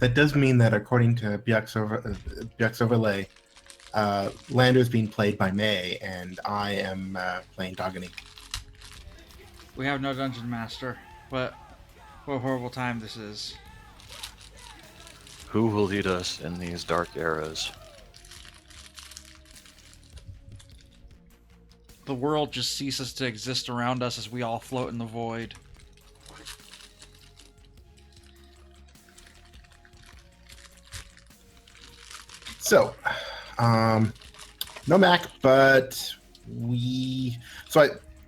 That does mean that according to Bjux Overlay, Lander is being played by May, and I am playing Dogany. We have no dungeon master. What a horrible time this is. Who will lead us in these dark eras? The world just ceases to exist around us as we all float in the void. So, no Mac, but when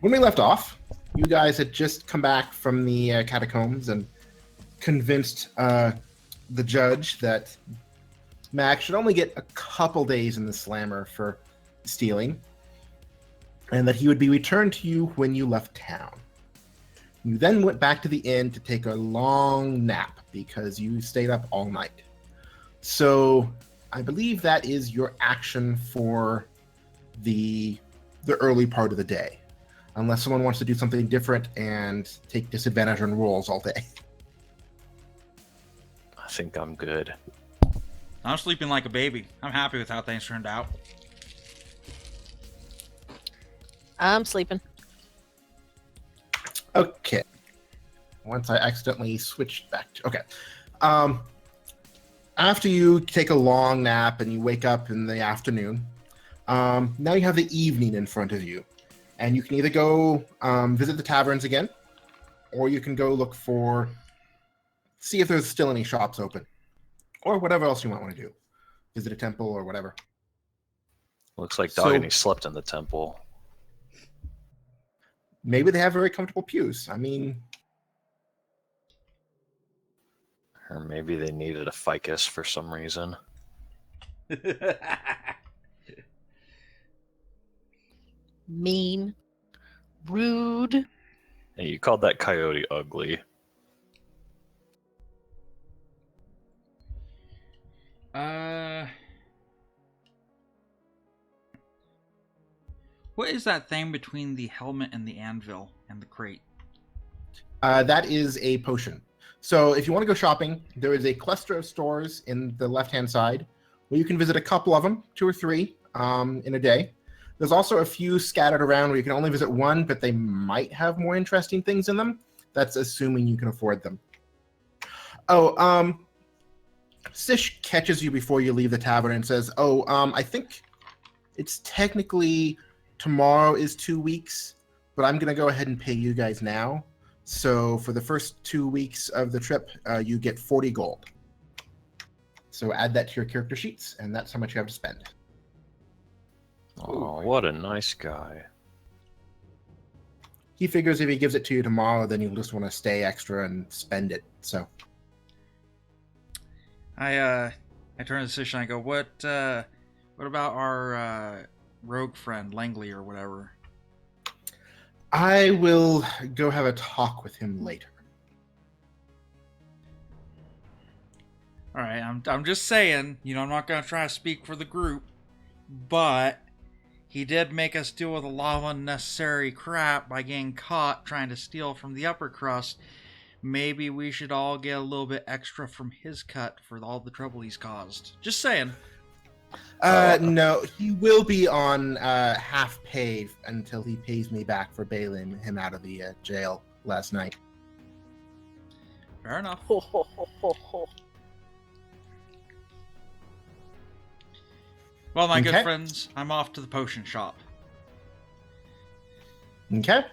we left off, you guys had just come back from the catacombs and convinced the judge that Mac should only get a couple days in the slammer for stealing, and that he would be returned to you when you left town. You then went back to the inn to take a long nap because you stayed up all night. So I believe that is your action for the early part of the day, unless someone wants to do something different and take disadvantage on rolls all day. I think I'm good. I'm sleeping like a baby. I'm happy with how things turned out. I'm sleeping. Okay. Once I accidentally switched back to... Okay. After you take a long nap and you wake up in the afternoon, now you have the evening in front of you. And you can either go visit the taverns again, or you can go see if there's still any shops open, or whatever else you might want to do. Visit a temple or whatever. Looks like So- Dogany slept in the temple. Maybe they have very comfortable pews. I mean, Or maybe they needed a ficus for some reason. Mean. Rude. Hey, you called that coyote ugly. What is that thing between the helmet and the anvil and the crate? that is a potion. So if you want to go shopping, there is a cluster of stores in the left-hand side where you can visit a couple of them, 2 or 3, in a day. There's also a few scattered around where you can only visit one, but they might have more interesting things in them. That's assuming you can afford them. Oh, Sish catches you before you leave the tavern and says, I think it's technically tomorrow is 2 weeks, but I'm going to go ahead and pay you guys now. So for the first 2 weeks of the trip, you get 40 gold. So add that to your character sheets, and that's how much you have to spend. Oh, what a nice guy. He figures if he gives it to you tomorrow, then you'll just want to stay extra and spend it. So I turn to Sish and I go, what about our rogue friend, Langley or whatever? I will go have a talk with him later. All right, I'm just saying, I'm not going to try to speak for the group, but he did make us deal with a lot of unnecessary crap by getting caught trying to steal from the upper crust. Maybe we should all get a little bit extra from his cut for all the trouble he's caused. Just saying. No, he will be on half pay until he pays me back for bailing him out of the jail last night. Fair enough. Ho, ho, ho, ho, ho. Well, my good Okay. friends, I'm off to the potion shop. Okay.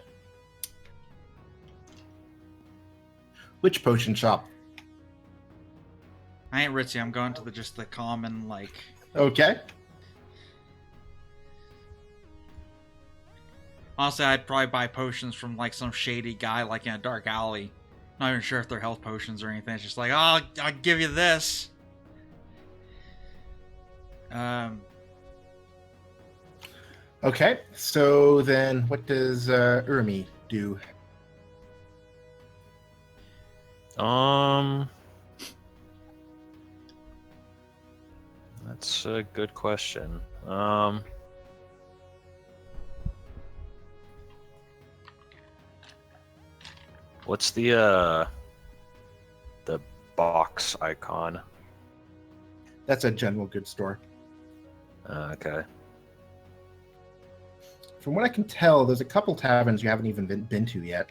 Which potion shop? I ain't ritzy. I'm going to the common, Okay. Honestly, I'd probably buy potions from, some shady guy, in a dark alley. Not even sure if they're health potions or anything. It's just I'll give you this. Okay. So then what does Urmi do? That's a good question. What's the box icon? That's a general goods store. Okay. From what I can tell, there's a couple taverns you haven't even been to yet.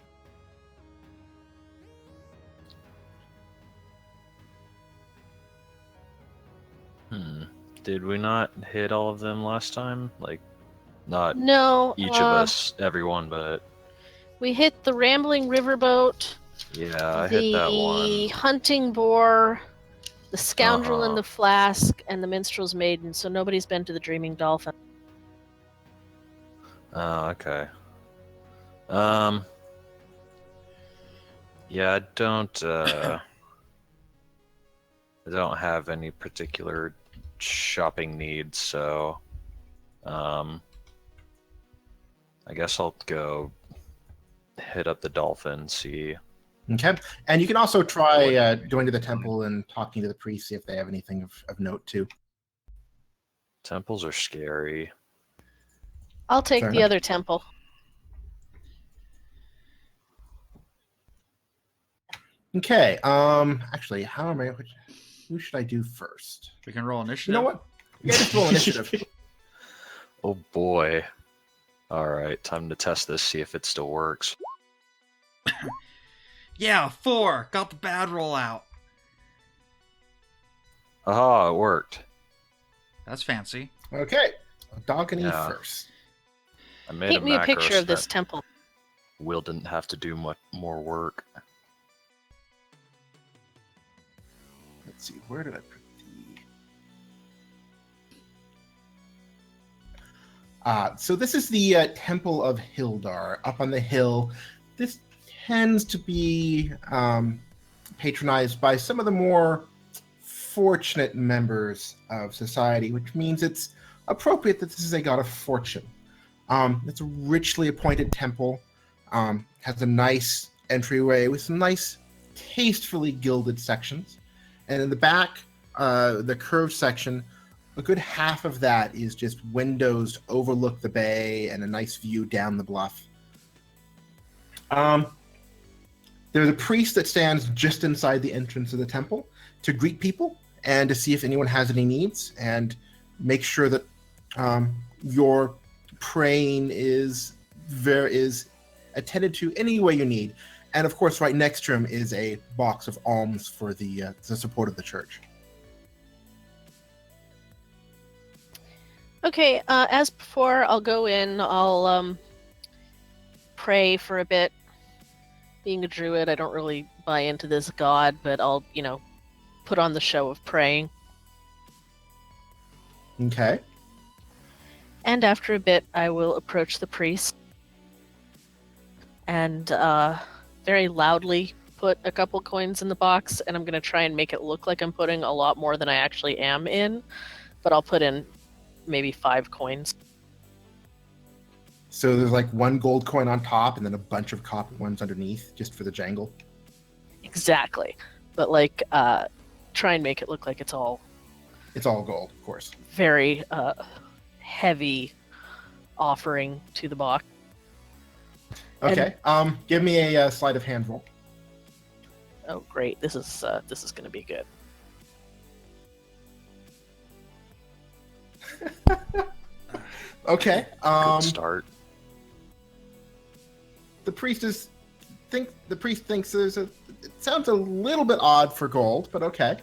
Did we not hit all of them last time? Like, not No. each of us, everyone, but We hit the Rambling Riverboat, yeah, I hit that the one. Hunting Boar, the Scoundrel in Uh-huh. the Flask, and the Minstrel's Maiden. So nobody's been to the Dreaming Dolphin. Oh, okay. Yeah, I don't have any particular shopping needs, so I guess I'll go hit up the dolphin, see. Okay. And you can also try going to the temple and talking to the priest, see if they have anything of note too. Temples are scary. I'll take Fair the enough. other temple. Okay. Actually, who should I do first? We can roll initiative. You know what? Yeah, just roll initiative. Oh boy. Alright, time to test this, see if it still works. Yeah, 4. Got the bad roll out. Aha, it worked. That's fancy. Okay. Dogany Yeah. first. I made Paint me a picture macros of this that temple. Will didn't have to do much more work. Let's see, where did I put the... so this is the Temple of Hildar up on the hill. This tends to be patronized by some of the more fortunate members of society, which means it's appropriate that this is a god of fortune. It's a richly appointed temple, has a nice entryway with some nice, tastefully gilded sections. And in the back, the curved section, a good half of that is just windows to overlook the bay and a nice view down the bluff. There's a priest that stands just inside the entrance of the temple to greet people and to see if anyone has any needs and make sure that your praying is attended to any way you need. And of course, right next to him is a box of alms for the support of the church. Okay, as before, I'll go in. I'll pray for a bit. Being a druid, I don't really buy into this god, but I'll, put on the show of praying. Okay. And after a bit, I will approach the priest and very loudly put a couple coins in the box, and I'm going to try and make it look like I'm putting a lot more than I actually am in, but I'll put in maybe 5 coins. So there's like 1 gold coin on top and then a bunch of copper ones underneath just for the jangle. Exactly. But try and make it look like it's all It's all gold, of course. very heavy offering to the box. Okay. Give me a sleight of hand roll. Oh, great! This is going to be good. Okay. Good start. The priest thinks it sounds a little bit odd for gold, but okay.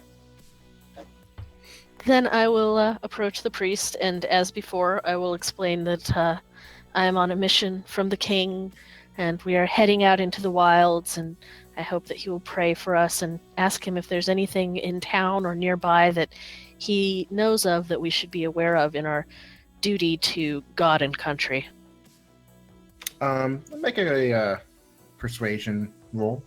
Then I will approach the priest, and as before, I will explain that I am on a mission from the king, and we are heading out into the wilds, and I hope that he will pray for us and ask him if there's anything in town or nearby that he knows of that we should be aware of in our duty to God and country. Make a persuasion roll.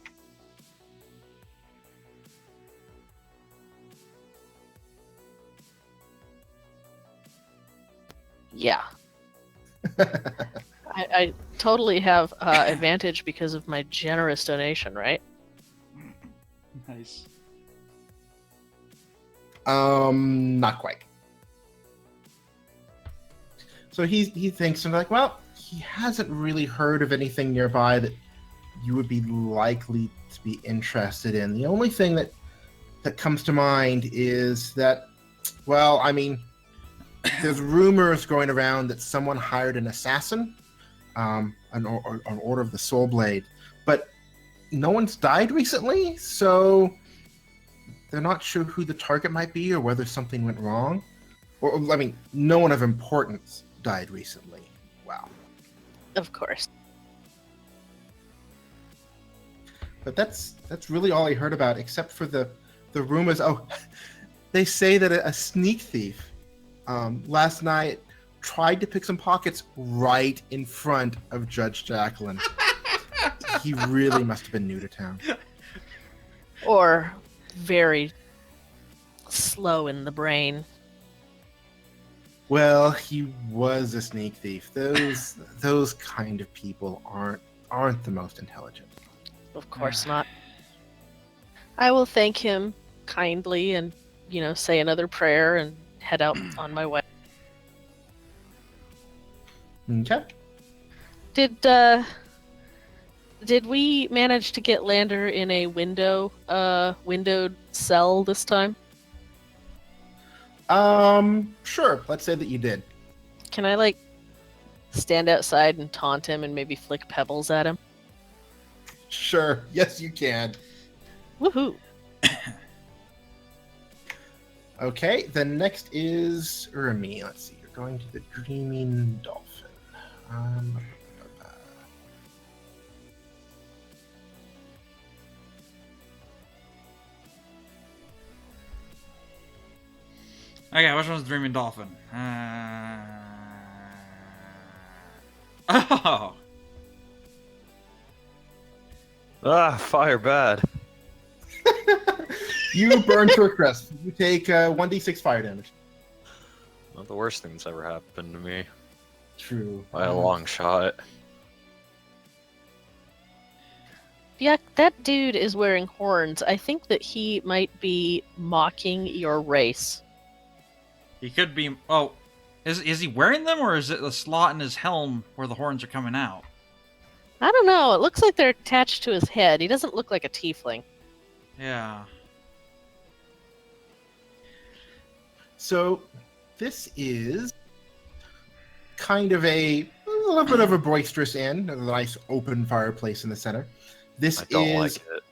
Yeah. I totally have advantage because of my generous donation, right? Nice. Not quite. So he thinks, and like, well, he hasn't really heard of anything nearby that you would be likely to be interested in. The only thing that that comes to mind is that, well, I mean, there's rumors going around that someone hired an assassin, an Order of the Soul Blade, but no one's died recently, so they're not sure who the target might be or whether something went wrong. Or, I mean, no one of importance died recently. Wow. Of course. But that's really all I heard about, except for the rumors. Oh, they say that a sneak thief last night tried to pick some pockets right in front of Judge Jacqueline. He really must have been new to town. Or very slow in the brain. Well, he was a sneak thief. Those kind of people aren't the most intelligent. Of course not. I will thank him kindly and, say another prayer and head out on my way. Okay. Did we manage to get Lander in a windowed cell this time? Sure. Let's say that you did. Can I, stand outside and taunt him and maybe flick pebbles at him? Sure. Yes, you can. Woohoo! Okay, the next is Urmi. Let's see. You're going to the Dreaming Dolphin. Okay, which one's Dreaming Dolphin? Oh! Ah, fire bad. You burn to a crisp. You take 1d6 fire damage. Not the worst thing that's ever happened to me. True. By a long shot. Yeah, that dude is wearing horns. I think that he might be mocking your race. He could be. Oh, is he wearing them, or is it the slot in his helm where the horns are coming out? I don't know. It looks like they're attached to his head. He doesn't look like a tiefling. Yeah. So, this is kind of a little bit of a boisterous inn, a nice open fireplace in the center. This I don't is like it.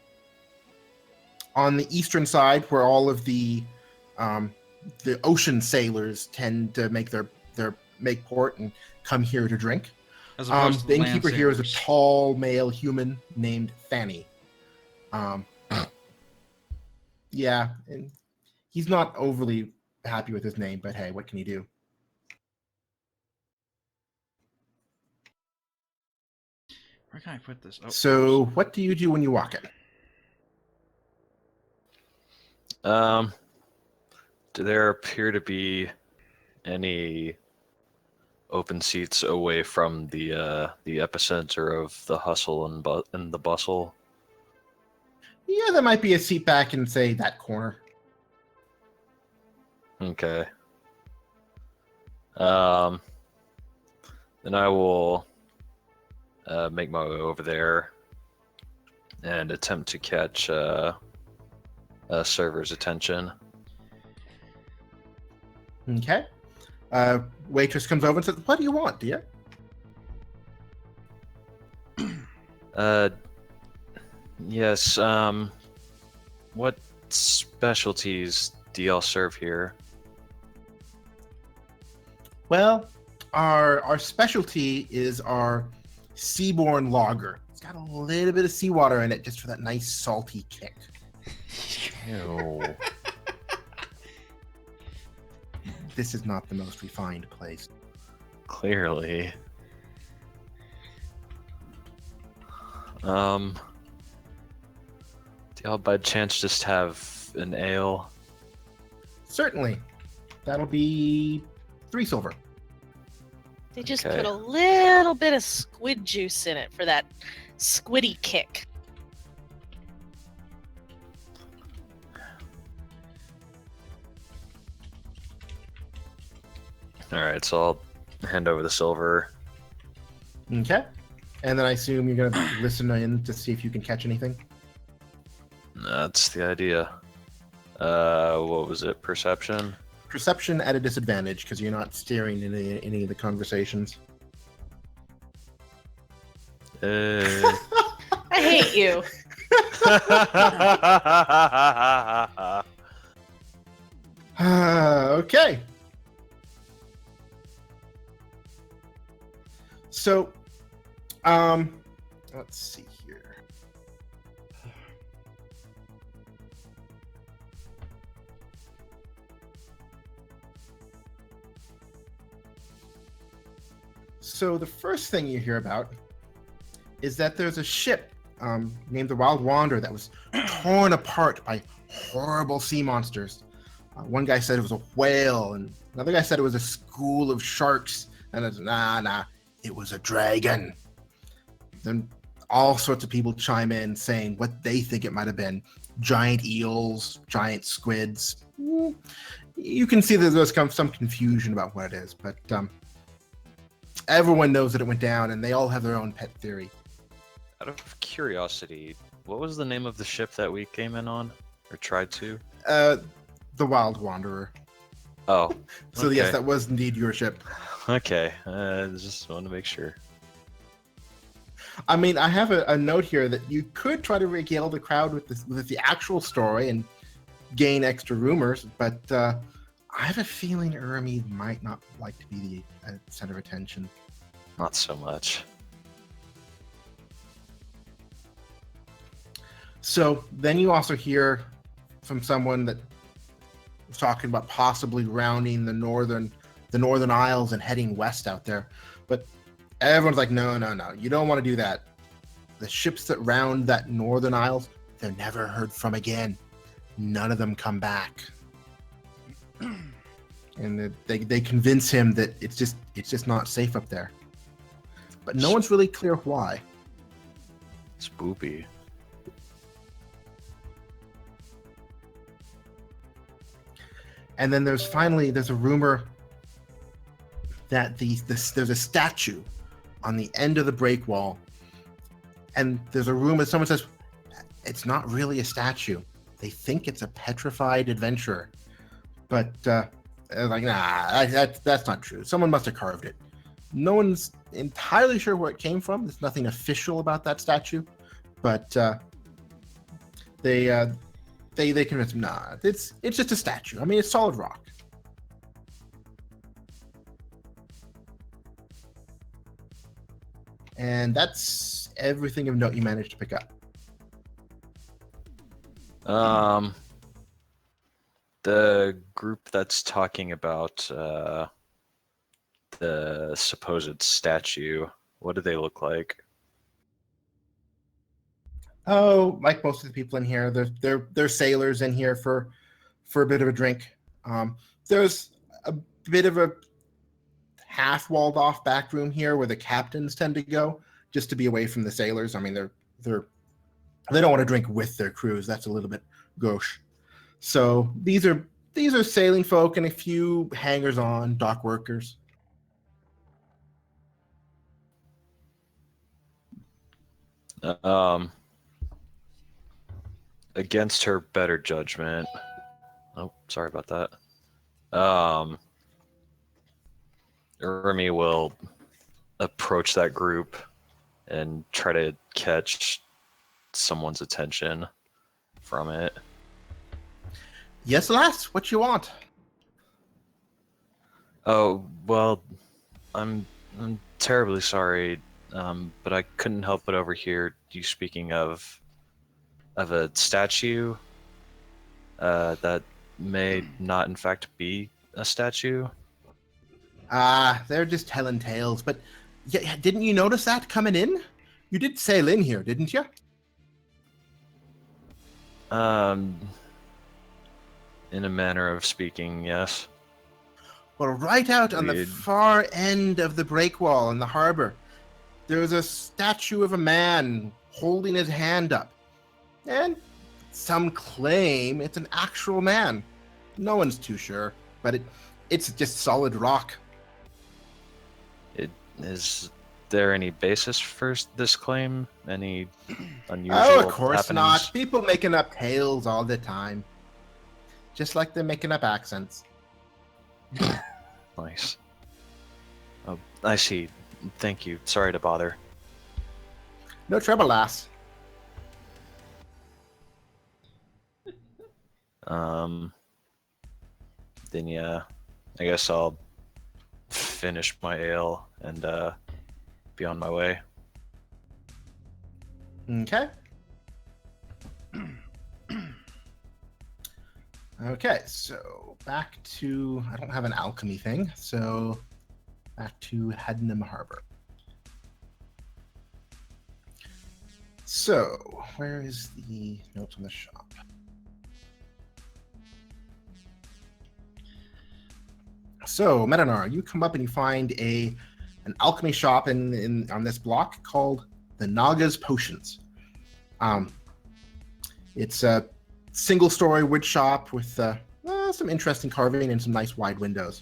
on the eastern side, where all of the ocean sailors tend to make make port and come here to drink. As opposed to The land innkeeper here is a sailors. tall male human named Fanny. Yeah, and he's not overly happy with his name, but hey, what can you do? Where can I put this? Oh, So, what do you do when you walk in? Do there appear to be any open seats away from the epicenter of the hustle and the bustle? Yeah, there might be a seat back in, say, that corner. Okay. Then I will make my way over there and attempt to catch a server's attention. Okay. Waitress comes over and says, "What do you want, dear?" Yes, what specialties do y'all serve here? Well, our specialty is our seaborne lager. It's got a little bit of seawater in it just for that nice salty kick. Ew. This is not the most refined place. Clearly. Do y'all by chance just have an ale? Certainly. That'll be 3 silver. They just Okay. put a little bit of squid juice in it for that squiddy kick. Alright, so I'll hand over the silver. Okay. And then I assume you're going to listen in to see if you can catch anything. That's the idea. What was it? Perception? Perception at a disadvantage because you're not steering any of the conversations. I hate you. Okay. So, let's see here. So the first thing you hear about is that there's a ship named the Wild Wanderer that was torn apart by horrible sea monsters. One guy said it was a whale, and another guy said it was a school of sharks, and it's nah, it was a dragon. Then all sorts of people chime in saying what they think it might have been: giant eels, giant squids. You can see that there's some confusion about what it is, but everyone knows that it went down, and they all have their own pet theory. Out of curiosity, what was the name of the ship that we came in on? Or tried to? The Wild Wanderer. Oh. So okay. yes, that was indeed your ship. Okay. Just wanted to make sure. I mean, I have a note here that you could try to regale the crowd with the actual story and gain extra rumors, but I have a feeling Urmi might not like to be the center of attention. Not so much. So then you also hear from someone that was talking about possibly rounding the northern Isles and heading west out there, but everyone's like, no, you don't want to do that. The ships that round that northern Isles, they're never heard from again. None of them come back. And they convince him that it's just not safe up there. But no one's really clear why. Spoopy. And then there's a rumor that there's a statue on the end of the break wall, and there's a rumor someone says it's not really a statue. They think it's a petrified adventurer, but like, nah, that's not true. Someone must have carved it. No one's entirely sure where it came from. There's nothing official about that statue, but they convince him, nah, it's just a statue. I mean, it's solid rock. And that's everything of note you managed to pick up. The group that's talking about the supposed statue, what do they look like? Oh, like most of the people in here, they're sailors in here for a bit of a drink. There's a bit of a half-walled off back room here where the captains tend to go just to be away from the sailors. I mean, they don't want to drink with their crews. That's a little bit gauche. So these are sailing folk and a few hangers-on, dock workers. Against her better judgment. Oh, sorry about that. Urmi will approach that group and try to catch someone's attention from it. Yes, lass, what you want? Oh, well, I'm terribly sorry, but I couldn't help but overhear you speaking of a statue that may not in fact be a statue. They're just telling tales, but yeah, didn't you notice that coming in? You did sail in here, didn't you? In a manner of speaking, yes. Well, right out on the Weird. far end of the breakwall in the harbor, there was a statue of a man holding his hand up. And some claim it's an actual man. No one's too sure, but it's just solid rock. Is there any basis for this claim? Any unusual Oh, of course happenings? not. People making up tales all the time. just like they're making up accents. Nice. Oh, I see. Thank you. Sorry to bother. No trouble, lass. Then yeah, I guess I'll finish my ale and be on my way. Okay. Okay, so back to... I don't have an alchemy thing, so back to Hadnam Harbor. So, where is the notes on the shop? So, Medinar, you come up and you find an alchemy shop on this block called the Naga's Potions. It's a single-story wood shop with some interesting carving and some nice wide windows.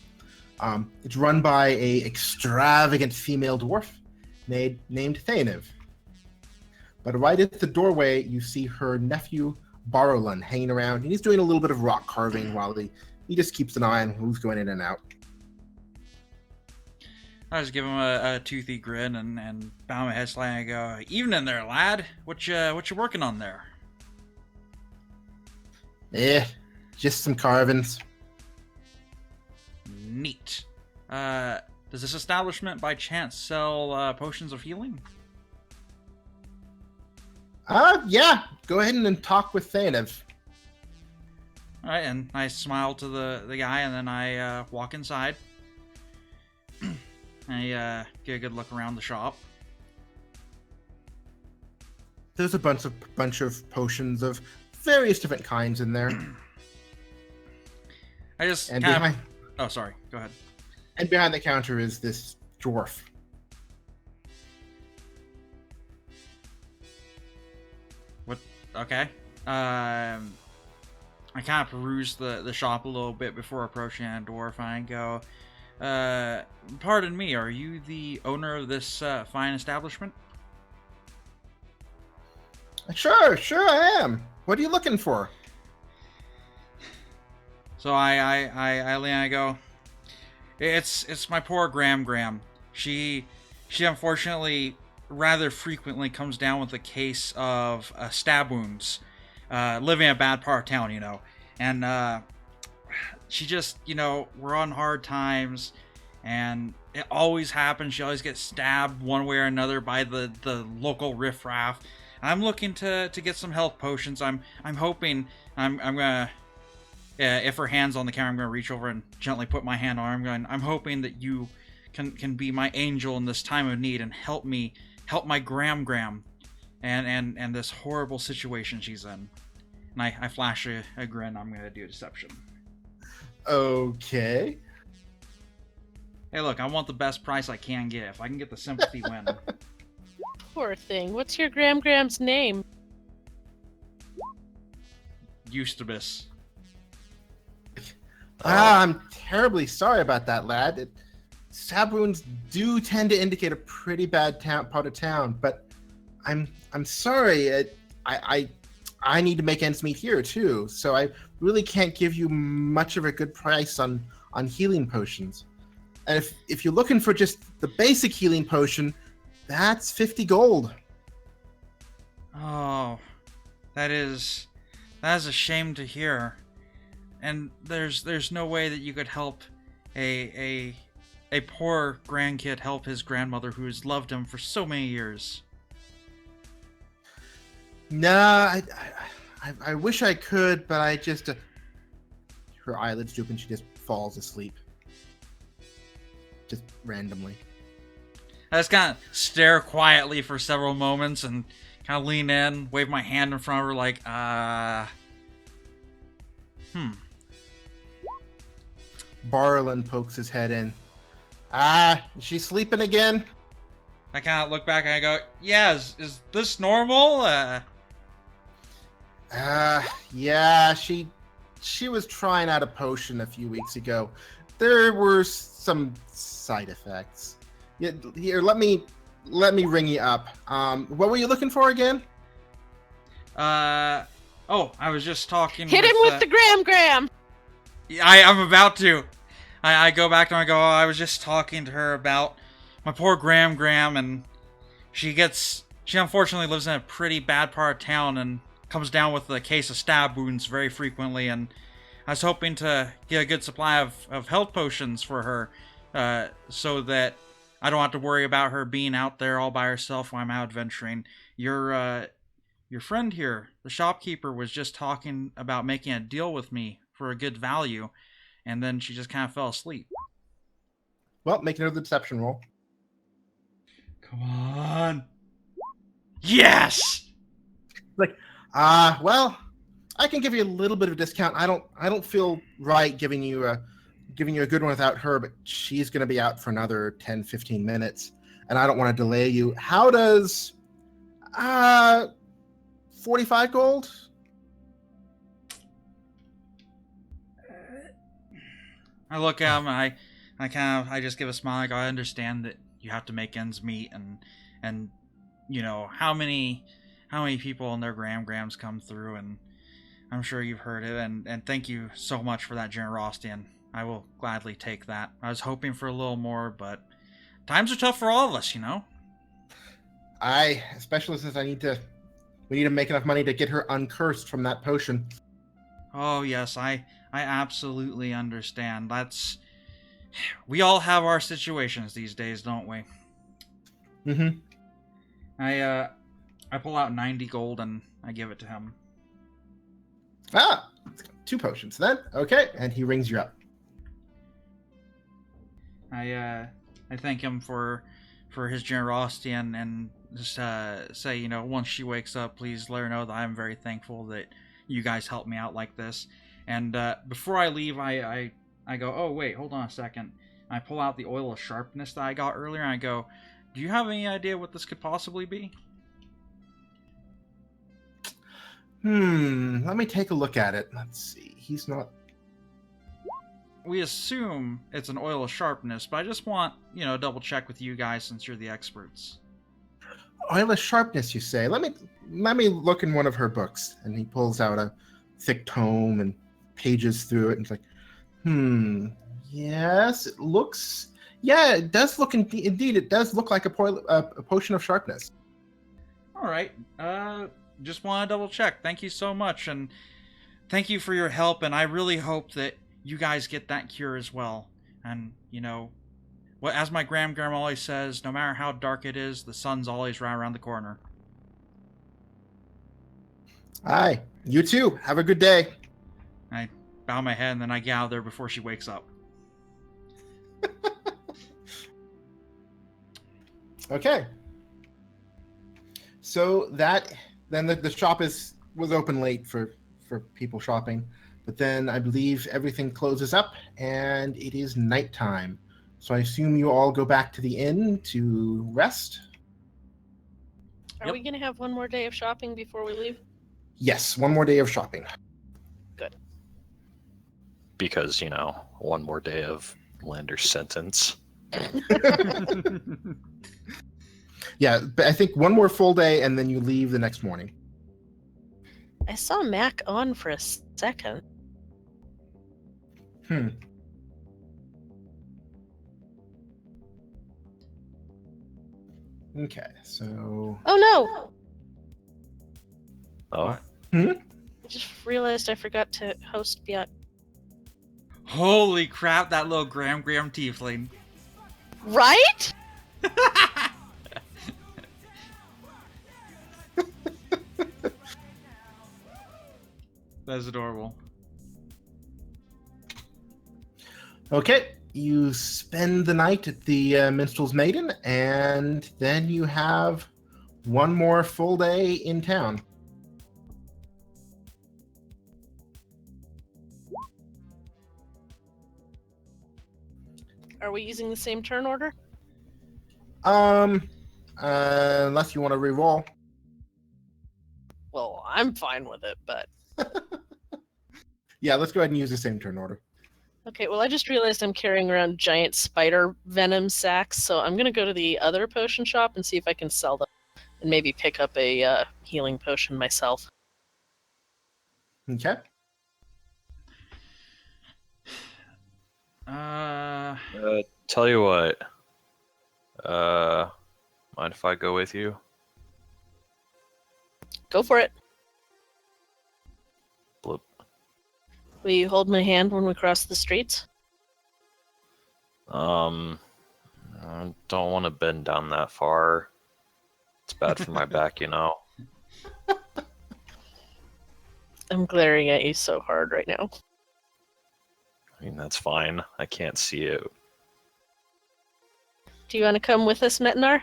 It's run by a extravagant female dwarf named Thanev. But right at the doorway, you see her nephew Barolun hanging around, and he's doing a little bit of rock carving while he just keeps an eye on who's going in and out. I just give him a toothy grin and bow my head slightly and go, "Evening there, lad. What you working on there?" Just some carvings. Neat. Does this establishment by chance sell potions of healing? Yeah. Go ahead and talk with Thanev. All right, and I smile to the guy, and then I walk inside. I get a good look around the shop. There's a bunch of potions of various different kinds in there. I just And kind of... behind, Oh, sorry. Go ahead. and behind the counter is this dwarf. What? Okay. I kind of peruse the shop a little bit before approaching a dwarf, and I go, pardon me, are you the owner of this fine establishment? Sure, I am. What are you looking for? So I lean and I go, it's my poor Gram. She unfortunately rather frequently comes down with a case of stab wounds, living in a bad part of town, you know, and she just, you know, we're on hard times, and it always happens. She always gets stabbed one way or another by the local riffraff. I'm looking to get some health potions. I'm hoping I'm gonna, if her hand's on the counter, I'm gonna reach over and gently put my hand on her. I'm hoping that you can be my angel in this time of need and help my Gram and this horrible situation she's in. And I flash a grin. I'm gonna do a deception. Okay. Hey, look, I want the best price I can get. If I can get the sympathy win. Poor thing. What's your Gram's name? Eustace. I'm terribly sorry about that, lad. Stab wounds do tend to indicate a pretty bad part of town, but I'm sorry. I need to make ends meet here too, so I really can't give you much of a good price on healing potions. And if you're looking for just the basic healing potion, that's 50 gold. Oh, that is a shame to hear. And there's no way that you could help a poor grandkid help his grandmother who has loved him for so many years. Nah, I wish I could, but I just... her eyelids droop and she just falls asleep. Just randomly. I just kind of stare quietly for several moments and kind of lean in, wave my hand in front of her like, Barlin pokes his head in. Is she sleeping again? I kind of look back and I go, yeah, is this normal? Yeah, she was trying out a potion a few weeks ago. There were some side effects. Yeah, here, let me ring you up. What were you looking for again? I was just talking Hit him with the Gram. I'm about to. I go back to her and I go, oh, I was just talking to her about my poor Gram, and she unfortunately lives in a pretty bad part of town and comes down with a case of stab wounds very frequently, and I was hoping to get a good supply of health potions for her, so that I don't have to worry about her being out there all by herself while I'm out adventuring. Your friend here, the shopkeeper, was just talking about making a deal with me for a good value, and then she just kind of fell asleep. Well, make another deception roll. Come on. Yes! Well, I can give you a little bit of a discount. I don't feel right giving you a good one without her, but she's going to be out for another 10, 15 minutes, and I don't want to delay you. How does 45 gold? I look at him and I just give a smile. I go, I understand that you have to make ends meet, and you know how many people and their grams come through, and I'm sure you've heard it, and thank you so much for that generosity, and I will gladly take that. I was hoping for a little more, but times are tough for all of us, you know. Especially since we need to make enough money to get her uncursed from that potion. Oh yes, I absolutely understand. We all have our situations these days, don't we? Mm-hmm. I pull out 90 gold and I give it to him. 2 potions then. Okay, and he rings you up. I thank him for his generosity and just say, you know, once she wakes up, please let her know that I'm very thankful that you guys helped me out like this. And before I leave, I go, oh wait, hold on a second. I pull out the oil of sharpness that I got earlier, and I go, do you have any idea what this could possibly be? Let me take a look at it. Let's see. He's not... We assume it's an oil of sharpness, but I just want, you know, double check with you guys since you're the experts. Oil of sharpness, you say? Let me look in one of her books. And he pulls out a thick tome and pages through it, and it's like, yes, it looks... Yeah, it does look... Indeed, it does look like a potion of sharpness. All right. Just want to double check. Thank you so much, and thank you for your help, and I really hope that you guys get that cure as well. And, you know, as my grandma always says, no matter how dark it is, the sun's always right around the corner. Aye. You too. Have a good day. I bow my head, and then I get out of there before she wakes up. Okay. So then the shop was open late for people shopping, but then I believe everything closes up and it is nighttime. So I assume you all go back to the inn to rest. Are we going to have one more day of shopping before we leave? Yes, one more day of shopping. Good. Because, you know, one more day of Lander's sentence. Yeah, but I think one more full day and then you leave the next morning. I saw Mac on for a second. Okay, so... Oh no! Oh. What? I just realized I forgot to host Biak. Holy crap, that little Gram tiefling. Right? That's adorable. Okay, you spend the night at the Minstrel's Maiden, and then you have one more full day in town. Are we using the same turn order? Unless you want to re-roll. Well, I'm fine with it, but... Yeah, let's go ahead and use the same turn order. Okay, well, I just realized I'm carrying around giant spider venom sacks, so I'm going to go to the other potion shop and see if I can sell them, and maybe pick up a healing potion myself. Okay. Tell you what. Mind if I go with you? Go for it. Bloop. Will you hold my hand when we cross the streets? I don't want to bend down that far. It's bad for my back, you know. I'm glaring at you so hard right now. I mean, that's fine. I can't see it. Do you want to come with us, Metinar?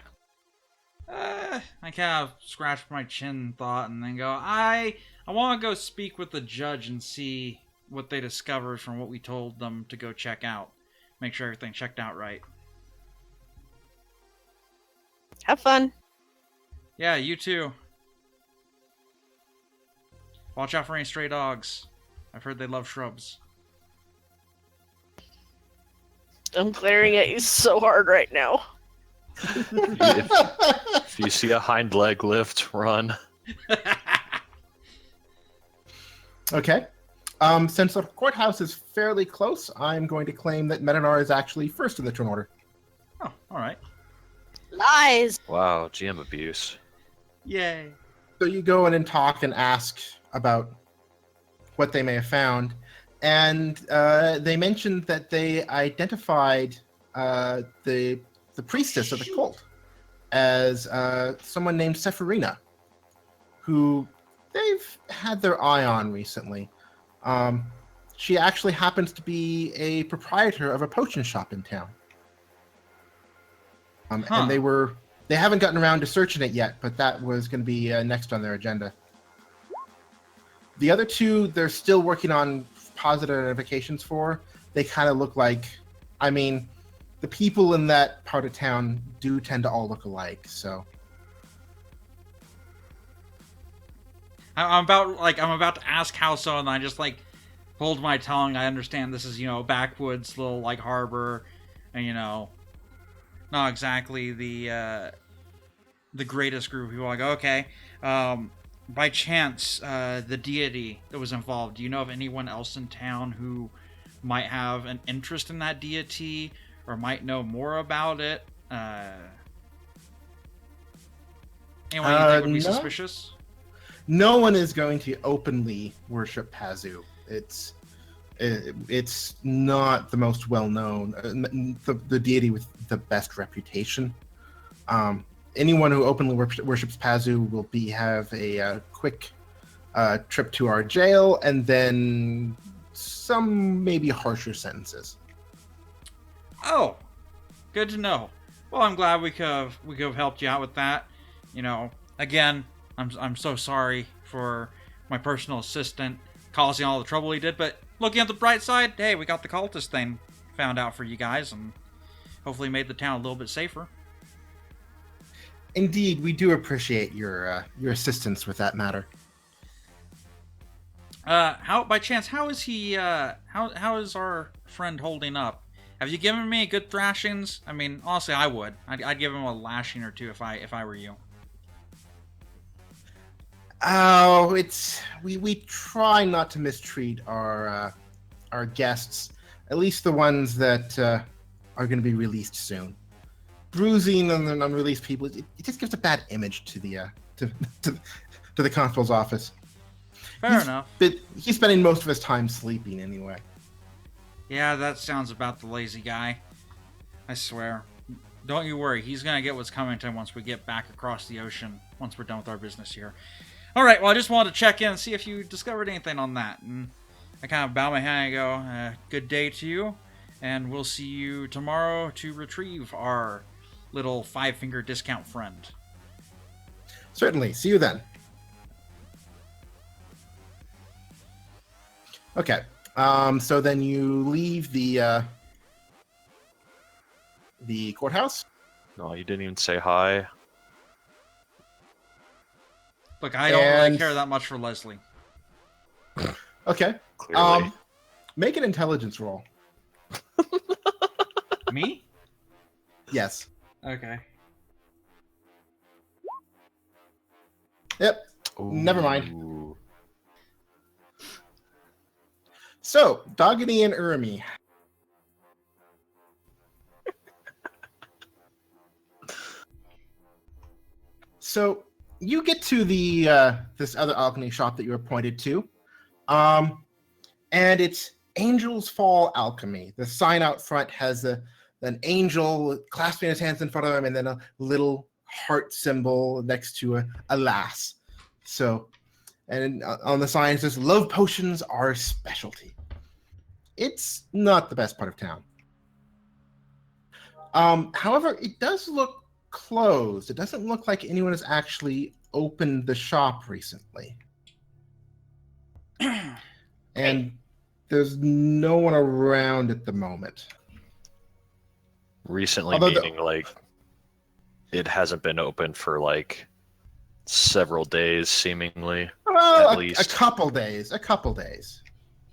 I kind of scratched my chin thought and then go, I want to go speak with the judge and see what they discovered from what we told them to go check out. Make sure everything checked out right. Have fun. Yeah, you too. Watch out for any stray dogs. I've heard they love shrubs. I'm glaring at you so hard right now. If you see a hind leg lift, run. Okay. Since the courthouse is fairly close, I'm going to claim that Metinar is actually first in the turn order. Oh, alright. Lies! Wow, GM abuse. Yay. So you go in and talk and ask about what they may have found, and they mentioned that they identified the priestess of the cult as someone named Sephirina, who they've had their eye on recently. She actually happens to be a proprietor of a potion shop in town. And they haven't gotten around to searching it yet, but that was going to be next on their agenda. The other two, they're still working on positive identifications for. They kind of look like, I mean, the people in that part of town do tend to all look alike, so. I'm about to ask how so, and I just hold my tongue. I understand this is backwoods little harbor, and not exactly the greatest group of people. I go, okay. By chance, the deity that was involved, do you know of anyone else in town who might have an interest in that deity or might know more about it? Anyone you think would be suspicious? No one is going to openly worship Pazu. It's not the most well-known, the deity with the best reputation. Anyone who openly worships Pazu will have a quick trip to our jail, and then some maybe harsher sentences. Oh, good to know. Well, I'm glad we could have helped you out with that. Again, I'm so sorry for my personal assistant causing all the trouble he did, but looking at the bright side, hey, we got the cultist thing found out for you guys, and hopefully made the town a little bit safer. Indeed, we do appreciate your assistance with that matter. How is he? How is our friend holding up? Have you given me good thrashings? I mean, honestly, I would. I'd give him a lashing or two if I were you. Oh, we try not to mistreat our guests, at least the ones that are going to be released soon. Bruising on the unreleased people, it just gives a bad image to the to the constable's office. Fair enough. But he's spending most of his time sleeping anyway. Yeah, that sounds about the lazy guy. I swear. Don't you worry, he's gonna get what's coming to him once we get back across the ocean, once we're done with our business here. Alright, well, I just wanted to check in and see if you discovered anything on that. And I kind of bow my head and go, good day to you, and we'll see you tomorrow to retrieve our little 5-finger discount friend. Certainly. See you then. Okay. So then you leave the courthouse. No, you didn't even say hi. Look, I don't really care that much for Leslie. Okay. Clearly. Make an intelligence roll. Me? Yes. Okay. Yep. Never mind. Ooh. So, Dogany and Urmi, So you get to the this other alchemy shop that you were pointed to, and it's Angel's Fall Alchemy. The sign out front has an angel clasping his hands in front of him, and then a little heart symbol next to a lass. So, and on the sign it says, "Love potions are a specialty." It's not the best part of town. However, it does look closed. It doesn't look like anyone has actually opened the shop recently. And there's no one around at the moment. Recently, Although meaning like it hasn't been open for like several days, seemingly. Well, At a least. couple days.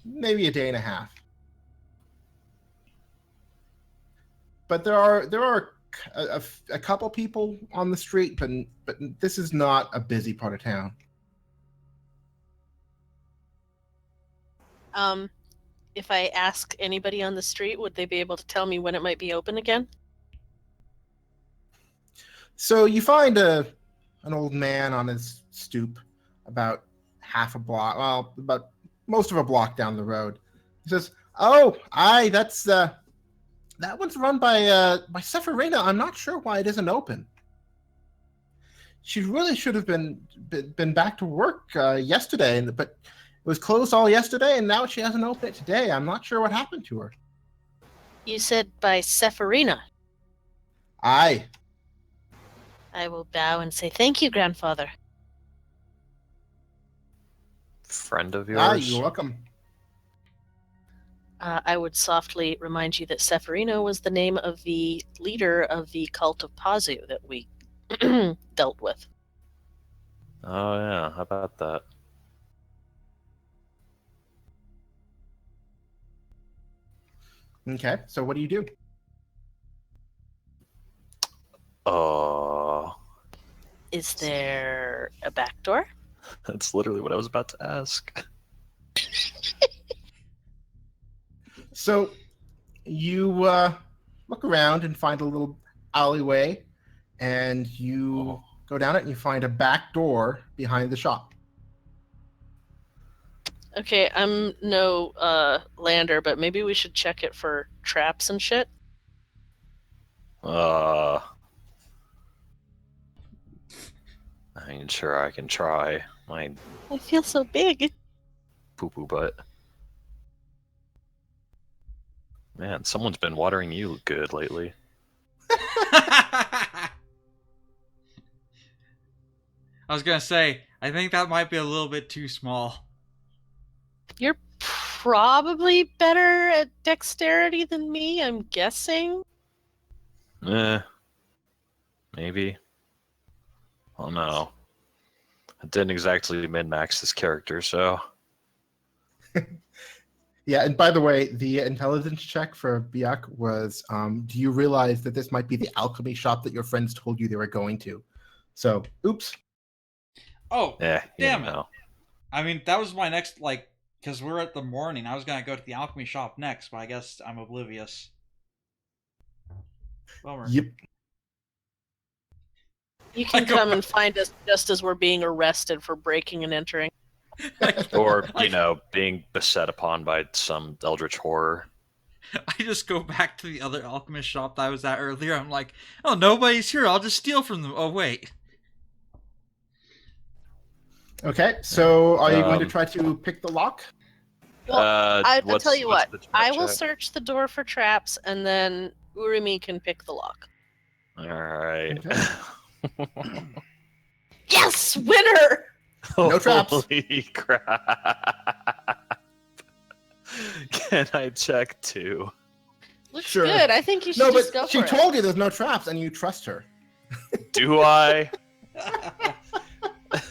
Maybe a day and a half. But there are a couple people on the street, but this is not a busy part of town. If I ask anybody on the street, would they be able to tell me when it might be open again? So you find an old man on his stoop about half a block, well, about most of a block down the road. He says, "Oh, that's that one's run by Sephirina. I'm not sure why it isn't open. She really should have been back to work yesterday, but it was closed all yesterday, and now she hasn't opened it today. I'm not sure what happened to her." You said by Sephirina. Aye. I will bow and say thank you, grandfather. Friend of Aye, yours? you're welcome. I would softly remind you that Sephirina was the name of the leader of the cult of Pazu that we dealt with. Oh yeah, how about that? Okay, so what do you do? Is there a back door? That's literally what I was about to ask. So you look around and find a little alleyway, and you go down it and you find a back door behind the shop. Okay, I'm no lander, but maybe we should check it for traps and shit. I ain't sure I can try my I feel so big. poo-poo butt. Man, someone's been watering you good lately. I was gonna say, I think that might be a little bit too small. You're probably better at dexterity than me, I'm guessing. Maybe. Oh no. I didn't exactly min-max this character, so... Yeah, and by the way, the intelligence check for Biak was, do you realize that this might be the alchemy shop that your friends told you they were going to? So, oops. Oh, Yeah, damn you it. know. I mean, that was my next, because we're at the morning. I was gonna go to the alchemy shop next, but I guess I'm oblivious. Bummer. Yep. You can I go- come and find us just as we're being arrested for breaking and entering. Or, you know, being beset upon by some eldritch horror. I just go back to the other alchemist shop that I was at earlier. I'm like, oh, nobody's here. I'll just steal from them. Oh, wait. Okay, so are you going to try to pick the lock? Well, I'll tell you what's what. the trap I will check? search the door for traps, and then Urimi can pick the lock. Alright. Okay. Yes, winner! No traps. Holy crap. Can I check too? Looks Sure. good. I think you should No, just go but she for told you there's no traps, and you trust her. Do I?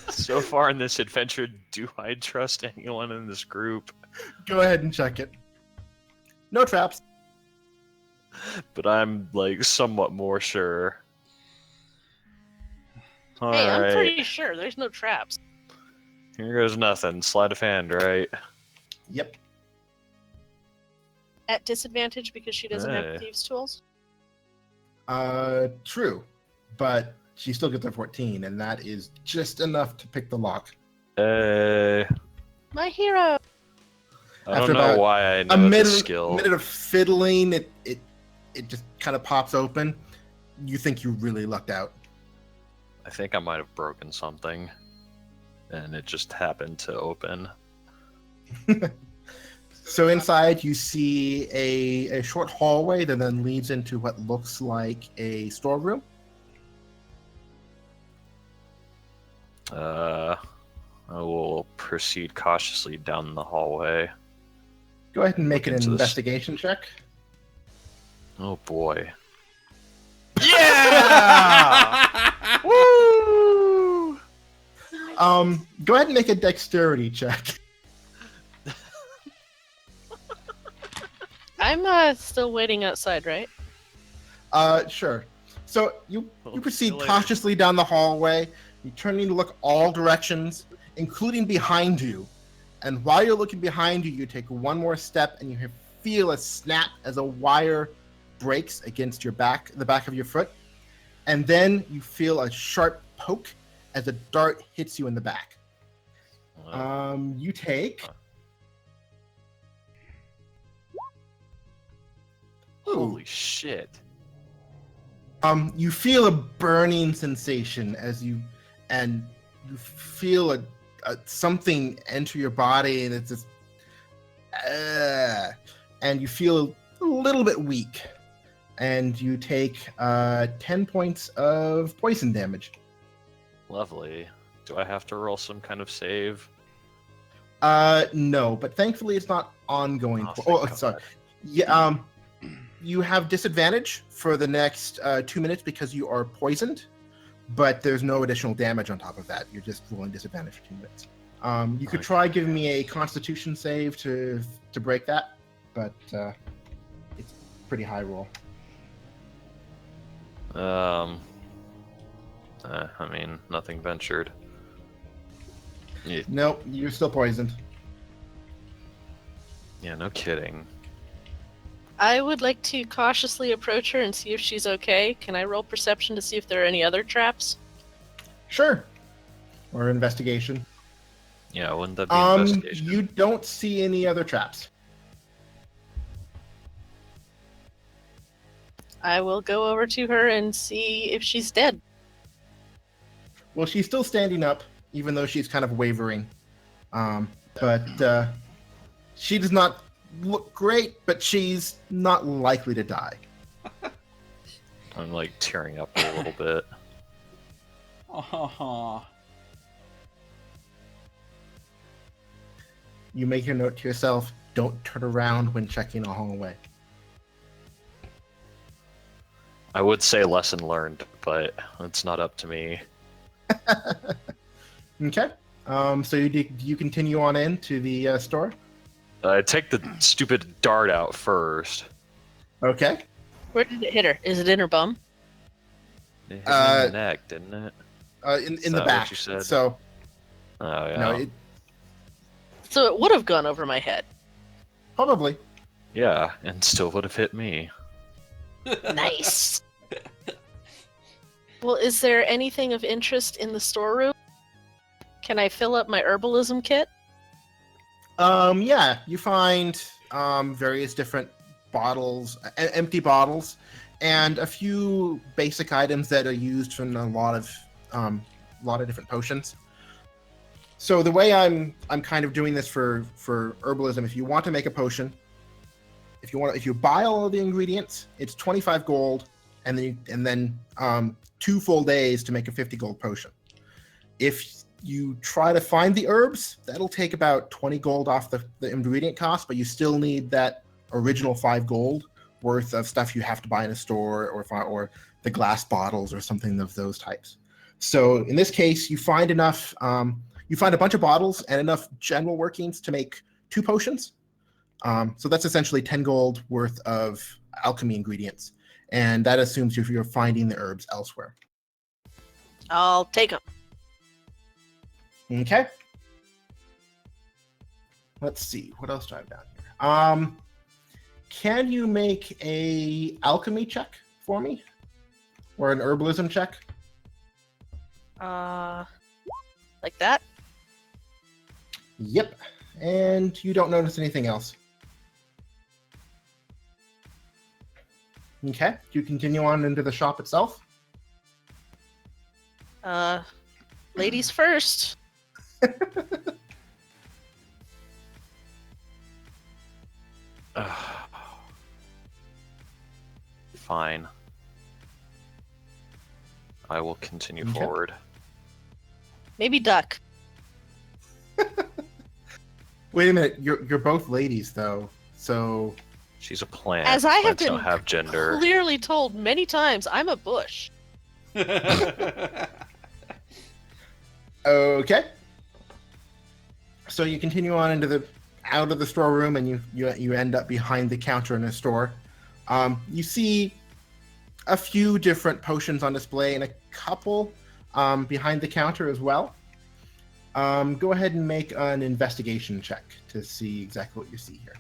So far in this adventure, do I trust anyone in this group? Go ahead and check it. No traps. But I'm like somewhat more sure. it. Hey, I'm Alright, pretty sure there's no traps. here goes nothing. Sleight of hand, right? Yep. At disadvantage because she doesn't Hey. have thieves' tools. True, but she still gets a 14, and that is just enough to pick the lock. My hero. I After don't know about why I A know minute, the skill. minute of fiddling, it just kind of pops open. You think you really lucked out. I think I might have broken something, and it just happened to open. So inside, you see a short hallway that then leads into what looks like a storeroom. I will proceed cautiously down the hallway. Go ahead and make Look an into this. investigation check. Oh boy. Yeah! Woo! Go ahead and make a dexterity check. I'm still waiting outside, right? Sure. So you Well, proceed see you later. cautiously down the hallway. You turn to look all directions, including behind you. And while you're looking behind you, you take one more step, and you feel a snap as a wire breaks against your back, the back of your foot. And then you feel a sharp poke as a dart hits you in the back. You take. Holy shit. You feel a burning sensation as you feel a something enter your body, and it's just, and you feel a little bit weak, and you take 10 points of poison damage. Lovely. Do I have to roll some kind of save? No, but thankfully it's not ongoing. Oh, Oh, thank sorry. God. Yeah. You have disadvantage for the next 2 minutes because you are poisoned, but there's no additional damage on top of that. You're just rolling disadvantage for 2 minutes. You could Okay. try giving me a Constitution save to break that, but it's pretty high roll. I mean, nothing ventured. Yeah, Nope, you're still poisoned. yeah, no kidding. I would like to cautiously approach her and see if she's okay. Can I roll perception to see if there are any other traps? Sure. Or investigation. Yeah, wouldn't that be investigation? You don't see any other traps. I will go over to her and see if she's dead. Well, she's still standing up, even though she's kind of wavering. But she does not look great, but she's not likely to die. I'm like tearing up a little bit. Oh, You make your note to yourself, don't turn around when checking a hallway. I would say lesson learned, but it's not up to me. Okay. So you continue on into the store? Take the stupid dart out first. Okay. Where did it hit her? Is it in her bum? It hit me in the neck, didn't it? In Is the that what back. you said? So, Oh yeah. no, So it would have gone over my head. probably. Yeah, and still would have hit me. Nice. Well, is there anything of interest in the storeroom? Can I fill up my herbalism kit? Yeah, you find various different bottles, empty bottles, and a few basic items that are used in a lot of different potions. So the way I'm kind of doing this for herbalism, if you want to make a potion, if you buy all of the ingredients, it's 25 gold, and then 2 full days to make a 50 gold potion. If you try to find the herbs, that'll take about 20 gold off the ingredient cost, but you still need that original 5 gold worth of stuff you have to buy in a store, or the glass bottles or something of those types. So in this case, you find enough. You find a bunch of bottles and enough general workings to make 2 potions. So that's essentially 10 gold worth of alchemy ingredients, and that assumes you're finding the herbs elsewhere. I'll take them. Okay. Let's see. What else do I have down here? Can you make a alchemy check for me? Or an herbalism check? Like that? Yep. And you don't notice anything else. Okay. Do you continue on into the shop itself? Ladies first. Fine. I will continue Okay. forward. Maybe duck. Wait a minute. You're both ladies though. So She's a plant. As I have Plants don't been have gender. clearly told many times, I'm a bush. okay. So you continue on into the out of the storeroom, and you end up behind the counter in a store. You see a few different potions on display and a couple behind the counter as well. Go ahead and make an investigation check to see exactly what you see here.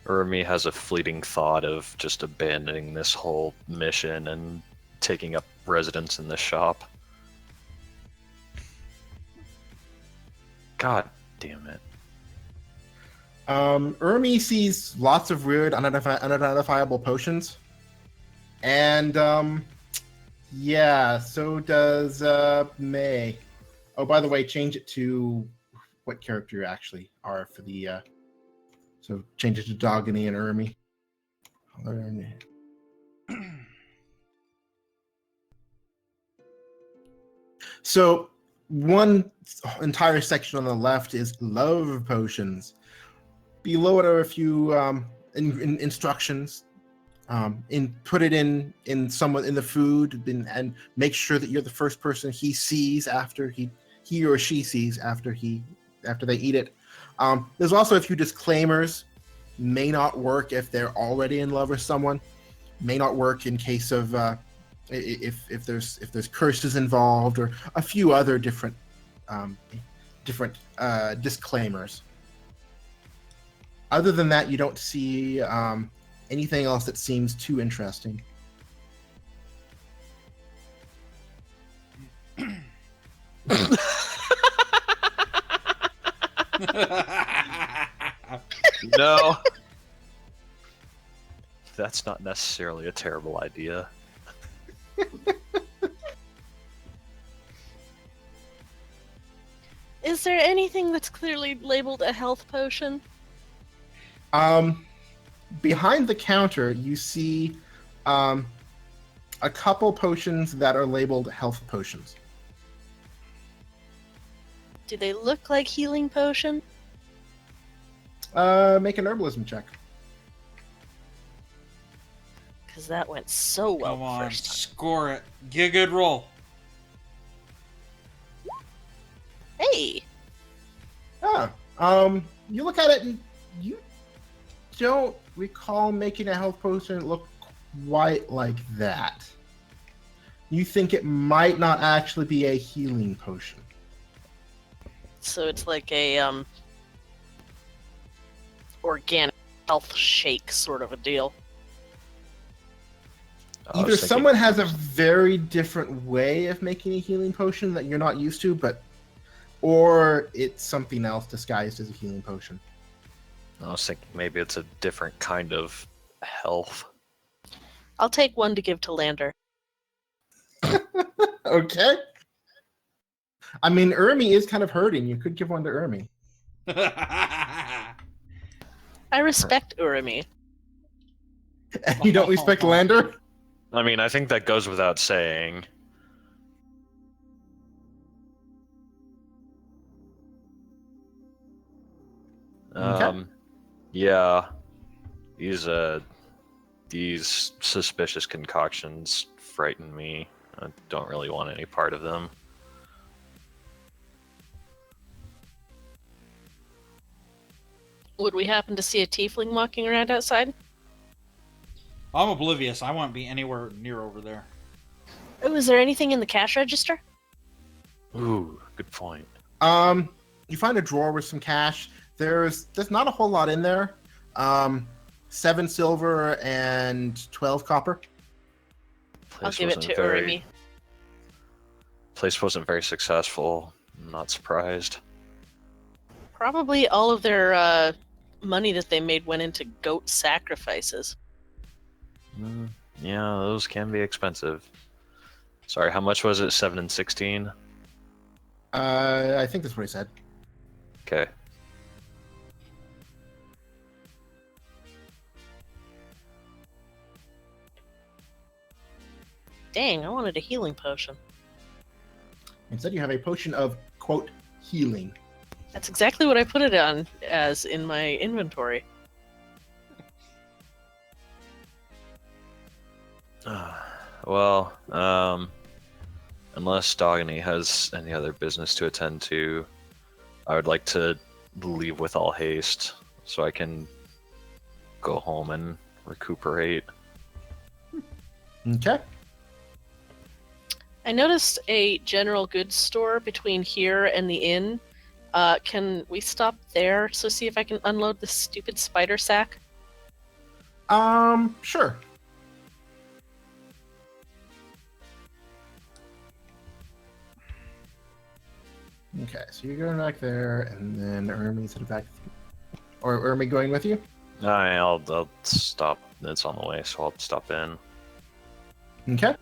Urmi has a fleeting thought of just abandoning this whole mission and taking up residence in the shop. God damn it. Urmi sees lots of weird, unidentifiable potions. And, yeah, so does, May. Oh, by the way, change it to what character you actually are for the, so change it to Dogony and Urmi. So, one entire section on the left is love potions. Below it are a few instructions. Put it in someone in the food and make sure that you're the first person he sees after he or she sees after they eat it. There's also a few disclaimers. May not work if they're already in love with someone. May not work in case of if there's curses involved, or a few other different disclaimers. Other than that, you don't see anything else that seems too interesting. No. That's not necessarily a terrible idea. Is there anything that's clearly labeled a health potion? Behind the counter, you see a couple potions that are labeled health potions. Do they look like healing potion? Make an herbalism check. Because that went so well Come the on, first time. score it. Get a good roll. Hey! You look at it and you don't recall making a health potion look quite like that. You think it might not actually be a healing potion. So it's like a organic health shake sort of a deal. I Either was thinking- someone has a very different way of making a healing potion that you're not used to, or it's something else disguised as a healing potion. I was thinking maybe it's a different kind of health. I'll take one to give to Lander. Okay. I mean, Urmi is kind of hurting. You could give one to Urmi. I respect Urami. And you don't respect Lander? I mean, I think that goes without saying. Okay. Yeah. These suspicious concoctions frighten me. I don't really want any part of them. Would we happen to see a tiefling walking around outside? I'm oblivious. I won't be anywhere near over there. Oh, is there anything in the cash register? Ooh, good point. You find a drawer with some cash. There's not a whole lot in there. 7 silver and 12 copper. I'll Place give it wasn't to very- Urami. place wasn't very successful. I'm not surprised. Probably all of their money that they made went into goat sacrifices. Yeah, those can be expensive. Sorry, how much was it? 7 and 16? I think that's what he said. Okay. Dang, I wanted a healing potion. Instead, you have a potion of, quote, healing. That's exactly what I put it on as in my inventory. Well, unless Dogany has any other business to attend to, I would like to leave with all haste so I can go home and recuperate. Okay. I noticed a general goods store between here and the inn. Can we stop there so see if I can unload this stupid spider sack? Sure. Okay, so you're going back there, and then Ermi's headed back. Or Ermi going with you? I'll stop. It's on the way, so I'll stop in. Okay.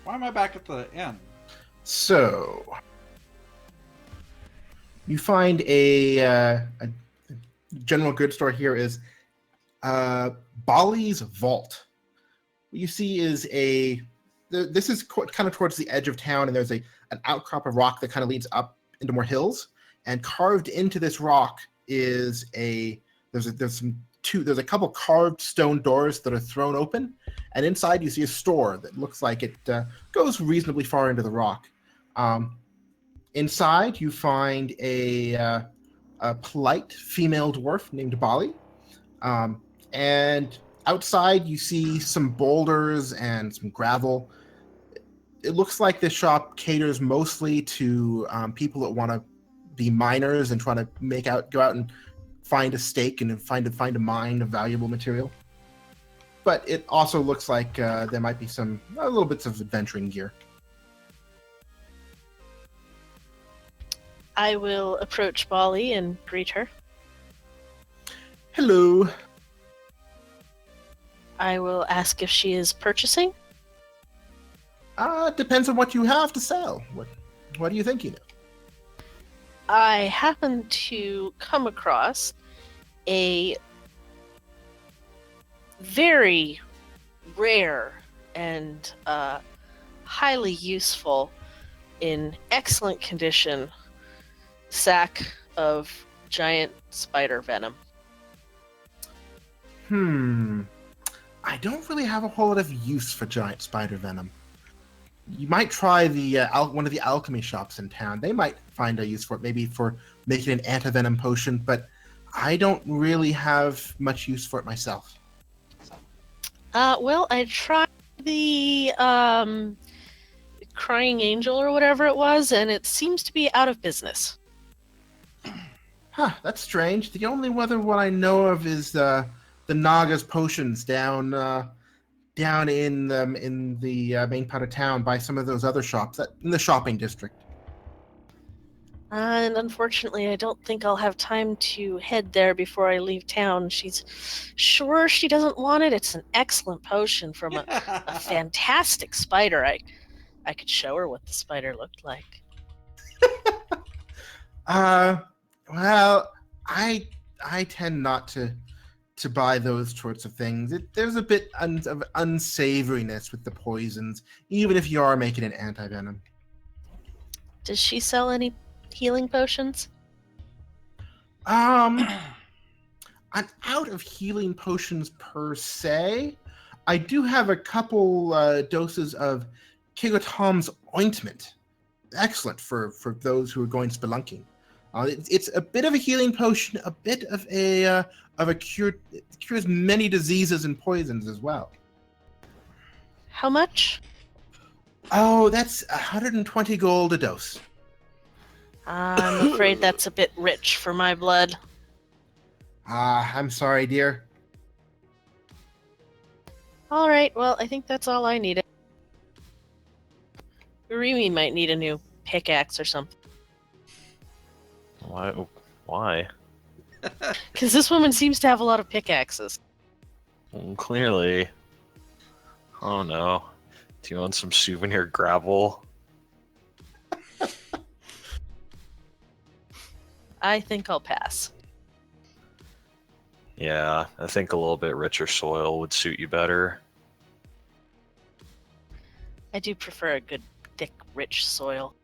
Why am I back at the inn? So you find a general goods store here is Bali's Vault. What you see is this is kind of towards the edge of town, and there's an outcrop of rock that kind of leads up into more hills. And carved into this rock is there's a couple carved stone doors that are thrown open, and inside you see a store that looks like it goes reasonably far into the rock. Inside you find a polite female dwarf named Bali, and outside you see some boulders and some gravel. It looks like this shop caters mostly to people that want to be miners and try to go out and find a stake and find a mine of valuable material. But it also looks like there might be a little bits of adventuring gear. I will approach Bali and greet her. Hello. I will ask if she is purchasing. Depends on what you have to sell. What do you think you know? I happen to come across a very rare and highly useful, in excellent condition, sack of giant spider venom. I don't really have a whole lot of use for giant spider venom. You might try one of the alchemy shops in town. They might find a use for it, maybe for making an antivenom potion, but I don't really have much use for it myself. Well, I tried the Crying Angel or whatever it was, and it seems to be out of business. Huh, that's strange. The only other one I know of is the Naga's potions down in the main part of town by some of those other shops in the shopping district. And unfortunately, I don't think I'll have time to head there before I leave town. She's sure she doesn't want it. It's an excellent potion from a fantastic spider. I could show her what the spider looked like. Well, I tend not to buy those sorts of things. There's a bit of unsavoriness with the poisons, even if you are making an antivenom. Does she sell any healing potions? I'm out of healing potions per se. I do have a couple doses of Kigotom's ointment. Excellent for those who are going spelunking. It's a bit of a healing potion, a bit of a cure. It cures many diseases and poisons as well. How much? Oh, that's 120 gold a dose. I'm afraid that's a bit rich for my blood. I'm sorry, dear. All right, well, I think that's all I needed. Urimi might need a new pickaxe or something. Why? Why? Because this woman seems to have a lot of pickaxes. Well, clearly. Oh no. Do you want some souvenir gravel? I think I'll pass. Yeah, I think a little bit richer soil would suit you better. I do prefer a good, thick, rich soil.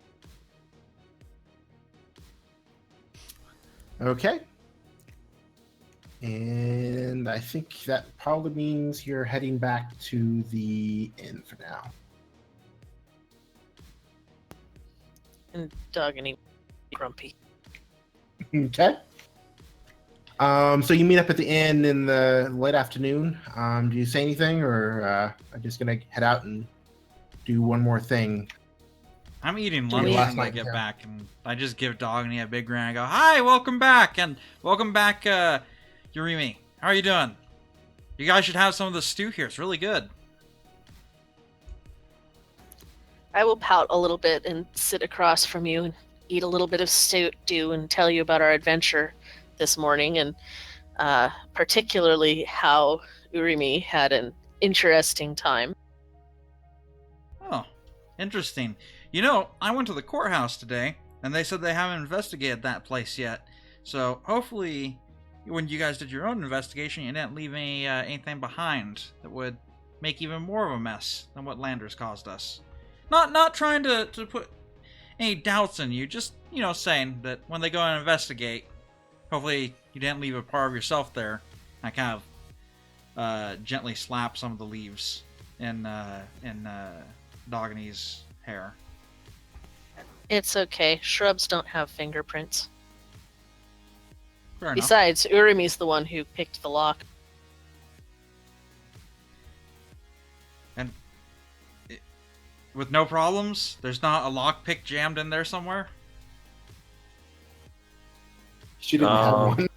Okay. And I think that probably means you're heading back to the inn for now. And Dogany grumpy. Okay. So you meet up at the inn in the late afternoon. Do you say anything, or I'm just gonna head out and do one more thing? I'm eating Do lunch we- when I get back, and I just give Dogany a big grin. I go, "Hi, welcome back, and welcome back, Urimi. How are you doing? You guys should have some of the stew here. It's really good." I will pout a little bit and sit across from you and eat a little bit of stew and tell you about our adventure this morning, and particularly how Urimi had an interesting time. Oh, interesting. You know, I went to the courthouse today, and they said they haven't investigated that place yet. So hopefully, when you guys did your own investigation, you didn't leave anything behind that would make even more of a mess than what Landers caused us. Not trying to put any doubts in you, just, saying that when they go and investigate, hopefully you didn't leave a part of yourself there. I kind of gently slap some of the leaves in Dogany's hair. It's okay. Shrubs don't have fingerprints. Fair enough. Besides, Urimi's the one who picked the lock. And with no problems, there's not a lockpick jammed in there somewhere? She didn't have one.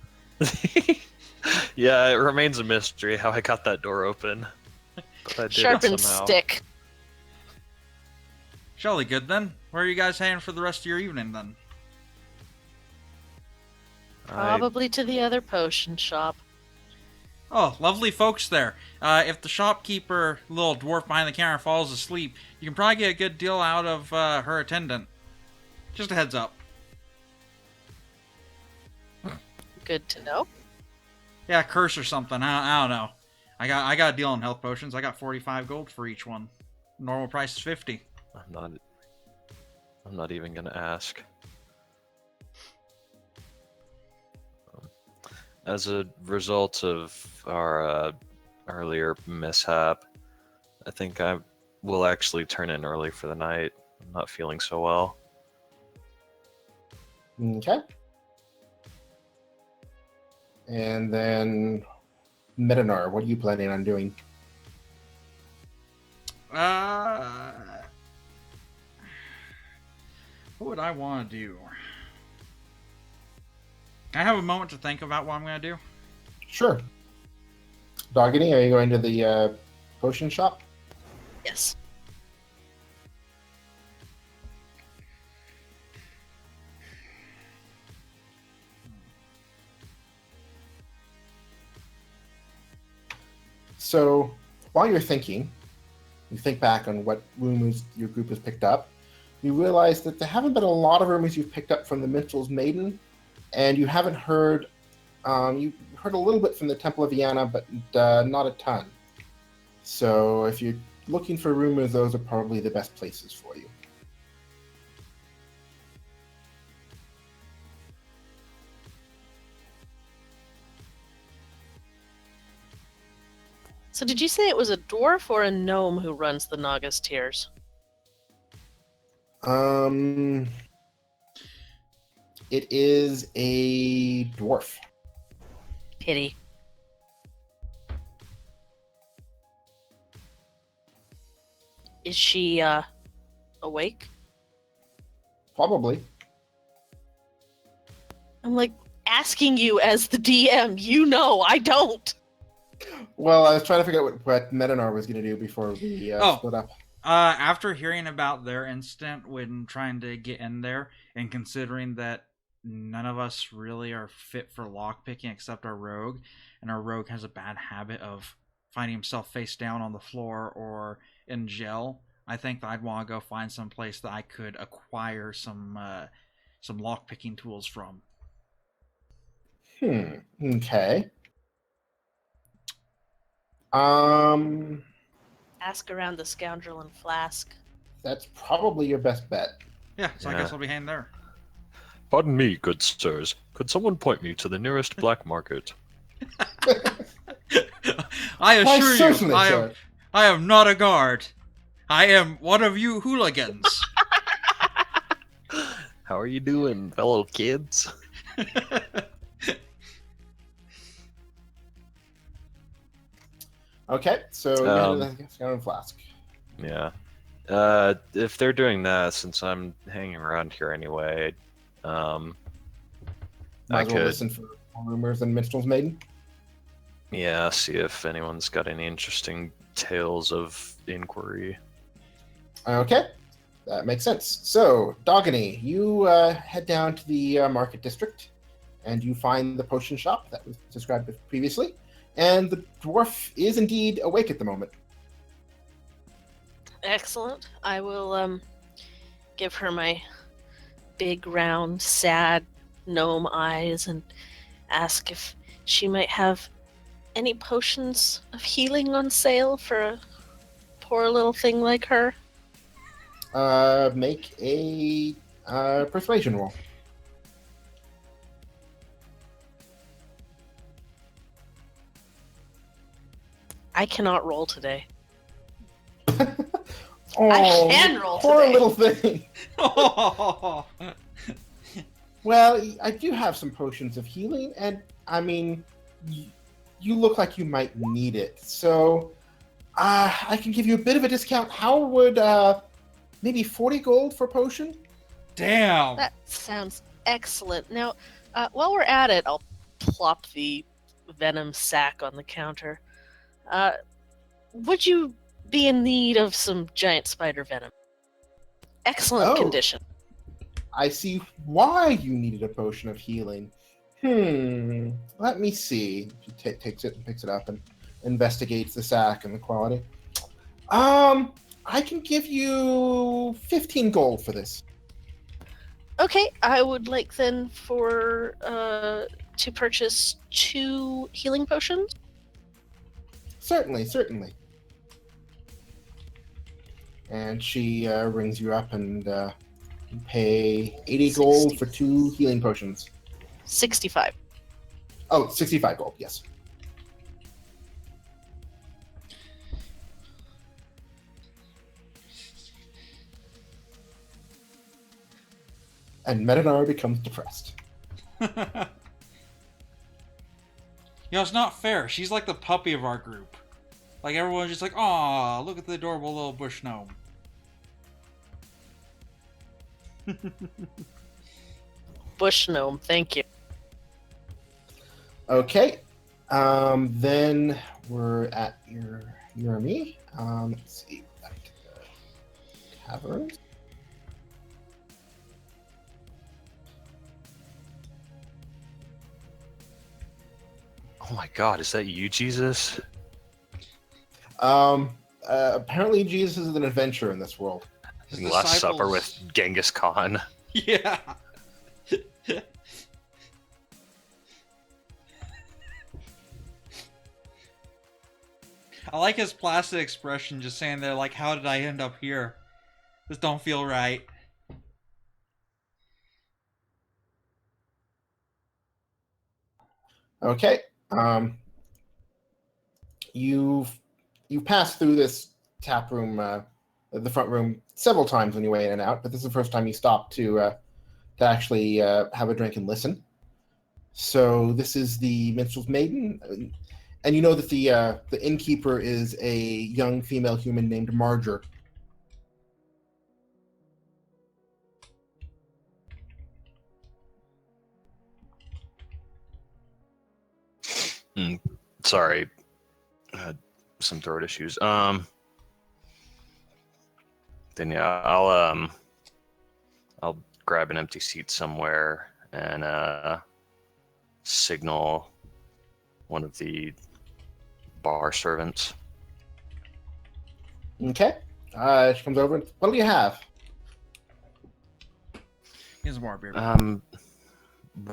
Yeah, it remains a mystery how I got that door open. But I did it Sharpened somehow. stick. Jolly good then. Where are you guys heading for the rest of your evening then? Probably to the other potion shop. Oh, lovely folks there. If the shopkeeper, little dwarf behind the counter, falls asleep, you can probably get a good deal out of her attendant. Just a heads up. Good to know. Yeah, curse or something. I don't know. I got a deal on health potions. I got 45 gold for each one. Normal price is 50. I'm not even gonna ask. As a result of our earlier mishap, I think I will actually turn in early for the night. I'm not feeling so well. Okay. And then Medinar, what are you planning on doing? What would I want to do? Can I have a moment to think about what I'm going to do? Sure. Dogany, are you going to the potion shop? Yes. So, while you're thinking, you think back on what rumors your group has picked up, you realize that there haven't been a lot of rumors you've picked up from the Minstrel's Maiden, and you haven't heard, you heard a little bit from the Temple of Vienna, but not a ton. So, if you're looking for rumors, those are probably the best places for you. So did you say it was a dwarf or a gnome who runs the Nagas Tears? It is a dwarf. Pity. Is she, awake? Probably. I'm like asking you as the DM. You know, I don't. Well, I was trying to figure out what Medinar was going to do before we split up. After hearing about their incident when trying to get in there, and considering that none of us really are fit for lockpicking except our rogue, and our rogue has a bad habit of finding himself face down on the floor or in jail, I think that I'd want to go find some place that I could acquire some lockpicking tools from. Okay. Um, Ask around the scoundrel and flask. that's probably your best bet. Yeah, so I Yeah. guess I'll be hanging there. Pardon me, good sirs. Could someone point me to the nearest black market? I Why, assure you, certainly, I sir. am not a guard. I am one of you hooligans. How are you doing, fellow kids? Okay, so you head to the Scoundrel Flask. Yeah. If they're doing that, since I'm hanging around here anyway, I Might as well could, listen for rumors and Minstrel's Maiden. yeah, see if anyone's got any interesting tales of inquiry. Okay, that makes sense. So, Dogany, you head down to the market district, and you find the potion shop that was described previously, and the dwarf is indeed awake at the moment. Excellent. I will give her my big, round, sad gnome eyes and ask if she might have any potions of healing on sale for a poor little thing like her. Make a persuasion roll. I cannot roll today. Oh, I can roll poor today. little thing. Oh. Well, I do have some potions of healing, and I mean, you look like you might need it. So, I can give you a bit of a discount. How would maybe 40 gold for potion? Damn. That sounds excellent. Now, while we're at it, I'll plop the venom sack on the counter. Would you be in need of some giant spider venom? Excellent Oh. condition. I see why you needed a potion of healing. Let me see. She takes it and picks it up and investigates the sack and the quality. I can give you 15 gold for this. Okay, I would like then for to purchase 2 healing potions. Certainly, certainly. And she rings you up and you pay 80 gold for 2 healing potions. 65. Oh, 65 gold, yes. And Medinar becomes depressed. You know, it's not fair. She's like the puppy of our group. Like, everyone's just like, aw, look at the adorable little bush gnome. Bush gnome, thank you. Okay. Then we're at your me. Let's see. Back to the taverns. Oh my god, is that you, Jesus? Apparently Jesus is an adventurer in this world. His Last Supper disciples- with Genghis Khan. Yeah. I like his placid expression just saying there, like, how did I end up here? This don't feel right. Okay. You've passed through this tap room, the front room, several times on your way in and out, but this is the first time you stopped to actually have a drink and listen. So this is the Minstrel's Maiden, and you know that the innkeeper is a young female human named Marger. Sorry. Had some throat issues. Then yeah, I'll grab an empty seat somewhere and signal one of the bar servants. Okay. She comes over. What do you have? He's a bar beer.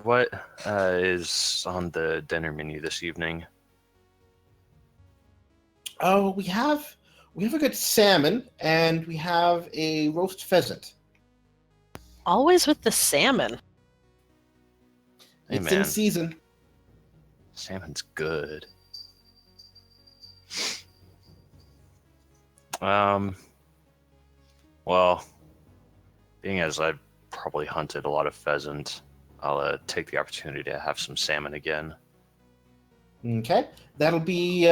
What is on the dinner menu this evening? Oh, we have a good salmon, and we have a roast pheasant. Always with the salmon. Hey, It's in man. season. Salmon's good. Well, being as I've probably hunted a lot of pheasant, I'll take the opportunity to have some salmon again. Okay, that'll be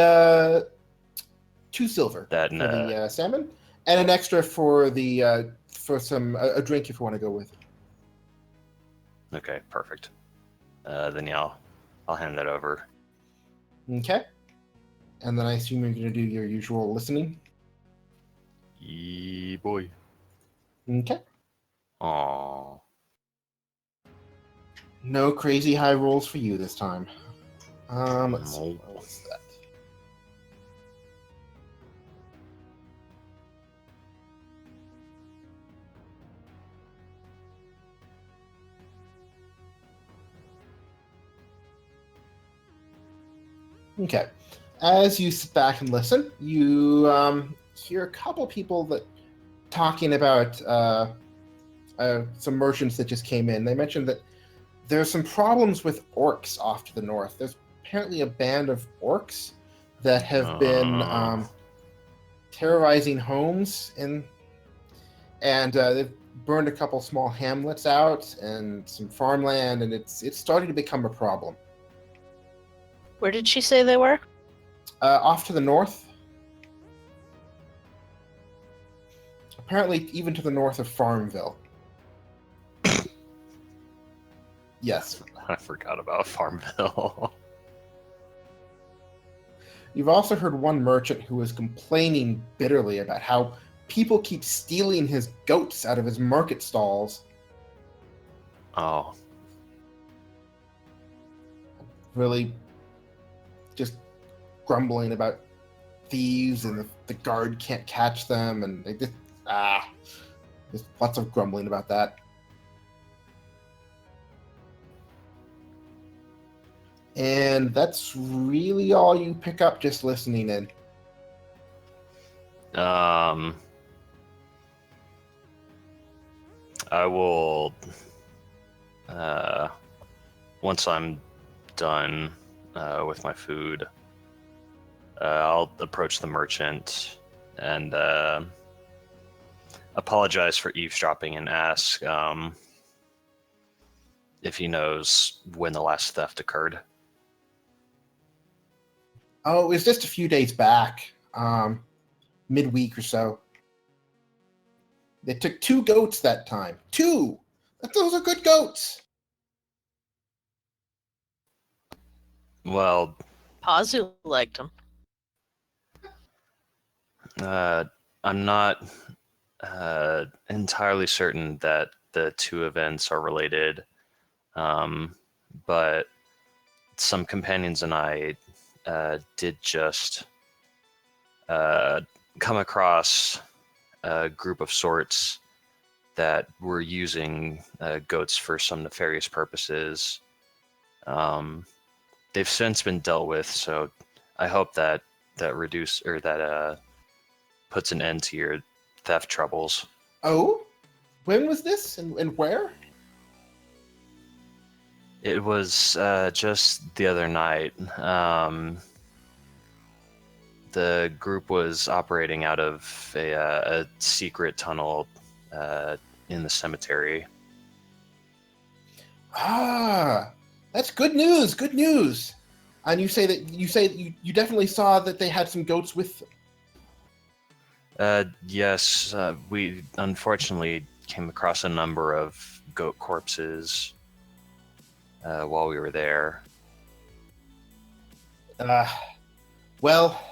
2 silver That for and the salmon, and an extra for the for some a drink if you want to go with it. okay, perfect. Then yeah, I'll hand that over. Okay, and then I assume you're going to do your usual listening. Yee boy. Okay, Aww. no crazy high rolls for you this time. Let's see, Nope. what was that? Okay. As you sit back and listen, you hear a couple people that talking about some merchants that just came in. They mentioned that there's some problems with orcs off to the north. There's apparently a band of orcs that have been terrorizing homes and they've burned a couple small hamlets out and some farmland, and it's starting to become a problem. Where did she say they were? Off to the north. Apparently, even to the north of Farmville. Yes. I forgot about Farmville. You've also heard one merchant who was complaining bitterly about how people keep stealing his goats out of his market stalls. Oh, Really just grumbling about thieves and the guard can't catch them, and they just there's lots of grumbling about that. And that's really all you pick up just listening in. I will. Once I'm done with my food, I'll approach the merchant and apologize for eavesdropping and ask if he knows when the last theft occurred. Oh, it was just a few days back, midweek or so. They took 2 goats that time. 2! Those are good goats! Well, Pazu liked them. I'm not entirely certain that the 2 events are related, but some companions and I did just come across a group of sorts that were using goats for some nefarious purposes. They've since been dealt with, so I hope that puts an end to your theft troubles. Oh? When was this and where? It was just the other night. The group was operating out of a secret tunnel in the cemetery. Ah, that's good news. Good news. And you say you definitely saw that they had some goats with them. Yes, we unfortunately came across a number of goat corpses while we were there. Well,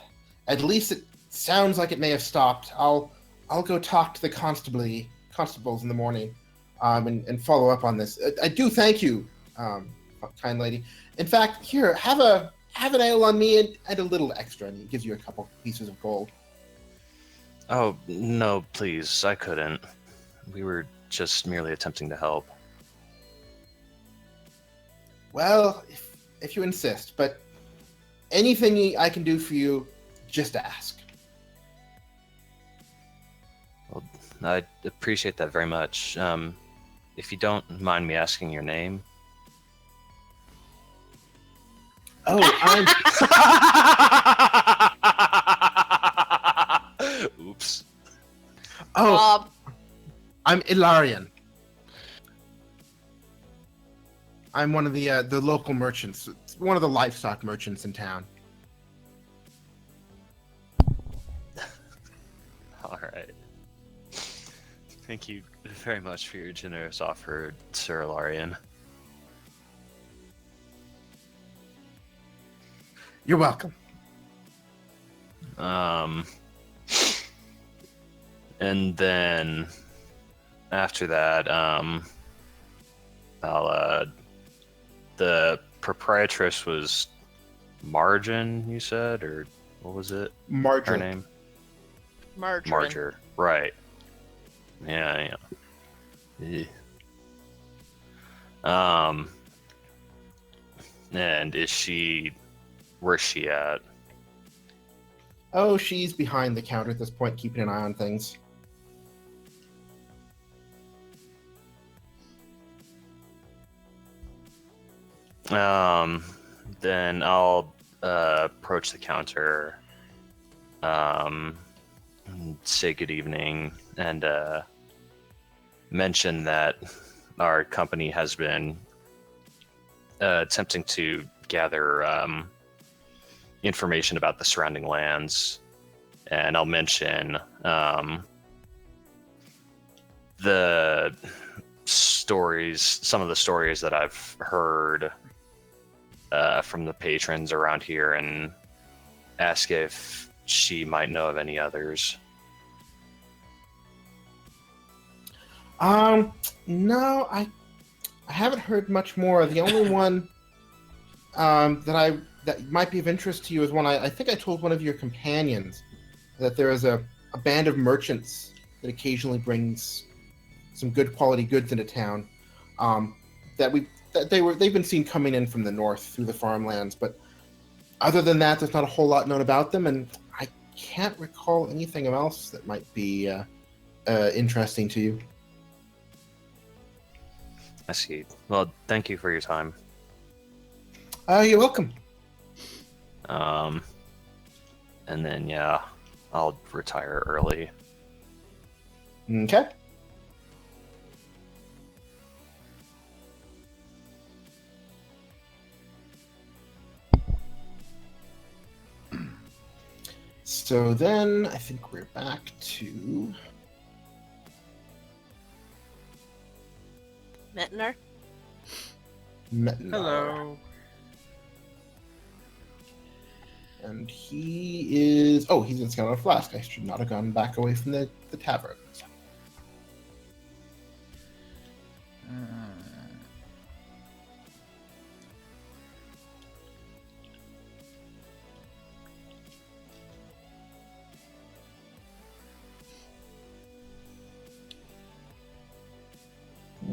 at least it sounds like it may have stopped. I'll I'll go talk to the constables in the morning, and follow up on this. I do thank you, kind lady. In fact, here, have an ale on me and a little extra, and he gives you a couple pieces of gold. Oh, no, please, I couldn't. We were just merely attempting to help. Well, if you insist, but anything I can do for you, just ask. Well, I appreciate that very much. If you don't mind me asking your name. Oh, Oops. Rob. I'm Ilarion. I'm one of the local merchants. One of the livestock merchants in town. All right. Thank you very much for your generous offer, Sir Ilarion. You're welcome. And then after that, the proprietress was Margin, you said, or what was it? Marjorie. Her name? Margarine. Marger. Right. Yeah. And where's she at? Oh, she's behind the counter at this point, keeping an eye on things. Then I'll approach the counter, say good evening, and mention that our company has been attempting to gather information about the surrounding lands, and I'll mention the stories, some of the stories that I've heard from the patrons around here, and ask if she might know of any others. No, I haven't heard much more. The only one that might be of interest to you is one I think I told one of your companions that there is a band of merchants that occasionally brings some good quality goods into town. They've been seen coming in from the north through the farmlands, but other than that, there's not a whole lot known about them, and I can't recall anything else that might be interesting to you. I see. Well, thank you for your time. You're welcome. And then, yeah, I'll retire early. Okay. So then I think we're back to Metnar. Metnar. Hello. And he is... Oh, he's in Scout Flask. I should not have gone back away from the tavern.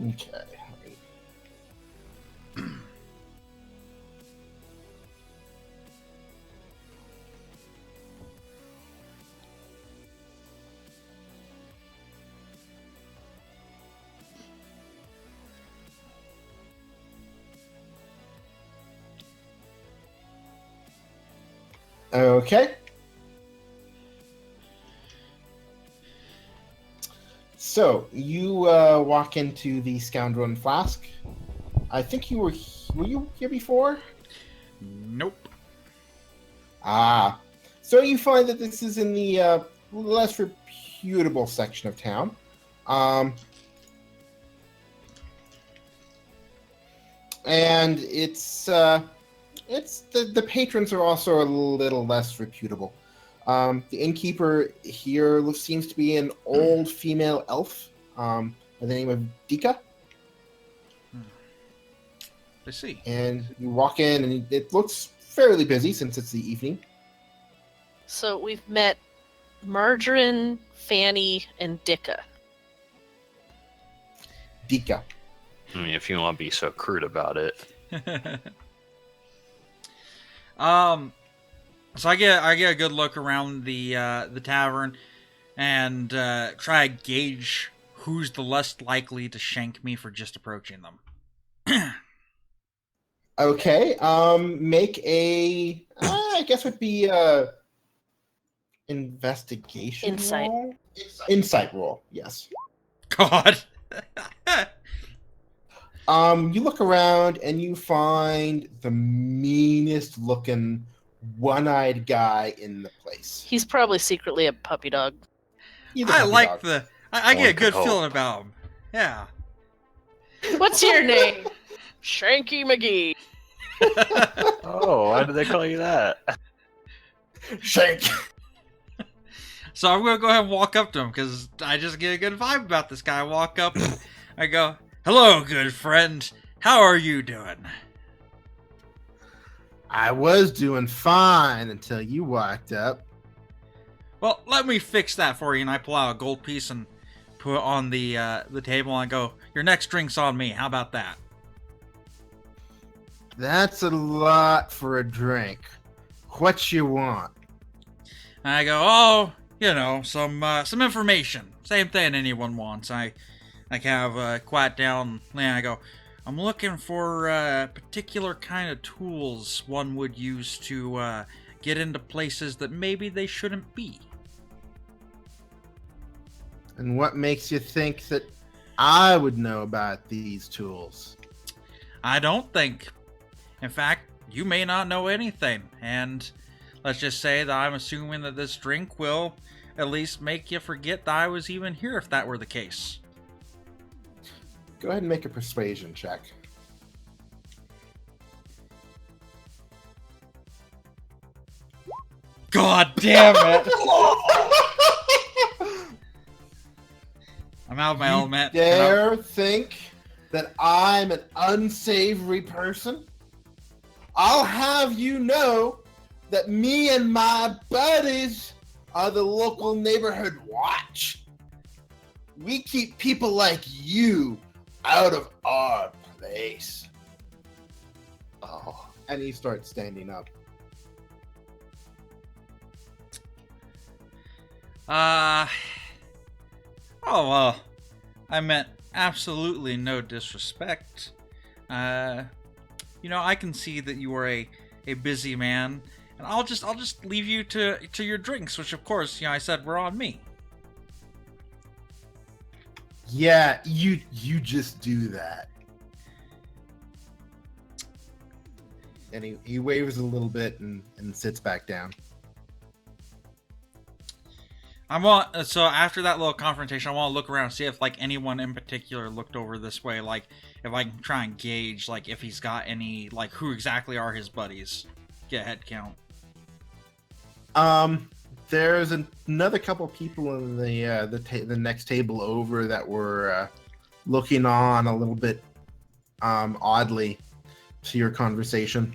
Okay. Okay. So you walk into the Scoundrel and Flask. I think you were you here before? Nope. Ah. So you find that this is in the less reputable section of town. And it's the patrons are also a little less reputable. The innkeeper here seems to be an old female elf by the name of Dika. I see. And you walk in, and it looks fairly busy since it's the evening. So we've met Margarine, Fanny, and Dicka. Dika. I mean, if you want to be so crude about it. So I get a good look around the tavern and try to gauge who's the less likely to shank me for just approaching them. Okay. Make a. I guess would be investigation. Insight. Roll? Insight roll. Yes. God. You look around and you find the meanest looking one-eyed guy in the place. He's probably secretly a puppy dog. He's a I puppy like dog. the. I get a good Hope. feeling about him. Yeah. What's your name? Shanky McGee. Oh, why did they call you that? Shank. So I'm gonna go ahead and walk up to him because I just get a good vibe about this guy. I walk up, and I go, "Hello, good friend. How are you doing?" I was doing fine until you walked up. Well, let me fix that for you. And I pull out a gold piece and put it on the table. And I go, "Your next drink's on me. How about that?" That's a lot for a drink. What you want? And I go, "Oh, you know, some information. Same thing anyone wants." I kind of quiet down. And I go, "I'm looking for particular kind of tools one would use to get into places that maybe they shouldn't be." And what makes you think that I would know about these tools? I don't think. In fact, you may not know anything. And let's just say that I'm assuming that this drink will at least make you forget that I was even here if that were the case. Go ahead and make a persuasion check. God damn it! I'm out of my You element. dare think that I'm an unsavory person? I'll have you know that me and my buddies are the local neighborhood watch. We keep people like you out of our place. Oh, and he starts standing up. Oh, well, I meant absolutely no disrespect. You know, I can see that you are a busy man, and I'll just leave you to your drinks, which of course, you know, I said were on me. Yeah, you just do that. And he waves a little bit and sits back down. So after that little confrontation, I want to look around and see if like anyone in particular looked over this way, like if I can try and gauge like if he's got any, like who exactly are his buddies. Get a head count. There's another couple people in the next table over that were looking on a little bit oddly to your conversation.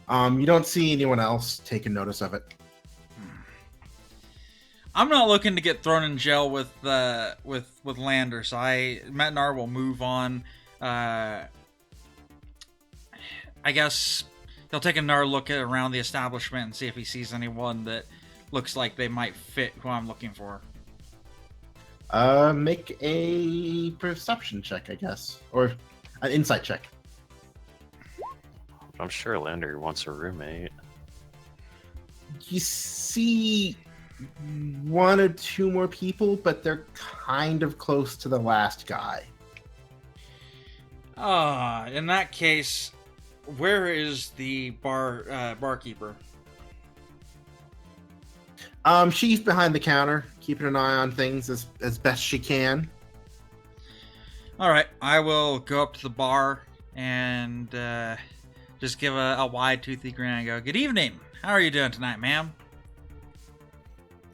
You don't see anyone else taking notice of it. I'm not looking to get thrown in jail with Lander, so Matt and I will move on. I guess he'll take another look around the establishment and see if he sees anyone that looks like they might fit who I'm looking for. Make a perception check, I guess, or an insight check. I'm sure Lander wants a roommate. You see one or two more people, but they're kind of close to the last guy. In that case, where is the barkeeper? She's behind the counter, keeping an eye on things as best she can. All right, I will go up to the bar and just give a wide toothy grin and go, "Good evening. How are you doing tonight, ma'am?"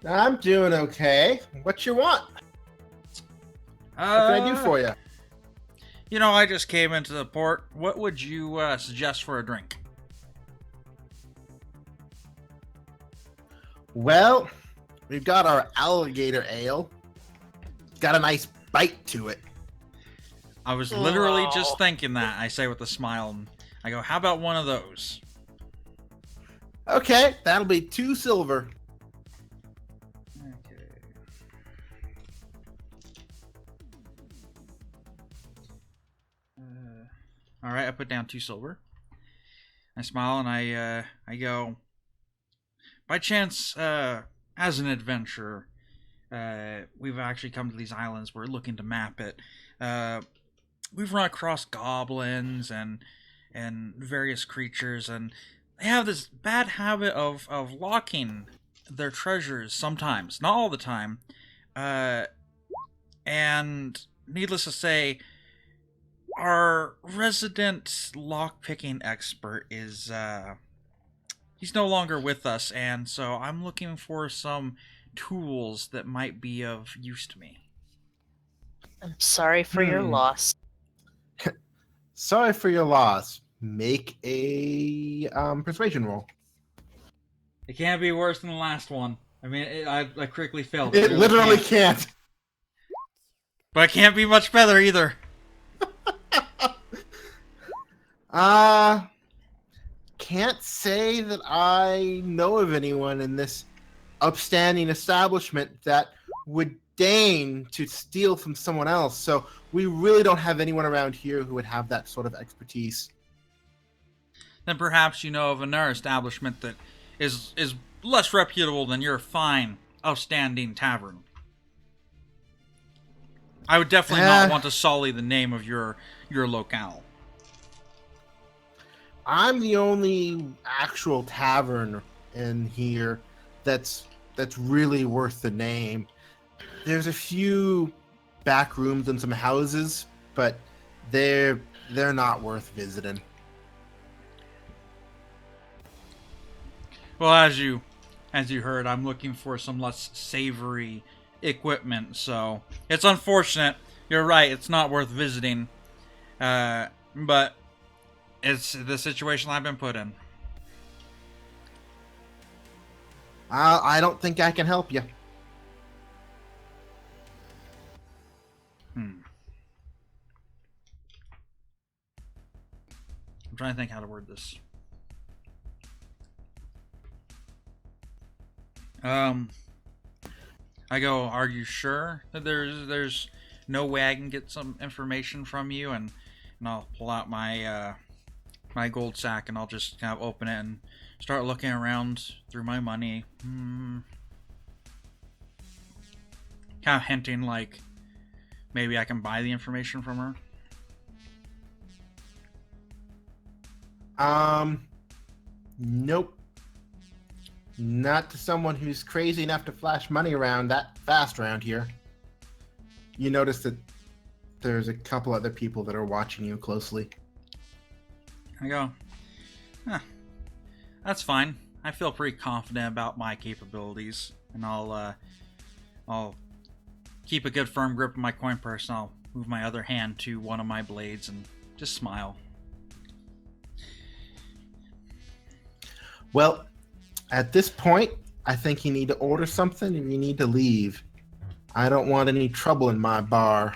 I'm doing okay. What you want? What can I do for you? You know, I just came into the port. What would you suggest for a drink? Well, we've got our alligator ale. Got a nice bite to it. I was literally just thinking that. I say with a smile. And I go, how about one of those? Okay, that'll be 2 silver. Okay. All right, I put down 2 silver. I smile and I go. By chance, as an adventurer, we've actually come to these islands. We're looking to map it. We've run across goblins and various creatures, and they have this bad habit of locking their treasures sometimes, not all the time. And needless to say, our resident lockpicking expert is he's no longer with us, and so I'm looking for some tools that might be of use to me. I'm sorry for your loss. Sorry for your loss. Make a persuasion roll. It can't be worse than the last one. I mean, I critically failed. It literally can't. But it can't be much better either. Can't say that I know of anyone in this upstanding establishment that would deign to steal from someone else. So we really don't have anyone around here who would have that sort of expertise. Then perhaps you know of another establishment that is less reputable than your fine, outstanding tavern. I would definitely not want to sully the name of your locale. I'm the only actual tavern in here that's really worth the name. There's a few back rooms and some houses, but they're not worth visiting. Well, as you heard, I'm looking for some less savory equipment, so it's unfortunate. You're right, it's not worth visiting. But it's the situation I've been put in. I don't think I can help you. I'm trying to think how to word this. I go, are you sure that there's no way I can get some information from you? And I'll pull out my my gold sack and I'll just kind of open it and start looking around through my money. Kind of hinting like maybe I can buy the information from her. Nope. Not to someone who's crazy enough to flash money around that fast around here. You notice that there's a couple other people that are watching you closely. I go, that's fine. I feel pretty confident about my capabilities, and I'll keep a good firm grip of my coin purse, and I'll move my other hand to one of my blades and just smile. Well, at this point, I think you need to order something and you need to leave. I don't want any trouble in my bar.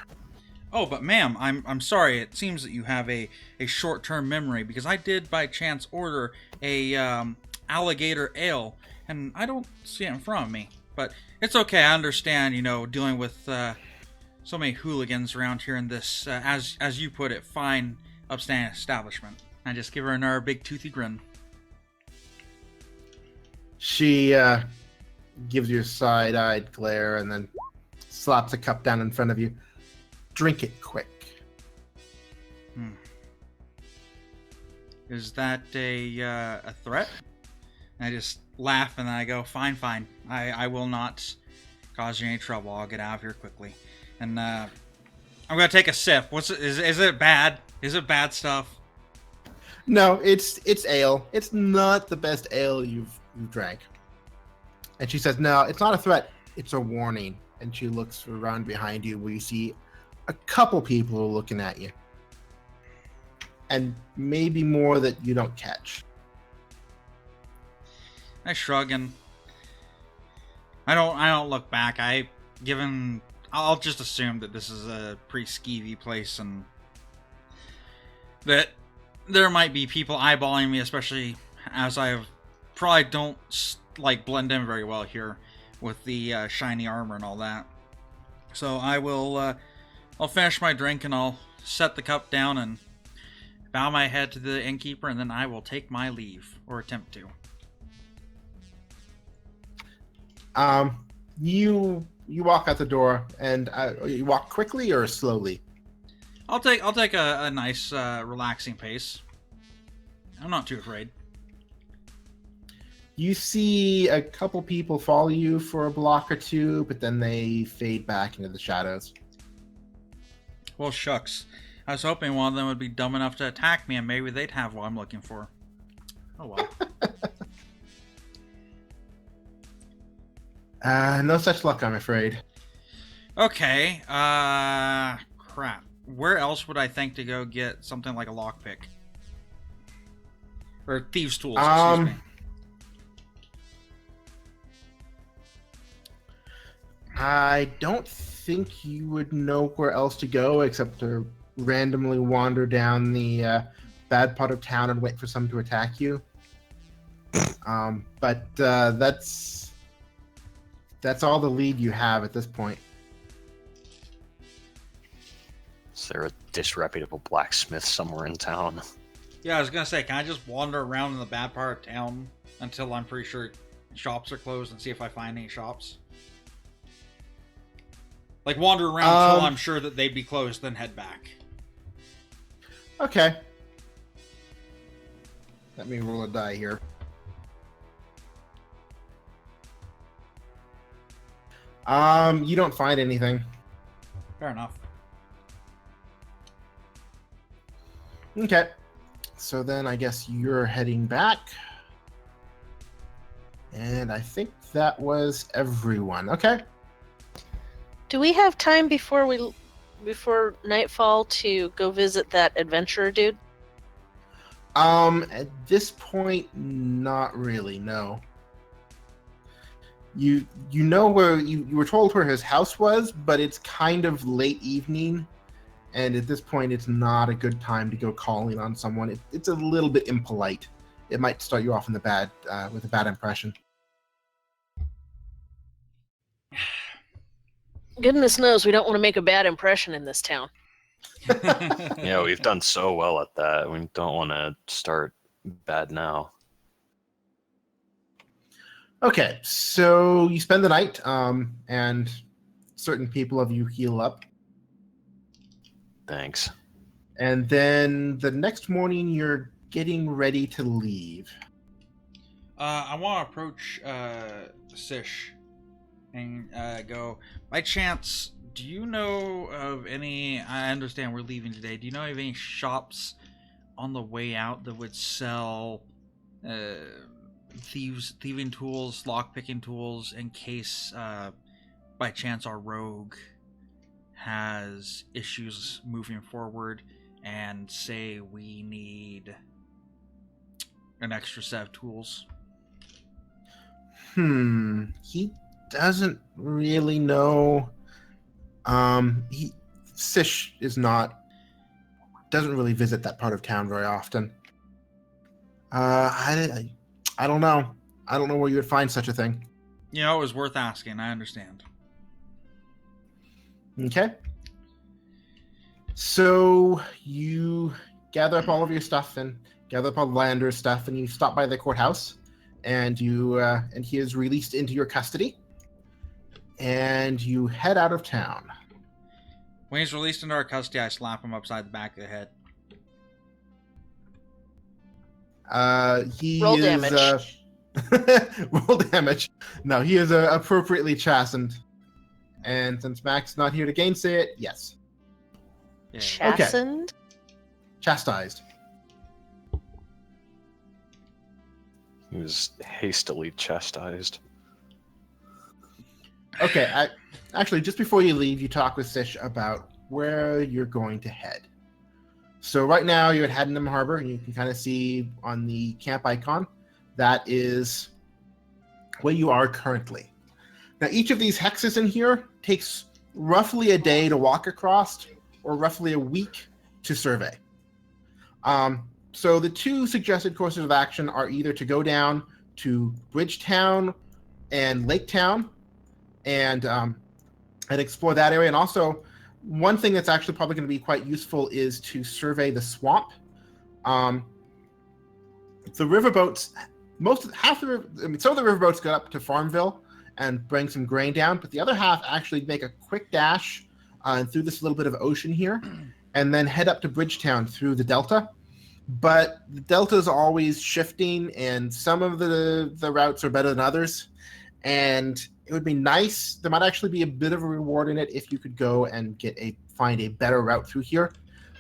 Oh, but ma'am, I'm sorry. It seems that you have a short-term memory, because I did by chance order a alligator ale, and I don't see it in front of me. But it's okay. I understand, dealing with so many hooligans around here in this, as you put it, fine, upstanding establishment. I just give her another big toothy grin. She gives you a side-eyed glare and then slaps a cup down in front of you. Drink it quick. Is that a threat? And I just laugh and then I go, fine. I will not cause you any trouble. I'll get out of here quickly. And I'm gonna take a sip. Is it bad? Is it bad stuff? No, it's ale. It's not the best ale you've drank. And she says, no, it's not a threat. It's a warning. And she looks around behind you where you see a couple people looking at you. And maybe more that you don't catch. I shrug and I don't look back. I'll just assume that this is a pretty skeevy place and that there might be people eyeballing me, especially as I probably don't blend in very well here with the shiny armor and all that. So I'll finish my drink and I'll set the cup down and bow my head to the innkeeper, and then I will take my leave, or attempt to. You walk out the door, and you walk quickly or slowly? I'll take a nice relaxing pace. I'm not too afraid. You see a couple people follow you for a block or two, but then they fade back into the shadows. Well, shucks. I was hoping one of them would be dumb enough to attack me, and maybe they'd have what I'm looking for. Oh well. No such luck, I'm afraid. Okay, crap. Where else would I think to go get something like a lockpick? Or thieves' tools, excuse me. I don't think you would know where else to go except to randomly wander down the bad part of town and wait for someone to attack you. But that's all the lead you have at this point. Is there a disreputable blacksmith somewhere in town? Yeah, I was gonna say, can I just wander around in the bad part of town until I'm pretty sure shops are closed and see if I find any shops? Like, wander around until I'm sure that they'd be closed, then head back. Okay. Let me roll a die here. You don't find anything. Fair enough. Okay. So then I guess you're heading back. And I think that was everyone. Okay. Do we have time before nightfall to go visit that adventurer dude? At this point, not really, no. You know where you were told where his house was, but it's kind of late evening, and at this point it's not a good time to go calling on someone. It's a little bit impolite. It might start you off in the with a bad impression. Goodness knows we don't want to make a bad impression in this town. Yeah, we've done so well at that. We don't want to start bad now. Okay, so you spend the night, and certain people of you heal up. Thanks. And then the next morning, you're getting ready to leave. I want to approach Sish and go, by chance, do you know of any, I understand we're leaving today, do you know of any shops on the way out that would sell thieving tools, lockpicking tools, in case by chance our rogue has issues moving forward and say we need an extra set of tools? He doesn't really know. Sish doesn't really visit that part of town very often. I don't know. I don't know where you would find such a thing. You know, it was worth asking. I understand. Okay. So you gather up all of your stuff and gather up all Lander's stuff, and you stop by the courthouse, and he is released into your custody, and you head out of town. When he's released into our custody, I slap him upside the back of the head. Roll damage. Roll damage. No, he is appropriately chastened. And since Mac's not here to gainsay it, yes. Yeah. Chastened? Chastised. He was hastily chastised. Okay, actually, just before you leave, you talk with Sish about where you're going to head. So right now you're at Haddenham Harbor, and you can kind of see on the camp icon that is where you are currently. Now, each of these hexes in here takes roughly a day to walk across, or roughly a week to survey. So the two suggested courses of action are either to go down to Bridgetown and Laketown and explore that area. And also, one thing that's actually probably going to be quite useful is to survey the swamp. The riverboats, some of the riverboats go up to Farmville and bring some grain down, but the other half actually make a quick dash through this little bit of ocean here, and then head up to Bridgetown through the Delta. But the Delta is always shifting, and some of the routes are better than others. And it would be nice. There might actually be a bit of a reward in it if you could go and find a better route through here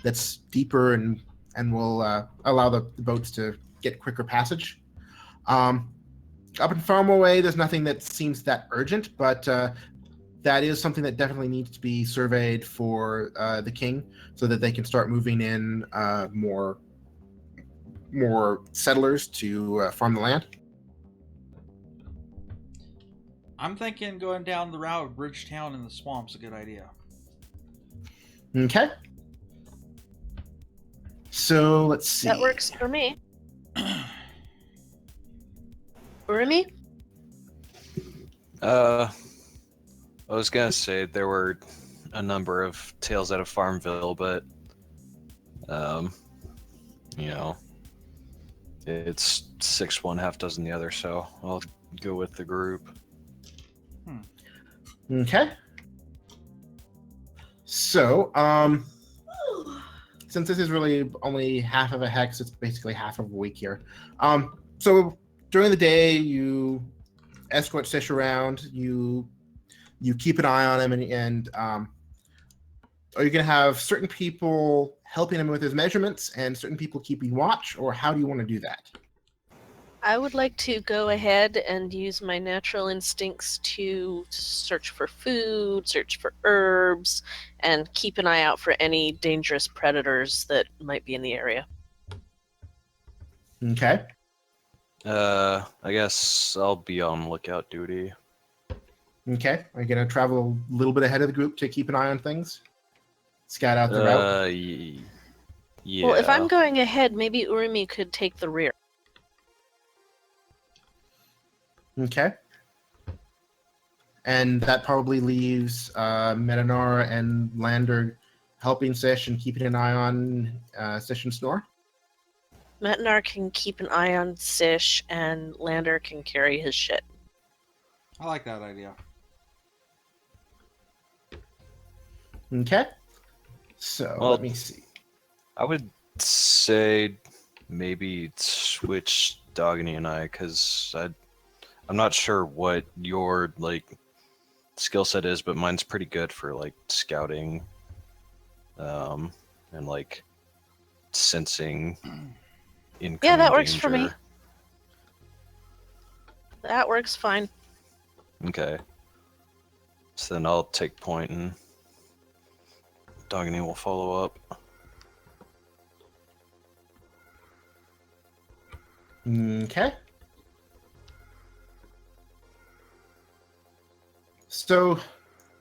that's deeper and will allow the boats to get quicker passage. Up in Farmwell Way, there's nothing that seems that urgent, but that is something that definitely needs to be surveyed for the king, so that they can start moving in more settlers to farm the land. I'm thinking going down the route of Bridgetown and the swamp's a good idea. Okay. So let's see. That works for me. Urimi? I was gonna say there were a number of tales out of Farmville, but it's 6 one, half dozen the other, so I'll go with the group. Okay. So, since this is really only half of a hex, it's basically half of a week here. So during the day, you escort Sish around. You keep an eye on him, and are you going to have certain people helping him with his measurements and certain people keeping watch, or how do you want to do that? I would like to go ahead and use my natural instincts to search for food, search for herbs, and keep an eye out for any dangerous predators that might be in the area. Okay. I guess I'll be on lookout duty. Okay. Are you going to travel a little bit ahead of the group to keep an eye on things? Scout out the route? Yeah. Well, if I'm going ahead, maybe Urimi could take the rear. Okay. And that probably leaves Metanar and Lander helping Sish and keeping an eye on Sish and Snore? Metanar can keep an eye on Sish, and Lander can carry his shit. I like that idea. Okay. So, Well, let me see. I would say maybe switch Dogany and I, because I'm not sure what your skill set is, but mine's pretty good for scouting, and sensing incoming Yeah, that works for me. danger. That works fine. Okay. So then I'll take point and Dogany will follow up. Okay. So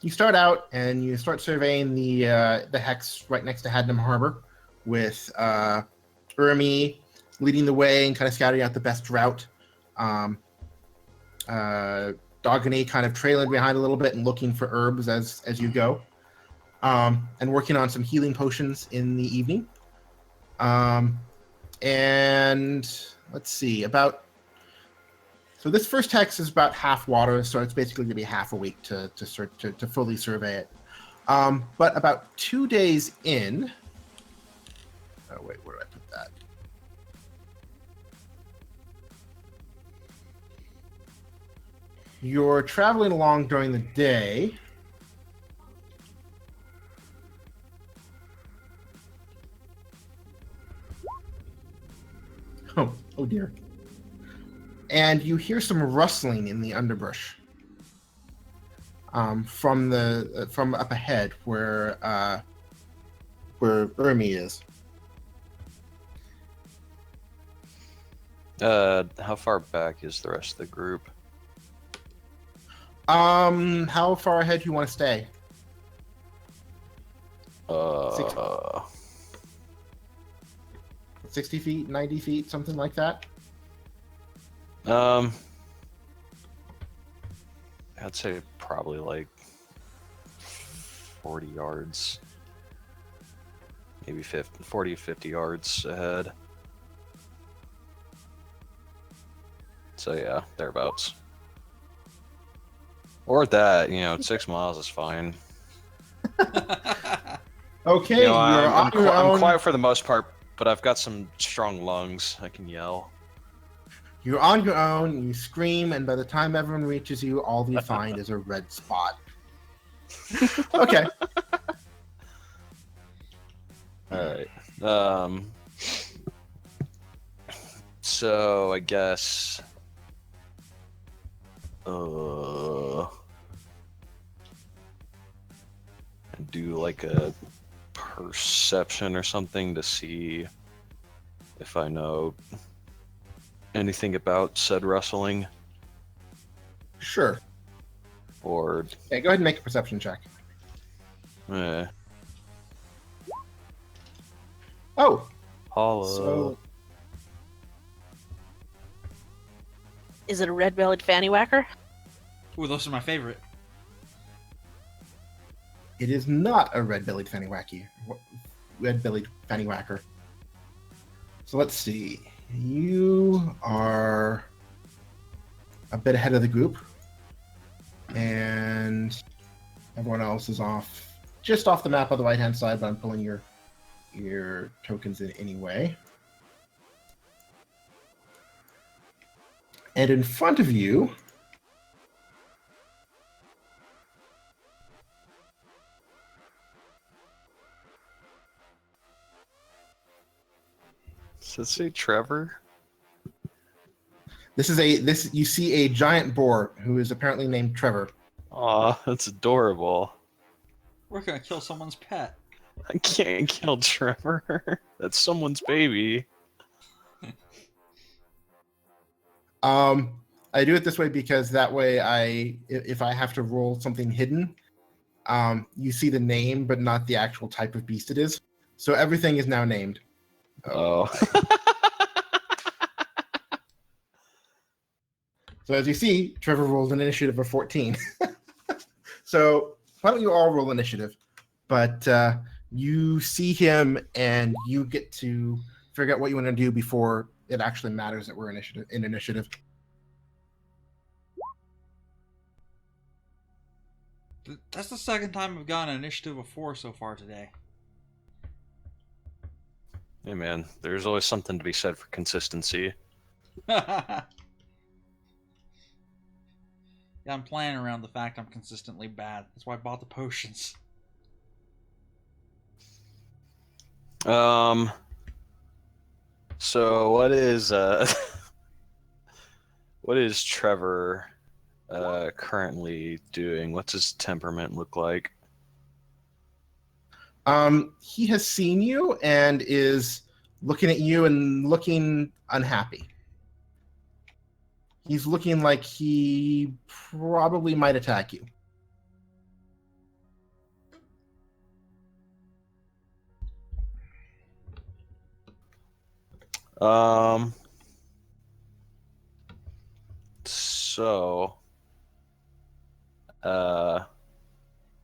you start out and you start surveying the hex right next to Haddenham Harbor, with Urimi leading the way and kind of scouting out the best route. Dogany kind of trailing behind a little bit and looking for herbs as you go, and working on some healing potions in the evening. And let's see, so this first hex is about half water, so it's basically going to be half a week to fully survey it. But about 2 days in, oh wait, where do I put that? You're traveling along during the day. Oh dear. And you hear some rustling in the underbrush. from up ahead where Ermi is. How far back is the rest of the group? How far ahead do you want to stay? 60 feet, 90 feet, something like that? I'd say probably like 40 yards. Maybe 40, 50 yards ahead. So yeah, thereabouts. Or that, 6 miles is fine. Okay, you're on your I'm own. quiet for the most part, but I've got some strong lungs. I can yell. You're on your own, you scream, and by the time everyone reaches you, all you find is a red spot. Okay. Alright. So I guess do like a perception or something to see if I know anything about said rustling, Sure. or Okay, go ahead and make a perception check. Oh, hollow. so Is it a red-bellied fanny whacker? Ooh, those are my favorite. it is not a red-bellied fanny whacker. So let's see. You are a bit ahead of the group, and everyone else is just off the map on the right-hand side, but I'm pulling your tokens in anyway. And in front of you, Does it say Trevor? you see a giant boar who is apparently named Trevor. Aw, that's adorable. We're gonna kill someone's pet. I can't kill Trevor. That's someone's baby. I do it this way because that way if I have to roll something hidden, you see the name but not the actual type of beast it is. So everything is now named. Oh. So as you see, Trevor rolled an initiative of 14. So why don't you all roll initiative? But you see him and you get to figure out what you want to do before it actually matters that we're in initiative. That's the second time I've gotten an initiative of 4 so far today. Hey man, there's always something to be said for consistency. Yeah, I'm playing around the fact I'm consistently bad. That's why I bought the potions. So what is what is Trevor currently doing? What's his temperament look like? He has seen you and is looking at you and looking unhappy. He's looking like he probably might attack you. So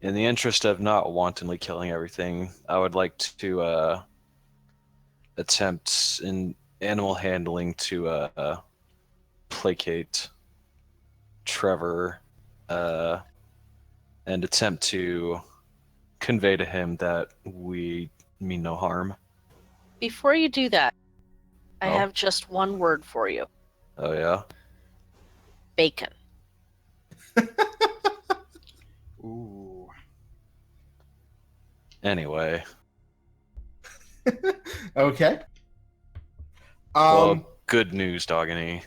in the interest of not wantonly killing everything, I would like to attempt in animal handling to placate Trevor and attempt to convey to him that we mean no harm. Before you do that, I Oh. have just one word for you. Oh yeah? Bacon. Ooh. Anyway. Okay. Well, good news, Dogany.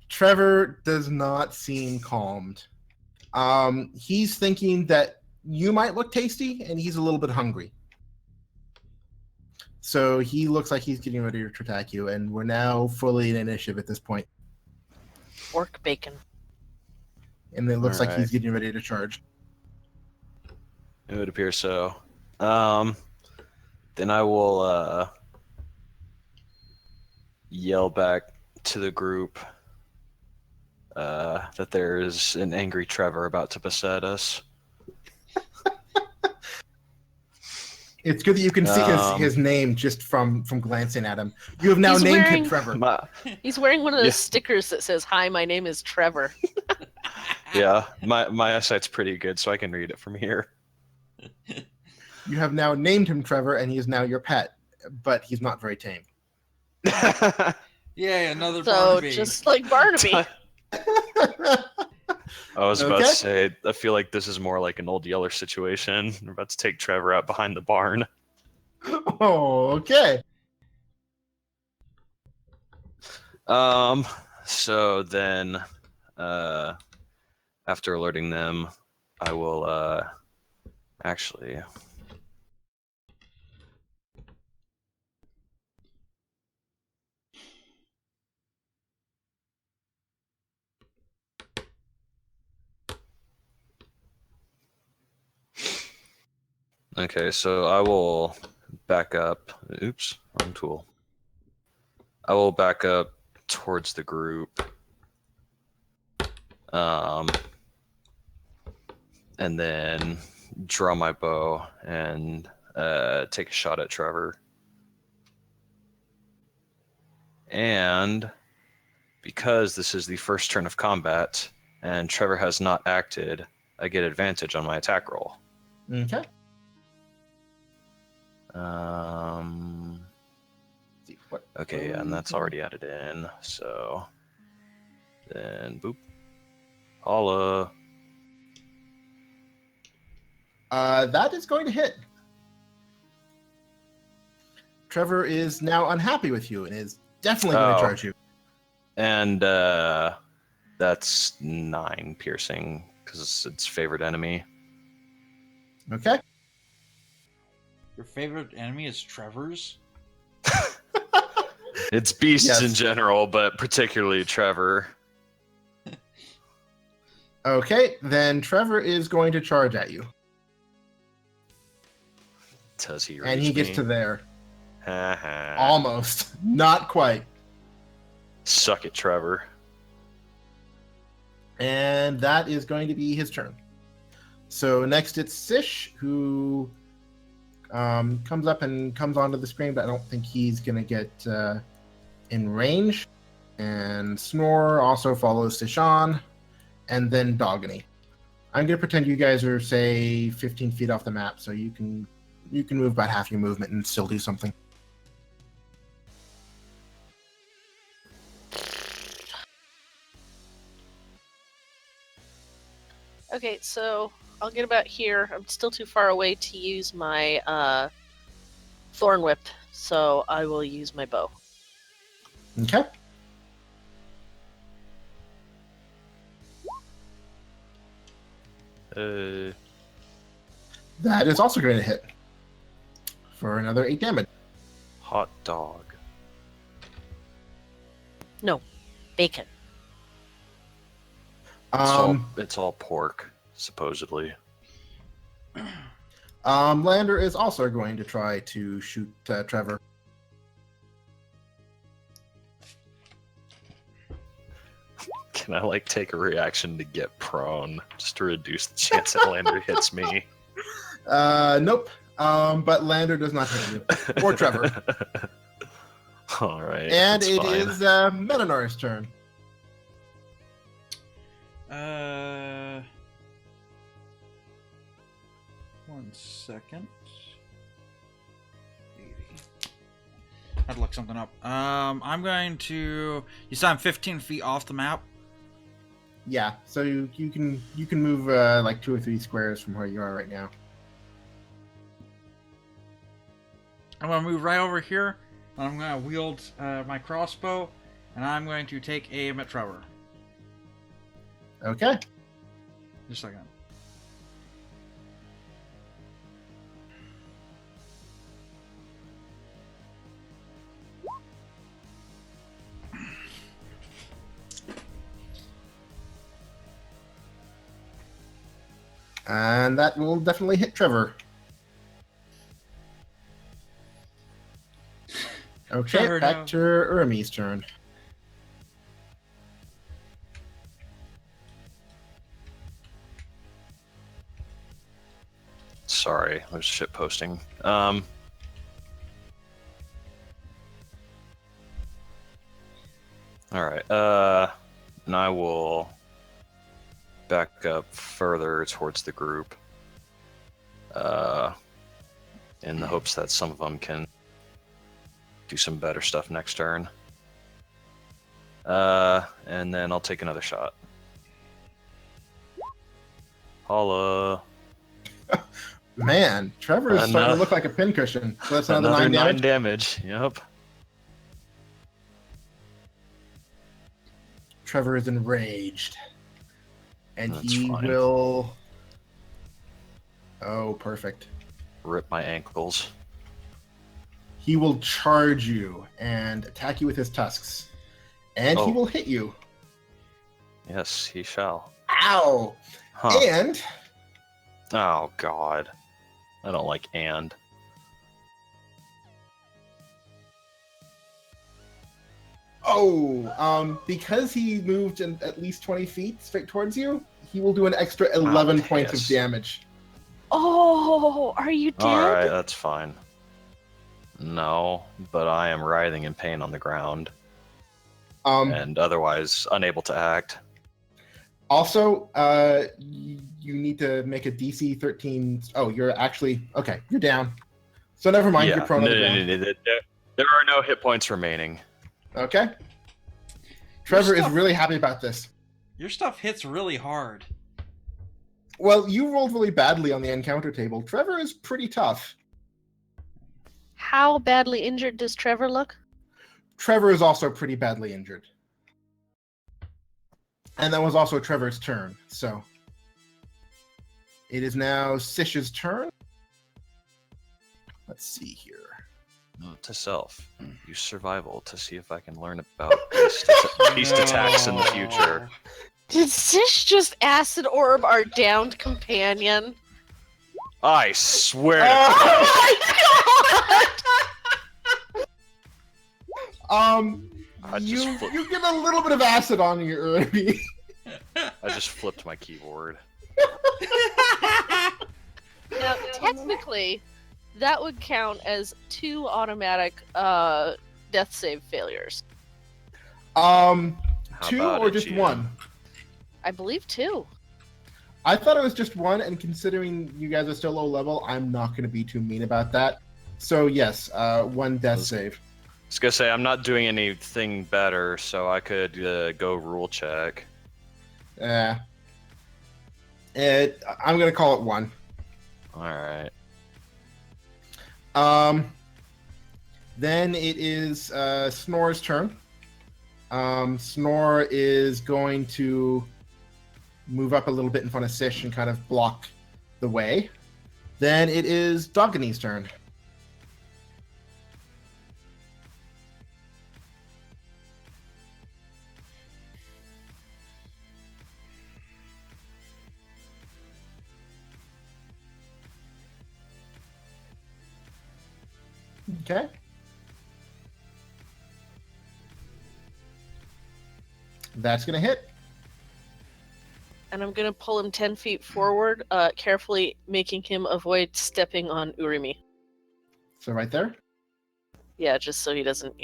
Trevor does not seem calmed. He's thinking that you might look tasty, and he's a little bit hungry. So he looks like he's getting ready to attack you, and we're now fully in initiative at this point. Pork bacon. And it looks like Alright. he's getting ready to charge. It would appear so. Then I will yell back to the group that there is an angry Trevor about to beset us. It's good that you can see his name just from glancing at him. You have now He's named wearing- him Trevor. He's wearing one of those Yeah. stickers that says, "Hi, my name is Trevor." Yeah, my eyesight's pretty good, so I can read it from here. You have now named him Trevor, and he is now your pet, but he's not very tame. Yay, another So Barnaby. just like Barnaby. I was about Okay. to say, I feel like this is more like an Old Yeller situation. We're about to take Trevor out behind the barn. Oh, okay. So then, after alerting them, I will, actually... Okay, so I will back up. Oops, wrong tool. I will back up towards the group. And then draw my bow and take a shot at Trevor. And because this is the first turn of combat and Trevor has not acted, I get advantage on my attack roll. Okay. See what? Okay, and that's already added in. So then boop. Holla. That is going to hit. Trevor is now unhappy with you and is definitely going to Oh. charge you. And that's 9 piercing because it's favorite enemy. Okay. Your favorite enemy is Trevor's? It's beasts Yes. in general, but particularly Trevor. Okay, then Trevor is going to charge at you. Does he reach And he gets me? to there. Haha. Almost. Not quite. Suck it, Trevor. And that is going to be his turn. So next it's Sish, who comes up and comes onto the screen, but I don't think he's going to get in range. And Snore also follows Sishan, and then Dogany. I'm going to pretend you guys are, say, 15 feet off the map, so you can move about half your movement and still do something. Okay, so I'll get about here. I'm still too far away to use my Thorn Whip, so I will use my bow. Okay. That is also going to hit for another 8 damage. Hot dog. Bacon. It's all pork, supposedly. Lander is also going to try to shoot Trevor. Can I take a reaction to get prone just to reduce the chance that Lander hits me? Nope. But Lander does not hit you. Or Trevor. All right. And that's it fine. is Metanor's turn. One second. 80. I'd look something up. I'm going to. You said I'm 15 feet off the map. Yeah, so you can move like 2 or 3 squares from where you are right now. I'm going to move right over here. And I'm going to wield my crossbow. And I'm going to take aim at Trevor. Okay. Just a second. And that will definitely hit Trevor. Okay, Trevor, back no. to Urmi's turn. Sorry, I was shit posting. All right. And I will back up further towards the group. In the hopes that some of them can do some better stuff next turn. And then I'll take another shot. Holla. Man, Trevor is starting to Enough. look like a pincushion. So that's another, Another 9 damage. damage. Yep. Trevor is enraged. And That's he fine. will... Oh, perfect. Rip my ankles. He will charge you and attack you with his tusks. And he Oh. will hit you. Yes, he shall. Ow! Huh. And Oh, God. I don't like and. because he moved in at least 20 feet straight towards you, he will do an extra 11 points of piss. damage. Oh, are you dead? Alright, that's fine. No, but I am writhing in pain on the ground and otherwise unable to act. Also, you need to make a DC 13. Oh, you're actually... Okay, you're down. So never mind, you're prone on the ground. There are no hit points remaining. Okay. Trevor is stuff- really happy about this. Your stuff hits really hard. Well, you rolled really badly on the encounter table. Trevor is pretty tough. How badly injured does Trevor look? Trevor is also pretty badly injured. And that was also Trevor's turn, so... It is now Sish's turn. Let's see here. Note to self: use survival to see if I can learn about beast attacks in the future. Did Sish just acid orb our downed companion? I swear to Oh my god! I just You get a little bit of acid on your Urbi. I just flipped my keyboard. Now, technically, that would count as 2 automatic death save failures. How 2 about or it, just GM? 1? I believe 2. I thought it was just 1, and considering you guys are still low level, I'm not going to be too mean about that. So yes, 1 death save. I was gonna say I'm not doing anything better, so I could go rule check. I'm going to call it 1. All right. Then it is Snor's turn. Snore is going to move up a little bit in front of Sish and kind of block the way. Then it is Dogany's turn. Okay. That's going to hit. And I'm gonna pull him 10 feet forward, carefully making him avoid stepping on Urimi. So right there. Yeah, just so he doesn't,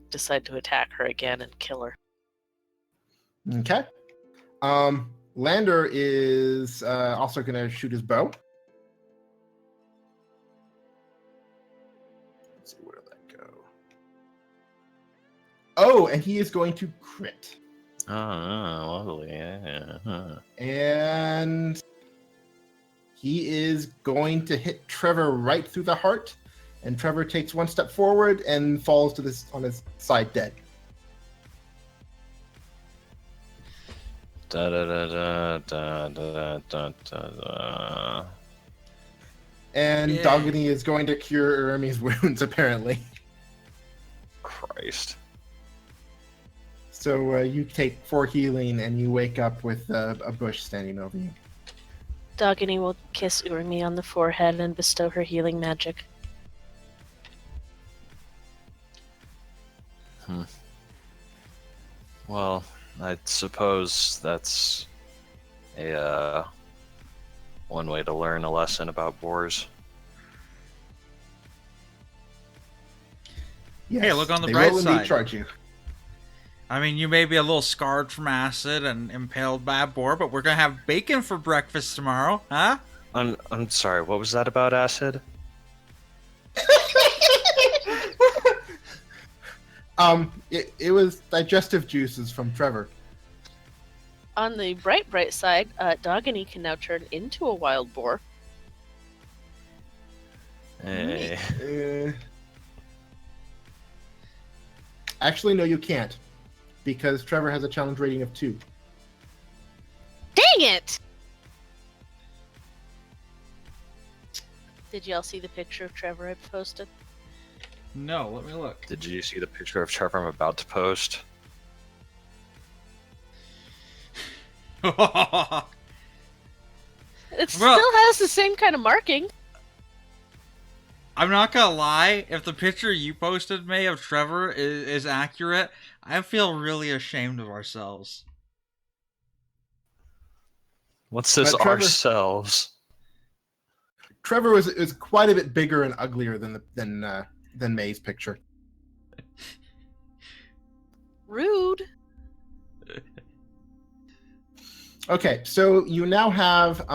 decide to attack her again and kill her. Okay. Lander is also going to shoot his bow. Let's see, where did that go? Oh, and he is going to crit. Oh, lovely. Yeah. And he is going to hit Trevor right through the heart. And Trevor takes 1 step forward and falls to on his side dead. Da da da da da da da da da. And Yay. Dogany is going to cure Urmi's wounds, apparently. Christ. So you take 4 healing, and you wake up with a bush standing over you. Dogany will kiss Urmi on the forehead and bestow her healing magic. Well, I suppose that's a one way to learn a lesson about boars. Yes, Hey, look on the they bright will indeed side. charge you. I mean, you may be a little scarred from acid and impaled by a boar, but we're gonna have bacon for breakfast tomorrow, huh? I'm sorry. What was that about acid? It was digestive juices from Trevor. On the bright side, Dogany can now turn into a wild boar. Hey. Actually, no, you can't, because Trevor has a challenge rating of 2. Dang it! Did y'all see the picture of Trevor I posted? No, let me look. Did you see the picture of Trevor I'm about to post? It Well- still has the same kind of marking. I'm not gonna lie, if the picture you posted, May, of Trevor is accurate, I feel really ashamed of ourselves. What's this But Trevor- ourselves? Trevor is quite a bit bigger and uglier than May's picture. Rude. Okay, so you now have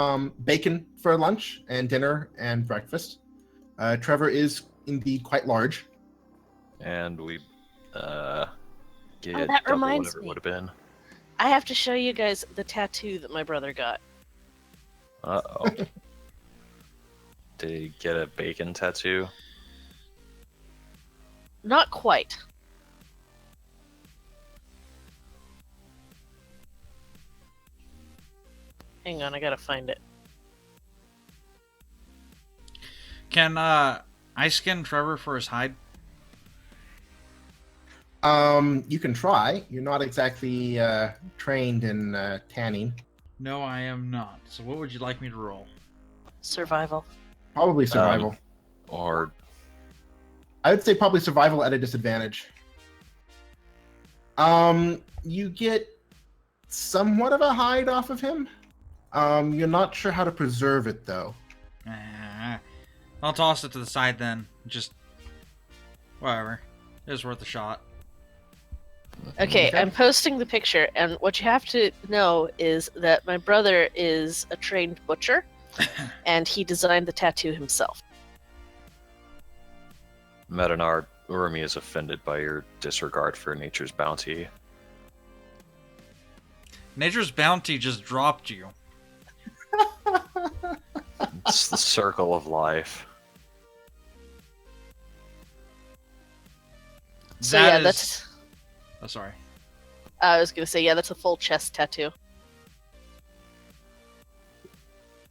bacon for lunch and dinner and breakfast. Trevor is indeed quite large. And we get that double reminds whatever it me. would have been. I have to show you guys the tattoo that my brother got. Uh-oh. Did he get a bacon tattoo? Not quite. Hang on, I gotta find it. Can I skin Trevor for his hide? You can try. You're not exactly trained in tanning. No, I am not. So what would you like me to roll? Survival. Probably survival. Or I would say probably survival at a disadvantage. You get somewhat of a hide off of him. You're not sure how to preserve it though. I'll toss it to the side then. Just whatever. It's worth a shot. Okay, Okay. I'm posting the picture, and what you have to know is that my brother is a trained butcher, and he designed the tattoo himself. Metanar, Urmi is offended by your disregard for nature's bounty. Nature's bounty just dropped you. It's the circle of life. So That yeah, is- that's. Oh, sorry. I was gonna say yeah, that's a full chest tattoo.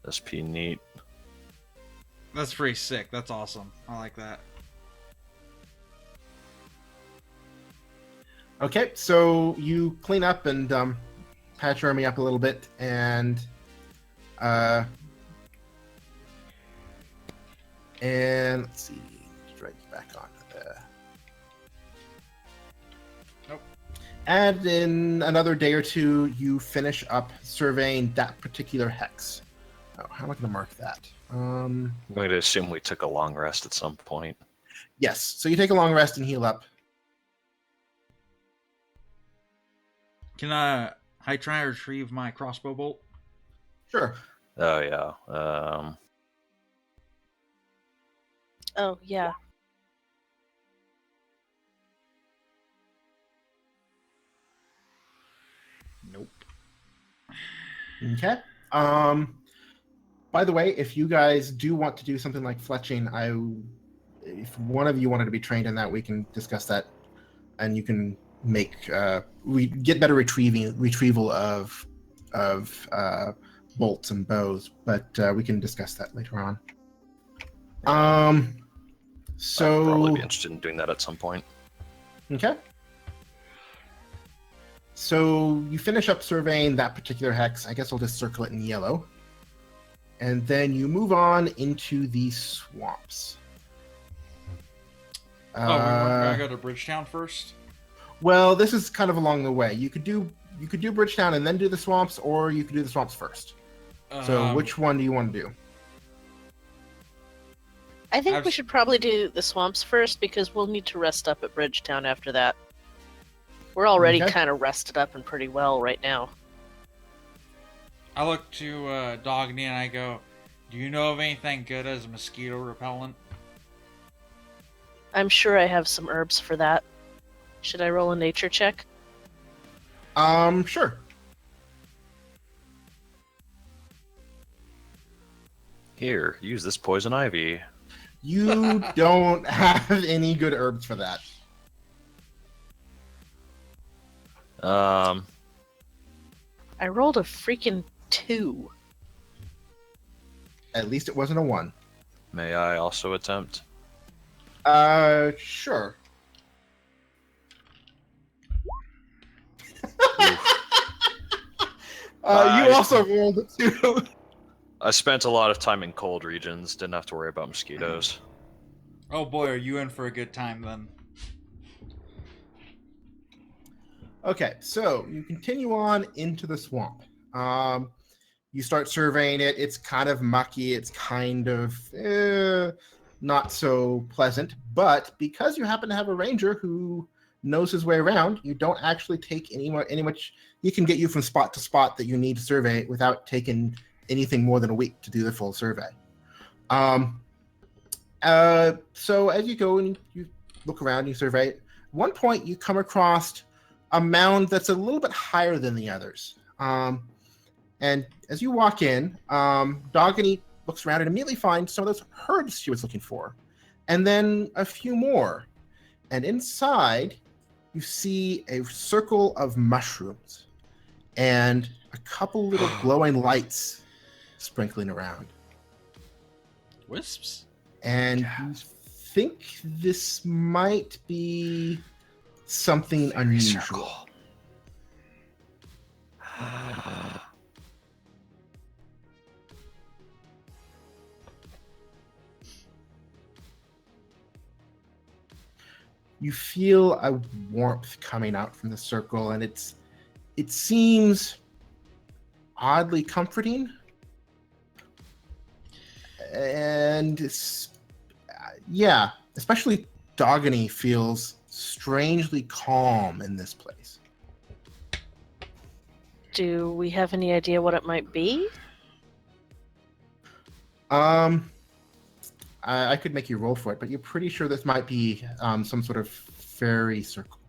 SP neat. That's pretty sick. That's awesome. I like that. Okay, so you clean up and patch Ermi up a little bit, and let's see, drag you back on. Nope. And in another day or two, you finish up surveying that particular hex. Oh, how am I going to mark that? I'm going to assume we took a long rest at some point. Yes. So you take a long rest and heal up. Can I try and retrieve my crossbow bolt? Sure. Oh yeah. Oh yeah. Nope. Okay. By the way, if you guys do want to do something like fletching, if one of you wanted to be trained in that, we can discuss that, and you can make we get better retrieval of of bolts and bows, but we can discuss that later on. I'd So probably be interested in doing that at some point. okay. So you finish up surveying that particular hex. I guess I'll just circle it in yellow. And then you move on into the swamps. Oh, we weren't gonna go to Bridgetown first? Well, this is kind of along the way. You could do Bridgetown and then do the swamps, or you could do the swamps first. So which one do you want to do? I think I've- we should probably do the swamps first because we'll need to rest up at Bridgetown after that. We're already Okay. kind of rested up and pretty well right now. I look to Dogny and I go, "Do you know of anything good as mosquito repellent?" I'm sure I have some herbs for that. Should I roll a nature check? Sure. Here, use this poison ivy. You don't have any good herbs for that. Um, I rolled a freaking 2. At least it wasn't a 1. may I also attempt? Sure. I- You also rolled a 2. I spent a lot of time in cold regions. Didn't have to worry about mosquitoes. Oh boy, are you in for a good time then? Okay, so you continue on into the swamp. You start surveying it. It's kind of mucky. It's kind of not so pleasant. But because you happen to have a ranger who knows his way around, you don't actually take any much. He can get you from spot to spot that you need to survey without taking anything more than a week to do the full survey. So as you go and you look around, you survey. At one point, you come across a mound that's a little bit higher than the others. And as you walk in, Dogany looks around and immediately finds some of those herbs she was looking for, and then a few more. And inside, you see a circle of mushrooms and a couple little glowing lights sprinkling around. Wisps? And you think this might be something unusual. You feel a warmth coming out from the circle, and it seems oddly comforting. And yeah, especially Dogany feels strangely calm in this place. Do we have any idea what it might be? I could make you roll for it, but you're pretty sure this might be some sort of fairy circle.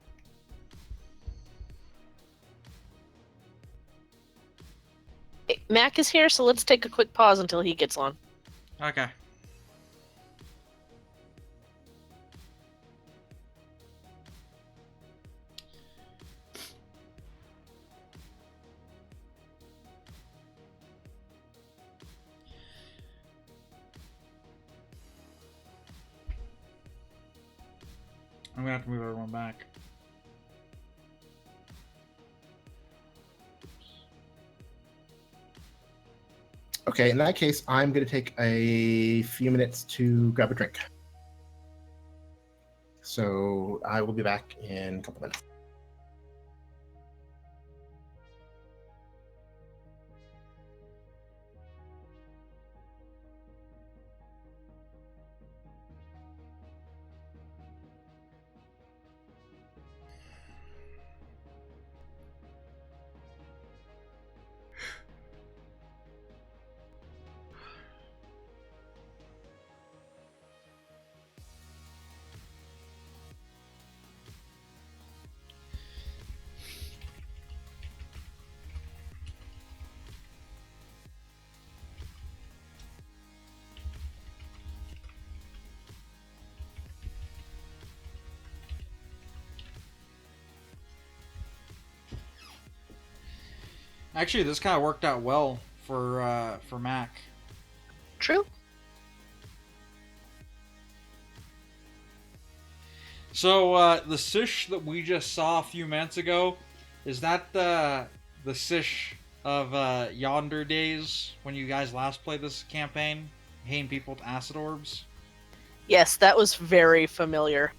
Mac is here, so let's take a quick pause until he gets on. Okay. I'm gonna have to move everyone back. Okay, in that case, I'm going to take a few minutes to grab a drink. So I will be back in a couple minutes. Actually, this kind of worked out well for Mac. True. So the Sish that we just saw a few minutes ago, is that the Sish of Yonder days when you guys last played this campaign, hating people with acid orbs? Yes, that was very familiar.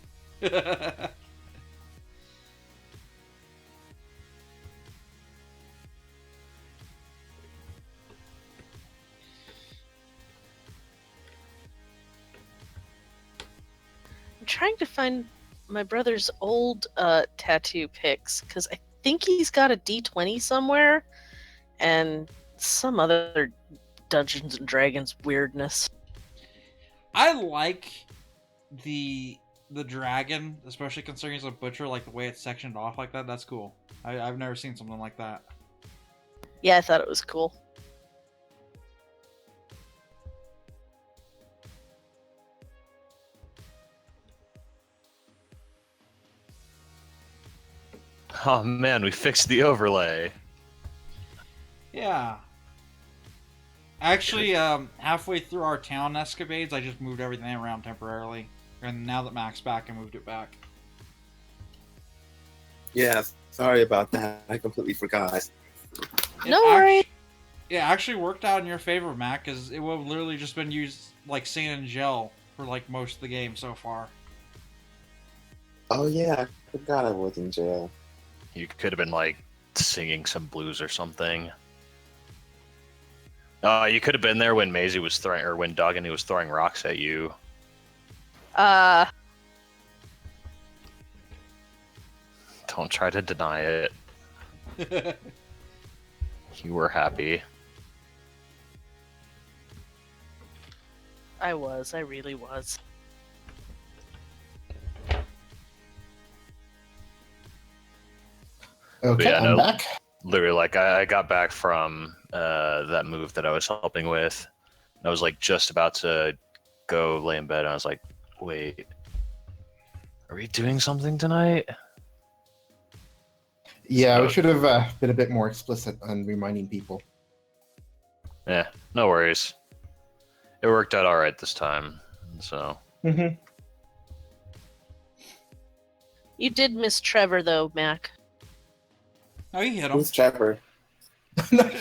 I'm trying to find my brother's old tattoo pics because I think he's got a D20 somewhere and some other Dungeons and Dragons weirdness. I like the dragon, especially considering it's a butcher, like the way it's sectioned off like that. That's cool. I've never seen something like that. Yeah, I thought it was cool. Oh man, we fixed the overlay. Yeah. Actually, halfway through our town escapades, I just moved everything around temporarily. And now that Mac's back, I moved it back. Yeah, sorry about that. I completely forgot. No worries. It actually worked out in your favor, Mac, because it would have literally just been used like sand and gel for like most of the game so far. Oh yeah, I forgot I was in jail. You could have been like singing some blues or something. You could have been there when Maisie was throwing, or when Dogany was throwing rocks at you. Don't try to deny it. You were happy. I really was. Okay, Yeah, I'm no. back. Literally, like I got back from that move that I was helping with. I was like just about to go lay in bed, and I was like, "Wait, are we doing something tonight?" Yeah, we So- should have been a bit more explicit on reminding people. Yeah, no worries. It worked out all right this time. So Mm-hmm. You did miss Trevor though, Mac. Oh, you hit him. Who's Trevor?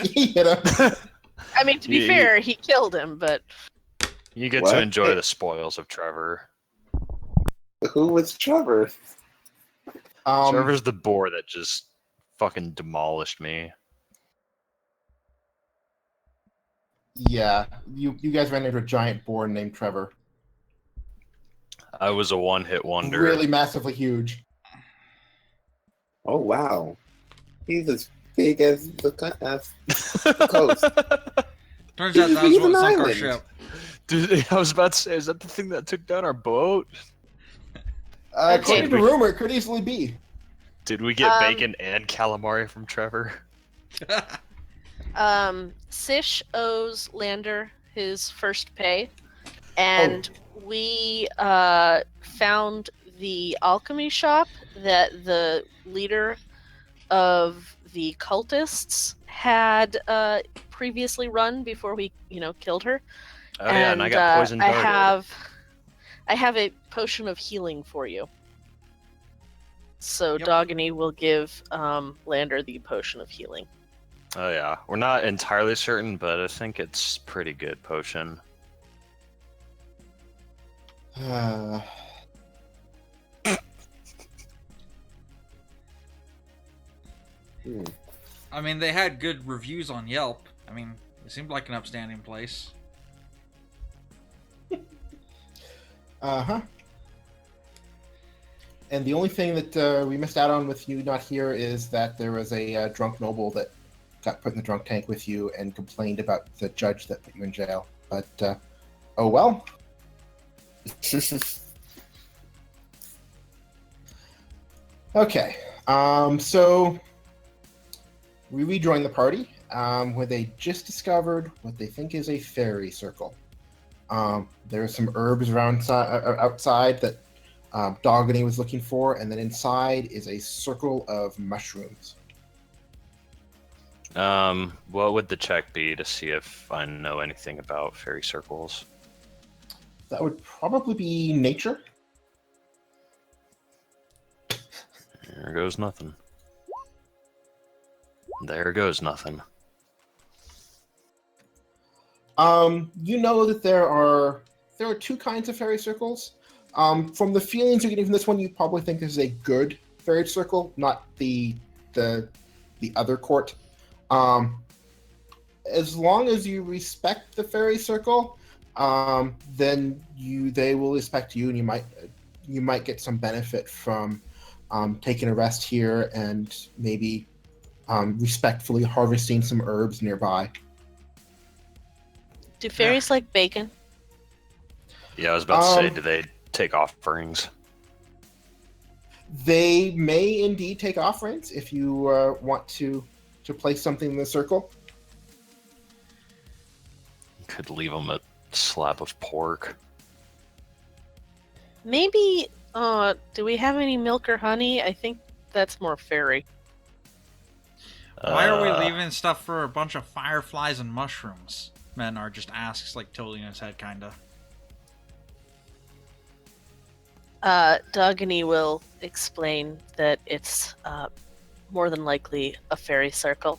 He hit him. I mean, to be You- fair, he killed him, but you get What? to enjoy the spoils of Trevor. Who was Trevor? Trevor's the boar that just fucking demolished me. Yeah, you guys ran into a giant boar named Trevor. I was a one-hit wonder. Really massively huge. Oh wow, he's as big as the coast. Turns out that was He's what an sunk our island. ship. Dude, I was about to say, is that the thing that took down our boat? According to we- rumor, it could easily be. Did we get Um, bacon and calamari from Trevor? Sish owes Lander his first pay, and we found the alchemy shop that the leader of the cultists had previously run before we, killed her. Oh yeah, and I got poisoned. I have a potion of healing for you. So Yep. Dogany will give Lander the potion of healing. Oh yeah, we're not entirely certain, but I think it's pretty good potion. Hmm. I mean, they had good reviews on Yelp. I mean, it seemed like an upstanding place. Uh-huh. And the only thing that we missed out on with you not here is that there was a drunk noble that got put in the drunk tank with you and complained about the judge that put you in jail. But, oh well. Okay. So we rejoin the party where they just discovered what they think is a fairy circle. There are some herbs around outside that Dogany was looking for, and then inside is a circle of mushrooms. What would the check be to see if I know anything about fairy circles? That would probably be nature. There goes nothing. There goes nothing. You know that there are two kinds of fairy circles. From the feelings you're getting from this one, you probably think this is a good fairy circle, not the other court. As long as you respect the fairy circle, then they will respect you, and you might get some benefit from taking a rest here and maybe respectfully harvesting some herbs nearby. Do fairies like bacon? Yeah, I was about to say, do they take offerings? They may indeed take offerings if you want to place something in the circle. Could leave them a slab of pork. Maybe, do we have any milk or honey? I think that's more fairy. Why are we leaving stuff for a bunch of fireflies and mushrooms? Menar just asks, like, totally in his head, kinda. Dogany will explain that it's more than likely a fairy circle.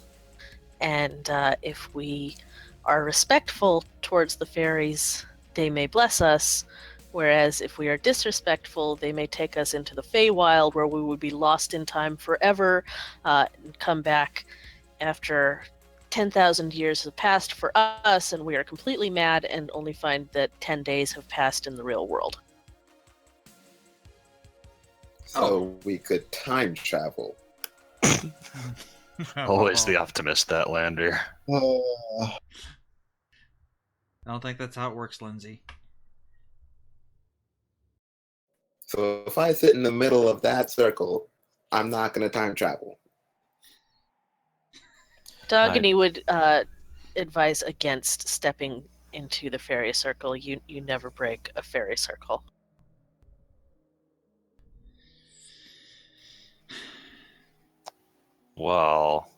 And if we are respectful towards the fairies, they may bless us. Whereas if we are disrespectful, they may take us into the Feywild, where we would be lost in time forever, and come back after 10,000 years have passed for us, and we are completely mad and only find that 10 days have passed in the real world. So we could time travel. Always the optimist, that Lander. I don't think that's how it works, Lindsay. So if I sit in the middle of that circle, I'm not going to time travel. Dogany would advise against stepping into the fairy circle. You never break a fairy circle. Well,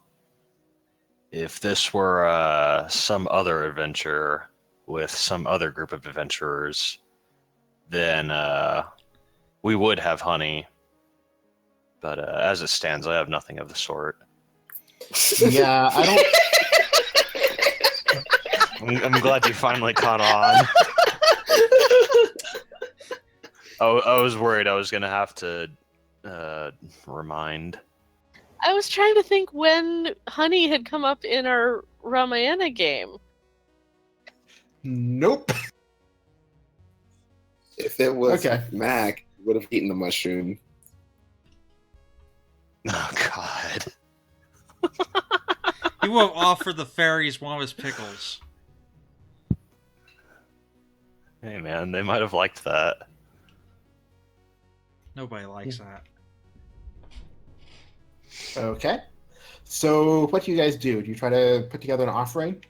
if this were some other adventure with some other group of adventurers, then we would have honey. But as it stands, I have nothing of the sort. Yeah, I don't. I'm glad you finally caught on. I was worried I was going to have to remind. I was trying to think when honey had come up in our Ramayana game. Nope. If it was Okay. Mac, he would have eaten the mushroom. Oh, God. He will offer the fairies one of his pickles. Hey, man, they might have liked that. Nobody likes that. Okay. So what do you guys do? Do you try to put together an offering?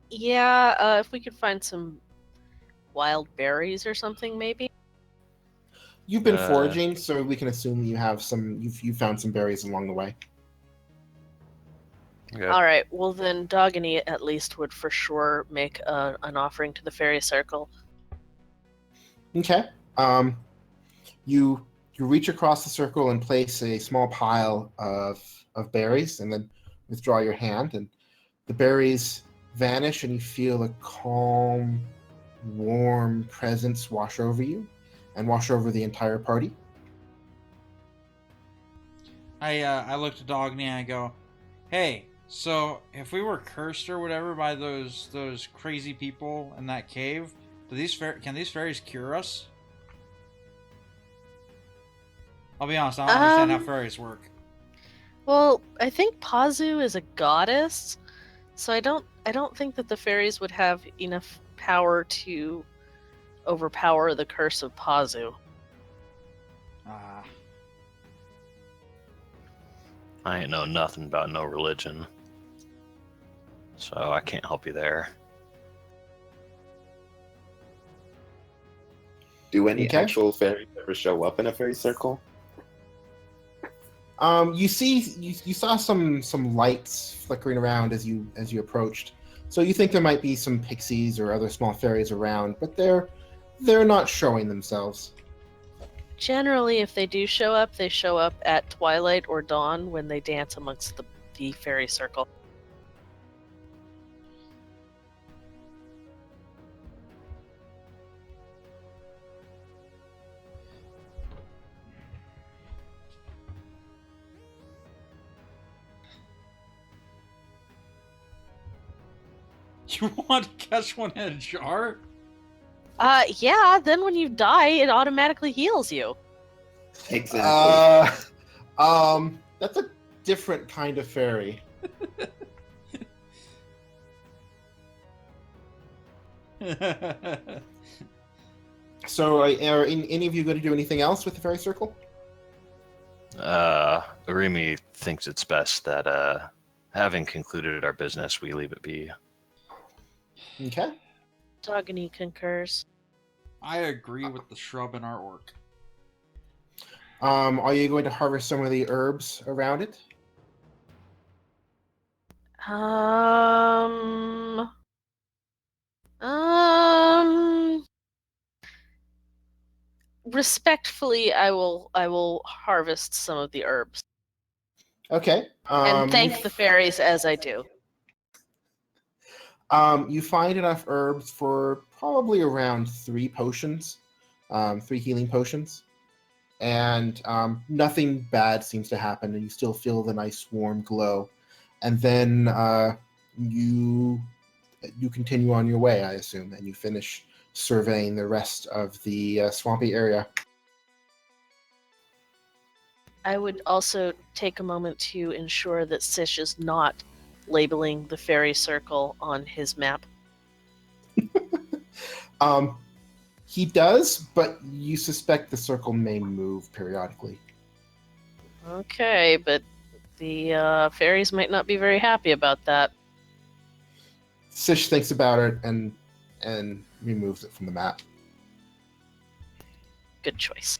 Yeah, if we could find some wild berries or something, maybe. You've been foraging, so we can assume you have some. You found some berries along the way. Okay. All right. Well, then Dogany at least would for sure make an offering to the fairy circle. Okay. You reach across the circle and place a small pile of berries, and then withdraw your hand, and the berries vanish, and you feel a calm, warm presence wash over you, and wash over the entire party. I look to Dogny and I go, "Hey, so if we were cursed or whatever by those crazy people in that cave, can these fairies cure us?" I'll be honest, I don't understand how fairies work. Well, I think Pazu is a goddess, so I don't think that the fairies would have enough power to overpower the curse of Pazu. I ain't know nothing about no religion, so I can't help you there. Do any Okay. actual fairies ever show up in a fairy circle? You saw some lights flickering around as you approached. So you think there might be some pixies or other small fairies around, but they're not showing themselves. Generally, if they do show up, they show up at twilight or dawn when they dance amongst the fairy circle. You want to catch one in a jar? Yeah, then when you die, it automatically heals you. Exactly. That's a different kind of fairy. So, are any of you going to do anything else with the fairy circle? Remy thinks it's best that, having concluded our business, we leave it be. Okay. Dogany concurs. I agree with the shrub and our orc. Are you going to harvest some of the herbs around it? Respectfully, I will harvest some of the herbs Okay. and thank the fairies as I do. You find enough herbs for probably around 3 potions, 3 healing potions, and nothing bad seems to happen, and you still feel the nice warm glow. And then you continue on your way, I assume, and you finish surveying the rest of the swampy area. I would also take a moment to ensure that Sish is not labeling the fairy circle on his map. He does, but you suspect the circle may move periodically. Okay, but the fairies might not be very happy about that. Sish thinks about it and removes it from the map. Good choice.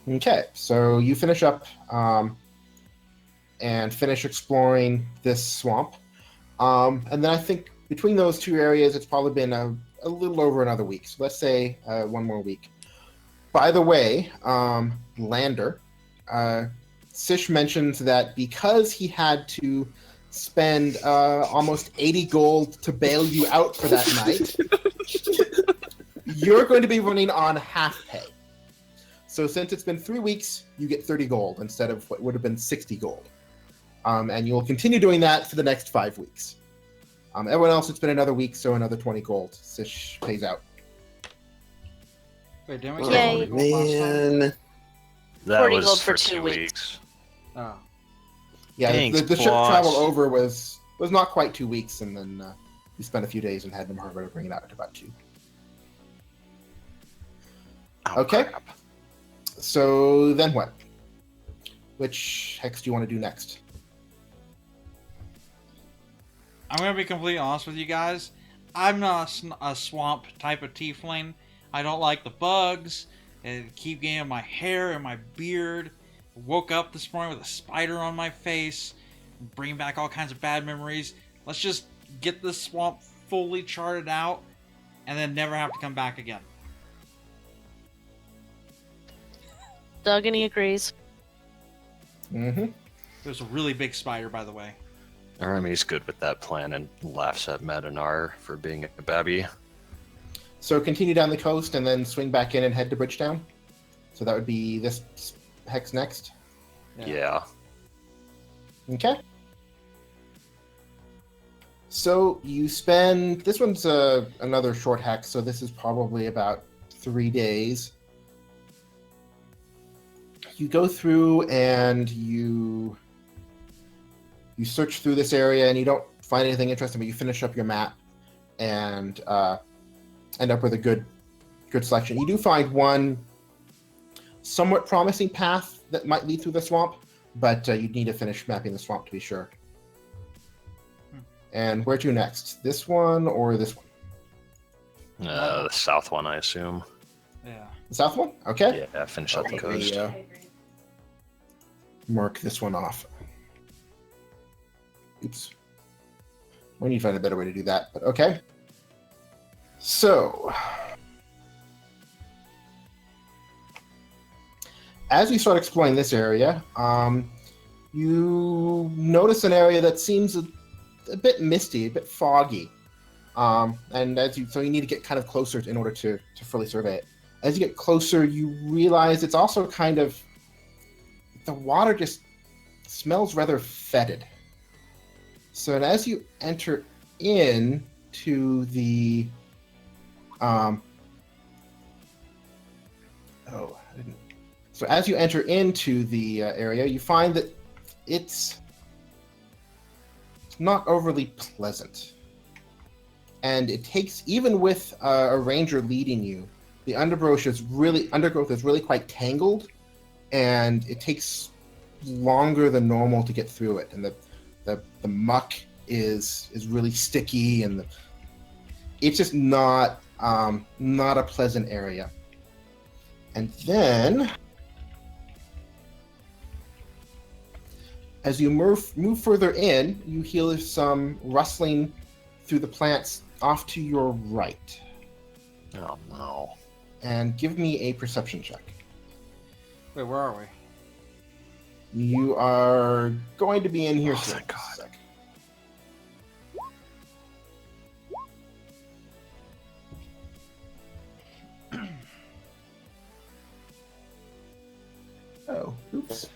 Okay, so you finish up and finish exploring this swamp. And then I think between those 2 areas, it's probably been a little over another week. So let's say 1 more week. By the way, Lander, Sish mentions that because he had to spend almost 80 gold to bail you out for that night, you're going to be running on half pay. So since it's been 3 weeks, you get 30 gold instead of what would have been 60 gold. And you'll continue doing that for the next 5 weeks. Everyone else, it's been another week, so another 20 gold. Sish pays out. Wait, didn't we Oh, get 40 gold last time? man. That 40 was gold for for 2 2 weeks. weeks. Oh. Yeah, Thanks, the ship boss. travel over was not quite 2 weeks, and then we spent a few days and had them harbor to bring it out to about 2. Oh, Okay. crap. So then what? Which hex do you want to do next? I'm gonna be completely honest with you guys. I'm not a swamp type of tiefling. I don't like the bugs. It keep getting in my hair and my beard. Woke up this morning with a spider on my face, bringing back all kinds of bad memories. Let's just get this swamp fully charted out, and then never have to come back again. Dogany agrees. Mm-hmm. There's a really big spider, by the way. Remy's good with that plan and laughs at Madanar for being a babby. So continue down the coast and then swing back in and head to Bridgetown. So that would be this hex next. Yeah. Okay. So you spend, this one's another short hex, so this is probably about 3 days. You go through and you search through this area and you don't find anything interesting, but you finish up your map and end up with a good selection. You do find one somewhat promising path that might lead through the swamp, but you'd need to finish mapping the swamp to be sure. And where to next? This one or this one? The south one, I assume. Yeah. The south one? Okay. Yeah, finish out the Let coast. me mark this one off. Oops. We need to find a better way to do that, but okay. So, as you start exploring this area, you notice an area that seems a bit misty, a bit foggy. And so you need to get kind of closer in order to fully survey it. As you get closer, you realize it's also kind of, the water just smells rather fetid. So, and as you enter in to the, So as you enter into the area, you find that it's not overly pleasant. And it takes, even with a ranger leading you, the undergrowth is really quite tangled, and it takes longer than normal to get through it. And the muck is really sticky, and it's just not a pleasant area. And then, as you move further in, you hear some rustling through the plants off to your right. Oh no. And give me a perception check. Wait, where are we? You are going to be in here Oh, soon. thank God. Sec. Oh, oops.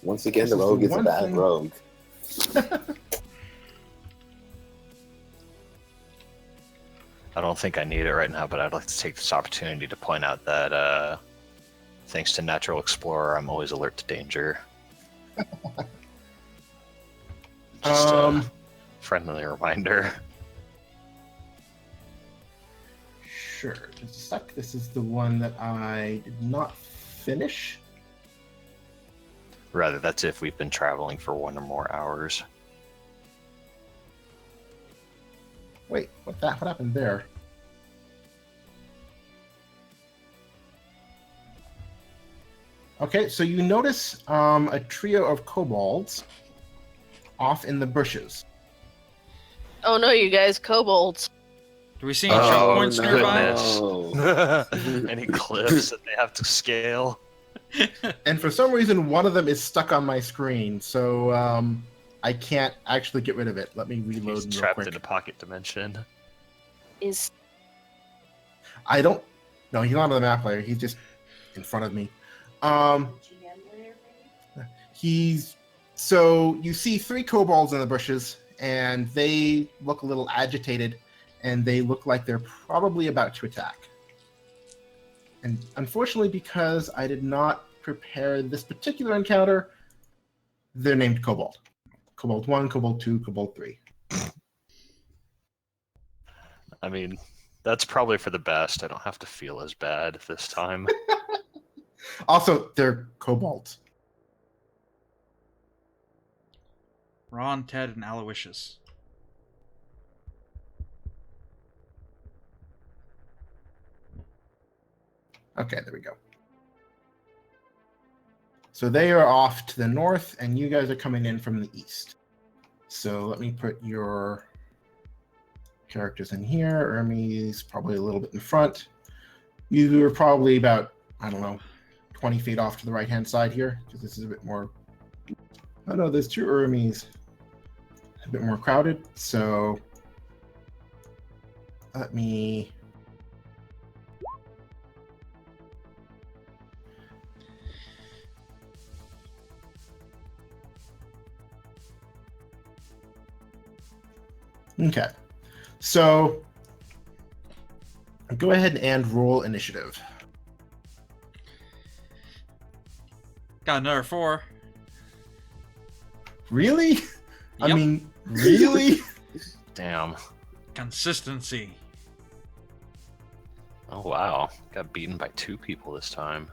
Once again, This the is the rogue is a one bad thing- rogue. I don't think I need it right now, but I'd like to take this opportunity to point out that thanks to Natural Explorer, I'm always alert to danger. Just a friendly reminder. Sure. Just a sec. This is the one that I did not finish. Rather, that's if we've been traveling for 1 or more hours. Wait, what happened there? Okay, so you notice a trio of kobolds off in the bushes. Oh no, you guys, kobolds. Do we see any Oh, choke points nearby? no. Any cliffs that they have to scale? And for some reason, one of them is stuck on my screen, so I can't actually get rid of it. Let me reload He's real trapped quick. in a pocket dimension. Is I don't... No, he's not on the map layer. He's just in front of me. He's... So you see 3 kobolds in the bushes, and they look a little agitated, and they look like they're probably about to attack. And unfortunately, because I did not prepare this particular encounter, they're named Kobold. Kobold 1, Kobold 2, Kobold 3. I mean, that's probably for the best. I don't have to feel as bad this time. Also, they're kobolds. Ron, Ted, and Aloysius. Okay, there we go. So they are off to the north, and you guys are coming in from the east. So let me put your characters in here. Ermi's probably a little bit in front. You are probably about, I don't know, 20 feet off to the right-hand side here, because this is a bit more... Oh no, there's 2 Ermis. A bit more crowded, so let me... Okay, so go ahead and roll initiative. Got another 4. Really? I Yep. mean, really? Damn. Consistency. Oh wow. Got beaten by 2 people this time.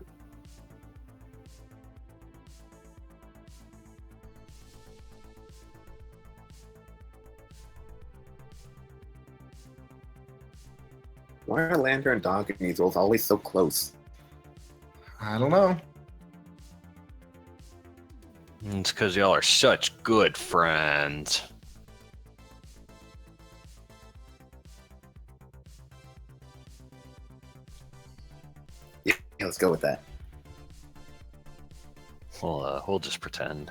Why are Lander and Dog always so close? I don't know. It's because y'all are such good friends. Yeah, let's go with that. We'll just pretend.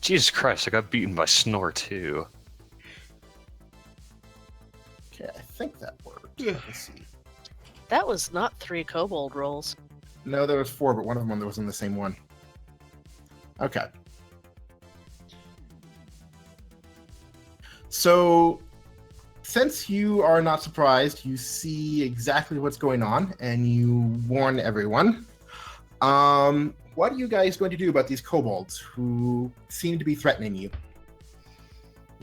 Jesus Christ, I got beaten by Snore too. Okay, I think that worked. Let's see. That was not 3 kobold rolls. No, there was 4, but one of them was in the same one. Okay. So, since you are not surprised, you see exactly what's going on, and you warn everyone. What are you guys going to do about these kobolds who seem to be threatening you?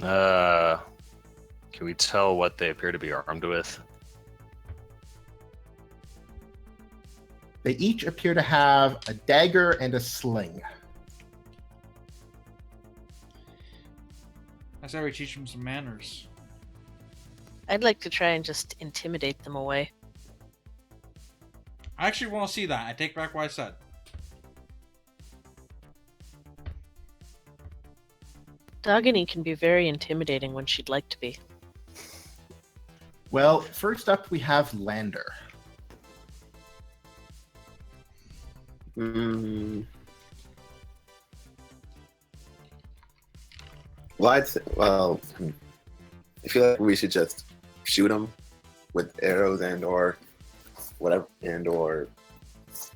Can we tell what they appear to be armed with? They each appear to have a dagger and a sling. I say we teach them some manners. I'd like to try and just intimidate them away. I actually want to see that. I take back what I said. Dogany can be very intimidating when she'd like to be. Well, first up we have Lander. Well, I feel like we should just shoot them with arrows and or whatever, and or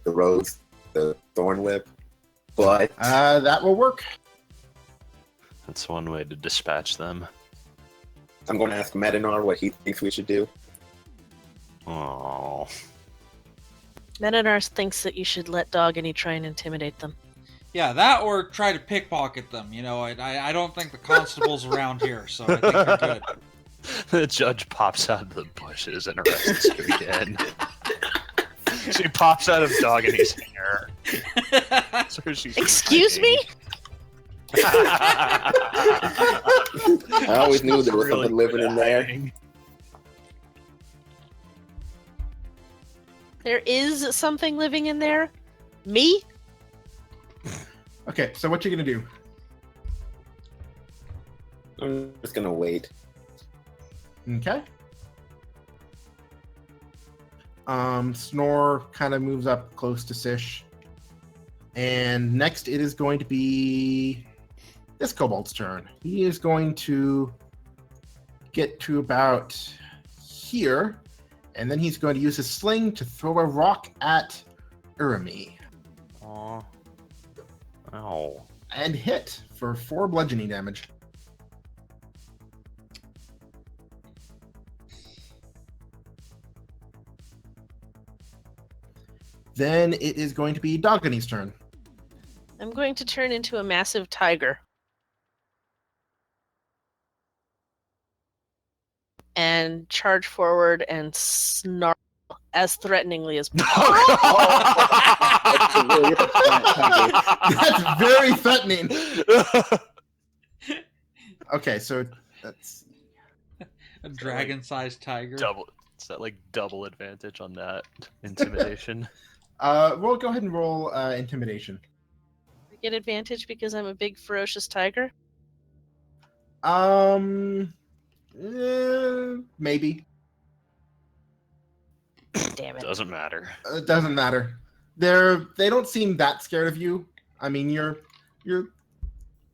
the rose, the thorn whip. But That will work. That's one way to dispatch them. I'm going to ask Medinar what he thinks we should do. Oh, Menonars thinks that you should let Dogany try and intimidate them. Yeah, that or try to pickpocket them. You know, I don't think the constable's around here, so I think they're good. the judge pops out of the bushes and arrests you again. She pops out of Dogany's hair. So she's Excuse me? I always knew there was Really something living good in at there. hiding. There is something living in there? Me? Okay, so what you gonna do? I'm just gonna wait. Okay. Snore kind of moves up close to Sish. And next it is going to be this kobold's turn. He is going to get to about here, and then he's going to use his sling to throw a rock at Urami Aw. Ow. and hit for 4 bludgeoning damage. Then it is going to be Dogany's turn. I'm going to turn into a massive tiger. And charge forward and snarl as threateningly as possible. That's very threatening. Okay, so that's A dragon-sized tiger. Double. Is that like double advantage on that intimidation? well, go ahead and roll intimidation. I get advantage because I'm a big ferocious tiger. Maybe. Damn it. Doesn't matter. It doesn't matter. They don't seem that scared of you. I mean, you're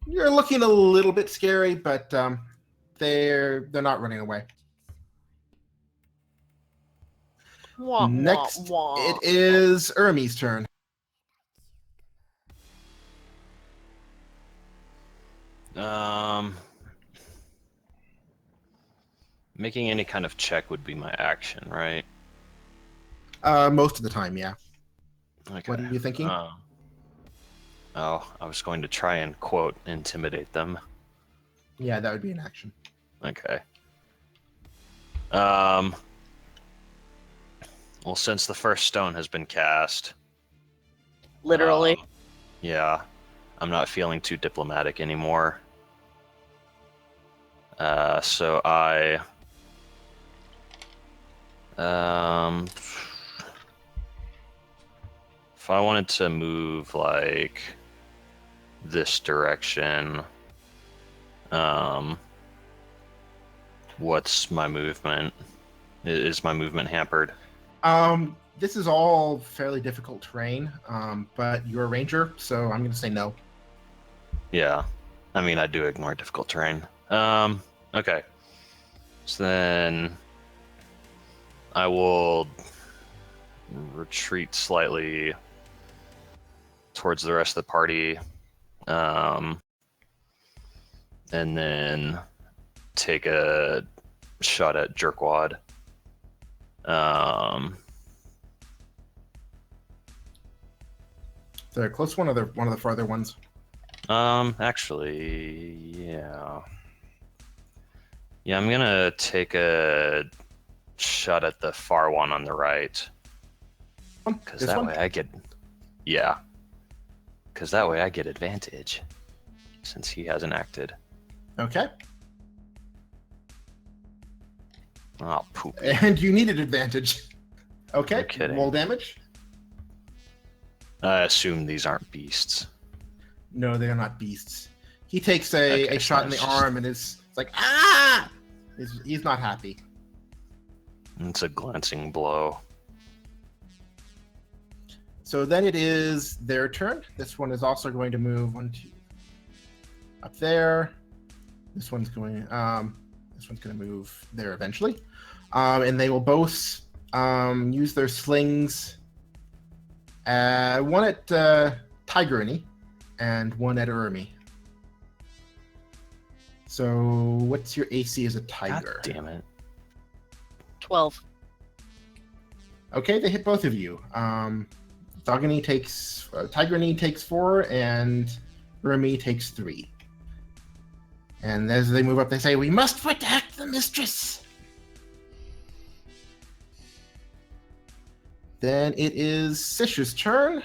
looking a little bit scary, but they're not running away. Wah, Next, wah, wah. it is Urmi's turn. Making any kind of check would be my action, right? Most of the time, yeah. Okay. What are you thinking? I was going to try and quote intimidate them. Yeah, that would be an action. Okay. Well, since the first stone has been cast, Literally. yeah, I'm not feeling too diplomatic anymore. So I if I wanted to move like this direction, what's my movement? Is my movement hampered? This is all fairly difficult terrain, but you're a ranger, so I'm going to say no. Yeah. I mean, I do ignore difficult terrain. Okay. So then I will retreat slightly towards the rest of the party. And then take a shot at Jerkwad. The close one or one of the farther ones? Actually, yeah. Yeah, I'm gonna take a shot at the far one on the right. Because This that one? way I get... Yeah. Because that way I get advantage. Since he hasn't acted. Okay. Oh, poop. And you needed advantage. Okay. No kidding. Roll damage. I assume these aren't beasts. No, they are not beasts. He takes a Okay, shot so in the it's just- arm and is like, ah! He's not happy. It's a glancing blow. So then it is their turn. This one is also going to move 1, 2, up there. This one's going to move there eventually. And they will both use their slings. One at Tigerany and one at Urmi. So what's your AC as a tiger? God damn it. 12. Okay, they hit both of you. Tigerany takes 4 and Urmi takes 3. And as they move up, they say, "We must protect the mistress." Then it is Sish's turn.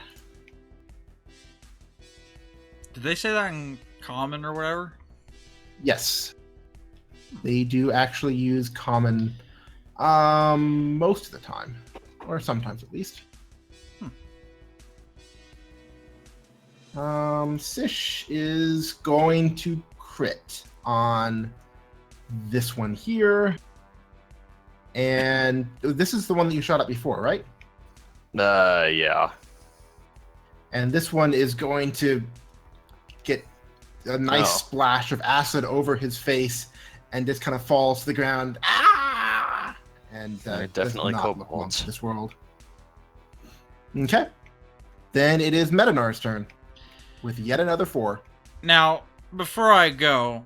Did they say that in common or whatever? Yes, they do actually use common most of the time, or sometimes at least. Sish is going to crit on this one here. And this is the one that you shot at before, right? Yeah. And this one is going to get a nice Oh. splash of acid over his face and just kind of falls to the ground. Ah! And I does definitely not cope look well holds. in this world. Okay. Then it is Metanar's turn with yet another 4. Now, before I go,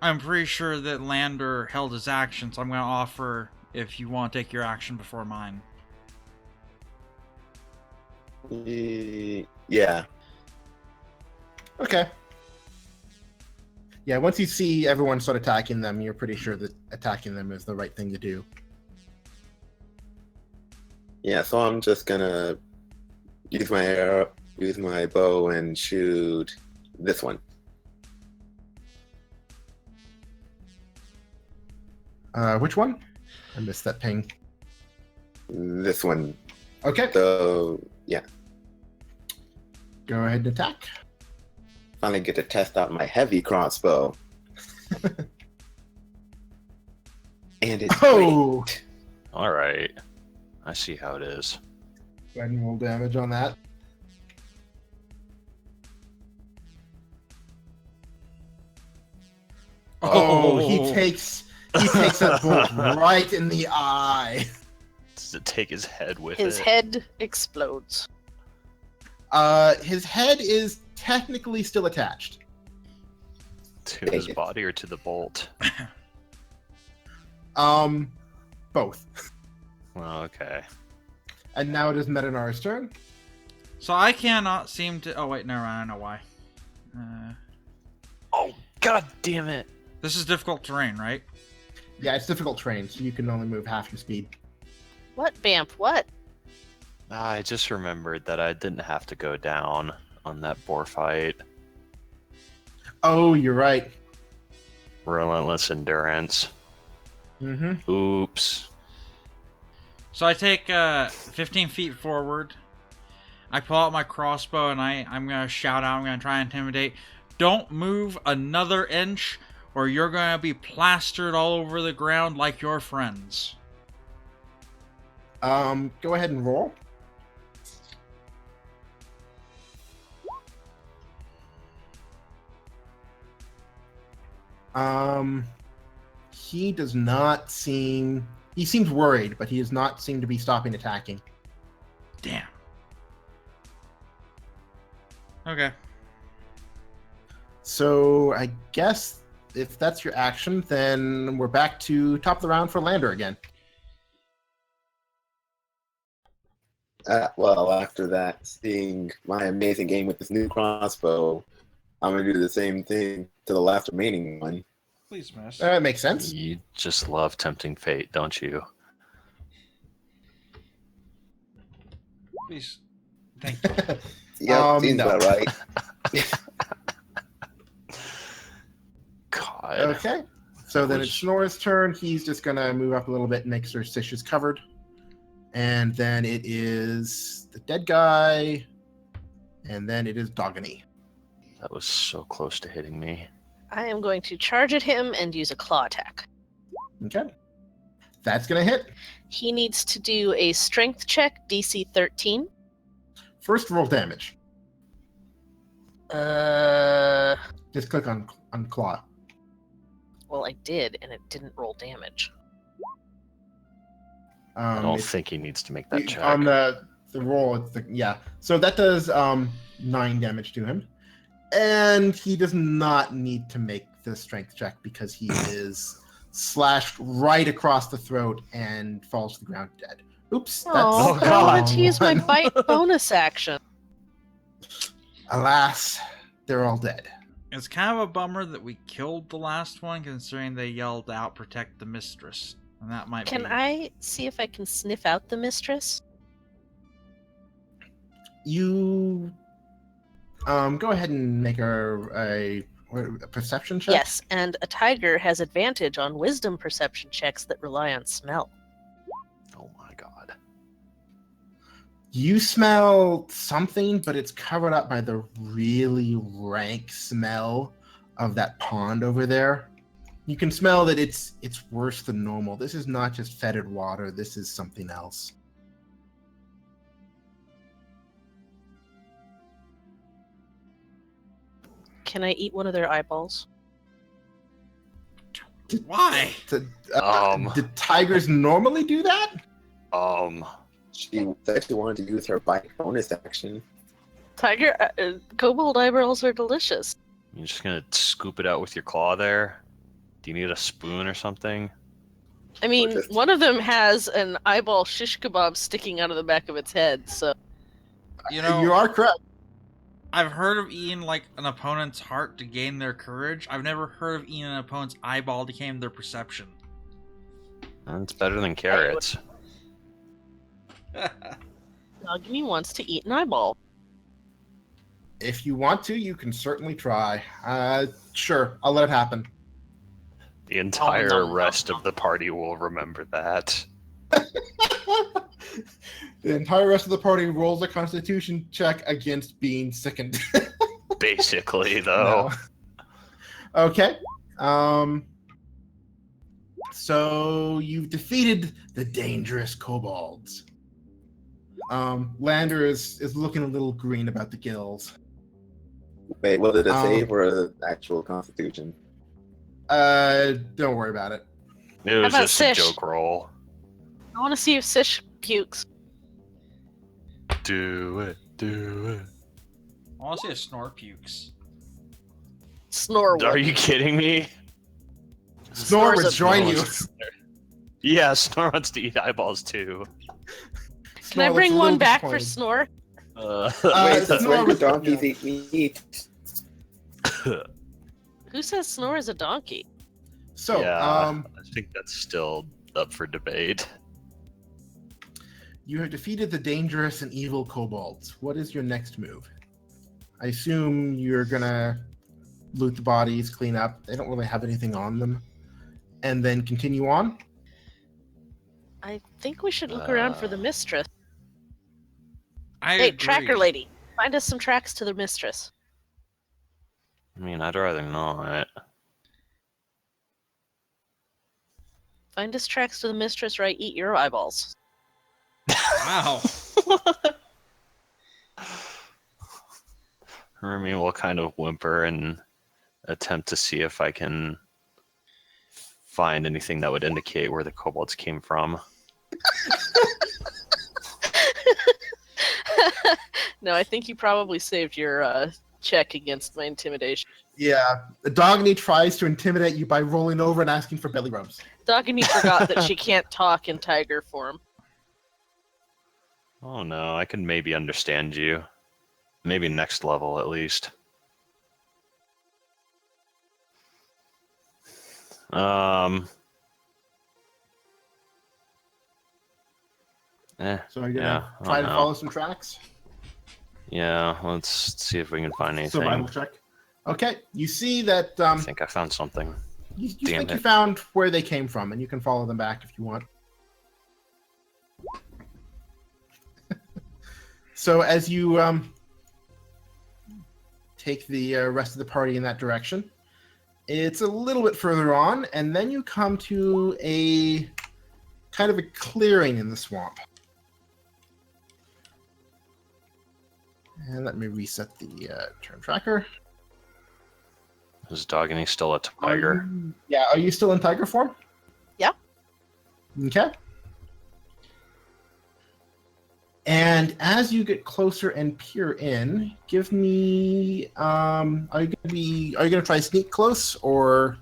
I'm pretty sure that Lander held his action, so I'm going to offer if you want to take your action before mine. Yeah. Okay. Yeah, once you see everyone start attacking them, you're pretty sure that attacking them is the right thing to do. Yeah, so I'm just gonna use my arrow, use my bow, and shoot this one. Which one? I missed that ping. This one. Okay, So yeah, go ahead and attack. finally get to test out my heavy crossbow. And it's Oh! great. All right. I see how it is. Go ahead and roll damage on that. Oh, he takes that bolt right in the eye. Does it take his head with His it? head explodes. His head is technically still attached. To his body or to the bolt? Both. Well, okay. And now it is Metanar's turn. So I cannot seem to... Oh, wait, never mind. I know why. Oh, god damn it. This is difficult terrain, right? Yeah, it's difficult terrain, so you can only move half your speed. What, Bamp? What? I just remembered that I didn't have to go down on that boar fight. Oh, you're right. Relentless endurance. Mm-hmm. Oops. So I take 15 feet forward. I pull out my crossbow and I'm gonna shout out. I'm gonna try and intimidate. Don't move another inch, or you're gonna be plastered all over the ground like your friends. Go ahead and roll. He does not seem. He seems worried, but he does not seem to be stopping attacking. Damn. Okay. So I guess if that's your action, then we're back to top of the round for Lander again. Well, after that, seeing my amazing game with this new crossbow, I'm gonna do the same thing to the last remaining one. Please, miss. That makes sense. You just love tempting fate, don't you? Please. Thank you. Yeah, seems no. about right. God. Okay. So then Which- it's Snor's turn. He's just gonna move up a little bit and make sure Sish is covered. And then it is the dead guy. And then it is Dogany. That was so close to hitting me. I am going to charge at him and use a claw attack. Okay. That's gonna hit. He needs to do a strength check, DC 13. First roll damage. Just click on claw. Well, I did, and it didn't roll damage. I don't It's- think he needs to make that check. on the roll, it's yeah. So that does 9 damage to him, and he does not need to make the strength check because he is slashed right across the throat and falls to the ground dead. Oops. Oh, that's I wanted wrong to use my one. bite bonus action. Alas, they're all dead. It's kind of a bummer that we killed the last one, considering they yelled out, "Protect the mistress." And that might Can be... I see if I can sniff out the mistress? You go ahead and make a perception check. Yes, and a tiger has advantage on wisdom perception checks that rely on smell. Oh my god. You smell something, but it's covered up by the really rank smell of that pond over there. You can smell that it's worse than normal. This is not just fetid water. This is something else. Can I eat one of their eyeballs? Why? Did tigers normally do that? She said she wanted to use her bite bonus action. Tiger, kobold eyeballs are delicious. You're just gonna scoop it out with your claw there? Do you need a spoon or something? I mean, just- one of them has an eyeball shish kebab sticking out of the back of its head, so You know, You are correct. I've heard of eating like an opponent's heart to gain their courage. I've never heard of eating an opponent's eyeball to gain their perception. It's better than carrots. Nagini wants to eat an eyeball. If you want to, you can certainly try. Sure, I'll let it happen. The entire nom, nom, rest nom. of the party will remember that. The entire rest of the party rolls a constitution check against being sickened. Basically, though. No. Okay. So you've defeated the dangerous kobolds. Lander is looking a little green about the gills. Wait, was it a Um, save or an actual constitution? Don't worry about it. It was about just Sish? a joke roll. I want to see if Sish pukes. Do it. Do I want to see a snore pukes. Snore. it. Are you kidding me? Snore would Snore's a join you. Yeah, Snore wants to eat eyeballs too. Can I bring one back for Snore? Uh, Wait, that's Snore when was- donkeys eat meat. Who says Snore is a donkey? So, yeah, I think that's still up for debate. you have defeated the dangerous and evil kobolds. What is your next move? I assume you're gonna loot the bodies, clean up. They don't really have anything on them, and then continue on. I think we should look around for the mistress. I Hey, agree. tracker lady, find us some tracks to the mistress. I mean, I'd rather not. Find us tracks to the mistress, or I eat your eyeballs. Wow. Remy will kind of whimper and attempt to see if I can find anything that would indicate where the kobolds came from. No, I think you probably saved your check against my intimidation. Yeah, the Dogony tries to intimidate you by rolling over and asking for belly rubs. Dogany forgot that she can't talk in tiger form. Oh no, I can maybe understand you. Maybe next level at least. So are you Yeah, gonna I try don't to know. follow some tracks? Yeah, let's see if we can find anything. Survival check. Okay, you see that I think I found something. you Damn think you it. found where they came from, and you can follow them back if you want. So as you take the rest of the party in that direction, it's a little bit further on, and then you come to a kind of a clearing in the swamp. And let me reset the turn tracker. Is Dogany still a tiger? Are you still in tiger form? Yeah. Okay. And as you get closer and peer in, give me are you gonna try sneak close, or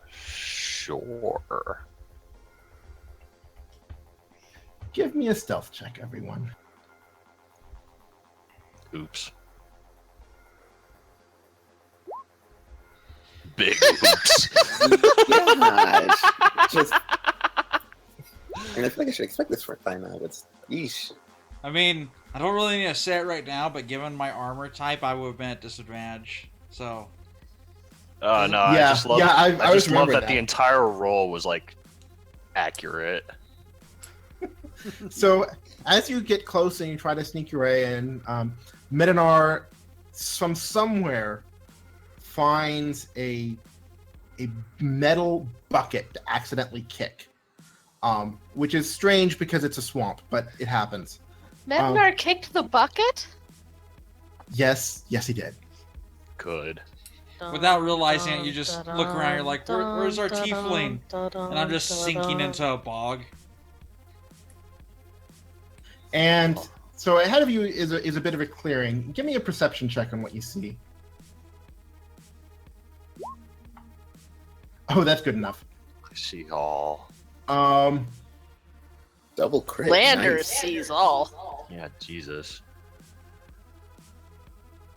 Sure. give me a stealth check, everyone? Oops. Big oops. Gosh, just. And I feel like I should expect this by now. It's yeesh. I mean, I don't really need to say it right now, but given my armor type, I would have been at disadvantage. So, Oh no, Yeah, I just love. yeah, I I was just love remembering that the that. entire roll was like accurate. So as you get close and you try to sneak your way in, Medinar from somewhere finds a metal bucket to accidentally kick, which is strange because it's a swamp, but it happens. Medinar kicked the bucket? Yes, he did. Good. without realizing it, you just look around, you're like, where's our tiefling? And I'm just sinking into a bog. And so ahead of you is a bit of a clearing. Give me a perception check on what you see. Oh, that's good enough. I see all. Double crit. Landers Nice. sees all. Yeah, Jesus.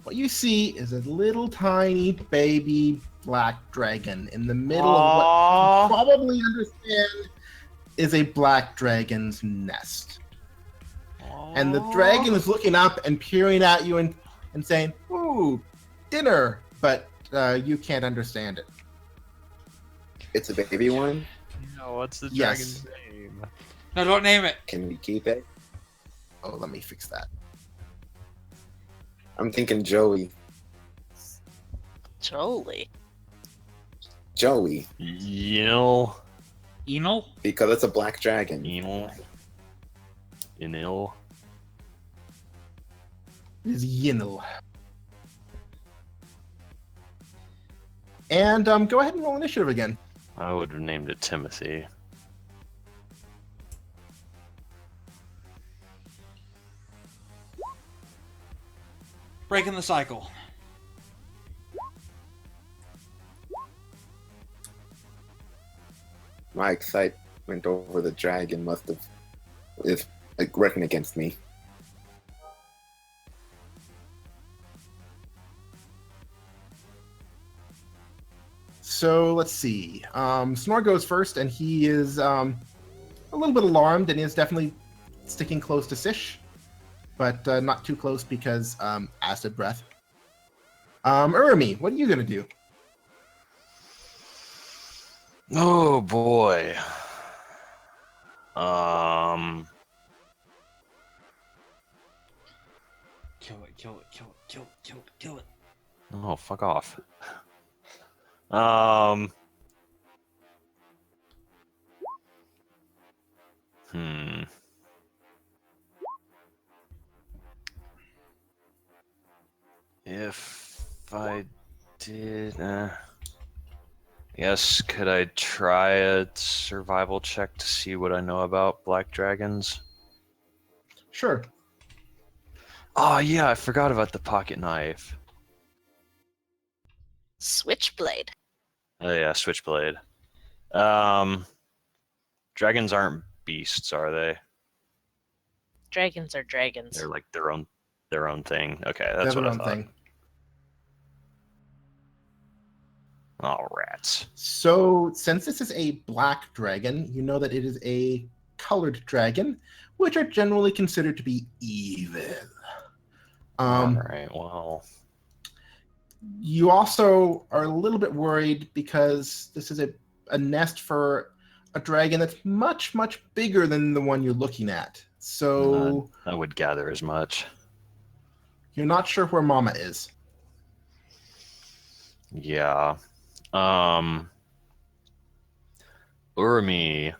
What you see is a little tiny baby black dragon in the middle of what you probably understand is a black dragon's nest. And the dragon is looking up and peering at you and saying, "Ooh, dinner," but you can't understand it. It's a baby one. Yeah, what's the Yes. dragon's name? No, don't name it. Can we keep it? Oh, let me fix that. I'm thinking Joey. Jolie. Joey, Enil. Enel? because it's a black dragon. Enil. Enil. It is Yinel. And go ahead and roll initiative again. I would have named it Timothy. Breaking the cycle. My excitement over the dragon must have is like working against me. So let's see. Snore goes first, and he is a little bit alarmed and is definitely sticking close to Sish, but not too close because acid breath. Urmi, what are you gonna do? Oh boy. Kill it, kill it, kill it, kill it, kill it, kill it. Oh, fuck off. Um. Hmm. If I did, yes, could I try a survival check to see what I know about black dragons? Sure. Oh yeah, I forgot about the pocket knife. Switchblade. Oh yeah, switchblade. Dragons aren't beasts, are they? Dragons are dragons. They're like their own thing. Okay, They that's have what their I own thought. thing. Oh rats. So, since this is a black dragon, you know that it is a colored dragon, which are generally considered to be evil. All right. Well. You also are a little bit worried because this is a nest for a dragon that's much, much bigger than the one you're looking at. So I would gather as much. you're not sure where Mama is. Yeah. Urumi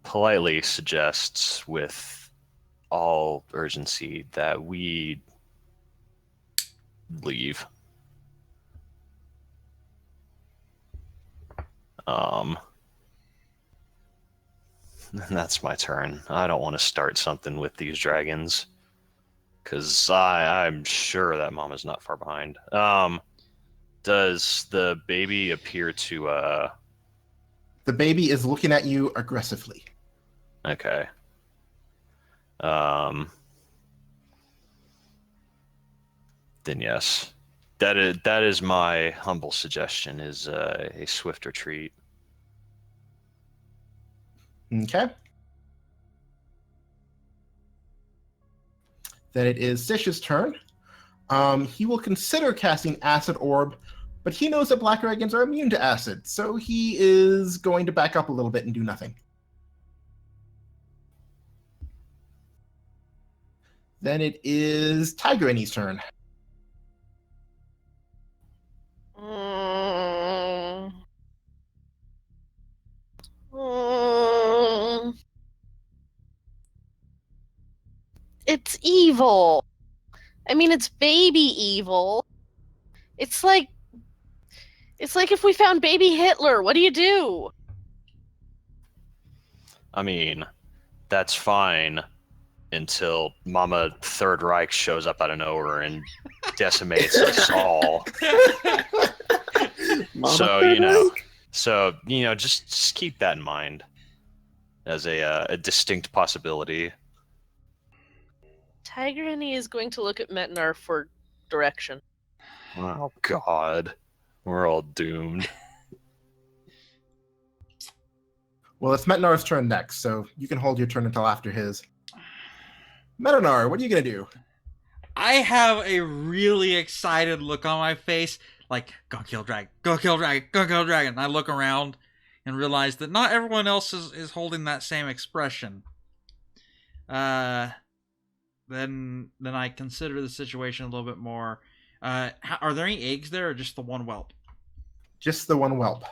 politely suggests with all urgency that we leave. That's my turn. I don't want to start something with these dragons. Because I'm sure that Mama's not far behind. Does the baby appear to, The baby is looking at you aggressively. Okay. Then yes. That is my humble suggestion, is a swift retreat. Okay. Then it is Sish's turn. He will consider casting Acid Orb, but he knows that black dragons are immune to acid, so he is going to back up a little bit and do nothing. Then it is Tigranny's turn. Mm. Mm. It's evil. I mean, it's baby evil. It's like if we found baby Hitler. What do you do? I mean, that's fine until Mama Third Reich shows up out of nowhere and decimates us all. Mama Just keep that in mind as a distinct possibility. Tigranny is going to look at Metnar for direction. Oh God, we're all doomed. Well, it's Metnar's turn next, so you can hold your turn until after his. Metanar, what are you going to do? I have a really excited look on my face, like, go kill dragon, go kill dragon, go kill dragon. And I look around and realize that not everyone else is holding that same expression. Then I consider the situation a little bit more. Are there any eggs there, or just the one whelp? Just the one whelp.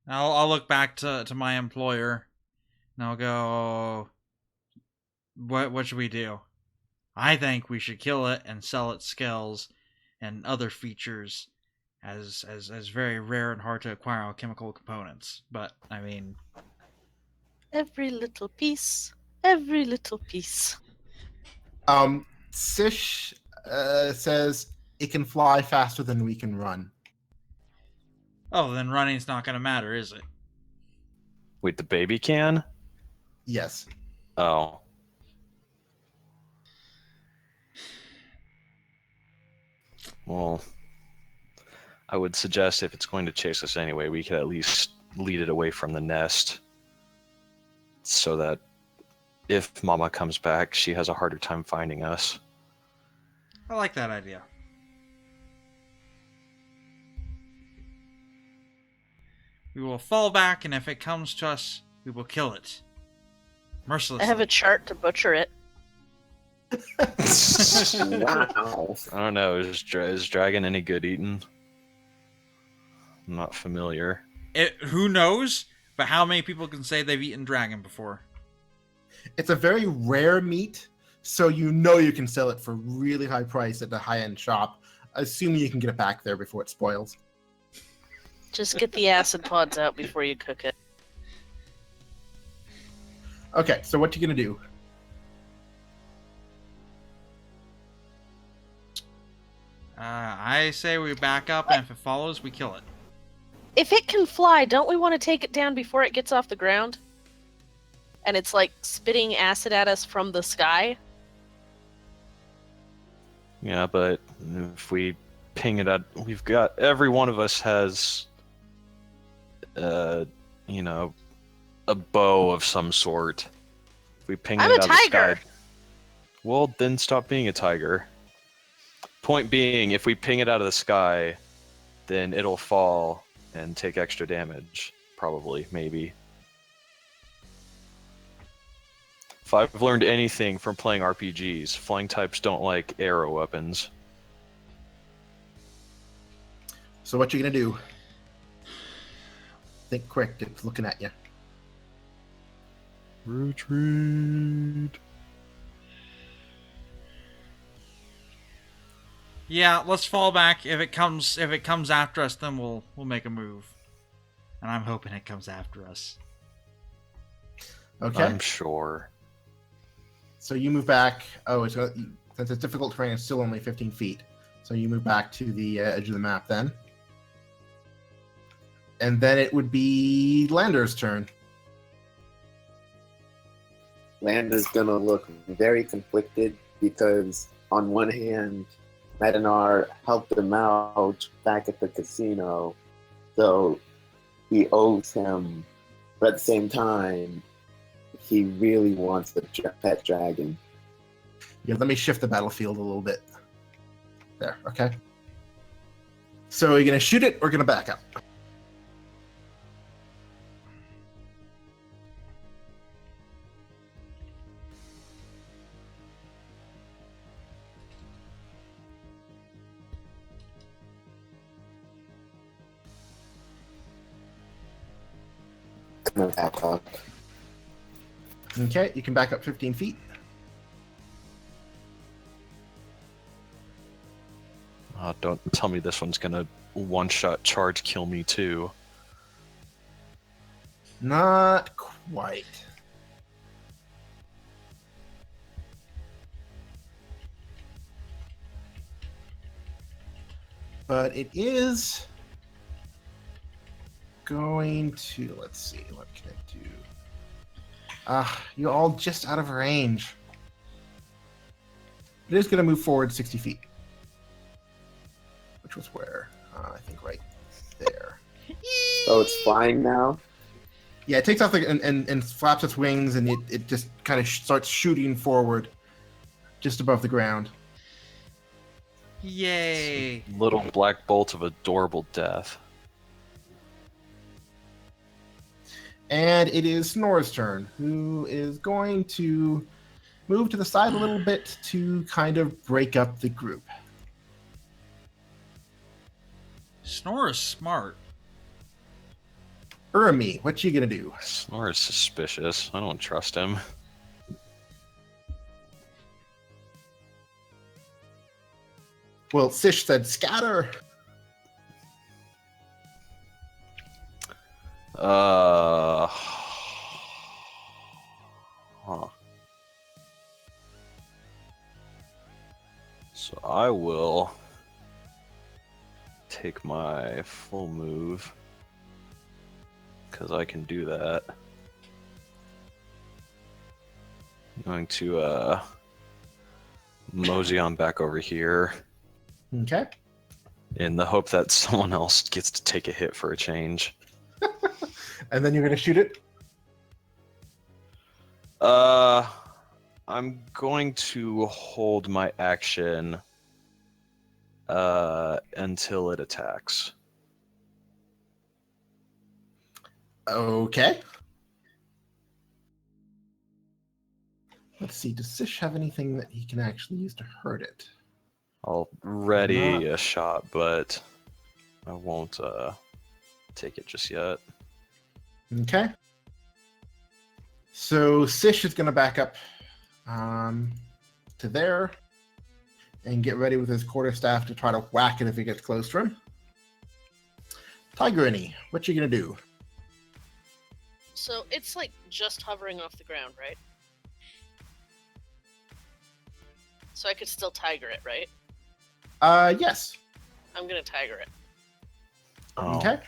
I'll look back to my employer, and I'll go, what should we do? I think we should kill it and sell its scales and other features as very rare and hard to acquire alchemical components. But I mean, Every little piece. Every little piece. Sish says it can fly faster than we can run. oh, then running's not going to matter, is it? Wait, the baby can? Yes. Oh. Well, I would suggest if it's going to chase us anyway, we could at least lead it away from the nest so that if Mama comes back, she has a harder time finding us. I like that idea. We will fall back, and if it comes to us, we will kill it. Mercilessly. I have a chart to butcher it. Wow. I don't know. Is dragon any good eating? I'm not familiar. Who knows? But how many people can say they've eaten dragon before? It's a very rare meat, so you know you can sell it for really high price at the high-end shop, assuming you can get it back there before it spoils. Just get the acid pods out before you cook it. Okay, so what you gonna do? I say we back up, and if it follows, we kill it. If it can fly, don't we want to take it down before it gets off the ground? And it's like spitting acid at us from the sky? Yeah, but if we ping it at, we've got, every one of us has, you know, a bow of some sort. If we ping I'm it a out of the tiger. sky, well, then stop being a tiger. Point being, if we ping it out of the sky, then it'll fall and take extra damage. Probably, maybe. If I've learned anything from playing RPGs, flying types don't like arrow weapons. So what you gonna do? Think quick, it's looking at you. Retreat. Yeah, let's fall back. If it comes after us, then we'll make a move. And I'm hoping it comes after us. Okay. I'm sure. So you move back. Oh, since it's difficult terrain, it's still only 15 feet. So you move back to the edge of the map then. And then it would be Lander's turn. Lander's gonna look very conflicted because on one hand, Medinar helped him out back at the casino, so he owes him. But at the same time, he really wants the pet dragon. Yeah, let me shift the battlefield a little bit. There, okay. So are you gonna shoot it or gonna back up? Gonna back up. Okay, you can back up 15 feet. Don't tell me this one's gonna one-shot charge kill me too. Not quite. But it is going to, let's see, what can it do? You're all just out of range. It is going to move forward 60 feet. Which was where? I think right there. Oh, it's flying now? Yeah, it takes off and flaps its wings, and it just kind of starts shooting forward just above the ground. Yay! Little black bolt of adorable death. And it is Snor's turn, who is going to move to the side a little bit to kind of break up the group. Snore is smart. Urmi, what you gonna do? Snore is suspicious. I don't trust him. Well, Sish said scatter. Huh. So I will take my full move because I can do that. I'm going to mosey on back over here Okay. in the hope that someone else gets to take a hit for a change. And then you're gonna shoot it? I'm going to hold my action until it attacks. Okay. Let's see. Does Sish have anything that he can actually use to hurt it? I'll ready Not- a shot, but I won't take it just yet. Okay. So Sish is going to back up to there and get ready with his quarterstaff to try to whack it if it gets close to him. Tigrini, what you going to do? So it's like just hovering off the ground, right? So I could still tiger it, right? Yes. I'm gonna tiger it. Oh, Okay.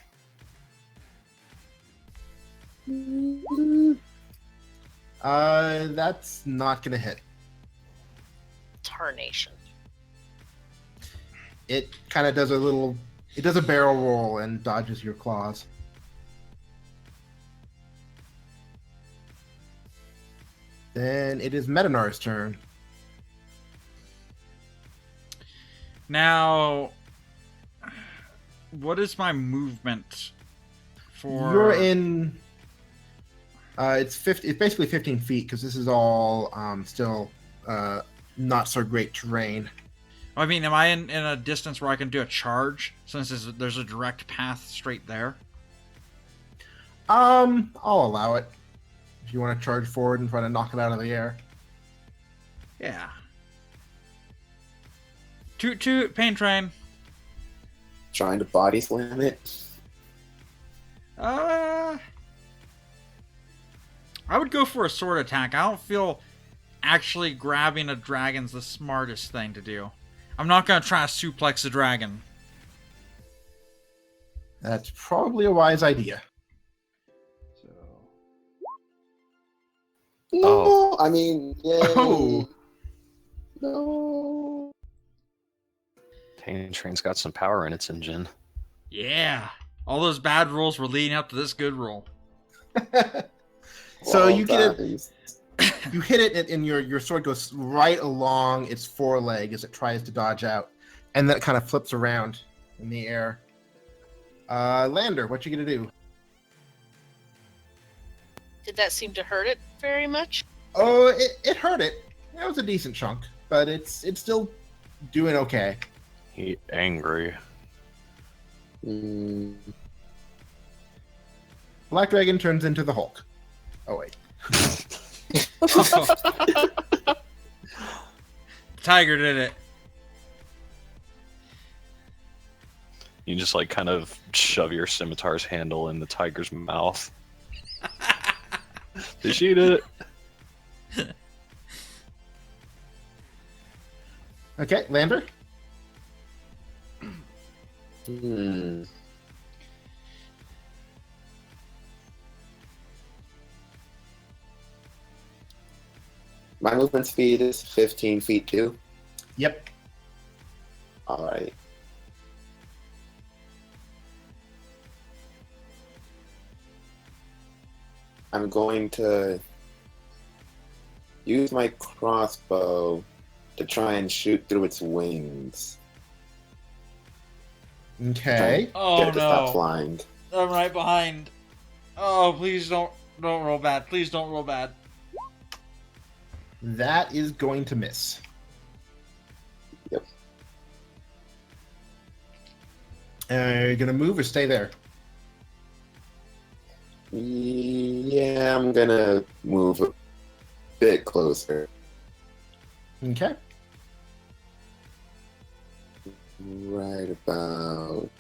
That's not going to hit. Tarnation. It kind of does it does a barrel roll and dodges your claws. Then it is Metanar's turn. Now, what is my movement for? You're in. It's basically 15 feet because this is all still not so great terrain. I mean, am I in a distance where I can do a charge since there's a direct path straight there? I'll allow it if you want to charge forward and try to knock it out of the air. Yeah. Toot, pain train. Trying to body slam it. I would go for a sword attack. I don't feel actually grabbing a dragon's the smartest thing to do. I'm not gonna try to suplex a dragon. That's probably a wise idea. So. No, I mean, yeah. Oh. No. Pain Train's got some power in its engine. Yeah. All those bad rolls were leading up to this good roll. So Well you get it. done. You hit it, and your sword goes right along its foreleg as it tries to dodge out, and then it kind of flips around in the air. Lander, what you gonna do? Did that seem to hurt it very much? Oh, it hurt it. That was a decent chunk, but it's still doing okay. He angry. Mm, Black Dragon turns into the Hulk. Oh wait. Tiger did it. You just like kind of shove your scimitar's handle in the tiger's mouth. Did she did it? Okay, Lander. hmm. My movement speed is 15 feet too. Yep. All right. I'm going to use my crossbow to try and shoot through its wings. Okay. Oh Get it to stop no. flying. I'm right behind. Oh, please don't roll bad. Please don't roll bad. That is going to miss. Yep. You gonna move or stay there? Yeah, I'm gonna move a bit closer. Okay. Right about.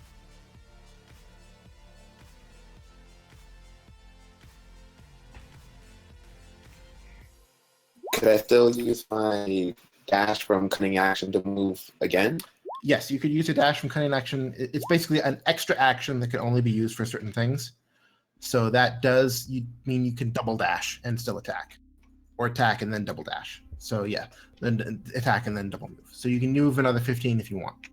Could I still use my dash from cunning action to move again? Yes, you could use a dash from cunning action. It's basically an extra action that can only be used for certain things. So that does mean you can double dash and still attack, or attack and then double dash. So yeah, then attack and then double move. So you can move another 15 if you want.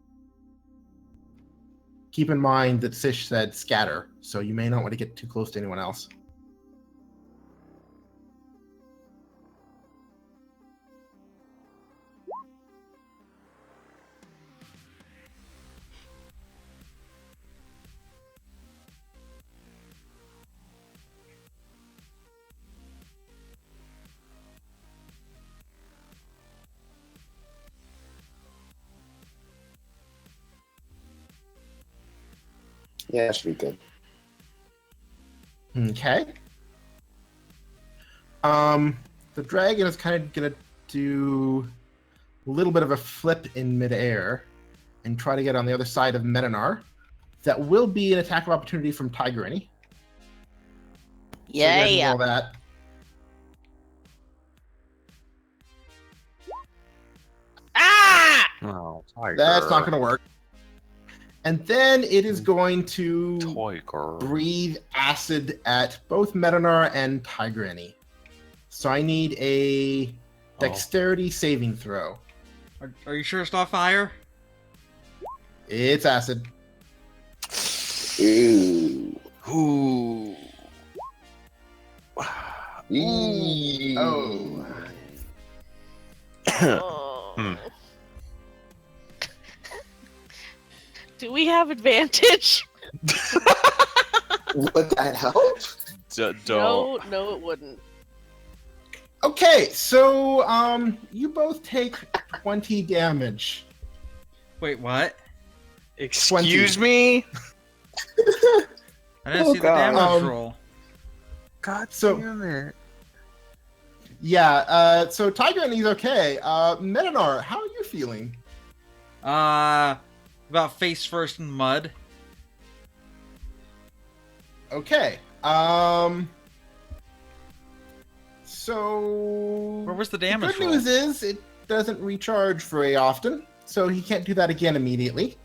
Keep in mind that Sish said scatter, so you may not want to get too close to anyone else. Yeah, that should be good. Okay. The dragon is kind of gonna do a little bit of a flip in midair and try to get on the other side of Medinar. That will be an attack of opportunity from Tigranny. So go ahead and Yeah. roll that. Ah! Oh, tiger. That's not going to work. And then it is going to Tiger. breathe acid at both Medinar and Tigranny. So I need a dexterity saving throw. Are you sure it's not fire? It's acid. Ooh. Ooh. Oh. Oh. Hmm. Do we have advantage? Would that help? Don't. No, it wouldn't. Okay, so you both take 20 damage. Wait, what? Excuse me? I didn't Oh, see God. the damage roll. God So- damn it. Yeah, so Tigranny's okay. Medinar, how are you feeling? About face first in mud. Okay. So Where was the the damage good roll? news is it doesn't recharge very often, so he can't do that again immediately.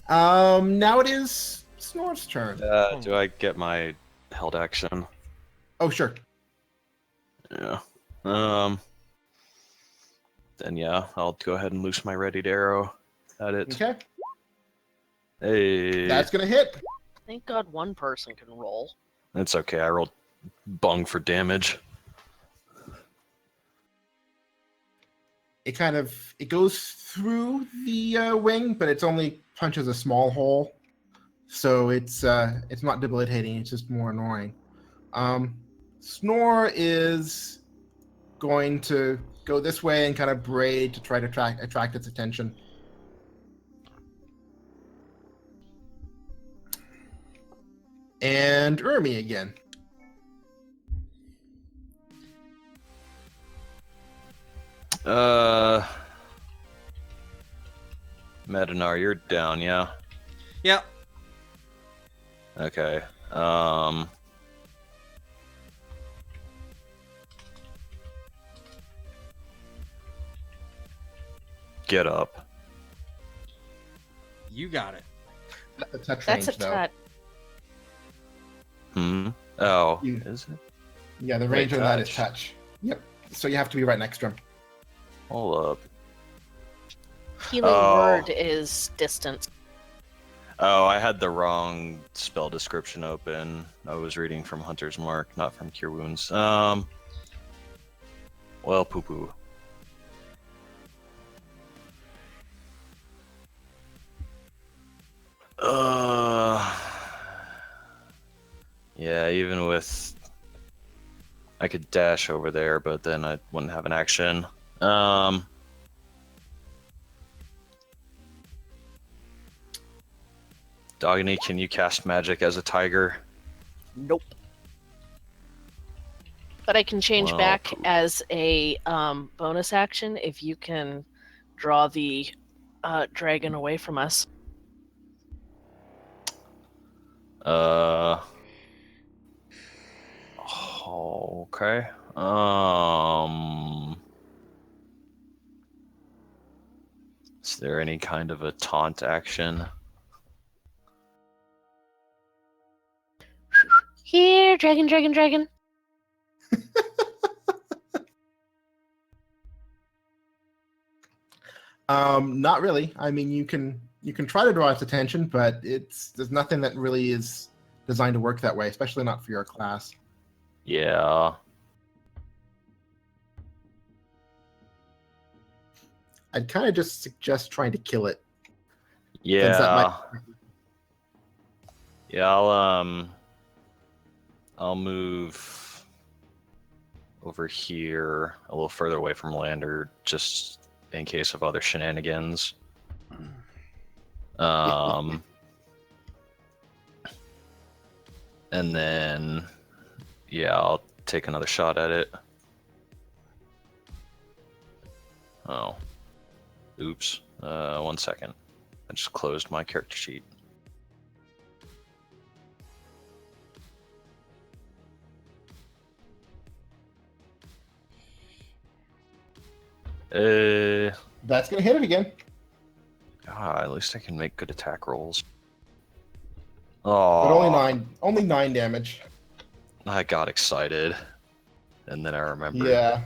Now it is Snor's turn. Do I get my held action? Oh, sure. Yeah. Then yeah, I'll go ahead and loose my readied arrow at it. Okay. Hey. That's gonna hit. Thank God one person can roll. It's okay. I rolled bung for damage. It goes through the wing, but it's only punches a small hole, so it's not debilitating. It's just more annoying. Snore is going to go this way and kind of braid to try to attract its attention. And Urmi again. Medinar, you're down, yeah? Yep. Okay. Get up. You got it. That's a touch That's range, a though. touch. Oh, You- is it? Yeah, the Wait, range on that is touch. touch. Yep. So you have to be right next to him. Hold up. Healing Oh. word is distance. Oh, I had the wrong spell description open. I was reading from Hunter's Mark, not from Cure Wounds. Well, poo-poo. Yeah, even with... I could dash over there, but then I wouldn't have an action. Dogany, can you cast magic as a tiger? Nope. But I can change Well, back as a bonus action if you can draw the dragon away from us. Okay. Is there any kind of a taunt action? Here, dragon, dragon, dragon. Not really. I mean, you can try to draw its attention, but there's nothing that really is designed to work that way, especially not for your class. Yeah. I'd kind of just suggest trying to kill it. Yeah. since that might- Yeah, I'll move over here a little further away from Lander just in case of other shenanigans. And then, yeah, I'll take another shot at it. Oh. Oops. 1 second. I just closed my character sheet. That's gonna hit it again. At least I can make good attack rolls. But Oh, only 9 damage. I got excited. And then I remembered. Yeah.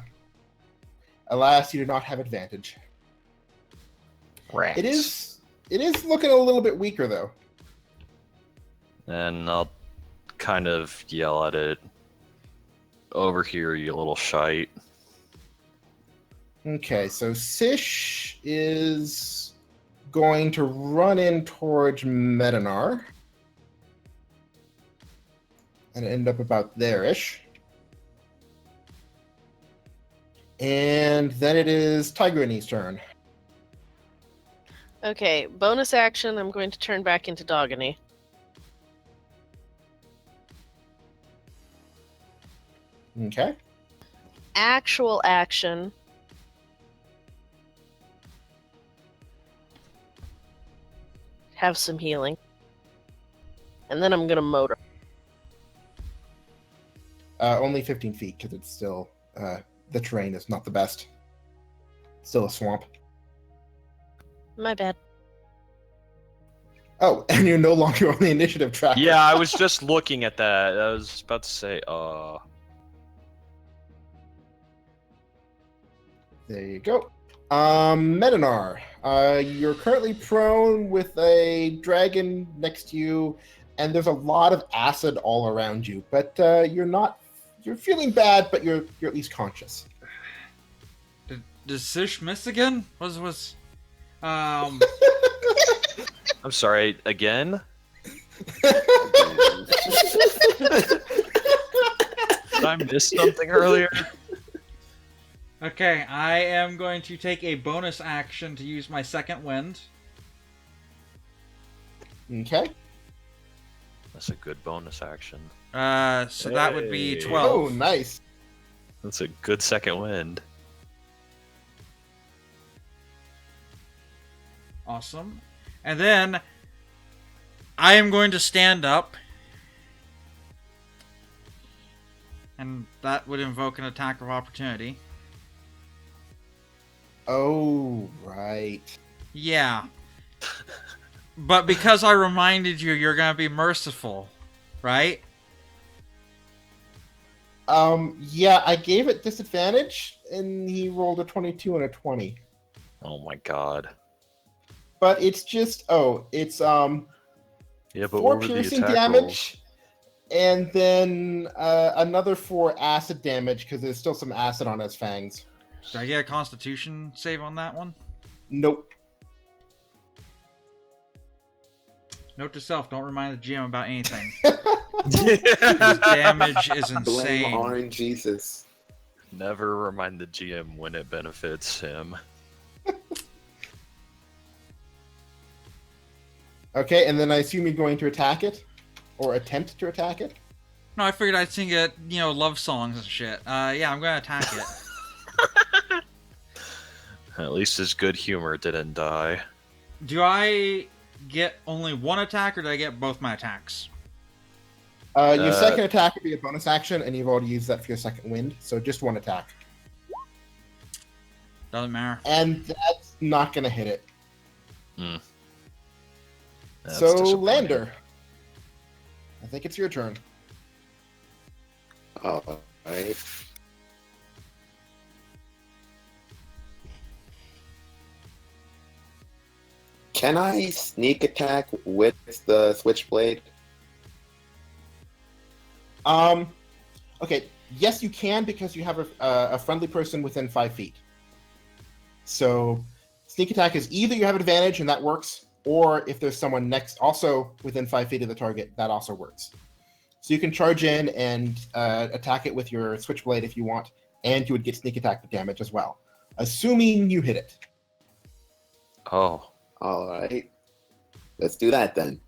Alas, you do not have advantage. Rats. It is looking a little bit weaker though. And I'll kind of yell at it. Over here, you little shite. Okay, so Sish is going to run in towards Medinar. And end up about there-ish. And then it is Tigreny's turn. Okay, bonus action. I'm going to turn back into Dogony. Okay. Actual action. Have some healing. And then I'm gonna motor. Only 15 feet because it's still the terrain is not the best. Still a swamp. My bad. Oh, and you're no longer on the initiative track. Yeah, I was just looking at that. I was about to say, There you go. Medinar, you're currently prone with a dragon next to you, and there's a lot of acid all around you. But you're feeling bad, but you're at least conscious. Does Sish miss again? I'm sorry, again? Did I miss something earlier? Okay, I am going to take a bonus action to use my second wind. Okay. That's a good bonus action. So that would be Hey. 12. Oh, nice. That's a good second wind. Awesome. And then I am going to stand up. And that would invoke an attack of opportunity. Oh, right. Yeah. But because I reminded you, you're going to be merciful, right? Yeah, I gave it disadvantage, and he rolled a 22 and a 20. Oh my god. But it's just, it's Yeah, but 4 what were the piercing attack damage, rolls? and then another 4 acid damage because there's still some acid on his fangs. Did I get a constitution save on that one? Nope. Note to self, don't remind the GM about anything. His damage is Blame insane. Orange Jesus. Never remind the GM when it benefits him. Okay, and then I assume you're going to attack it? Or attempt to attack it? No, I figured I'd sing it, love songs and shit. Yeah, I'm gonna attack it. At least his good humor didn't die. Do I get only one attack, or do I get both my attacks? Your second attack would be a bonus action, and you've already used that for your second wind, so just 1 attack. Doesn't matter. And that's not going to hit it. That's So, disappointing. Lander, I think it's your turn. All right. Can I sneak attack with the switchblade? Okay, yes, you can because you have a friendly person within 5 feet. So, sneak attack is either you have advantage and that works, or if there's someone next, also within 5 feet of the target, that also works. So you can charge in and attack it with your switchblade if you want, and you would get sneak attack damage as well, assuming you hit it. Oh, All right. Let's do that then.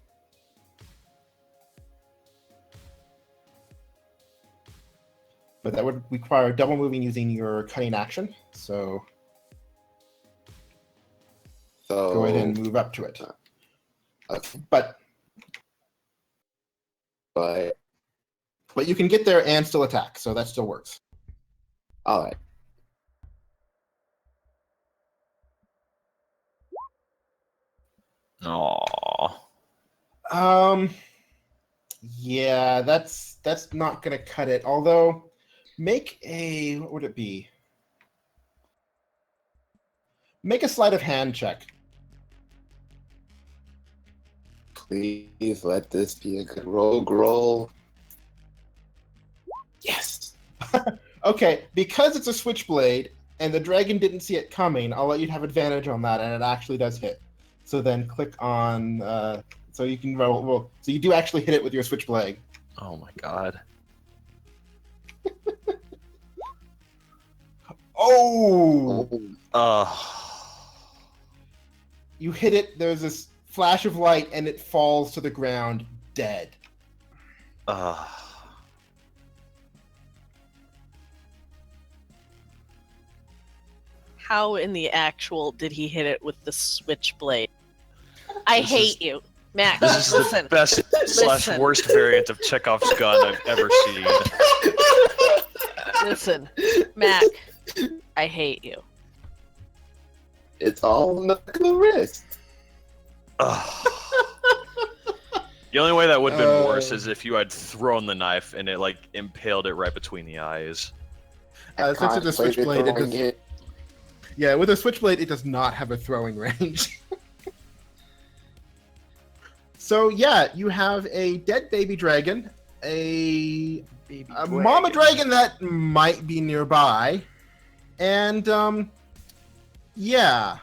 but that would require double moving using your cunning action. So go ahead and move up to it. Okay. But you can get there and still attack, so that still works. All right. Aww. Yeah, that's not gonna cut it. Although, make a what would it be? Make a sleight of hand check. Please let this be a good roll. Yes. Okay, because it's a switchblade and the dragon didn't see it coming, I'll let you have advantage on that, and it actually does hit. So then click on. So you can roll. So you do actually hit it with your switchblade. Oh my god. Oh! You hit it. There's this flash of light, and it falls to the ground dead. How in the actual did he hit it with the switchblade? I hate you, Max. This is Listen. the best / worst variant of Chekhov's gun I've ever seen. Listen, Mac. I hate you. It's all in the wrist. The only way that would have been worse is if you had thrown the knife and it like impaled it right between the eyes. Since it's a switchblade, yeah, with a switchblade, it does not have a throwing range. So yeah, you have a dead baby dragon, a mama dragon that might be nearby, and yeah.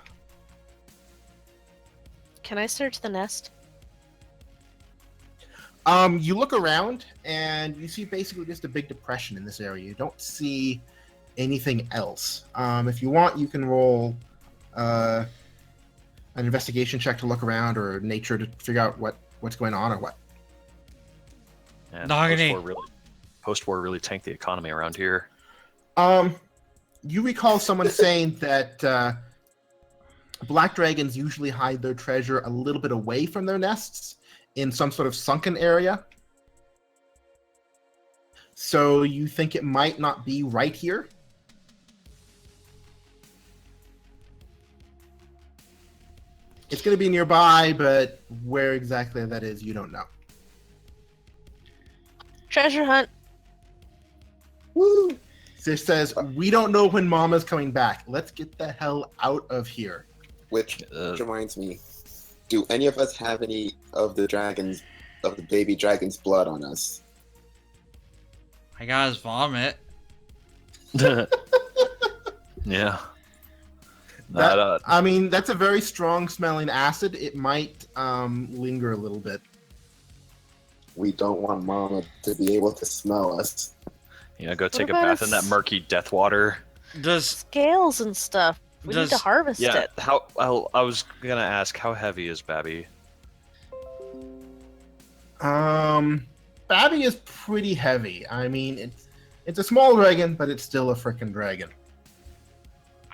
Can I search the nest? You look around and you see basically just a big depression in this area. You don't see anything else. If you want, you can roll an investigation check to look around, or nature to figure out what's going on or what. And Nagini. Post-war really tanked the economy around here. You recall someone saying that black dragons usually hide their treasure a little bit away from their nests in some sort of sunken area. So you think it might not be right here? It's going to be nearby, but where exactly that is, you don't know. Treasure hunt. Woo! This says, we don't know when Mama's coming back. Let's get the hell out of here. Which reminds me, do any of us have any of the baby dragon's blood on us? I got his vomit. Yeah. I mean, that's a very strong smelling acid. It might linger a little bit. We don't want Mama to be able to smell us. Go take a bath in that murky death water. Scales and stuff. We need to harvest it. I was gonna ask, how heavy is Babby? Babby is pretty heavy. I mean, it's a small dragon, but it's still a frickin' dragon.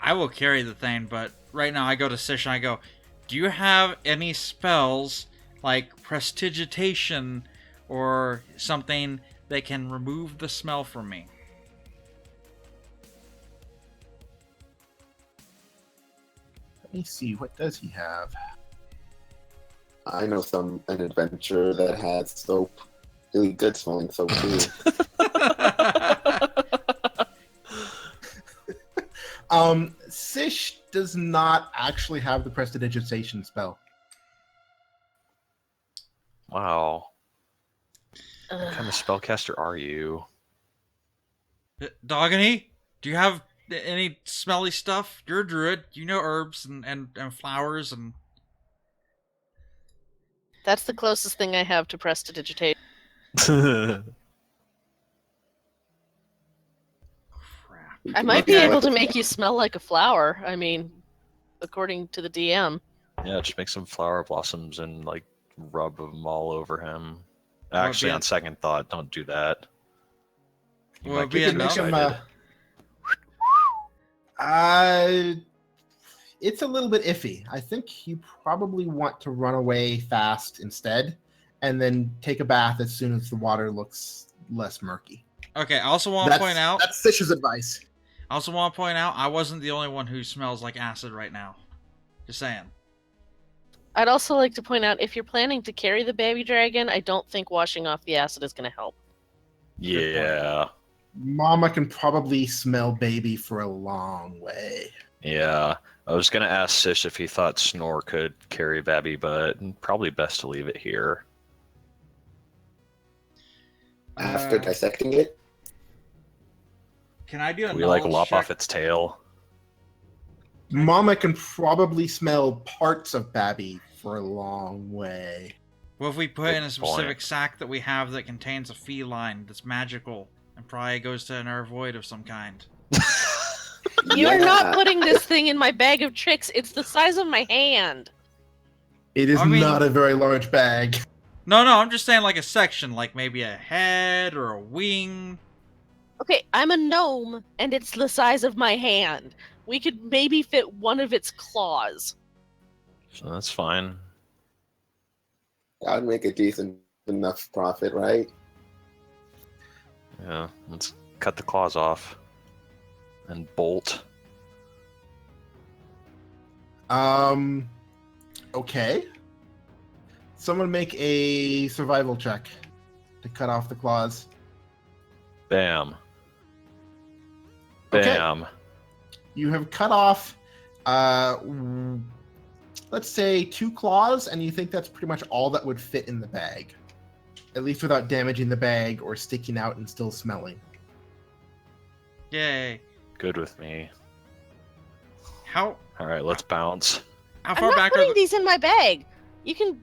I will carry the thing, but right now I go to Sish and I go, do you have any spells like prestidigitation or something that can remove the smell from me? Let me see, what does he have? I know an adventurer that has soap, really good smelling soap too. Sish does not actually have the prestidigitation spell. Wow. What kind of spellcaster are you? Dogany, do you have any smelly stuff? You're a druid. You know herbs and flowers and... That's the closest thing I have to prestidigitation. Crap. I might be able to make you smell like a flower. I mean, according to the DM. Yeah, just make some flower blossoms and like rub them all over him. Actually, on second thought, don't do that. You Will might it be get You could enough? make him, excited. it's a little bit iffy. I think you probably want to run away fast instead, and then take a bath as soon as the water looks less murky. Okay, I also want to point out. That's Fish's advice. I also want to point out I wasn't the only one who smells like acid right now. Just saying. I'd also like to point out, if you're planning to carry the baby dragon, I don't think washing off the acid is going to help. Yeah. Mama can probably smell baby for a long way. Yeah. I was gonna ask Sish if he thought Snore could carry Babby, but probably best to leave it here. After dissecting it, Can I do a Can we like knowledge lop check? off its tail? Mama can probably smell parts of Babby for a long way. What if we put in a Good specific point. sack that we have that contains a feline that's magical and probably goes to an air void of some kind? You're Yeah. not putting this thing in my bag of tricks. It's the size of my hand. It is I mean- not a very large bag. No, I'm just saying like a section, like maybe a head or a wing. Okay, I'm a gnome, and it's the size of my hand. We could maybe fit one of its claws. So that's fine. that would make a decent enough profit, right? Yeah. Let's cut the claws off. And bolt. Okay. Someone make a survival check to cut off the claws. Bam. Okay. Bam. You have cut off, let's say 2 claws, and you think that's pretty much all that would fit in the bag. At least without damaging the bag or sticking out and still smelling. Yay. Good with me. How Alright, let's bounce. how I'm far not back are putting the... these in my bag. You can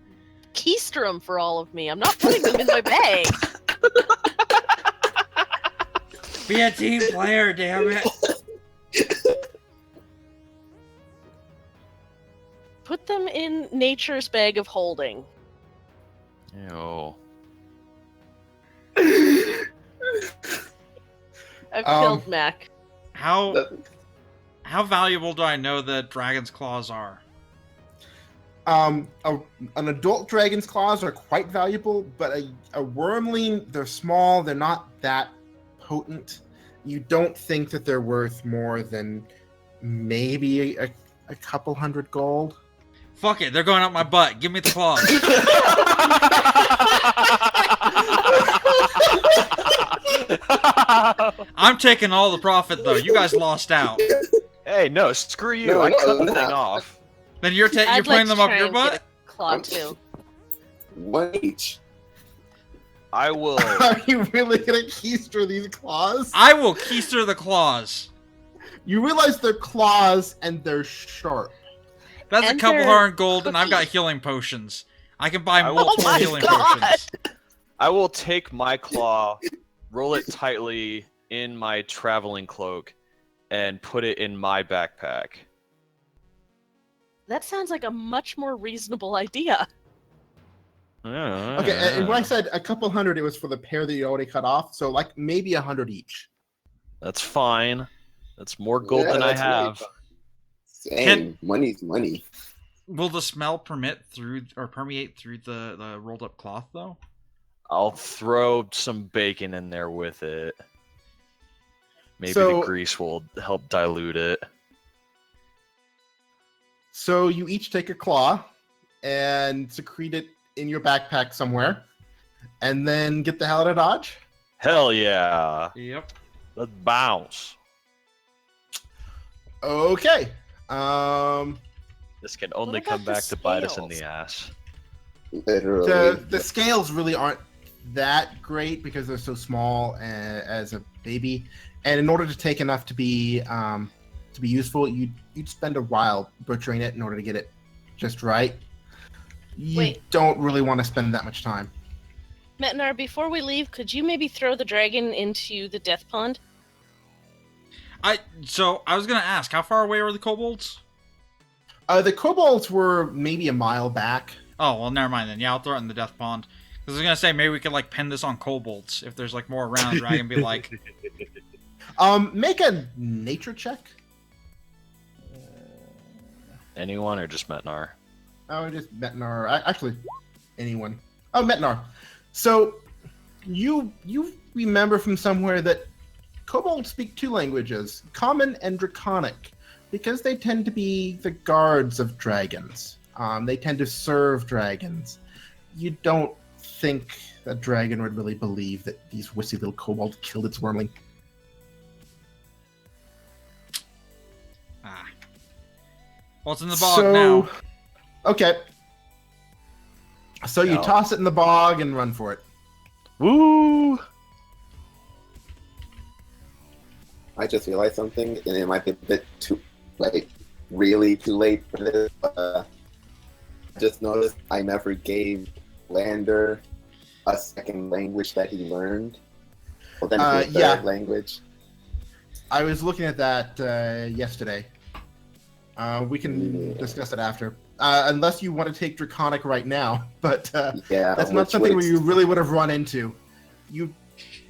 keister them for all of me. I'm not putting them in my bag. Be a team player, damn it. Put them in nature's bag of holding. Ew. I've Um, killed Mac. How That- how valuable do I know that dragon's claws are? An adult dragon's claws are quite valuable, but a wormling, they're small, they're not that potent. You don't think that they're worth more than maybe a couple hundred gold. Fuck it, they're going up my butt. Give me the claws. I'm taking all the profit though. You guys lost out. Hey, no, screw you. No, I cut no, the thing no. off. Then you're I'd you're putting like them to up try your and get butt? a claw too. One each. I will. Are you really gonna keister these claws? I will keister the claws. You realize they're claws and they're sharp. That's And a couple they're hundred gold, and I've got cookie. healing potions. I can buy Oh multiple my healing God. potions. I will take my claw, roll it tightly in my traveling cloak, and put it in my backpack. That sounds like a much more reasonable idea. Okay, and when I said a couple hundred, it was for the pair that you already cut off, so like maybe 100 each. That's fine. That's more gold Yeah, than I that's really have. fun. Same. Money's money. Will the smell permeate through the rolled up cloth though? I'll throw some bacon in there with it. Maybe So- the grease will help dilute it. So you each take a claw and secrete it in your backpack somewhere, and then get the hell out of Dodge. Hell yeah. Yep. Let's bounce. Okay. This can only about come the back to bite us in scales? the ass. Literally. The scales really aren't that great because they're so small as a baby, and in order to take enough to be useful, you'd spend a while butchering it in order to get it just right. You Wait. don't really want to spend that much time. Metnar, before we leave, could you maybe throw the dragon into the death pond? So I was gonna ask, how far away were the kobolds? The kobolds were maybe a mile back. Oh well, never mind then. Yeah, I'll throw it in the death pond. I was gonna say maybe we could like pin this on kobolds if there's like more around, right? And be like, Make a nature check. Anyone or just Metnar? Oh, just Metnar. Actually, anyone. Oh, Metnar. So, you remember from somewhere that kobolds speak two languages, Common and Draconic, because they tend to be the guards of dragons. They tend to serve dragons. You don't think a dragon would really believe that these wussy little kobolds killed its wormling. what's in the bog now? Okay. So you No. toss it in the bog and run for it. Woo! I just realized something, and it might be a bit too, like, really too late for this. I just noticed I never gave Lander a second language that he learned. Well, then his yeah. third language. I was looking at that yesterday. We can discuss it after. Unless you want to take Draconic right now, but Yeah, that's not which something where would- you really would have run into. You,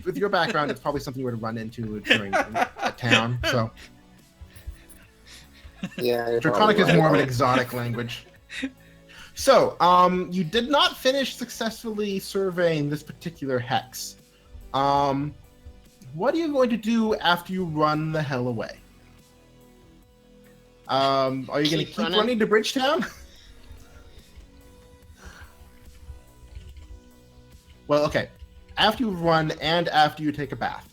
with your background, it's probably something you would have run into during a town. So Yeah, you're Draconic probably is more of an right. exotic language. So, you did not finish successfully surveying this particular hex. What are you going to do after you run the hell away? Are you going to Keep keep running. running to Bridgetown? Well, okay. After you run and after you take a bath.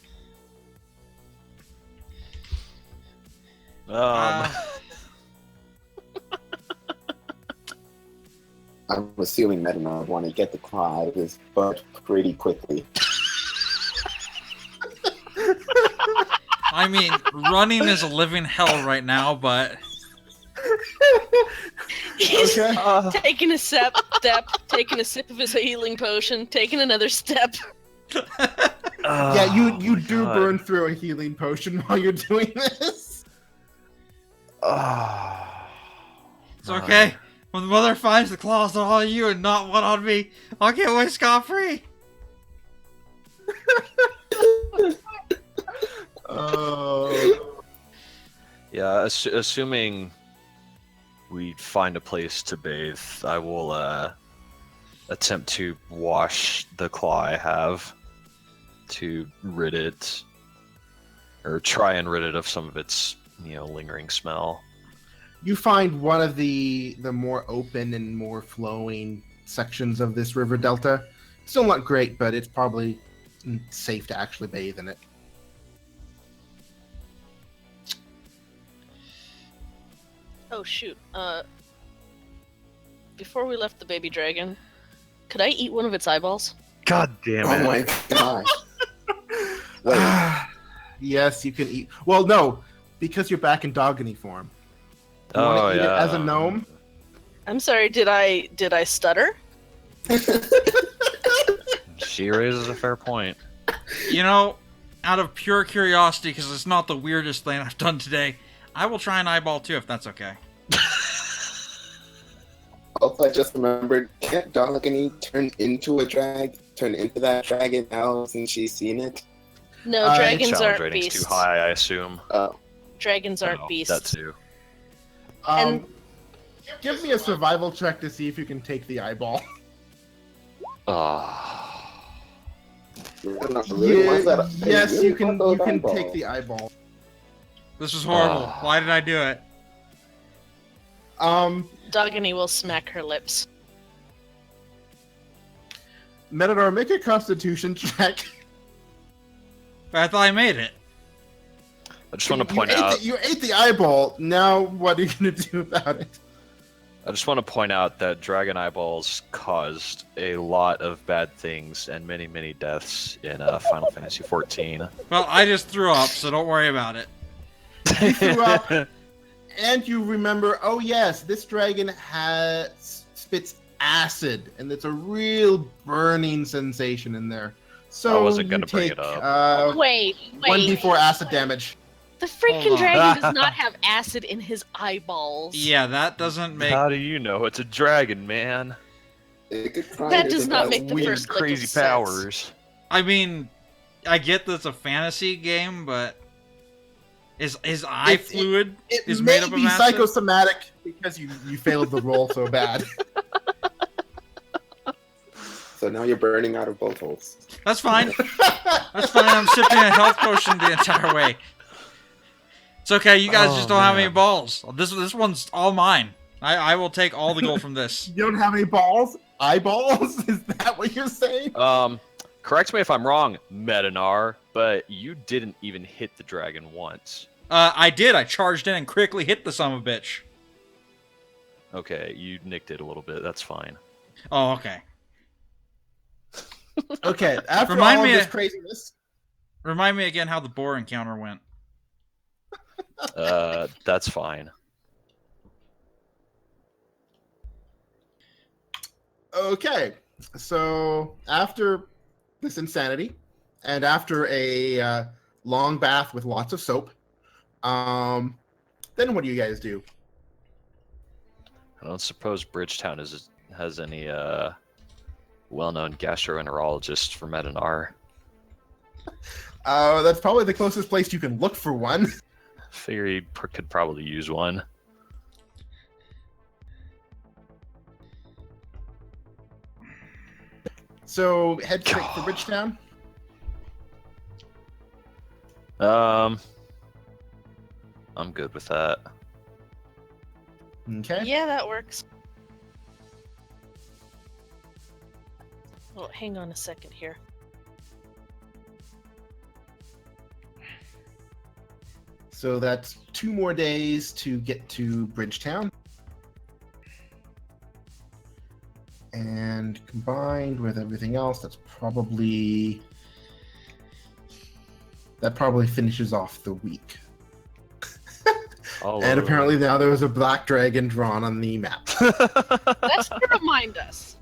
I'm assuming Metamor would want to get the claw out of his butt pretty quickly. I mean, running is a living hell right now, but He's Okay. taking a step, taking a sip of his healing potion, taking another step. Yeah, you do God. burn through a healing potion while you're doing this. it's okay. When the mother finds the claws are on you and not one on me, I'll get away scot-free. Oh. Yeah, assuming we find a place to bathe, I will attempt to wash the claw I have to rid it, or try and rid it of some of its, lingering smell. You find one of the more open and more flowing sections of this river delta. Still not great, but it's probably safe to actually bathe in it. Oh shoot. Before we left the baby dragon, could I eat one of its eyeballs? God damn Oh my gosh. Wait, Yes, you can eat. Well, no, because you're back in Dogony form. You want to eat it as a gnome? I'm sorry, did I stutter? She raises a fair point. You know, out of pure curiosity, because it's not the weirdest thing I've done today, I will try an eyeball too, if that's okay. also I just remembered, can't Dogany turn into that dragon now since she's seen it? No, Uh, dragons Challenge aren't rating's beasts. too high, I assume. Dragons aren't Oh, beasts. that too. Um, give me a survival check to see if you can take the eyeball. Yes, you can. You can take the eyeball. This was horrible. Ah. Why did I do it? Dogany will smack her lips. Metador, make a Constitution check. But I thought I made it. I just want to You point ate out. you ate the eyeball. Now, what are you going to do about it? I just want to point out that dragon eyeballs caused a lot of bad things and many, many deaths in Final Fantasy XIV. Well, I just threw up, so don't worry about it. You threw up, and you remember. Oh yes, this dragon spits acid, and it's a real burning sensation in there. So I wasn't going gonna to bring take it up. Wait. 1d4 acid damage. The freaking Hold on. dragon does not have acid in his eyeballs. Yeah, that doesn't make... How do you know it's a dragon, man? It could grind That it does to not dust. make the Weird, first lick of crazy sense. powers. I mean, I get that it's a fantasy game, but his eye It- fluid It is may made up of be acid. psychosomatic because you failed the roll so bad. So now you're burning out of both holes. That's fine. That's fine. I'm sipping a health potion the entire way. It's okay. You guys Oh, just don't have any man. balls. This one's all mine. I will take all the gold from this. You don't have any balls? Eyeballs? Is that what you're saying? Correct me if I'm wrong, Medinar, but you didn't even hit the dragon once. I did. I charged in and quickly hit the son of a bitch. Okay, you nicked it a little bit. That's fine. Oh, okay. Okay, after Remind all of me- this craziness, Remind me again how the boar encounter went. That's fine. okay, so after this insanity, and after a long bath with lots of soap, then what do you guys do? I don't suppose Bridgetown has any well-known gastroenterologists for Medinar. That's probably the closest place you can look for one. Figure he could probably use one. So head straight for Bridgetown. I'm good with that. Okay. Yeah, that works. Well, hang on a second here. So that's 2 more days to get to Bridgetown. And combined with everything else, that probably finishes off the week. All And over. apparently now there was a black dragon drawn on the map. That's to remind us.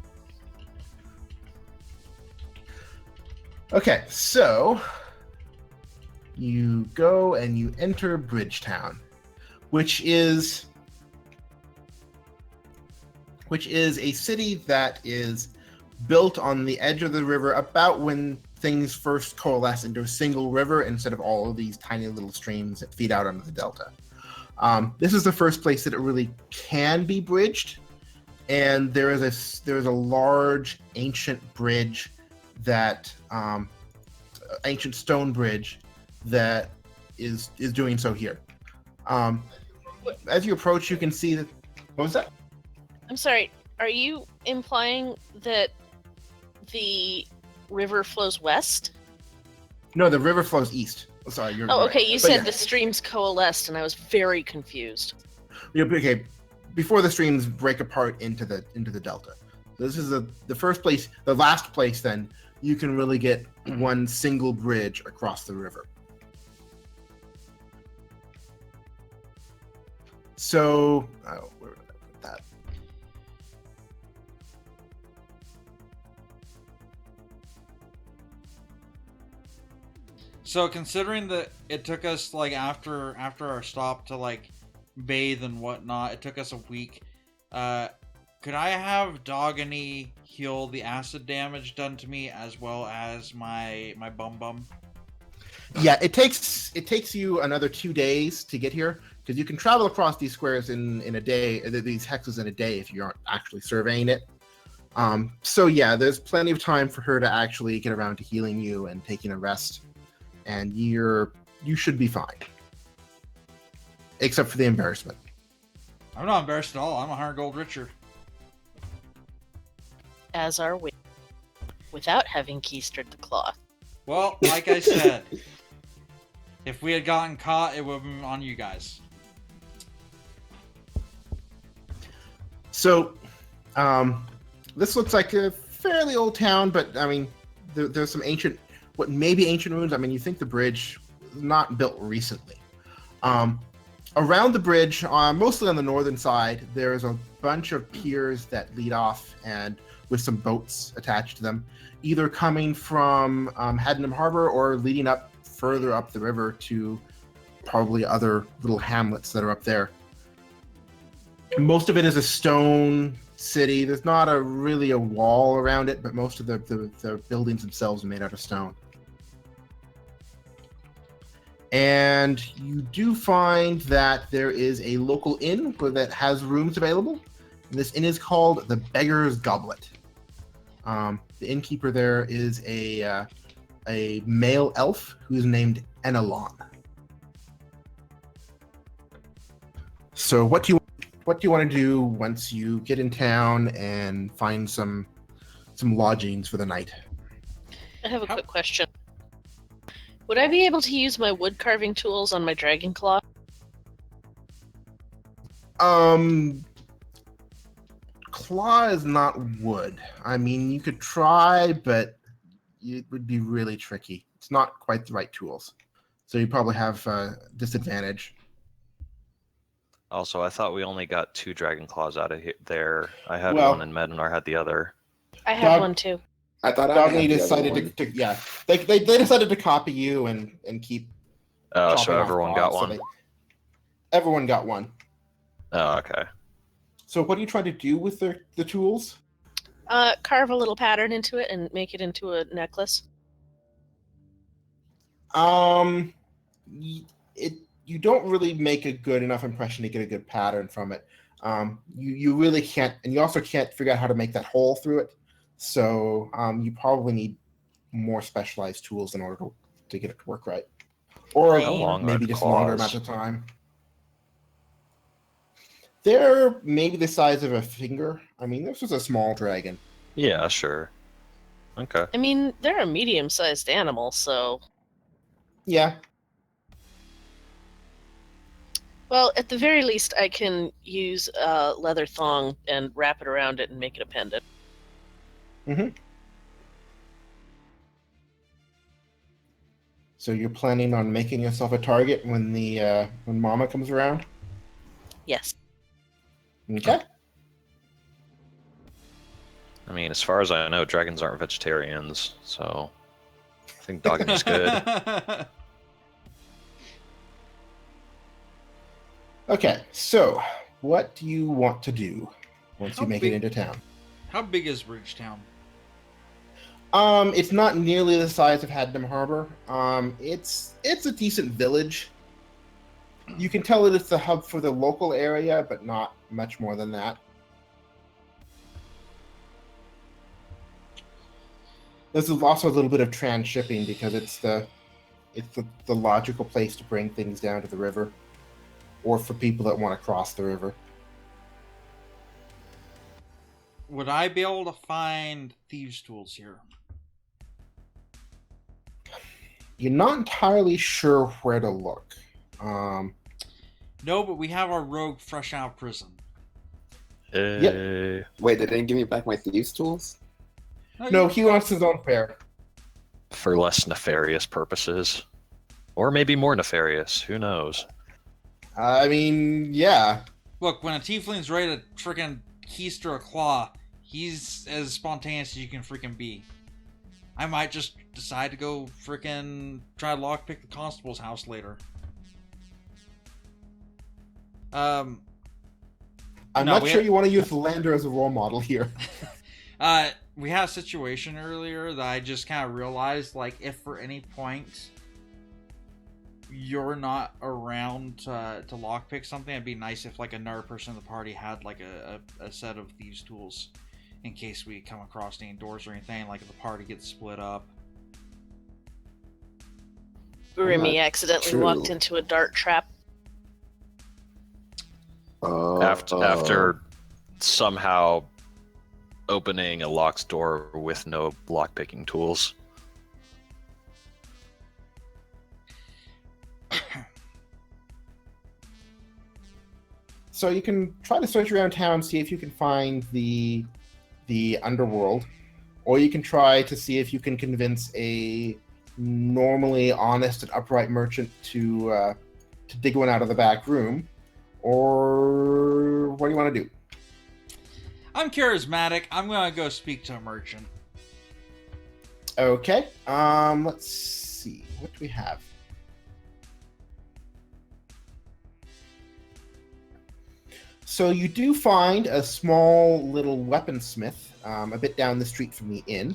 Okay, so you go and you enter Bridgetown, which is a city that is built on the edge of the river about when things first coalesce into a single river instead of all of these tiny little streams that feed out onto the delta. This is the first place that it really can be bridged, and there is a large ancient bridge that ancient stone bridge that is doing so here. As you approach, you can see that. What was that? I'm sorry, are you implying that the river flows west? No, the river flows east. Oh, sorry, you're. Oh, right. okay, you But said yeah. the streams coalesced, and I was very confused. Yeah, but okay. Before the streams break apart into the delta. This is the first place, the last place. Then you can really get one single bridge across the river. So, where did I put that? So considering that it took us like after our stop to like bathe and whatnot, it took us a week. Could I have Dogany heal the acid damage done to me as well as my bum? Yeah, it takes you another 2 days to get here because you can travel across these squares in a day, these hexes in a day if you aren't actually surveying it. So yeah, there's plenty of time for her to actually get around to healing you and taking a rest, and you should be fine, except for the embarrassment. I'm not embarrassed at all. I'm 100 gold richer. As are we. Without having keistered the cloth. Well, like I said, if we had gotten caught, it would have been on you guys. So, this looks like a fairly old town, but I mean, there's some ancient, what may be ancient ruins. I mean, you think the bridge was not built recently. Around the bridge, mostly on the northern side, there's a bunch of piers that lead off and with some boats attached to them, either coming from Haddenham Harbor or leading up further up the river to probably other little hamlets that are up there. Most of it is a stone city. There's not really a wall around it, but most of the buildings themselves are made out of stone. And you do find that there is a local inn that has rooms available. And this inn is called the Beggar's Goblet. The innkeeper there is a male elf who's named Enelon. So what do you want to do once you get in town and find some lodgings for the night? I have a quick question. Would I be able to use my wood carving tools on my dragon claw? Claw is not wood. I mean, you could try, but it would be really tricky. It's not quite the right tools, so you probably have disadvantage. Also, I thought we only got 2 dragon claws out of there. I had Well- one and Medinar had the other. I have Dog- one too. I thought I Dogny had the other decided one. to yeah. They decided to copy you and keep. Oh, chopping so off everyone got claws, so one? everyone got one. Oh, okay. So what are you trying to do with the tools? Carve a little pattern into it and make it into a necklace. You don't really make a good enough impression to get a good pattern from it. You really can't, and you also can't figure out how to make that hole through it. So you probably need more specialized tools in order to get it to work right, or How long maybe are just longer claws? amount of time. They're maybe the size of a finger. I mean, this was a small dragon. Yeah, sure. Okay. I mean, they're a medium-sized animal, so... Yeah. Well, at the very least, I can use a leather thong and wrap it around it and make it a pendant. So you're planning on making yourself a target when when Mama comes around? Yes. Okay. I mean, as far as I know, dragons aren't vegetarians, so I think dogging is good. Okay. So what do you want to do once How you make big- it into town? How big is Bridgetown? It's not nearly the size of Hadnam Harbor. It's a decent village. You can tell that it's the hub for the local area, but not much more than that. There's also a little bit of transshipping because it's the logical place to bring things down to the river, or for people that want to cross the river. Would I be able to find thieves' tools here? You're not entirely sure where to look. No, but we have our rogue fresh out of prison. Hey. Wait, they didn't give me back my thieves' tools? No, he wants his own fare. For less nefarious purposes. Or maybe more nefarious. Who knows? I mean, yeah. Look, when a tiefling's ready to freaking keister a claw, he's as spontaneous as you can freaking be. I might just decide to go freaking try to lockpick the constable's house later. I'm No, not we sure ha- you want to use Lander as a role model here. We had a situation earlier that I just kind of realized, like, if for any point you're not around to lockpick something, it'd be nice if, like, another person in the party had, like, a set of thieves' tools in case we come across any doors or anything, like if the party gets split up. Remy accidentally true. walked into a dart trap. After somehow opening a locked door with no lockpicking tools. So you can try to search around town, see if you can find the underworld, or you can try to see if you can convince a normally honest and upright merchant to dig one out of the back room. Or what do you want to do? I'm charismatic. I'm gonna go speak to a merchant. Okay. Let's see. What do we have? So you do find a small little weaponsmith a bit down the street from the inn.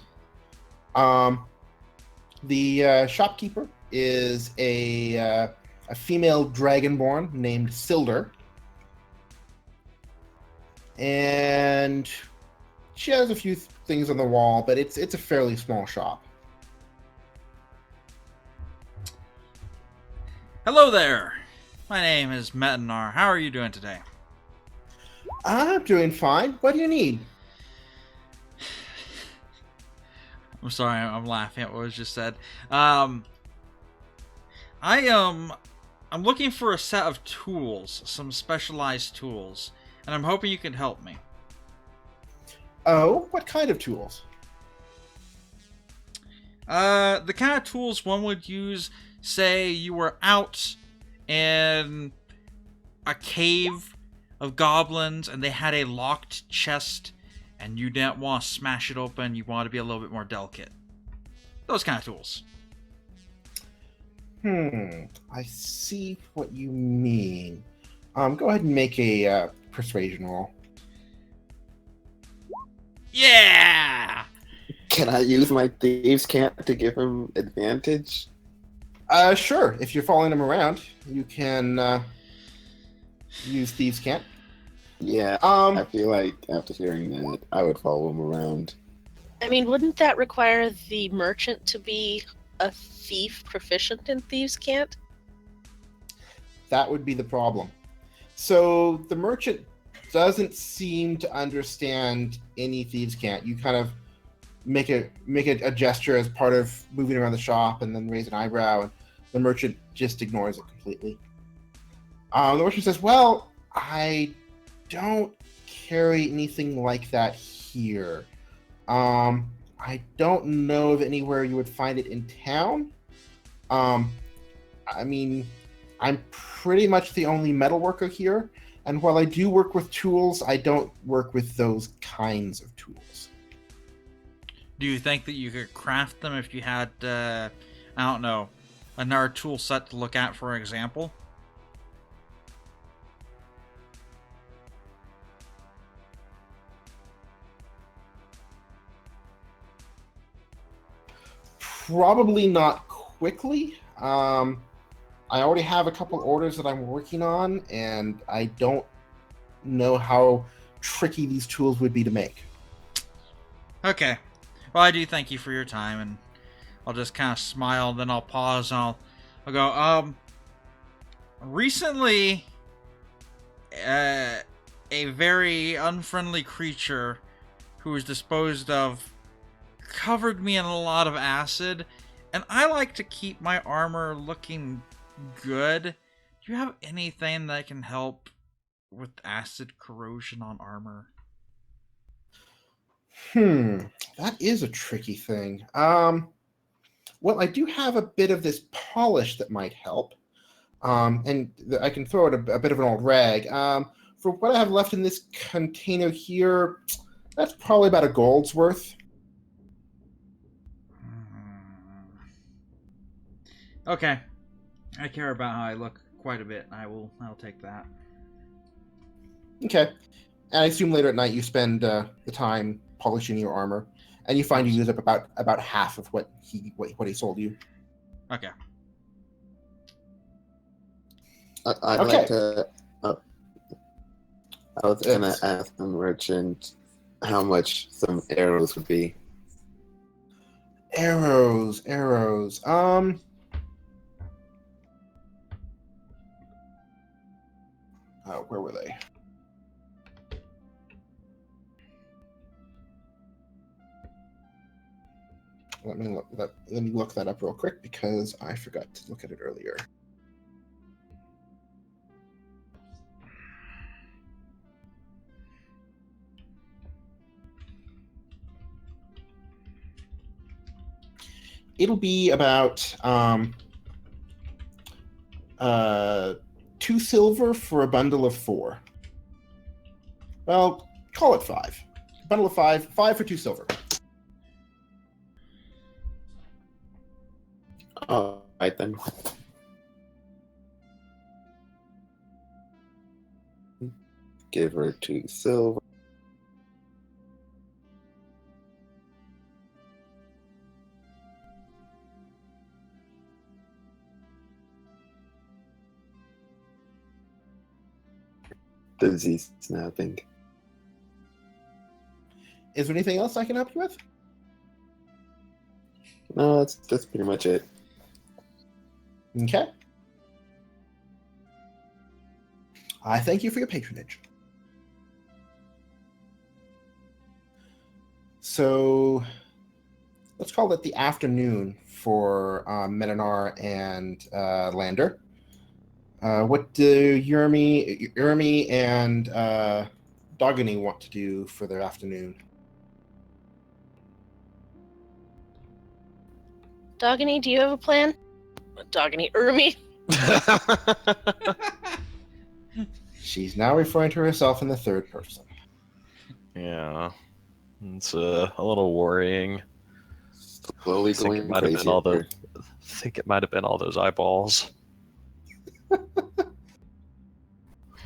The shopkeeper is a female dragonborn named Silder, and she has a few things on the wall, but it's a fairly small shop. Hello there. My name is Metanar. How are you doing today? I'm doing fine. What do you need? I'm sorry, I'm laughing at what was just said. I'm looking for a set of tools, some specialized tools, and I'm hoping you can help me. Oh, what kind of tools? The kind of tools one would use, say you were out in a cave of goblins and they had a locked chest and you didn't want to smash it open, you want to be a little bit more delicate. Those kind of tools. I see what you mean. Go ahead and make a persuasion roll. Yeah! Can I use my thieves' cant to give him advantage? Sure. If you're following him around, you can use Thieves' Cant. Yeah, I feel like after hearing that, I would follow him around. I mean, wouldn't that require the merchant to be a thief proficient in Thieves' Cant? That would be the problem. So the merchant doesn't seem to understand any Thieves' Cant. You kind of make a gesture as part of moving around the shop and then raise an eyebrow, and the merchant just ignores it completely. The merchant says, well, I don't carry anything like that here. I don't know of anywhere you would find it in town. I mean, I'm pretty much the only metal worker here, and while I do work with tools, I don't work with those kinds of tools. Do you think that you could craft them if you had, I don't know, another tool set to look at, for example? Probably not quickly. I already have a couple orders that I'm working on, and I don't know how tricky these tools would be to make. Okay. Well, I do thank you for your time, and I'll just kind of smile, then I'll pause, and I'll go, recently, a very unfriendly creature who was disposed of covered me in a lot of acid, and I like to keep my armor looking good. Do you have anything that can help with acid corrosion on armor? That is a tricky thing. Well, I do have a bit of this polish that might help. And I can throw it a bit of an old rag. For what I have left in this container here, that's probably about a gold's worth. Okay. I care about how I look quite a bit. I'll take that. Okay. And I assume later at night you spend the time polishing your armor, and you find you use up about half of what he sold you. Okay. I'd Okay. like to. I was gonna ask the merchant how much some arrows would be. Arrows. Where were they? Let me look that up real quick because I forgot to look at it earlier. It'll be about 2 silver for a bundle of 4. Well, call it 5. Bundle of 5 for 2 silver. All right then. give her 2 silver. Busy snapping. Is there anything else I can help you with? No, that's pretty much it. Okay. I thank you for your patronage. So let's call it the afternoon for Medinar and Lander. What do Urmi and Dogany want to do for their afternoon? Dogany, do you have a plan? Dogany, Urmi. She's now referring to herself in the third person. Yeah, it's a little worrying. Slowly I think going it might have crazy. been all the. I think it might have been all those eyeballs.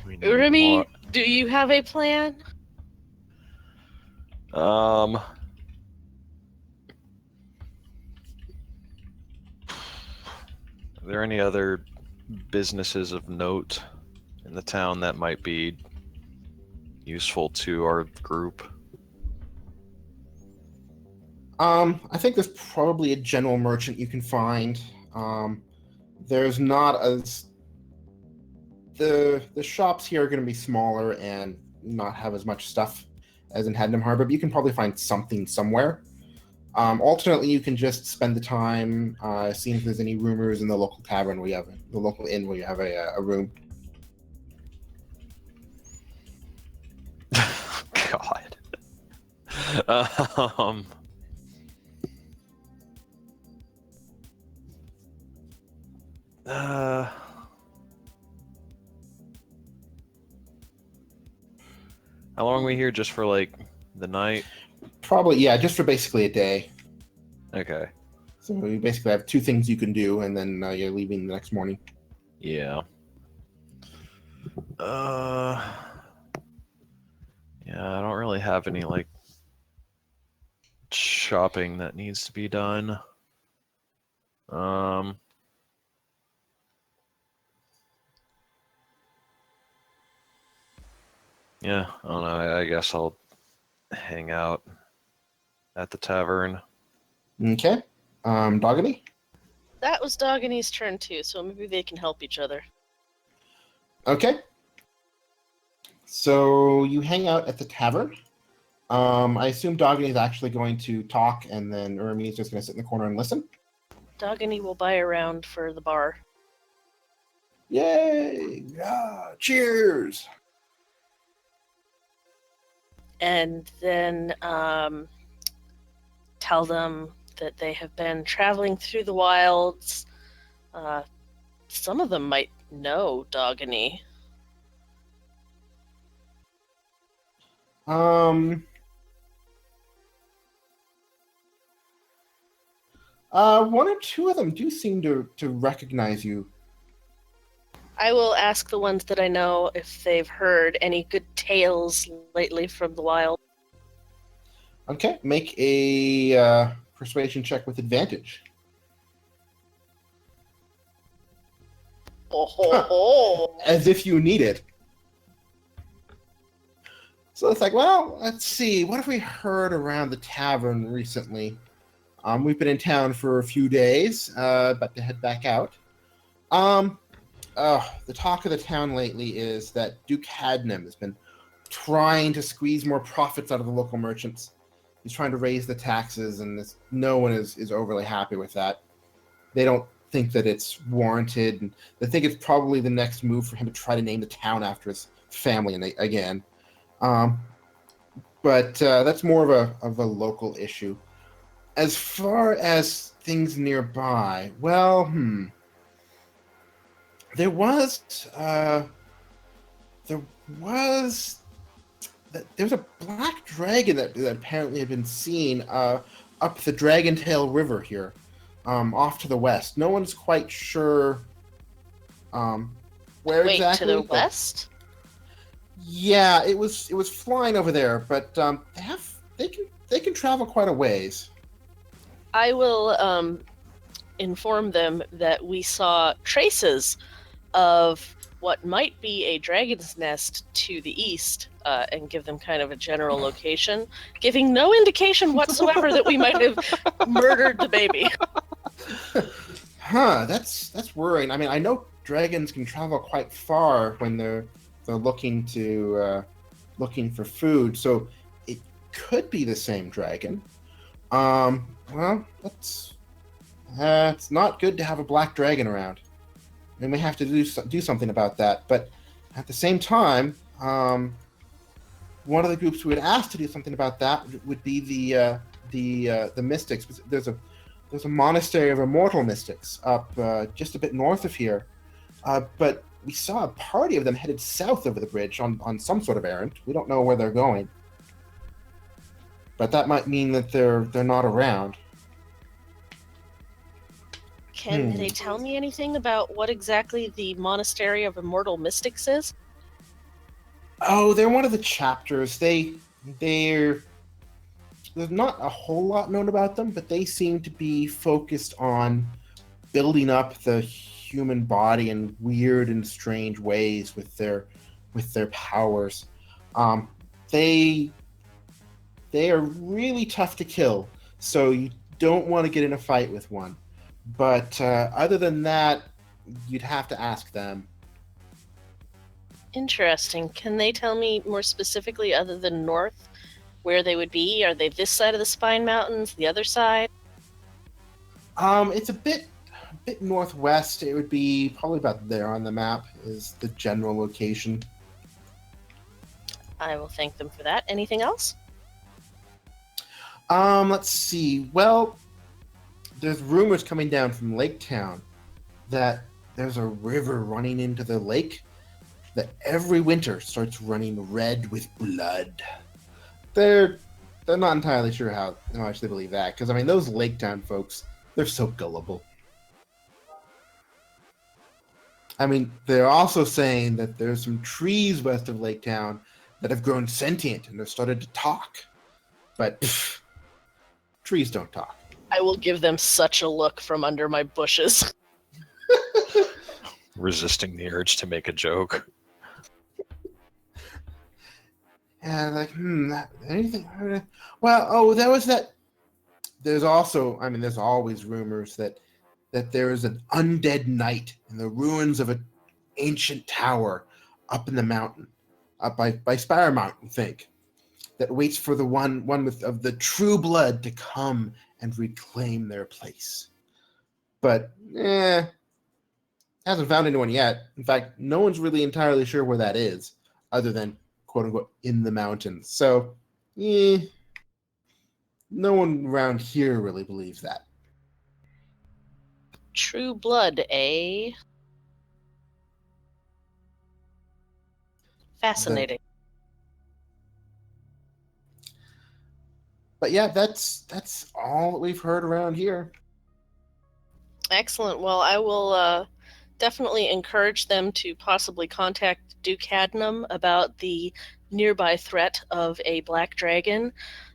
We need Urmi, more- do you have a plan? Are there any other businesses of note in the town that might be useful to our group? I think there's probably a general merchant you can find. There's not as the shops here are going to be smaller and not have as much stuff as in Hadnam Harbor, but you can probably find something somewhere. Alternately, you can just spend the time seeing if there's any rumors in the local tavern where you have the local inn where you have a room. God. How long are we here? Just for like the night? Probably, yeah, just for basically a day. Okay. So you basically have 2 things you can do, and then you're leaving the next morning. Yeah. Yeah, I don't really have any like shopping that needs to be done. Yeah, I don't know. I guess I'll hang out at the tavern. Okay. Dogany? That was Dogany's turn too, so maybe they can help each other. Okay. So you hang out at the tavern. I assume Dogany is actually going to talk, and then Urmi is just going to sit in the corner and listen. Dogany will buy a round for the bar. Yay! Yeah, cheers! And then tell them that they have been traveling through the wilds. Some of them might know Dogany. One or two of them do seem to recognize you. I will ask the ones that I know if they've heard any good tales lately from the wild. Okay, make a persuasion check with advantage. Oh, ho, ho. As if you need it. So it's like, well, let's see. What have we heard around the tavern recently? We've been in town for a few days, about to head back out. The talk of the town lately is that Duke Hadnam has been trying to squeeze more profits out of the local merchants. He's trying to raise the taxes, and no one is overly happy with that. They don't think that it's warranted, and they think it's probably the next move for him to try to name the town after his family again. But that's more of a local issue. As far as things nearby, well, there was a black dragon that apparently had been seen up the Dragontail River here, off to the west. No one's quite sure where Wait, exactly. to the but west? Yeah, it was flying over there, but they can travel quite a ways. I will inform them that we saw traces of what might be a dragon's nest to the east, and give them kind of a general location, giving no indication whatsoever that we might have murdered the baby. Huh, that's worrying. I mean, I know dragons can travel quite far when they're looking for food, so it could be the same dragon. Well, it's not good to have a black dragon around, and we have to do something about that. But at the same time, one of the groups who had asked to do something about that would be the mystics. There's a monastery of immortal mystics up just a bit north of here, but we saw a party of them headed south over the bridge on some sort of errand. We don't know where they're going, but that might mean that they're not around. Can they tell me anything about what exactly the Monastery of Immortal Mystics is? Oh, they're one of the chapters. There's not a whole lot known about them, but they seem to be focused on building up the human body in weird and strange ways with their powers. They are really tough to kill, so you don't want to get in a fight with one. But other than that, you'd have to ask them. Interesting. Can they tell me more specifically, other than north, where they would be? Are they this side of the Spine Mountains, the other side? It's a bit northwest. It would be probably about there on the map is the general location. I will thank them for that. Anything else? Let's see. Well, there's rumors coming down from Lake Town that there's a river running into the lake that every winter starts running red with blood. They're not entirely sure how much they believe that, because I mean those Lake Town folks, they're so gullible. I mean, they're also saying that there's some trees west of Lake Town that have grown sentient and have started to talk. But trees don't talk. I will give them such a look from under my bushes. Resisting the urge to make a joke. And like, anything? Well, there was that. There's also, I mean, there's always rumors that there is an undead knight in the ruins of an ancient tower up in the mountain, up by Spire Mountain, I think, that waits for the one of the true blood to come and reclaim their place. But, hasn't found anyone yet. In fact, no one's really entirely sure where that is, other than, quote unquote, in the mountains. So, no one around here really believes that. True blood, eh? Fascinating. But yeah, that's all that we've heard around here. Excellent. Well, I will definitely encourage them to possibly contact Duke Hadnam about the nearby threat of a black dragon,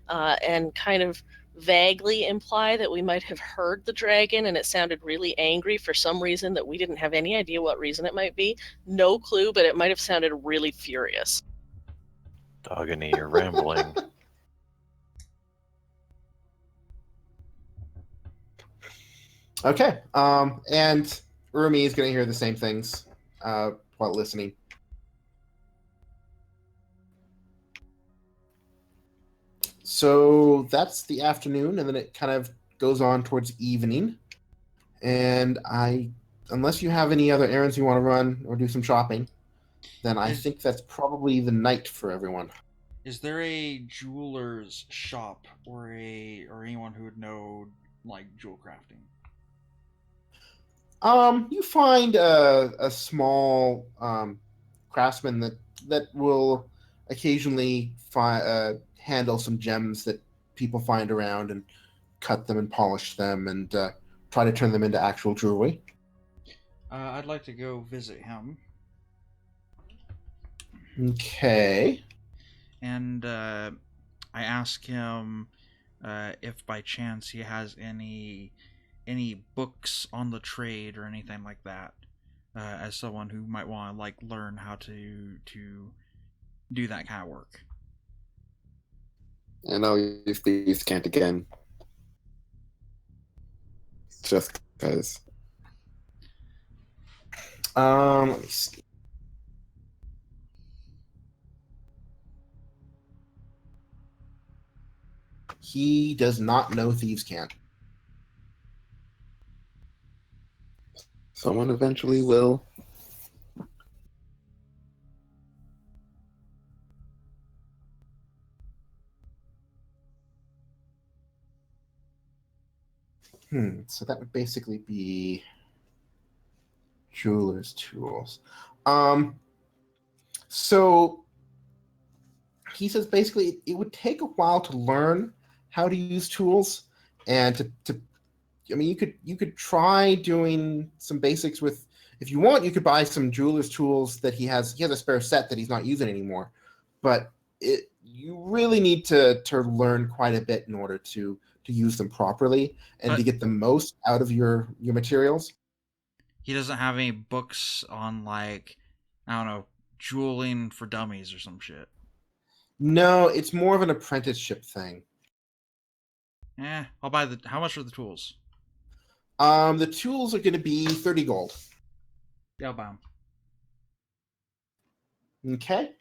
and kind of vaguely imply that we might have heard the dragon and it sounded really angry for some reason that we didn't have any idea what reason it might be. No clue, but it might have sounded really furious. Dogony, you're rambling. Okay. And Urmi is going to hear the same things while listening. So that's the afternoon, and then it kind of goes on towards evening. And unless you have any other errands you want to run or do some shopping, then I think that's probably the night for everyone. Is there a jeweler's shop or anyone who would know like jewel crafting? You find a small craftsman that will occasionally handle some gems that people find around and cut them and polish them and try to turn them into actual jewelry. I'd like to go visit him. Okay. And I ask him if by chance he has any books on the trade or anything like that. As someone who might want to like learn how to do that kind of work. And I'll use thieves' cant again. Just because. Let me see. He does not know thieves' cant. Someone eventually will. So that would basically be jeweler's tools. So he says basically it would take a while to learn how to use tools, and to I mean you could try doing some basics with, if you want you could buy some jeweler's tools that he has a spare set that he's not using anymore, but you really need to learn quite a bit in order to use them properly and to get the most out of your materials. He doesn't have any books on like, I don't know, jeweling for dummies or some shit. No, it's more of an apprenticeship thing. I'll buy the. How much are the tools? The tools are going to be 30 gold. Yeah, I'll buy them. Okay.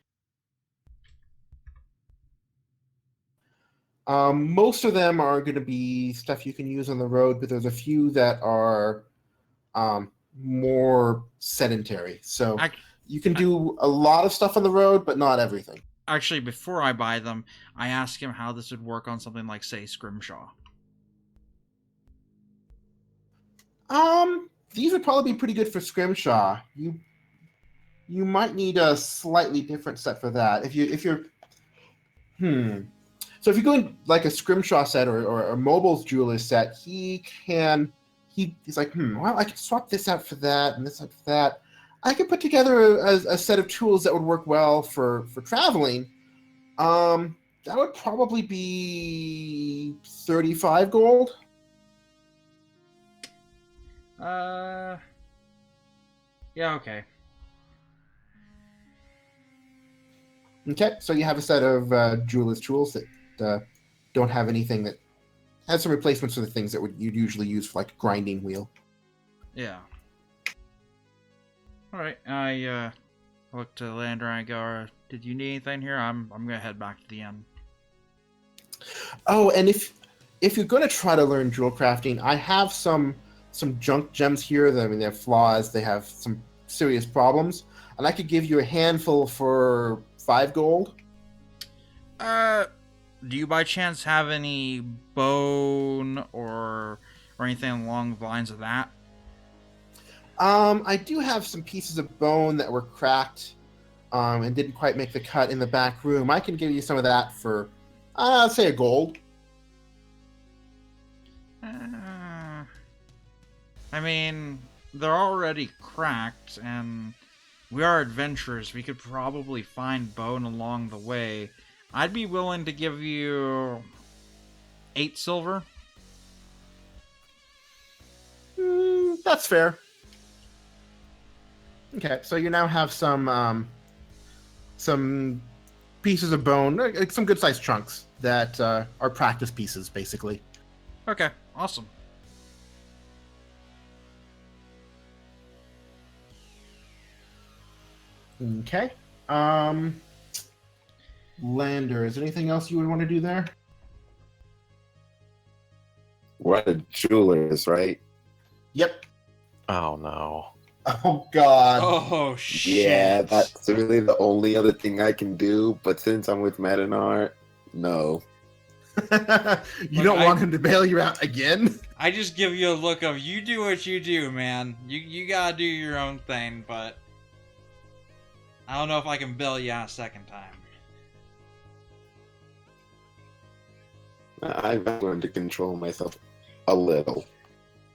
Most of them are going to be stuff you can use on the road, but there's a few that are more sedentary. So you can do a lot of stuff on the road, but not everything. Actually, before I buy them, I ask him how this would work on something like, say, Scrimshaw. These would probably be pretty good for Scrimshaw. You might need a slightly different set for that. If you're So if you're going like a Scrimshaw set or a Mobile's jeweler's set, he's like, well, I can swap this out for that and this out for that. I could put together a set of tools that would work well for traveling. That would probably be 35 gold. Yeah, okay. Okay, so you have a set of jeweler's tools that don't have anything that has some replacements for the things that you'd usually use for like a grinding wheel. Yeah. All right. I look to Lander and I go, "Did you need anything here? I'm gonna head back to the inn." Oh, and if you're going to try to learn jewel crafting, I have some junk gems here that, I mean, they have flaws, they have some serious problems, and I could give you a handful for 5 gold. Do you by chance have any bone or anything along the lines of that? I do have some pieces of bone that were cracked and didn't quite make the cut in the back room. I can give you some of that for, I'll say, a gold. I mean, they're already cracked, and we are adventurers. We could probably find bone along the way. I'd be willing to give you 8 silver. That's fair. Okay, so you now have some pieces of bone, like some good-sized chunks that are practice pieces, basically. Okay, awesome. Okay. Lander, is there anything else you would want to do there? We're at a jeweler's, right? Yep. Oh no. Oh God. Oh shit. Yeah, that's really the only other thing I can do. But since I'm with Metanar, no. You don't want him to bail you out again? I just give you a look of, you do what you do, man. You gotta do your own thing, but I don't know if I can bail you out a second time. I've learned to control myself a little.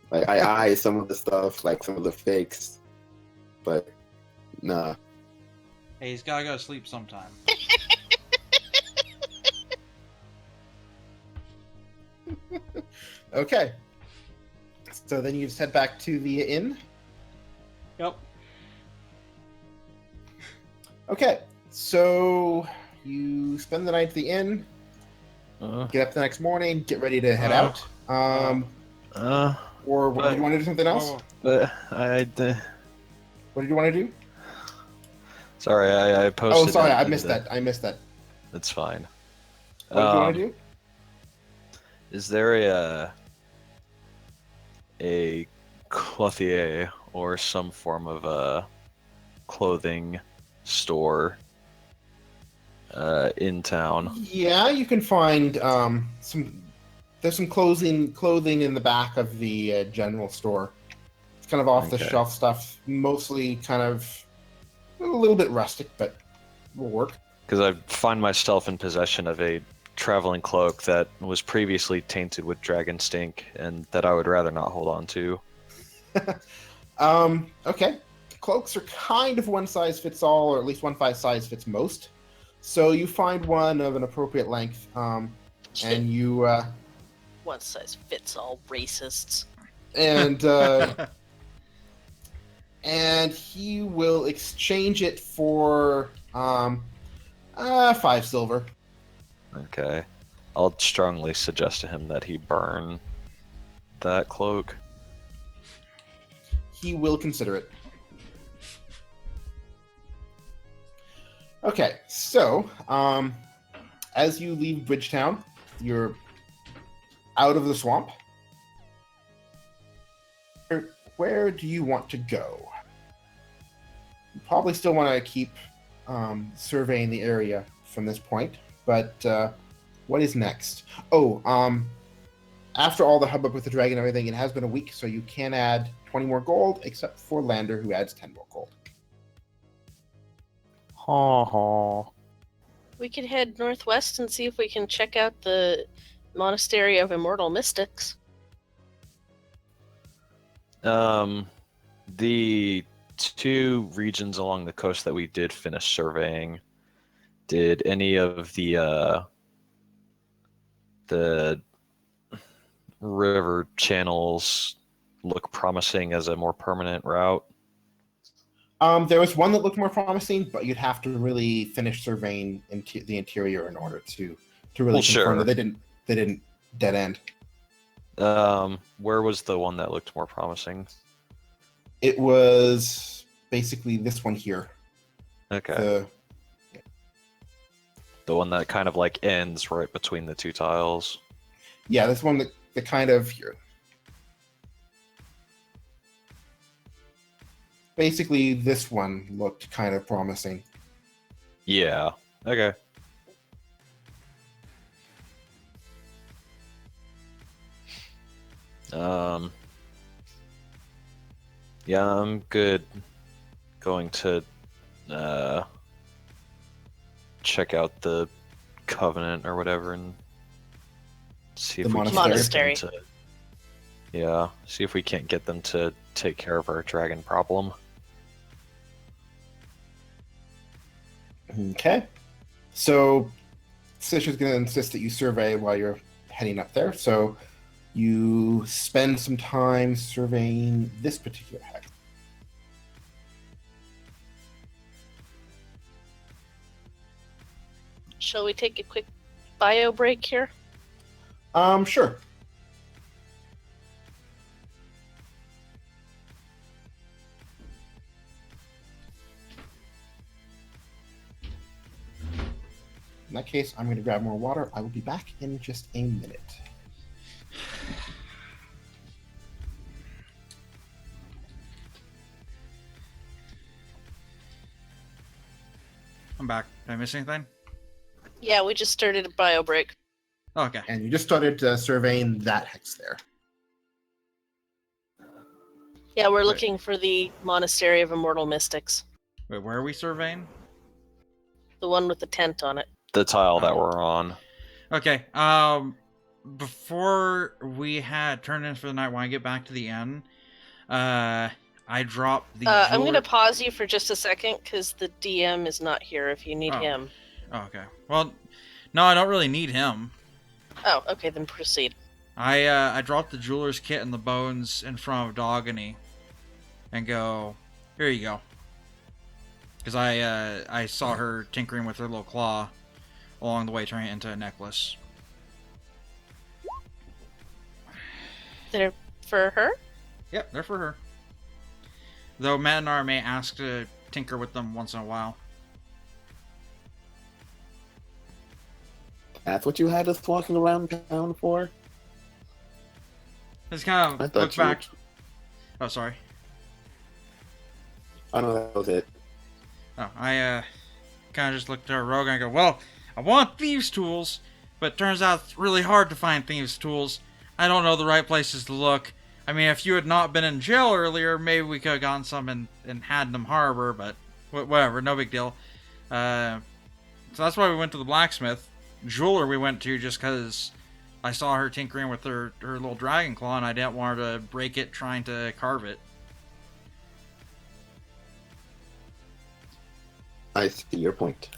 Like I eye some of the stuff, like some of the fakes, but nah. Hey, he's gotta go to sleep sometime. Okay. So then you just head back to the inn. Yep. Okay. So you spend the night at the inn, Uh, get up the next morning, get ready to head Uh, out. Or but- did you want to do something else? Oh, but What did you want to do? sorry, I posted. Oh, sorry, that I into missed the- that. I missed that. That's fine. What did you want to do? Is there a clothier or some form of a clothing store in town? Yeah, you can find some. There's some clothing in the back of the general store. It's kind of off the Okay. shelf stuff, mostly kind of a little bit rustic, but will work. Because I find myself in possession of a traveling cloak that was previously tainted with dragon stink, and that I would rather not hold on to. Okay. Cloaks are kind of one size fits all, or at least one size fits most. So you find one of an appropriate length, and you One size fits all, racists. and and he will exchange it for 5 silver. Okay. I'll strongly suggest to him that he burn that cloak. He will consider it. Okay, so as you leave Bridgetown, you're out of the swamp. Where do you want to go? You probably still want to keep surveying the area from this point, but what is next? Oh, after all the hubbub with the dragon and everything, it has been a week, so you can add 20 more gold, except for Lander, who adds 10 more gold. Ha ha. We could head northwest and see if we can check out the Monastery of Immortal Mystics. The 2 regions along the coast that we did finish surveying, did any of the river channels look promising as a more permanent route? There was one that looked more promising, but you'd have to really finish surveying the interior in order to really Well, confirm sure. that they didn't dead end. Where was the one that looked more promising? It was basically this one here. Okay. The one that kind of like ends right between the 2 tiles. This one that kind of here. Basically, this one looked kind of promising. Yeah. Okay. Yeah, I'm good going to check out the Covenant or whatever and see if The we can monastery. get them to, yeah, see if we can't get them to take care of our dragon problem. Okay. So, Sisha's going to insist that you survey while you're heading up there. So, you spend some time surveying this particular hex. Shall we take a quick bio break here? Sure. In that case, I'm going to grab more water. I will be back in just a minute. I'm back. Did I miss anything? Yeah, we just started a bio break. Okay. And you just started surveying that hex there. Yeah, we're Right. looking for the Monastery of Immortal Mystics. Wait, where are we surveying? The one with the tent on it. The tile that Oh. we're on. Okay. Before we had turned in for the night, when I get back to the inn, I I dropped the. I'm going to jeweler- pause you for just a second because the DM is not here if you need Oh. him. Oh, okay. Well, no, I don't really need him. Oh, okay, then proceed. I dropped the jeweler's kit and the bones in front of Dogany, and go, here you go. Because I saw her tinkering with her little claw along the way, turning it into a necklace. They're for her? Yep, they're for her. Though Matanar may ask to tinker with them once in a while. That's what you had us walking around town for? Just kind I of thought look you back. Oh, sorry. I know that was it. Oh, I kind of just looked at our rogue and I go, well, I want thieves' tools, but it turns out it's really hard to find thieves' tools. I don't know the right places to look. I mean, if you had not been in jail earlier, maybe we could have gotten some in Haddam Harbor, but whatever, no big deal. So that's why we went to the blacksmith. Jeweler we went to just because I saw her tinkering with her little dragon claw, and I didn't want her to break it trying to carve it. I see your point.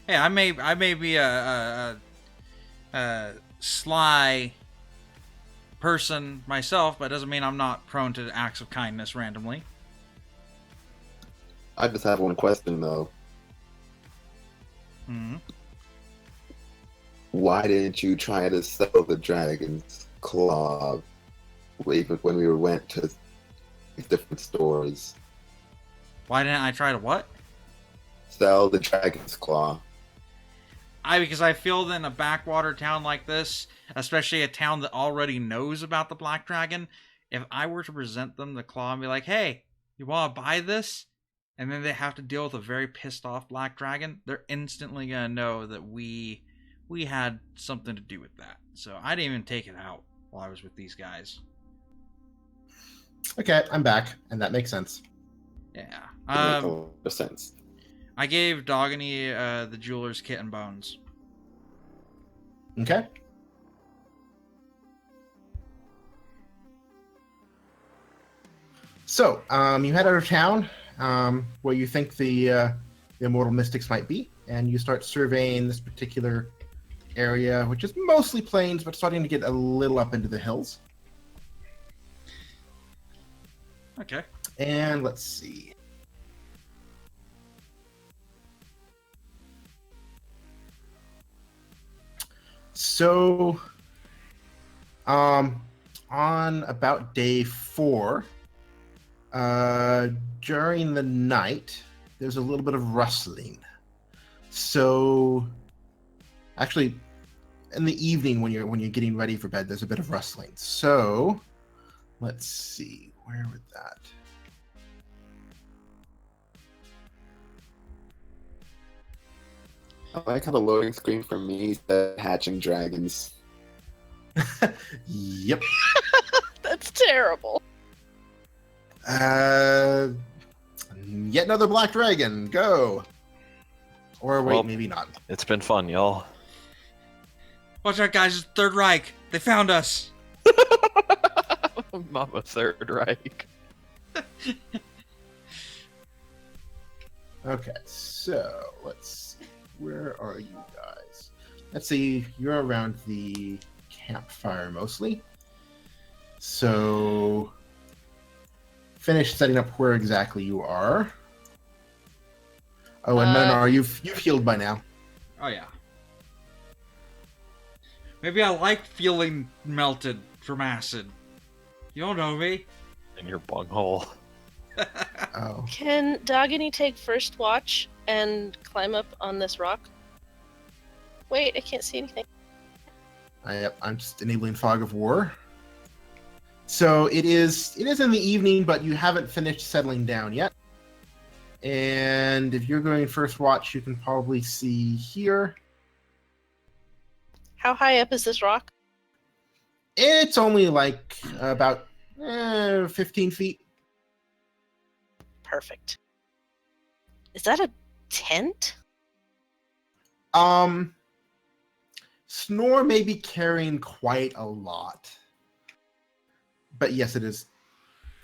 Hey, I may be a sly person myself, but it doesn't mean I'm not prone to acts of kindness randomly. I just have one question though. Hmm. Why didn't you try to sell the dragon's claw even when we went to different stores? Why didn't I try to what? Sell the dragon's claw. Because I feel that in a backwater town like this, especially a town that already knows about the Black Dragon, if I were to present them the claw and be like, hey, you want to buy this? And then they have to deal with a very pissed off Black Dragon, they're instantly going to know that we had something to do with that. So I didn't even take it out while I was with these guys. Okay, I'm back, and that makes sense. Yeah. It makes a lot of sense. I gave Dogany the jeweler's kit and bones. Okay. So, you head out of town, where you think the immortal mystics might be, and you start surveying this particular area, which is mostly plains, but starting to get a little up into the hills. Okay. And let's see. So, on about day 4, during the night, there's a little bit of rustling. So, actually, in the evening when you're getting ready for bed, there's a bit of rustling. So, let's see, where would that? I like how the loading screen for me said hatching dragons. Yep. That's terrible. Yet another black dragon. Go. Or wait, Well- maybe not. It's been fun, y'all. Watch out, guys. It's the Third Reich. They found us. Mama Third Reich. Okay, so let's see. Where are you guys? Let's see. You're around the campfire mostly. So finish setting up where exactly you are. Oh, and Menar, you've healed by now. Oh, yeah. Maybe I like feeling melted from acid. You don't know me. In your bunghole. Oh, Can Dogany take first watch and climb up on this rock? Wait, I can't see anything. I'm just enabling fog of war. So it is in the evening, but you haven't finished settling down yet. And if you're going first watch, you can probably see here. How high up is this rock? It's only like about 15 feet. Perfect. Is that a tent? Snore may be carrying quite a lot. but yes, it is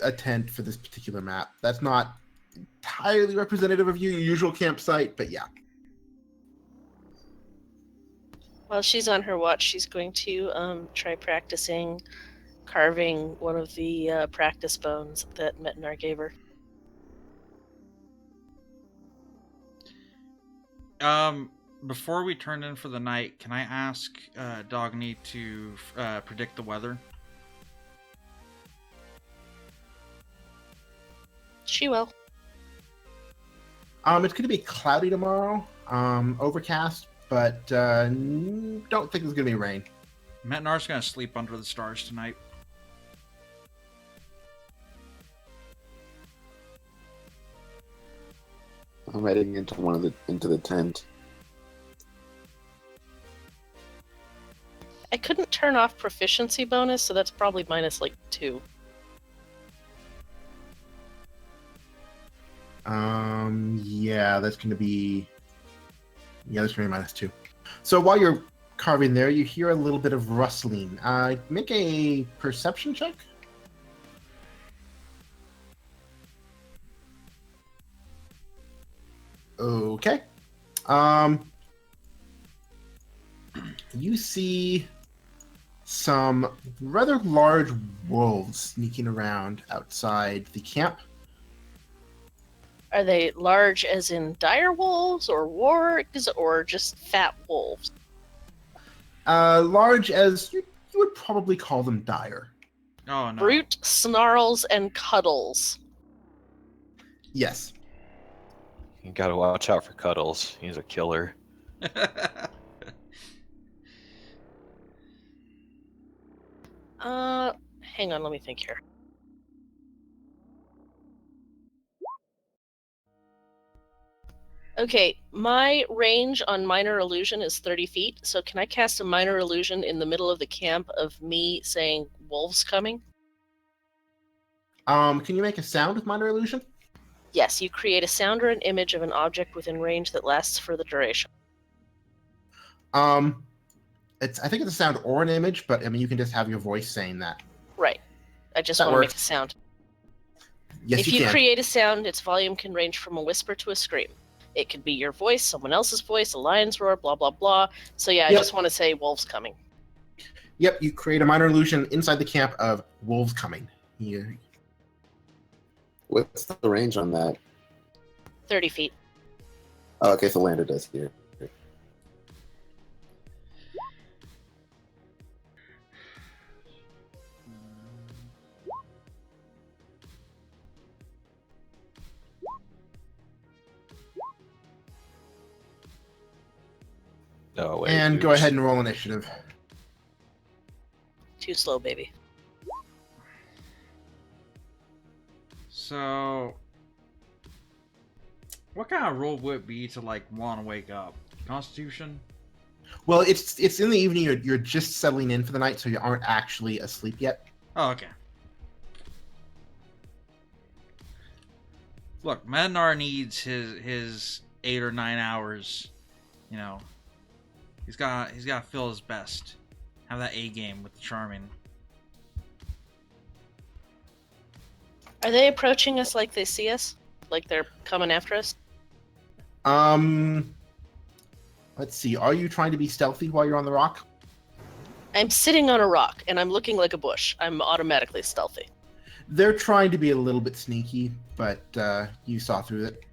a tent for this particular map. That's not entirely representative of your usual campsite, but yeah. While she's on her watch, she's going to try practicing carving one of the practice bones that Metinar gave her. Before we turn in for the night, can I ask Dogny to predict the weather? She will. It's going to be cloudy tomorrow, overcast, but don't think there's going to be rain. Metinar's gonna sleep under the stars tonight. I'm heading into the tent. I couldn't turn off proficiency bonus, so that's probably minus like 2. Yeah, that's going to be -2. So while you're carving there, you hear a little bit of rustling. Make a perception check. Okay. You see some rather large wolves sneaking around outside the camp. Are they large as in dire wolves or wargs or just fat wolves? Large as you would probably call them dire. Oh no. Brute, snarls, and cuddles. Yes. You gotta watch out for Cuddles. He's a killer. Hang on, let me think here. Okay, my range on Minor Illusion is 30 feet, so can I cast a Minor Illusion in the middle of the camp of me saying wolves coming? Can you make a sound with minor illusion? Yes, you create a sound or an image of an object within range that lasts for the duration. I think it's a sound or an image, but I mean you can just have your voice saying that. Right. I just That want to make works. a sound. Yes, If you you can. create a sound, its volume can range from a whisper to a scream. It could be your voice, someone else's voice, a lion's roar, blah, blah, blah. So yeah, I Yep. just want to say wolves coming. Yep, you create a minor illusion inside the camp of wolves coming. What's the range on that? 30 feet. Oh, okay, so Lander does here. Oh, wait. And go oops. ahead and roll initiative. Too slow, baby. So, what kind of roll would it be to like want to wake up? Constitution? Well, it's in the evening. You're just settling in for the night, so you aren't actually asleep yet. Oh, okay. Look, Medinar needs his 8 or 9 hours. You know, he's got to feel his best. Have that A game with the charming. Are they approaching us like they see us? Like they're coming after us? Let's see. Are you trying to be stealthy while you're on the rock? I'm sitting on a rock and I'm looking like a bush. I'm automatically stealthy. They're trying to be a little bit sneaky, but you saw through it.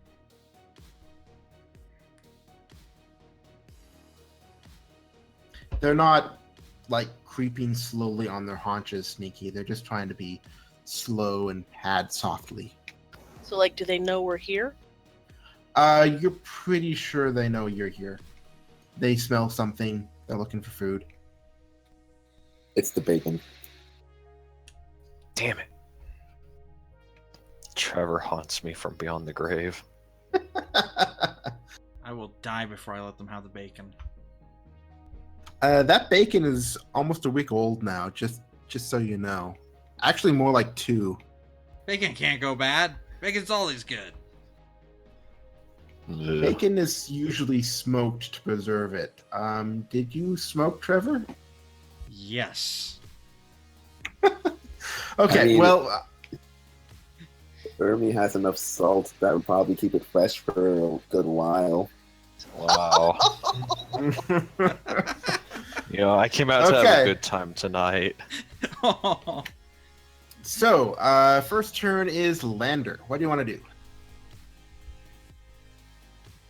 They're not like creeping slowly on their haunches sneaky. They're just trying to be slow and pad softly. So, like, do they know we're here? You're pretty sure they know you're here. They smell something. They're looking for food. It's the bacon. Damn it. Trevor haunts me from beyond the grave. I will die before I let them have the bacon. That bacon is almost a week old now, just so you know. Actually, more like 2. Bacon can't go bad. Bacon's always good. Ugh. Bacon is usually smoked to preserve it. Did you smoke, Trevor? Yes. Okay, I mean- well, Ermi has enough salt that would probably keep it fresh for a good while. Wow. You know, I came out to have Okay. a good time tonight. so first turn is Lander. What do you want to do?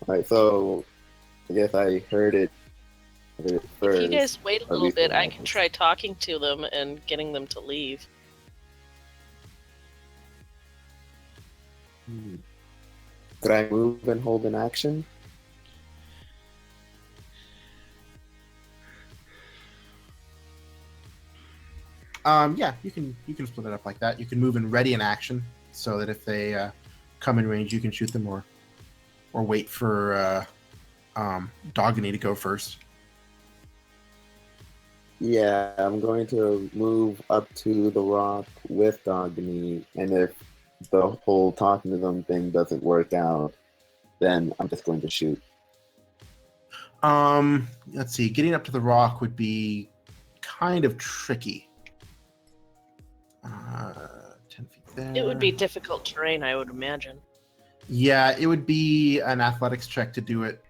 Alright, so I guess I heard it first. If you guys wait a at little least bit, what I can happens. try talking to them and getting them to leave. Could I move and hold an action? Yeah, you can split it up like that. You can move and ready an action so that if they come in range, you can shoot them, or wait for Dogany to go first. Yeah, I'm going to move up to the rock with Dogany, and if the whole talking to them thing doesn't work out, then I'm just going to shoot. Let's see. Getting up to the rock would be kind of tricky. 10 feet there. It would be difficult terrain, I would imagine. Yeah, it would be an athletics check to do it.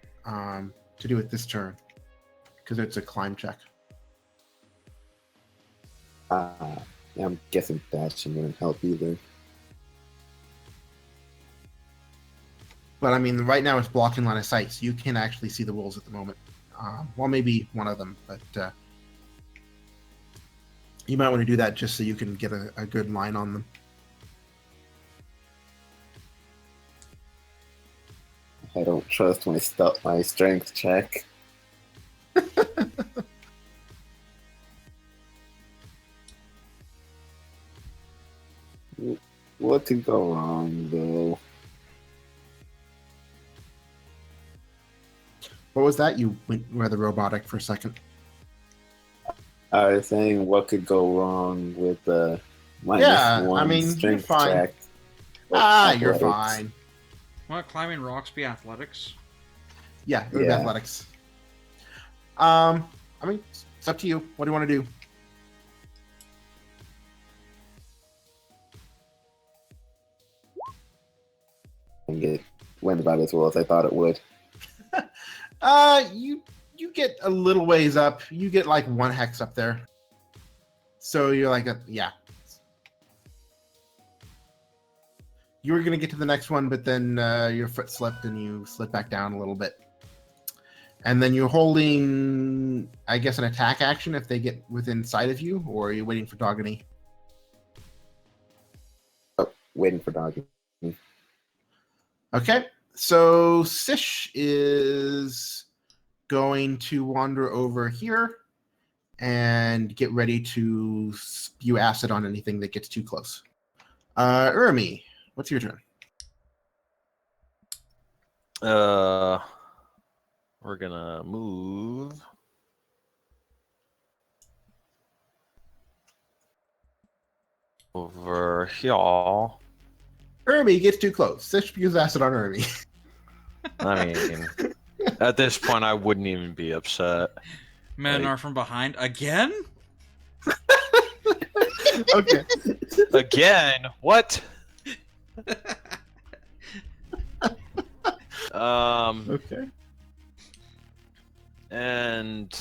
This turn, because it's a climb check. Yeah, I'm guessing dashing wouldn't help either. But I mean, right now it's blocking line of sight, so you can actually see the wolves at the moment. Well, maybe one of them, but you might want to do that just so you can get a good line on them. I don't trust my strength check. What could go wrong, though? What was that? You went rather robotic for a second. I was saying, what could go wrong with the Yeah, -1 I mean, you're strength fine. check? You're Athletics. fine. Won't climbing rocks be athletics? Yeah, it would be Yeah. athletics. I mean, it's up to you. What do you want to do? And it went about as well as I thought it would. You get a little ways up. You get like 1 hex up there. So you're like, yeah. You were gonna get to the next one, but then your foot slipped and you slid back down a little bit. And then you're holding, I guess, an attack action if they get within sight of you, or are you waiting for Dogany? Waiting for Doggy. Okay, so Sish is going to wander over here and get ready to spew acid on anything that gets too close. Urmi, what's your turn? We're gonna move over here. Urmi gets too close. Sish spews acid on Urmi. I mean, at this point, I wouldn't even be upset. Men Right. are from behind again? Okay. Again, what? Okay. And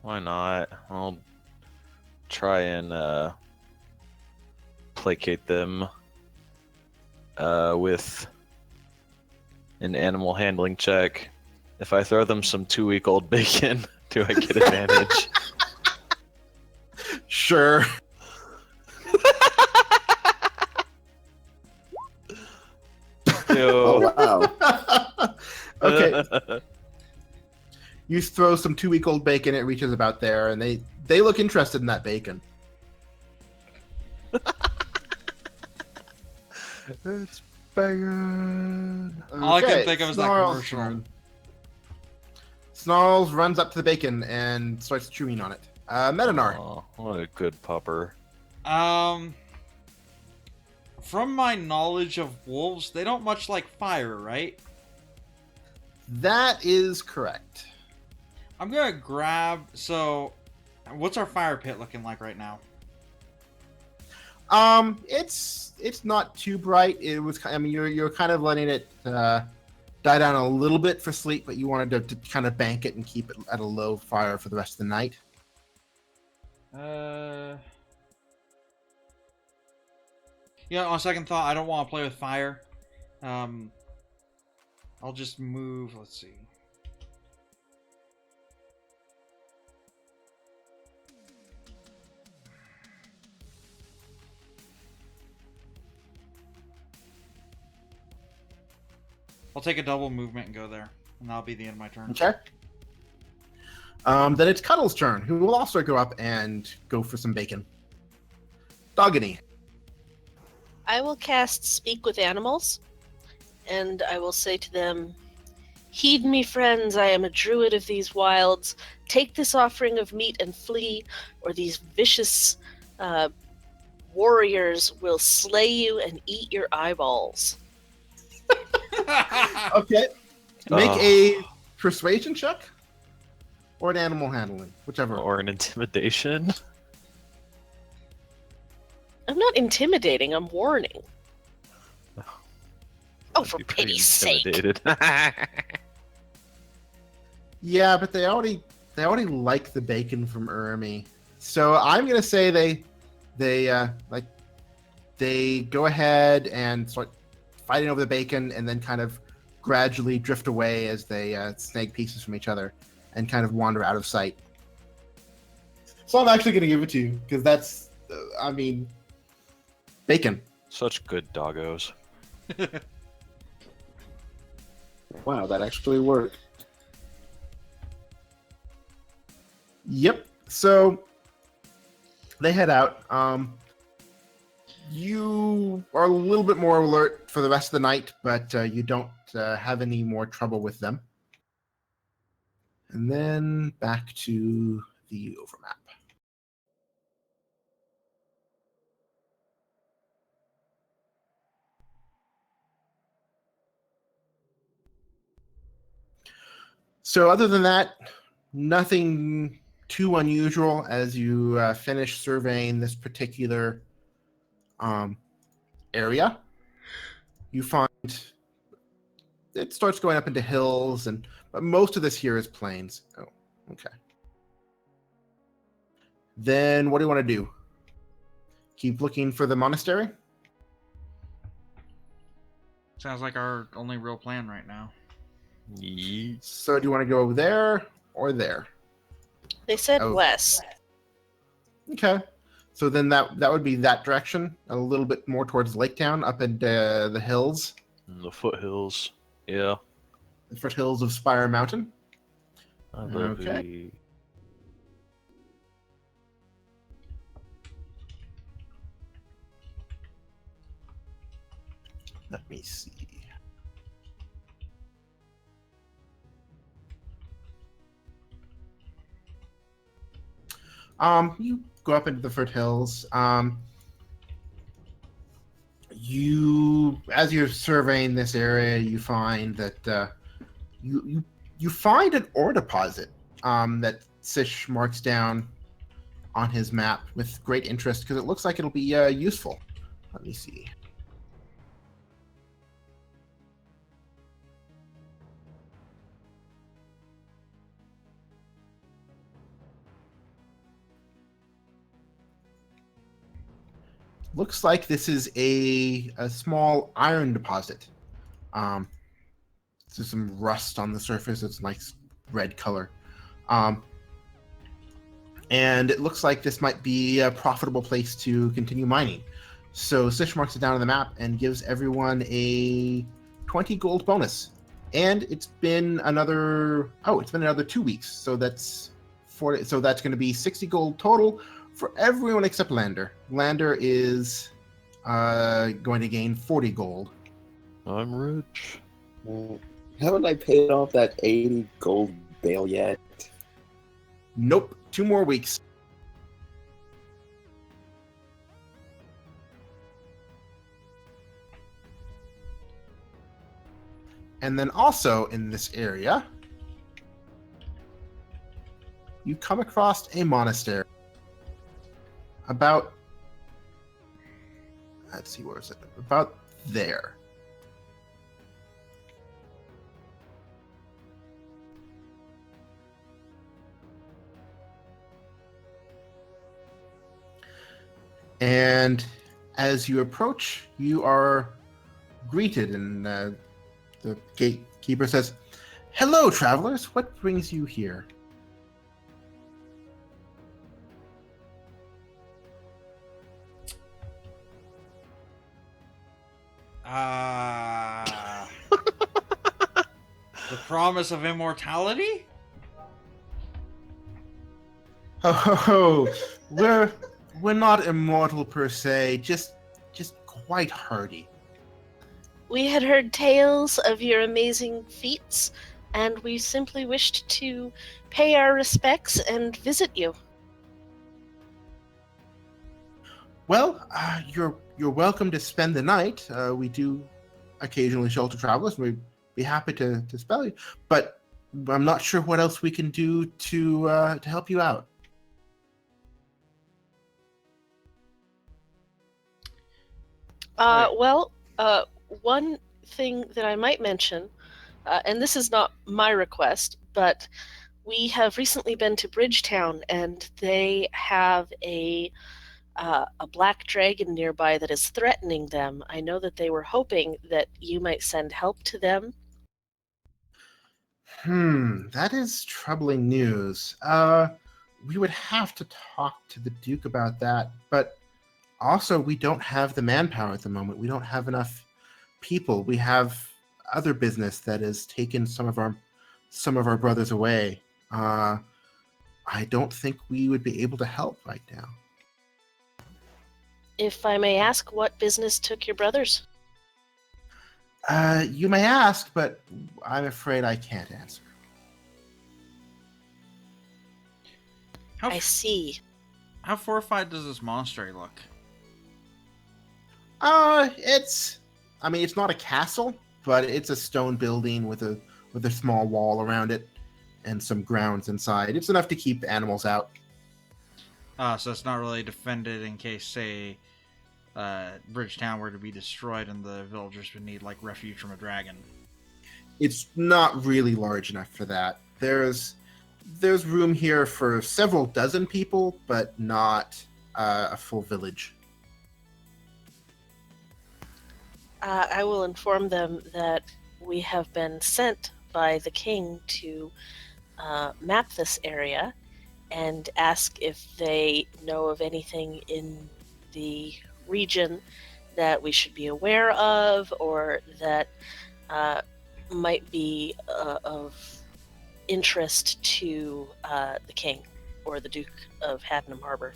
why not? I'll try and placate them with an animal handling check. If I throw them some 2-week-old bacon, do I get advantage? Sure. Oh, Ew. wow. Okay. You throw some 2-week-old bacon, it reaches about there, and they look interested in that bacon. It's bacon. All I can think of is that Snarls' commercial. turn. Snarls runs up to the bacon and starts chewing on it. Metanar. Oh, what a good pupper. From my knowledge of wolves, they don't much like fire, right? That is correct. I'm gonna grab. So, what's our fire pit looking like right now? It's not too bright. It was. I mean, you're kind of letting it die down a little bit for sleep, but you wanted to kind of bank it and keep it at a low fire for the rest of the night. Yeah. On second thought, I don't want to play with fire. I'll just move. Let's see. I'll take a double movement and go there, and that'll be the end of my turn. Okay. Then it's Cuddle's turn, who will also go up and go for some bacon. Dogany. I will cast Speak with Animals, and I will say to them, "Heed me, friends, I am a druid of these wilds. Take this offering of meat and flee, or these vicious warriors will slay you and eat your eyeballs." Okay. Make Oh. a persuasion check or an animal handling, whichever. Or an intimidation. I'm not intimidating, I'm warning. Oh, I'd for be pretty pity's sake. intimidated. Yeah, but they already like the bacon from Urmi. So I'm gonna say they go ahead and start fighting over the bacon, and then kind of gradually drift away as they snag pieces from each other and kind of wander out of sight. So I'm actually gonna give it to you because that's, I mean, bacon. Such good doggos. Wow, that actually worked. Yep. So they head out. You are a little bit more alert for the rest of the night, but you don't have any more trouble with them. And then back to the overmap. So other than that, nothing too unusual as you finish surveying this particular area. You find it starts going up into hills, but most of this here is plains. Oh, okay. Then what do you want to do? Keep looking for the monastery? Sounds like our only real plan right now. Yeet. So do you want to go there or there? They said Oh. west. Okay. So then that would be that direction, a little bit more towards Lake Town, up in the hills, The foothills. Yeah. the foothills of Spire Mountain. Lovely. Let me see. You go up into the foothills. As you're surveying this area, you find that you find an ore deposit that Sish marks down on his map with great interest because it looks like it'll be useful. Let me see. Looks like this is a small iron deposit. There's some rust on the surface. It's a nice red color. And it looks like this might be a profitable place to continue mining. So Sish marks it down on the map and gives everyone a 20 gold bonus. And it's been another 2 weeks. So that's going to be 60 gold total for everyone except Lander. Lander is going to gain 40 gold. I'm rich. Haven't I paid off that 80 gold bail yet? Nope, 2 more weeks. And then also in this area, you come across a monastery. About, let's see, where is it? About there. And as you approach, you are greeted, and the gatekeeper says, "Hello, travelers. What brings you here?" The promise of immortality? Oh, we're not immortal per se, just quite hardy. We had heard tales of your amazing feats, and we simply wished to pay our respects and visit you. Well, you're welcome to spend the night. We do occasionally shelter travelers. We'd be happy to spell you, but I'm not sure what else we can do to help you out. One thing that I might mention, and this is not my request, but we have recently been to Bridgetown, and they have a black dragon nearby that is threatening them. I know that they were hoping that you might send help to them. That is troubling news. We would have to talk to the Duke about that, but also we don't have the manpower at the moment. We don't have enough people. We have other business that has taken some of our brothers away. I don't think we would be able to help right now. If I may ask, what business took your brothers? You may ask, but I'm afraid I can't answer. I see. How fortified does this monastery look? It's not a castle, but it's a stone building with a small wall around it and some grounds inside. It's enough to keep animals out. So it's not really defended in case, say, Bridgetown were to be destroyed and the villagers would need, like, refuge from a dragon. It's not really large enough for that. There's room here for several dozen people, but not a full village. I will inform them that we have been sent by the king to map this area and ask if they know of anything in the region that we should be aware of, or that might be of interest to the king or the Duke of Haddenham Harbor.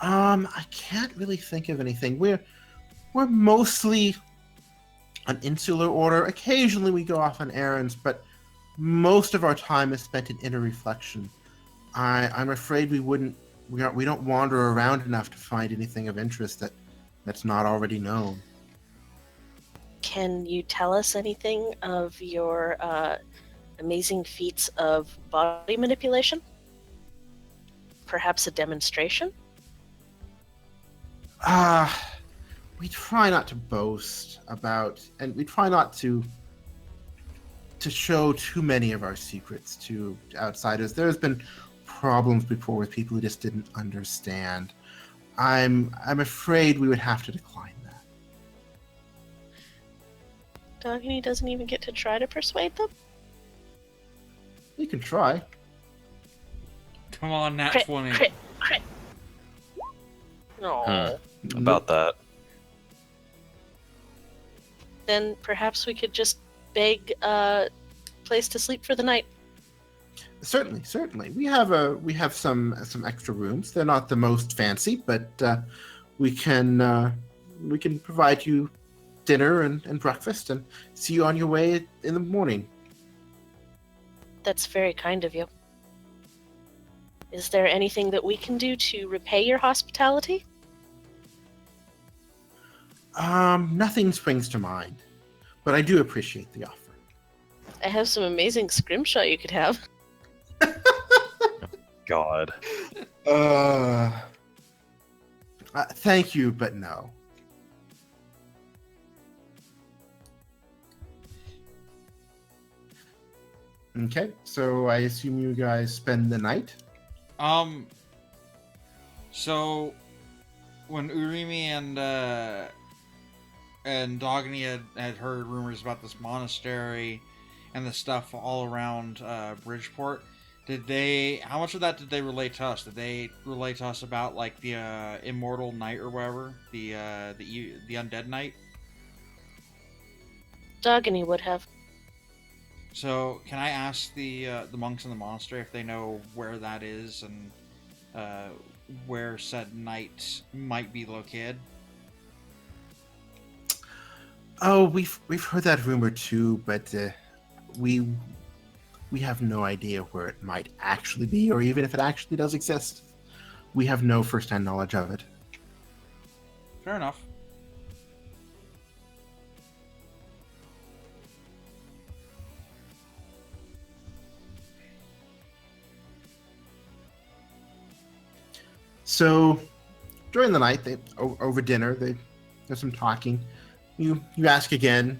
I can't really think of anything. We're mostly an insular order. Occasionally we go off on errands, but most of our time is spent in inner reflection. I'm afraid we don't wander around enough to find anything of interest that's not already known. Can you tell us anything of your amazing feats of body manipulation? Perhaps a demonstration? We try not to boast about, and we try not to show too many of our secrets to outsiders. There's been problems before with people who just didn't understand. I'm afraid we would have to decline that. Dogany doesn't even get to try to persuade them? We can try. Come on, Nat Crit, 20. crit. No. About that. Then perhaps we could just beg a place to sleep for the night. Certainly. We have some extra rooms. They're not the most fancy, but we can provide you dinner and breakfast and see you on your way in the morning. That's very kind of you. Is there anything that we can do to repay your hospitality? Nothing springs to mind. but I do appreciate the offer. I have some amazing scrimshaw you could have. God. Thank you, but no. Okay, so I assume you guys spend the night? So when Urimi and Dogny had heard rumors about this monastery and the stuff all around Bridgeport, how much of that did they relate to us? Did they relate to us about like the immortal knight or whatever, the undead knight? Dogany would have. So can I ask the monks in the monastery if they know where that is and where said knight might be located? Oh, we've heard that rumor too, but we have no idea where it might actually be, or even if it actually does exist. We have no first-hand knowledge of it. Fair enough. So, during the night, over dinner, there's some talking. You ask again.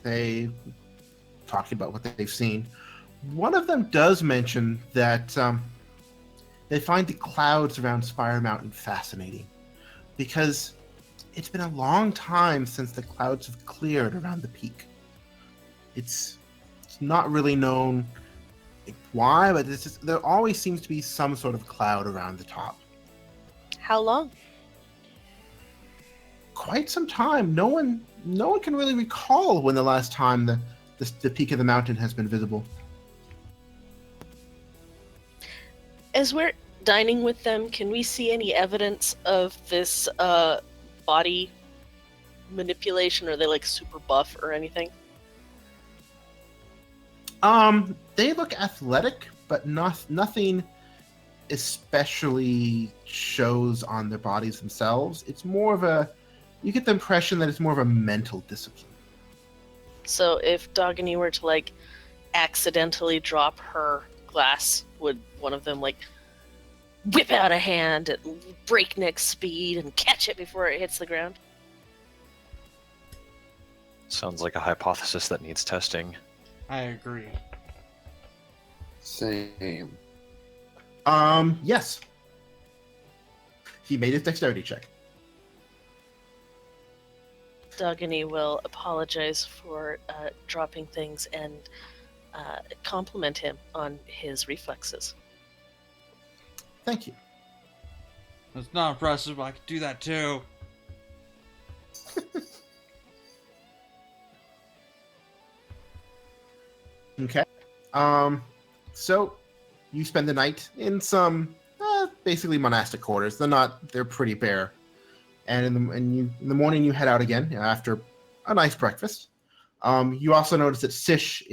They talk about what they've seen. One of them does mention that they find the clouds around Spire Mountain fascinating because it's been a long time since the clouds have cleared around the peak. It's not really known why, but there always seems to be some sort of cloud around the top. How long? Quite some time. No one can really recall when the last time the peak of the mountain has been visible. As we're dining with them, can we see any evidence of this body manipulation? Are they like super buff or anything? They look athletic, but nothing especially shows on their bodies themselves. It's more of you get the impression that it's more of a mental discipline. So if Dogany were to like accidentally drop her glass, would one of them like whip out a hand at breakneck speed and catch it before it hits the ground? Sounds like a hypothesis that needs testing. I agree. Same. Yes. He made his dexterity check. Dogany will apologize for dropping things and compliment him on his reflexes. Thank you. That's not impressive, but I could do that too. Okay. So you spend the night in some basically monastic quarters. They're pretty bare. And in the morning you head out again after a nice breakfast. You also notice that Sish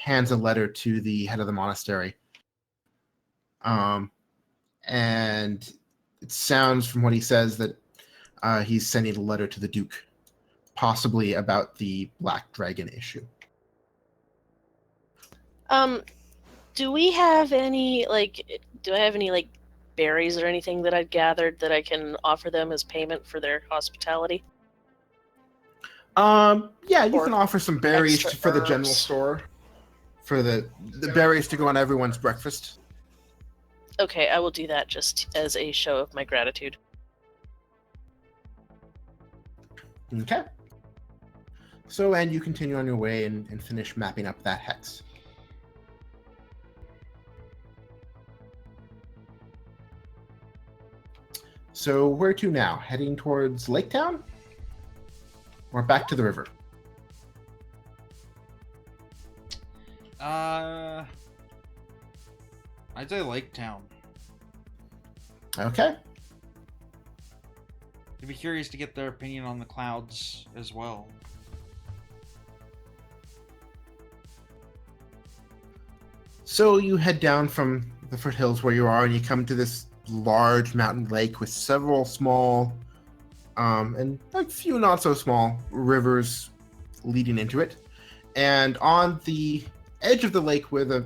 hands a letter to the head of the monastery. And it sounds from what he says that he's sending a letter to the Duke, possibly about the Black Dragon issue. Do I have any berries or anything that I've gathered that I can offer them as payment for their hospitality? Yeah, you Or can offer some berries extra for the general herbs. store, for the berries to go on everyone's breakfast. Okay, I will do that just as a show of my gratitude. Okay. So, and you continue on your way and finish mapping up that hex. So, where to now? Heading towards Lake Town? Or back to the river? I'd say Lake Town. Okay. I'd be curious to get their opinion on the clouds as well. So you head down from the foothills where you are, and you come to this large mountain lake with several small and a few not so small rivers leading into it. And on the edge of the lake, where the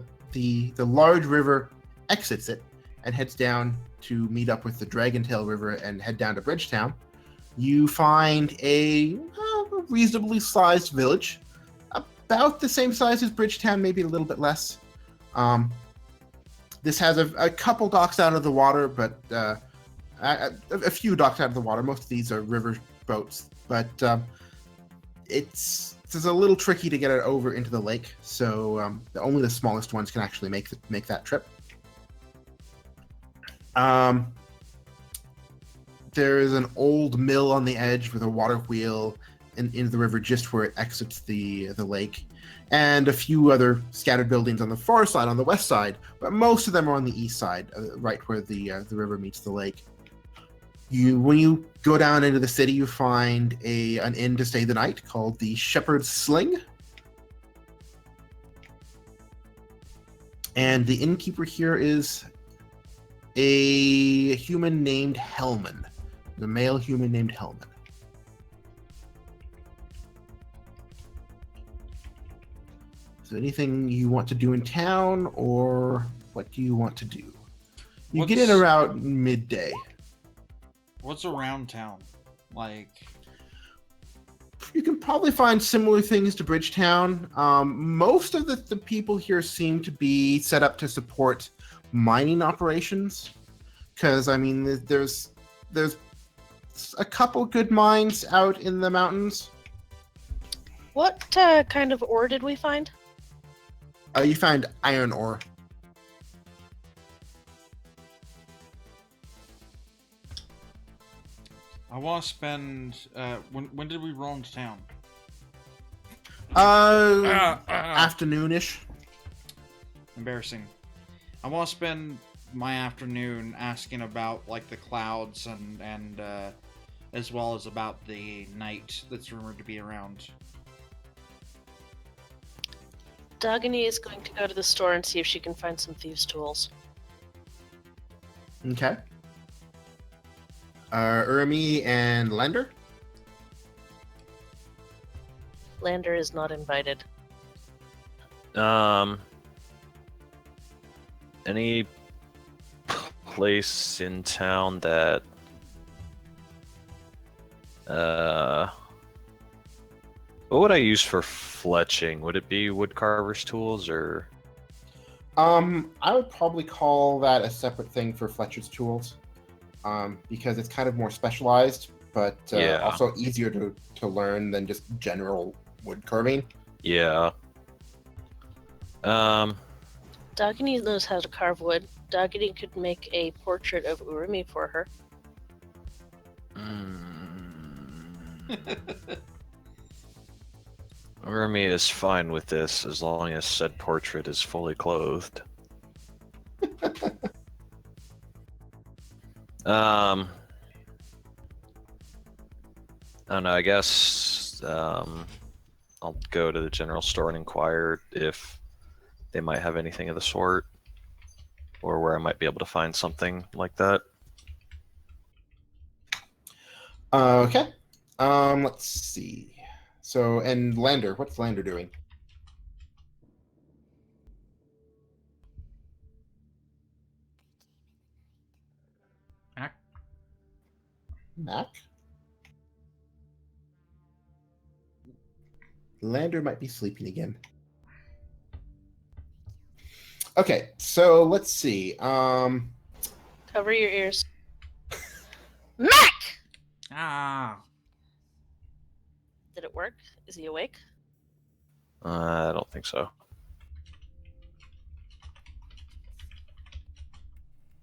large river exits it and heads down to meet up with the Dragontail River and head down to Bridgetown, you find a reasonably sized village, about the same size as Bridgetown, maybe a little bit less. This has a couple docks out of the water, but a few docks out of the water. Most of these are river boats, but it's a little tricky to get it over into the lake. So only the smallest ones can actually make that trip. There is an old mill on the edge with a water wheel into the river just where it exits the lake, and a few other scattered buildings on the far side, on the west side, but most of them are on the east side, right where the river meets the lake. When you go down into the city, you find an inn to stay the night called the Shepherd's Sling. And the innkeeper here is a human named Hellman. The male human named Hellman. So anything you want to do in town, or what do you want to do? You get in around midday. What's around town? Like, you can probably find similar things to Bridgetown. Most of the people here seem to be set up to support mining operations, because I mean, there's a couple good mines out in the mountains. What kind of ore did we find? You find iron ore. I want to spend. When did we roll into town? Afternoonish. Embarrassing. I want to spend my afternoon asking about like the clouds and as well as about the knight that's rumored to be around. Dagany is going to go to the store and see if she can find some thieves' tools. Okay. Urmi and Lender? Lander is not invited. Any place in town that what would I use for fletching? Would it be woodcarver's tools or? I would probably call that a separate thing for Fletcher's tools, because it's kind of more specialized, but also easier to learn than just general wood carving. Yeah. Dagany knows how to carve wood. Dagany could make a portrait of Urumi for her. Urmi is fine with this as long as said portrait is fully clothed. I don't know, I guess I'll go to the general store and inquire if they might have anything of the sort, or where I might be able to find something like that. Okay. Let's see. So, and Lander, what's Lander doing? Mac? Lander might be sleeping again. Okay, so let's see. Cover your ears. Mac! Ah. Did it work? Is he awake? I don't think so.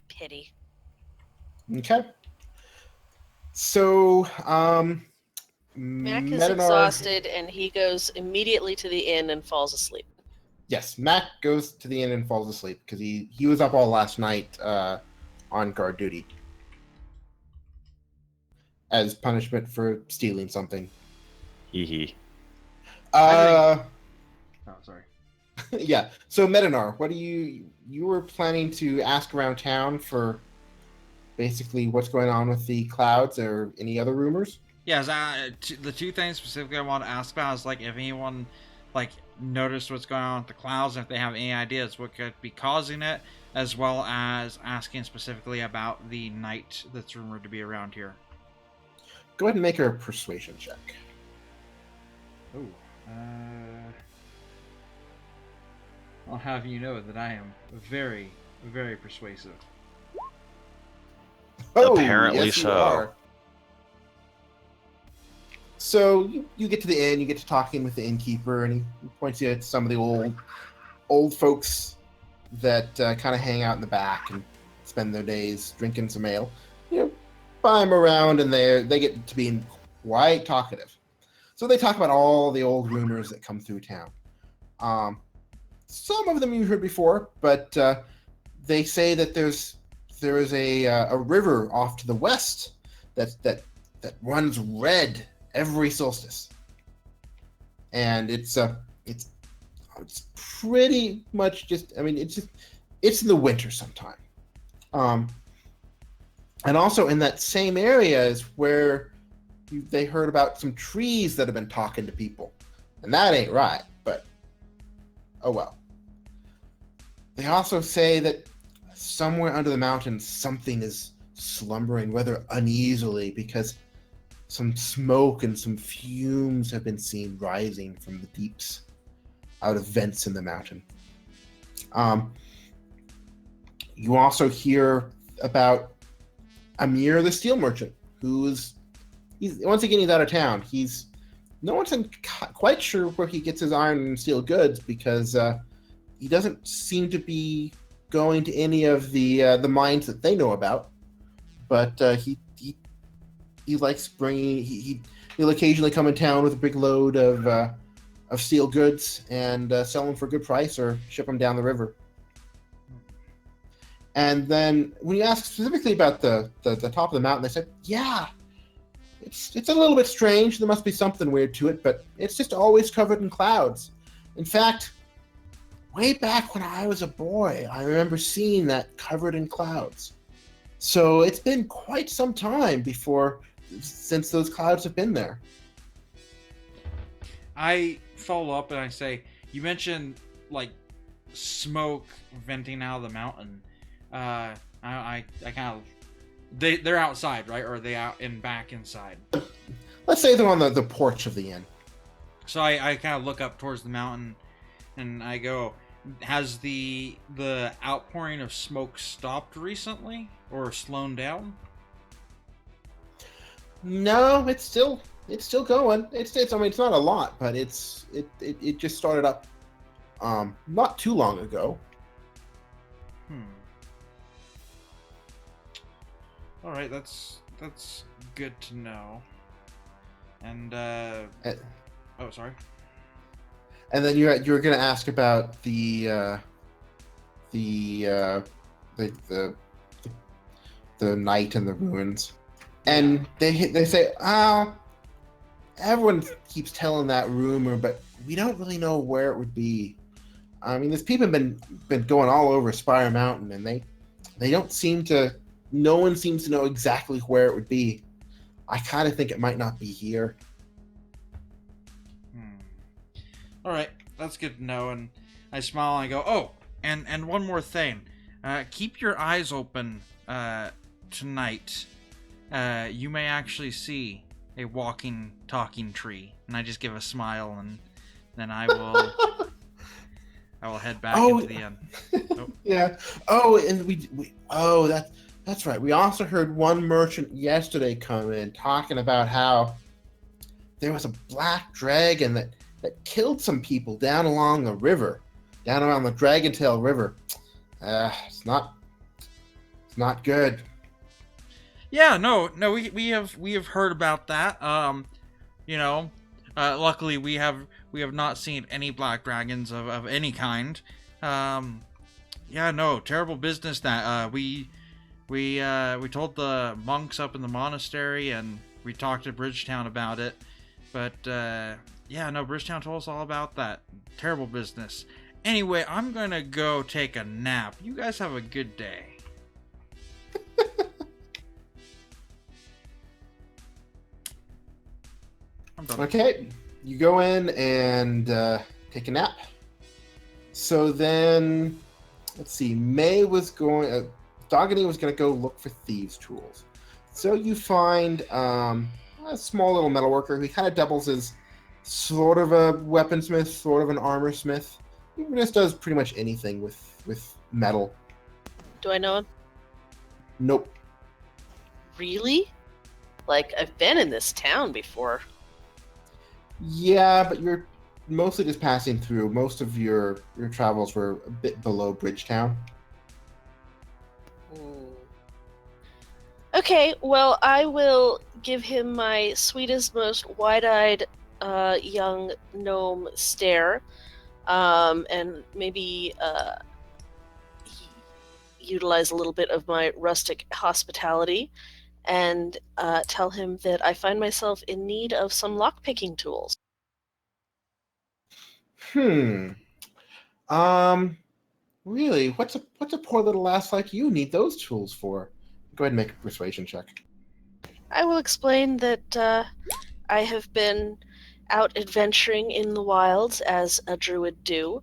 Pity. Okay. So, Mac is Medinar- exhausted and he goes immediately to the inn and falls asleep. Yes, Mac goes to the inn and falls asleep because he was up all last night on guard duty as punishment for stealing something. Hee hee. Oh, sorry. yeah. So Medinar, what do you were planning to ask around town for basically what's going on with the clouds or any other rumors. Yeah, the two things specifically I want to ask about is like if anyone like noticed what's going on with the clouds, and if they have any ideas what could be causing it, as well as asking specifically about the knight that's rumored to be around here. Go ahead and make a persuasion check. Oh, I'll have you know that I am very, very persuasive. Apparently yes, you so. are. So you get to the inn, you get to talking with the innkeeper, and he points you at some of the old folks that kind of hang out in the back and spend their days drinking some ale. You know, buy them around, and they get to being quite talkative. So they talk about all the old rumors that come through town. Some of them you've heard before, but they say that there is a river off to the west that runs red every solstice, and it's pretty much just, I mean, it's in the winter sometime. And also in that same area is where they heard about some trees that have been talking to people, and that ain't right, but oh well. They also say that somewhere under the mountains something is slumbering rather uneasily, because some smoke and some fumes have been seen rising from the deeps out of vents in the mountain. You also hear about Amir the steel merchant, he's once again, he's out of town. No one's quite sure where he gets his iron and steel goods, because he doesn't seem to be going to any of the mines that they know about. But he likes bringing. He'll occasionally come in town with a big load of steel goods and sell them for a good price, or ship them down the river. And then when you ask specifically about the top of the mountain, they said, yeah, it's a little bit strange. There must be something weird to it, but it's just always covered in clouds. In fact, way back when I was a boy, I remember seeing that covered in clouds. So it's been quite some time since those clouds have been there. I follow up and I say, you mentioned like smoke venting out of the mountain. I kind of, they're outside, right? Or are they out and back inside? Let's say they're on the porch of the inn. So I kind of look up towards the mountain and I go, has the outpouring of smoke stopped recently or slowed down? No, it's still going. I mean, it's not a lot, but it just started up not too long ago. All right, that's good to know. And oh, sorry. And then you were going to ask about the night and the ruins, and they say, everyone keeps telling that rumor, but we don't really know where it would be. I mean, these people have been going all over Spire Mountain, and they don't seem to. No one seems to know exactly where it would be. I kind of think it might not be here. All right, that's good to know. And I smile and I go, oh, and one more thing. Keep your eyes open tonight. You may actually see a walking, talking tree. And I just give a smile, and then I will head back into the inn. Oh. Yeah. Oh, and that's right. We also heard one merchant yesterday come in talking about how there was a black dragon that killed some people down along the river, down around the Dragontail River. It's not good. Yeah, no, we have heard about that. Luckily we have not seen any black dragons of any kind. Terrible business that we told the monks up in the monastery, and we talked to Bridgetown about it. But Bridgetown told us all about that. Terrible business. Anyway, I'm gonna go take a nap. You guys have a good day. Okay, you go in and take a nap. So then, let's see. Dogany was going to go look for thieves' tools. So you find a small little metalworker who kind of doubles as sort of a weaponsmith, sort of an armor smith. He just does pretty much anything with metal. Do I know him? Nope. Really? Like, I've been in this town before. Yeah, but you're mostly just passing through. Most of your travels were a bit below Bridgetown. Okay, well, I will give him my sweetest, most wide-eyed young gnome stare, and maybe utilize a little bit of my rustic hospitality, and tell him that I find myself in need of some lockpicking tools. Really? What's a poor little lass like you need those tools for? Go ahead and make a persuasion check. I will explain that I have been out adventuring in the wilds as a druid do,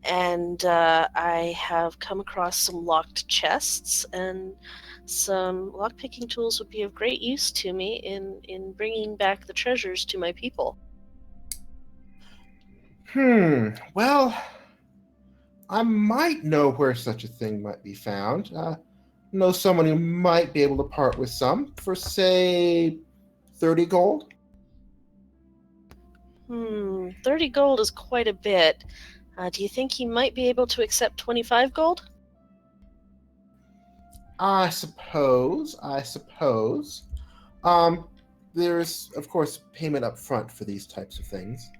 and I have come across some locked chests, and some lockpicking tools would be of great use to me in bringing back the treasures to my people. Well, I might know where such a thing might be found. Know someone who might be able to part with some for, say, 30 gold? 30 gold is quite a bit. Do you think he might be able to accept 25 gold? I suppose. There's, of course, payment up front for these types of things.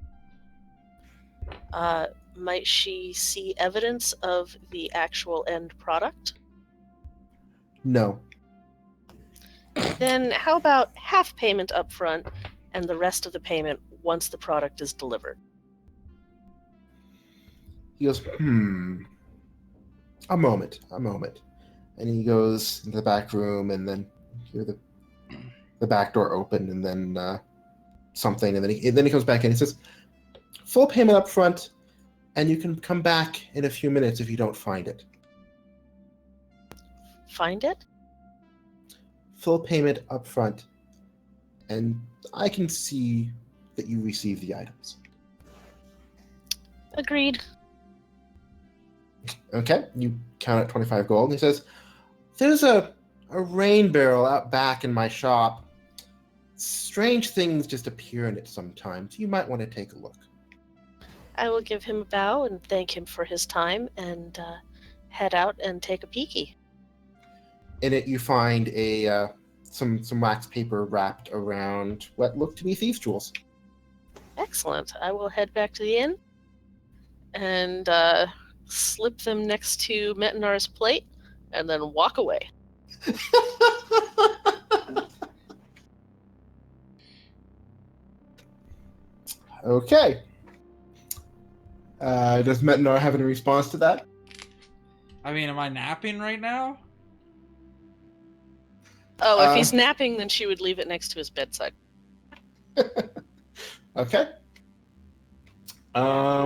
Might she see evidence of the actual end product? No. Then how about half payment up front and the rest of the payment once the product is delivered? He goes, a moment. And he goes into the back room, and then hear the back door open, and then something, and then he comes back in. He says, full payment up front, and you can come back in a few minutes if you don't find it. Find it? Full payment up front, and I can see that you receive the items. Agreed. Okay, you count at 25 gold, and he says, there's a rain barrel out back in my shop. Strange things just appear in it sometimes. You might want to take a look. I will give him a bow and thank him for his time, and head out and take a peeky. In it, you find some wax paper wrapped around what look to be thieves' tools. Excellent. I will head back to the inn and slip them next to Metinar's plate and then walk away. Okay. Does Metinar have any response to that? I mean, am I napping right now? Oh, if he's napping, then she would leave it next to his bedside. Okay. Do I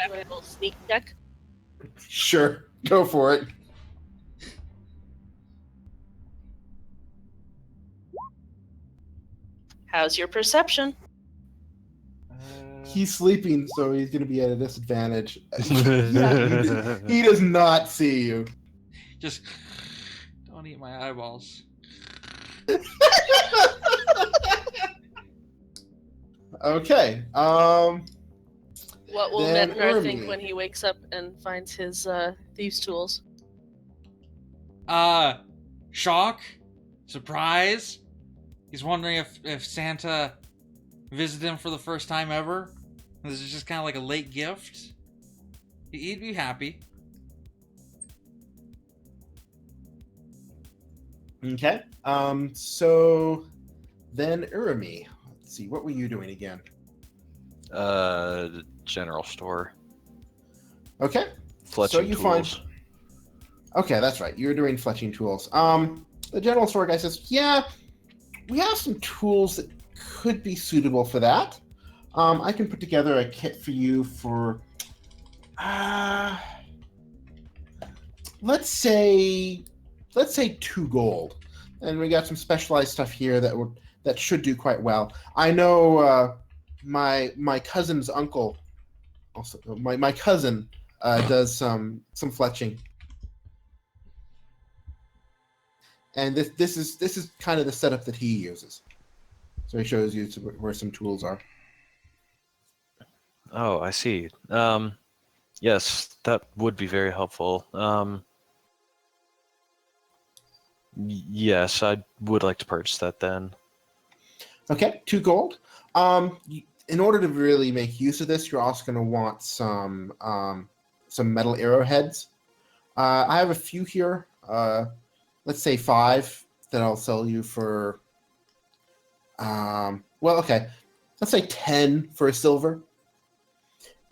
have a little sneak check? Sure. Go for it. How's your perception? He's sleeping, so he's going to be at a disadvantage. He does not see you. Just don't eat my eyeballs. Okay. What will Then Metinar think Urmi. when he wakes up and finds his thieves' tools? Shock, surprise. He's wondering if Santa visited him for the first time ever. This is just kind of like a late gift. He'd be happy. Okay. So then Urami. Let's see. What were you doing again? The general store. Okay. Fletching So you tools. Okay, that's right. You're doing fletching tools. The general store guy says, yeah, we have some tools that could be suitable for that. I can put together a kit for you for, let's say 2 gold, and we got some specialized stuff here that should do quite well. I know my cousin's uncle, also my cousin, does some fletching, and this is kind of the setup that he uses. So he shows you where some tools are. Oh, I see. Yes, that would be very helpful. Yes, I would like to purchase that then. Okay, 2 gold. In order to really make use of this, you're also going to want some metal arrowheads. I have a few here. Let's say 5 that I'll sell you for. Okay. Let's say 10 for a silver.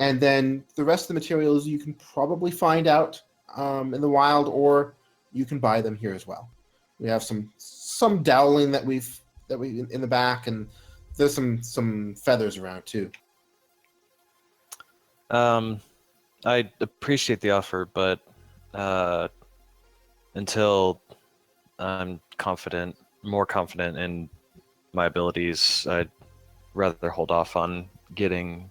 And then the rest of the materials you can probably find out in the wild, or you can buy them here as well. We have some doweling that we in the back, and there's some feathers around too. I appreciate the offer, but until I'm more confident in my abilities, I'd rather hold off on getting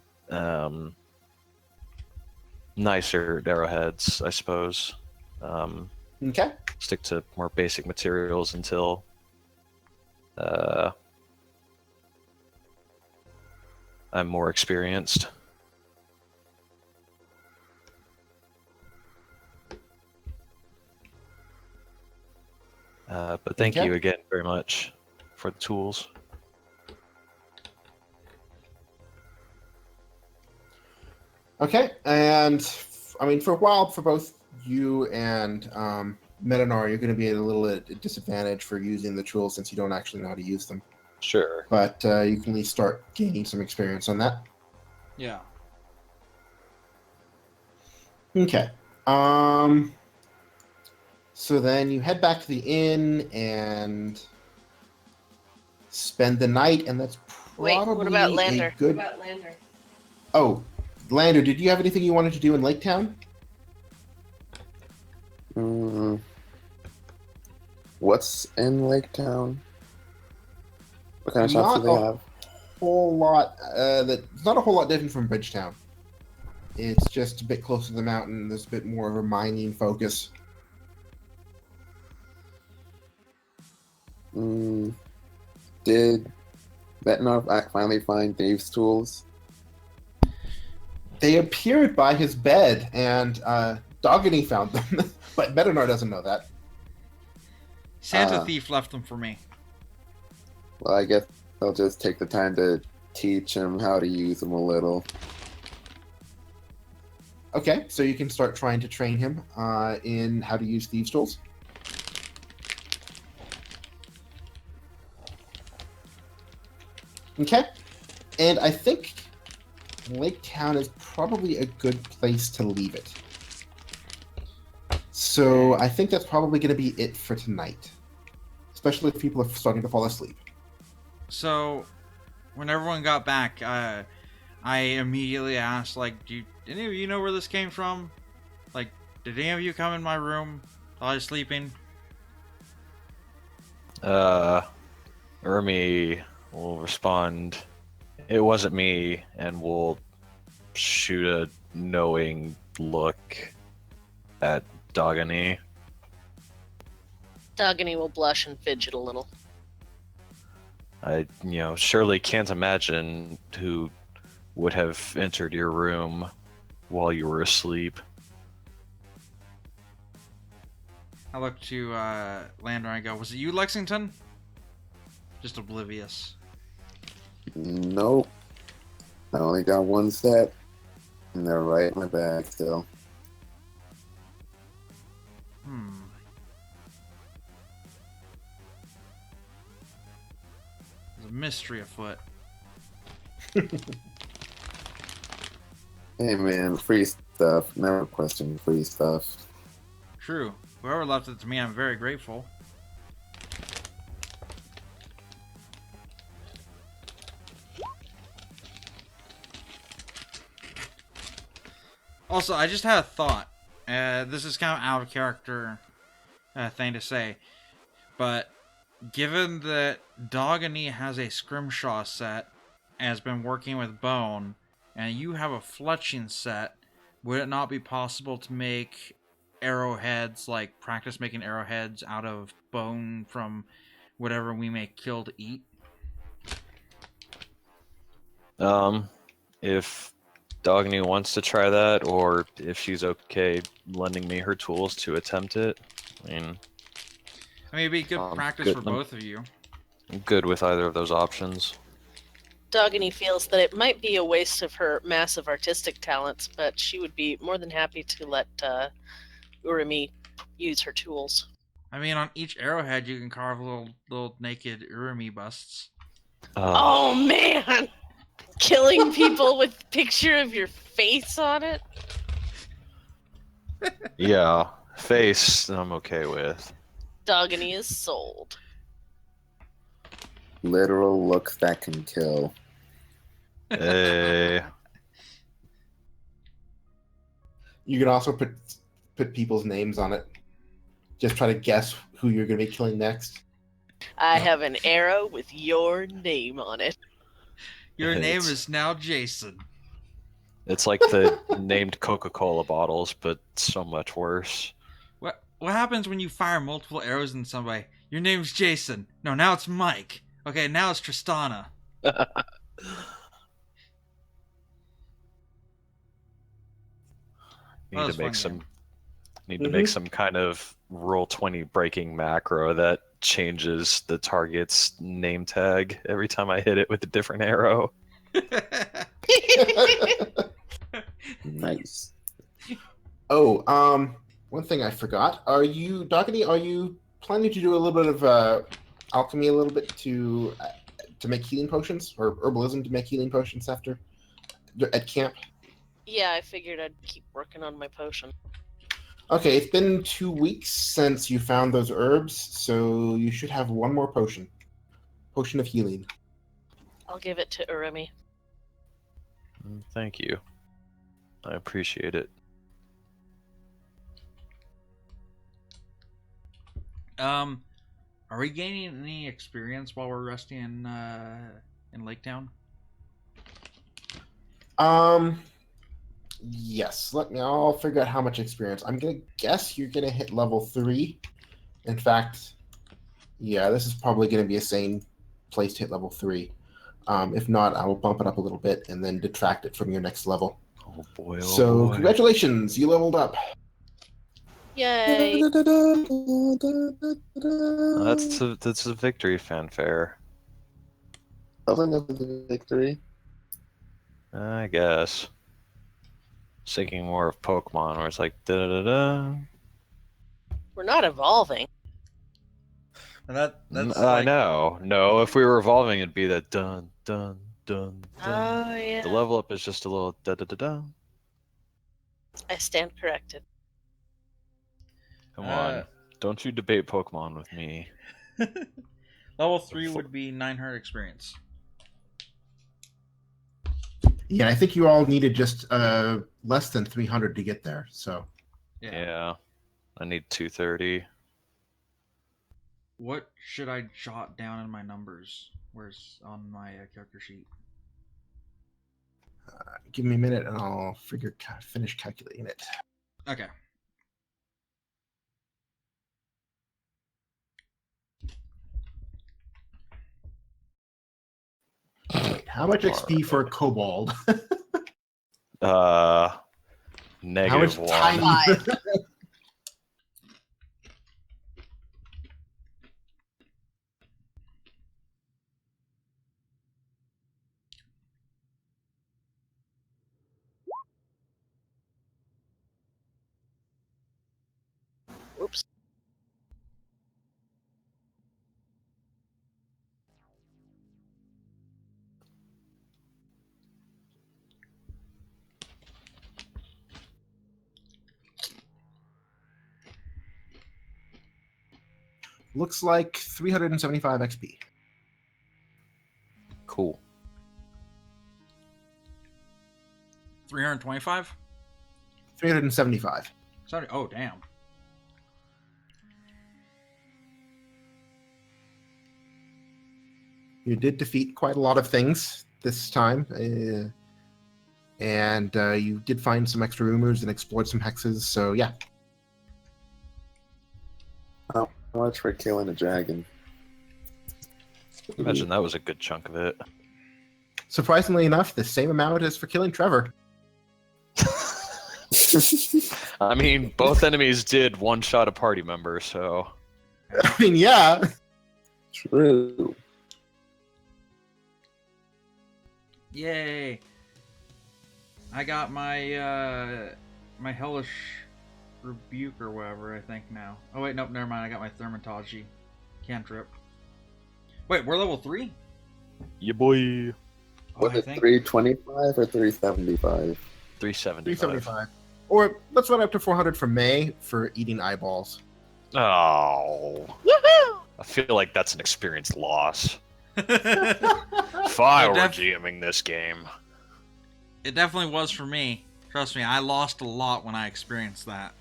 nicer arrowheads, I suppose. Okay. Stick to more basic materials until I'm more experienced. But thank Okay. you again very much for the tools. Okay, and I mean, for a while, for both you and Metanar, you're going to be at a little disadvantage for using the tools since you don't actually know how to use them. Sure. But you can at least start gaining some experience on that. Yeah. Okay. So then you head back to the inn and spend the night, and that's Wait, probably what about Lander? a good. Oh, Lander, did you have anything you wanted to do in Lake Town? What's in Lake Town? What kind of shops do they have? Whole lot. It's not a whole lot different from Bridgetown. It's just a bit closer to the mountain. There's a bit more of a mining focus. Did Vetnov finally find Dave's tools? They appeared by his bed, and Dogany found them, but Metanar doesn't know that. Santa Thief left them for me. Well, I guess I'll just take the time to teach him how to use them a little. Okay, so you can start trying to train him in how to use thieves' tools. Okay, and I think Lake Town is probably a good place to leave it. So I think that's probably going to be it for tonight, especially if people are starting to fall asleep. So, when everyone got back, I immediately asked, like, do any of you know where this came from? Like, did any of you come in my room while I was sleeping? Urmi will respond, "It wasn't me," and will shoot a knowing look at Dogany. Dogany will blush and fidget a little. I, surely can't imagine who would have entered your room while you were asleep. I look to Lander and I go, was it you, Lexington? Just oblivious. Nope. I only got one set, and they're right in my bag still. There's a mystery afoot. Hey man, free stuff. Never question free stuff. True. Whoever left it to me, I'm very grateful. Also, I just had a thought. This is kind of out of character thing to say, but given that Dogany has a scrimshaw set and has been working with bone, and you have a fletching set, would it not be possible to make arrowheads, like practice making arrowheads out of bone from whatever we may kill to eat? If Dogny wants to try that, or if she's okay lending me her tools to attempt it, I mean, It'd be good practice good. for both of you. I'm good with either of those options. Dogany feels that it might be a waste of her massive artistic talents, but she would be more than happy to let Urimi use her tools. I mean, on each arrowhead, you can carve little naked Urimi busts. Oh man! Killing people with picture of your face on it? Yeah, face I'm okay with. Dogany is sold. Literal looks that can kill. Hey. You can also put people's names on it. Just try to guess who you're going to be killing next. I have an arrow with your name on it. Your name It's- is now Jason. It's like the named Coca-Cola bottles, but so much worse. What happens when you fire multiple arrows in somebody? Your name's Jason. No, now it's Mike. Okay, now it's Tristana. Need That to was make fun, some game. need to make some kind of roll 20 breaking macro that changes the target's name tag every time I hit it with a different arrow. Nice. Oh, one thing I forgot. Doggedy, are you planning to do a little bit of alchemy a little bit to make healing potions, or herbalism to make healing potions at camp? Yeah, I figured I'd keep working on my potion. Okay, it's been 2 weeks since you found those herbs, so you should have one more potion. Potion of healing. I'll give it to Urimi. Thank you. I appreciate it. Are we gaining any experience while we're resting in Lake Town? Yes. I'll figure out how much experience. I'm gonna guess you're gonna hit level 3. In fact, yeah, this is probably gonna be a sane place to hit level 3. If not, I will bump it up a little bit and then detract it from your next level. Oh boy, So congratulations, you leveled up. Yay! That's a victory fanfare, Of another victory. I guess. Thinking more of Pokemon, where it's like da da da da. We're not evolving. And that's I know. No, if we were evolving, it'd be that dun dun dun dun. Oh yeah. The level up is just a little da da da da. I stand corrected. Come on, don't you debate Pokemon with me. Level 3 would be 900 experience. Yeah, I think you all needed just less than 300 to get there. So Yeah, I need 230. What should I jot down in my numbers? Where's on my character sheet? give me a minute and I'll finish calculating it. Okay. Wait, how much XP for a kobold? How much -1. tiny? Oops. Looks like 375 XP. Cool. 325? 375. Sorry. Oh, damn. You did defeat quite a lot of things this time, and you did find some extra rumors and explored some hexes. So yeah, How much for killing a dragon? Imagine that was a good chunk of it. surprisingly enough, the same amount as for killing Trevor. I mean, both enemies did one-shot a party member, so... I mean, yeah. True. Yay! I got my my hellish rebuke or whatever. I think now. Oh wait, nope, never mind. I got my Thaumaturgy cantrip. Wait, we're level 3. Yeah, boy. Oh, Was it 325 or 375? 375. 375. Or let's run up to 400 for May for eating eyeballs. Oh. Woohoo! I feel like that's an experience loss. If I were Def- GMing this game. It definitely was for me. Trust me, I lost a lot when I experienced that.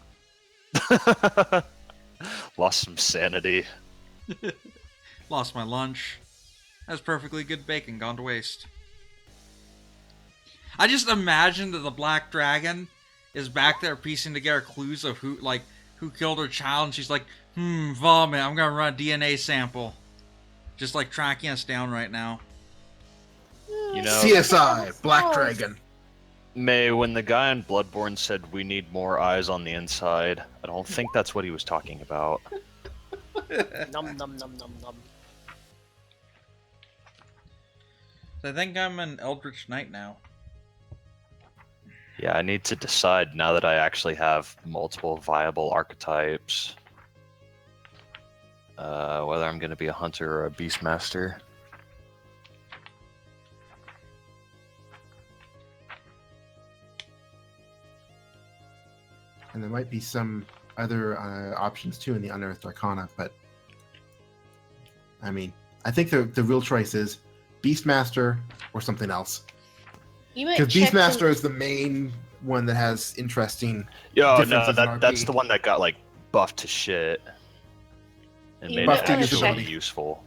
Lost some sanity. Lost my lunch. That's perfectly good bacon gone to waste. I just imagine that the Black Dragon is back there piecing together clues of who killed her child, and she's like, vomit, I'm gonna run a DNA sample. Just like tracking us down right now. You know, CSI, Black Dragon. May, when the guy on Bloodborne said we need more eyes on the inside, I don't think that's what he was talking about. Num num num num num. I think I'm an Eldritch Knight now. Yeah, I need to decide now that I actually have multiple viable archetypes. Whether I'm going to be a hunter or a beastmaster. And there might be some other options too in the Unearthed Arcana, but I mean, I think the real choice is Beastmaster or something else. You might Because check Beastmaster is the main one that has interesting. Yo, no, differences in that's RP. the one that got like buffed to shit and You made might it wanna actually check- useful.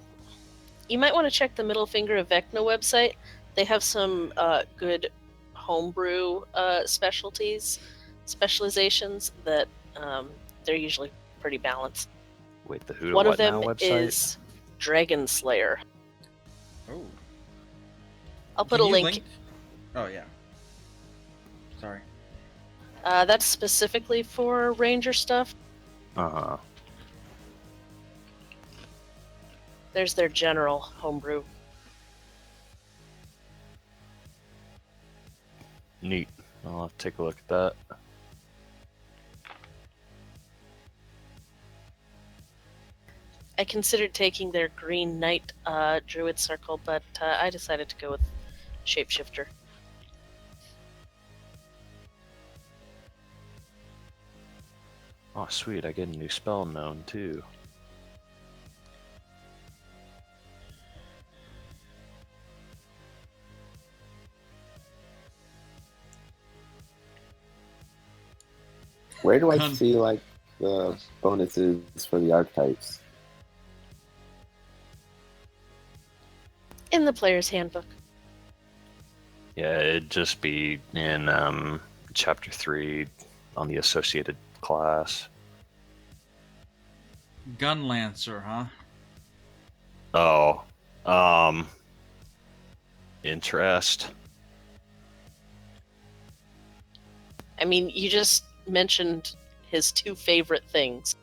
You might want to check the Middle Finger of Vecna website. They have some good homebrew specializations that they're usually pretty balanced. Wait, the Who to One What of them Now website? is Dragon Slayer. Oh. I'll put Can a you link. Oh yeah. Sorry. That's specifically for Ranger stuff. Uh-huh. There's their general homebrew. Neat. I'll have to take a look at that. I considered taking their Green Knight Druid Circle, but I decided to go with Shapeshifter. Oh, sweet. I get a new spell known, too. Where do I Hun- see like the bonuses for the archetypes? In the player's handbook. Yeah, it'd just be in Chapter 3 on the associated class. Gun Lancer, huh? Oh, interest. I mean, you just mentioned his two favorite things.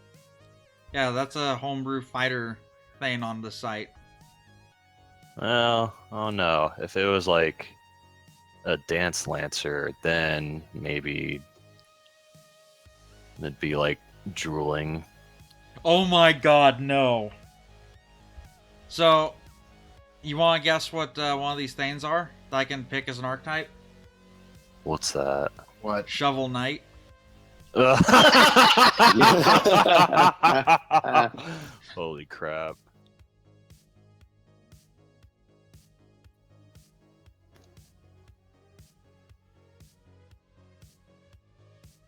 Yeah, that's a homebrew fighter thing on the site. Well, oh no. If it was like a dance lancer, then maybe it'd be like drooling. Oh my god, no. So, you want to guess what one of these things are that I can pick as an archetype? What's that? What? Shovel Knight. Holy crap.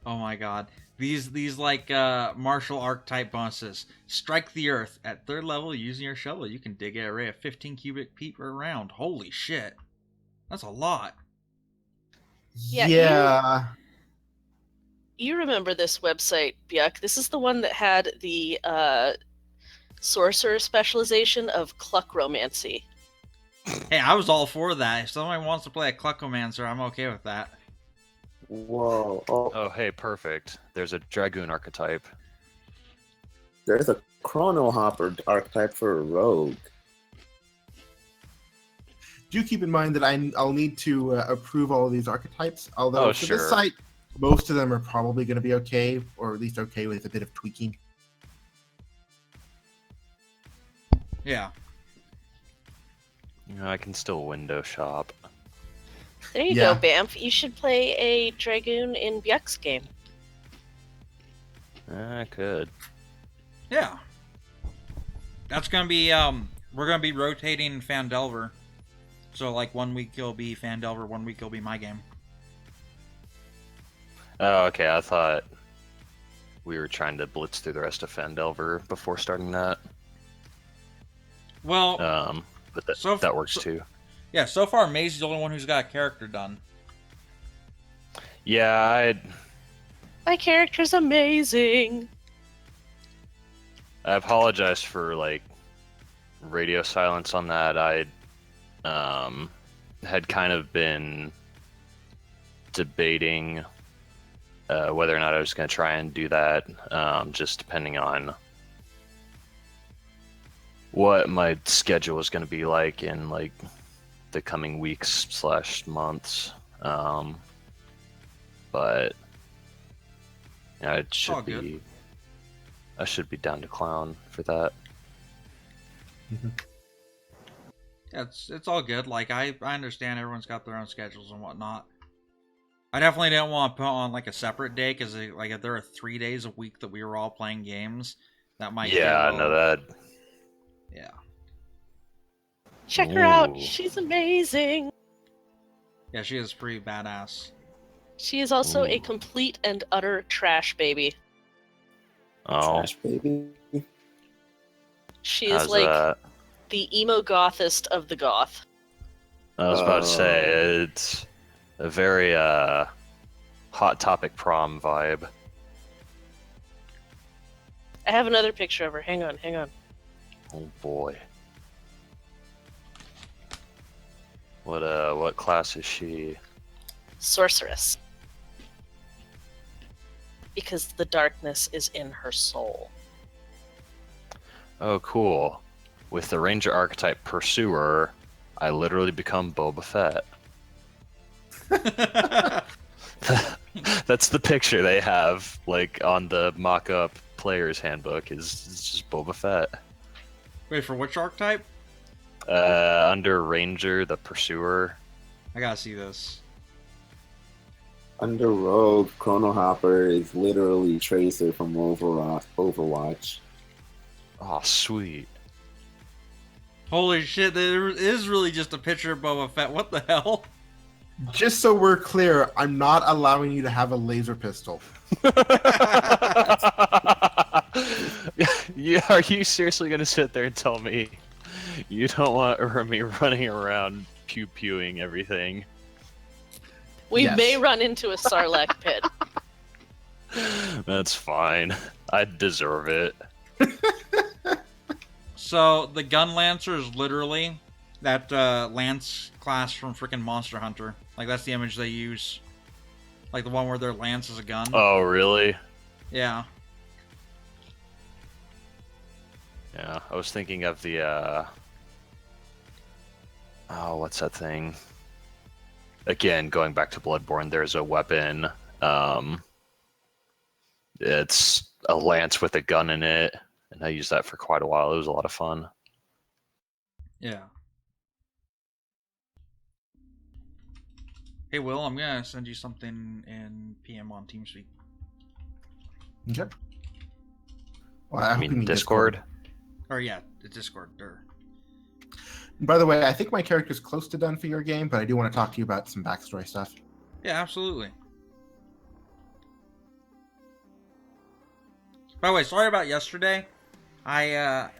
Oh my god. These like martial archetype bonuses. Strike the earth. At 3rd level, using your shovel, you can dig an array of 15 cubic feet per round. Holy shit. That's a lot. Yeah, Yeah. You remember this website, Byuk. This is the one that had the sorcerer specialization of cluckromancy. Hey, I was all for that. If somebody wants to play a Cluckomancer, I'm okay with that. Whoa. Oh, Oh, hey, perfect. There's a dragoon archetype. there's a Chrono Hopper archetype for a rogue. Do keep in mind that I'll need to approve all of these archetypes. Although Oh, for sure. this site, most of them are probably going to be okay, or at least okay with a bit of tweaking. Yeah. You know, I can still window shop. There you Yeah. go, Bamf. You should play a dragoon in Byuk's game. I could. Yeah. That's gonna be we're gonna be rotating Fandelver. So like 1 week it'll be Fandelver, 1 week it'll be my game. Oh, okay. I thought we were trying to blitz through the rest of Fandelver before starting that. Well, But that, So- that works so- too. yeah, so far Maisy's the only one who's got a character done. Yeah, My character's amazing. I apologize for like radio silence on that. I had kind of been debating whether or not I was going to try and do that, just depending on what my schedule was going to be like in like the coming weeks/months. But yeah, it all should good. be. I should be down to clown for that. Yeah, it's all good. Like I understand everyone's got their own schedules and whatnot. I definitely didn't want to put on like a separate day because like if there are 3 days a week that we were all playing games, that might get Yeah, a I little- know that. Yeah. Check her out. Ooh. She's amazing. Yeah, she is pretty badass. She is also a Ooh. complete and utter trash baby. Oh, Trash baby. She is how's like that? the emo gothest of the goth. I was about to say it's a very hot topic prom vibe. I have another picture of her. Hang on. Oh boy. What class is she? Sorceress. Because the darkness is in her soul. Oh, cool. With the ranger archetype pursuer, I literally become Boba Fett. That's the picture they have, like on the mock-up player's handbook. Is just Boba Fett. Wait, for which archetype? Under ranger, the pursuer. I gotta see this. Under rogue, Chrono Hopper is literally Tracer from Overwatch. Oh, sweet. Holy shit, there is really just a picture of Boba Fett. What the hell? Just so we're clear, I'm not allowing you to have a laser pistol. Yeah, are you seriously gonna sit there and tell me you don't want me running around pew-pewing everything? We Yes. may run into a Sarlacc pit. That's fine. I deserve it. So, the Gun Lancer is literally that Lance class from freaking Monster Hunter. Like, that's the image they use. Like, the one where their lance is a gun. Oh, really? Yeah. Yeah, I was thinking of the, oh, what's that thing? Again, going back to Bloodborne, there's a weapon, it's a lance with a gun in it, and I used that for quite a while. It was a lot of fun. Yeah. Hey, Will, I'm gonna send you something in PM on TeamSpeak. Okay. Well, I I hope you mean, Discord? Or, yeah, the Discord. Or... By the way, I think my character's close to done for your game, but I do want to talk to you about some backstory stuff. Yeah, absolutely. By the way, sorry about yesterday. I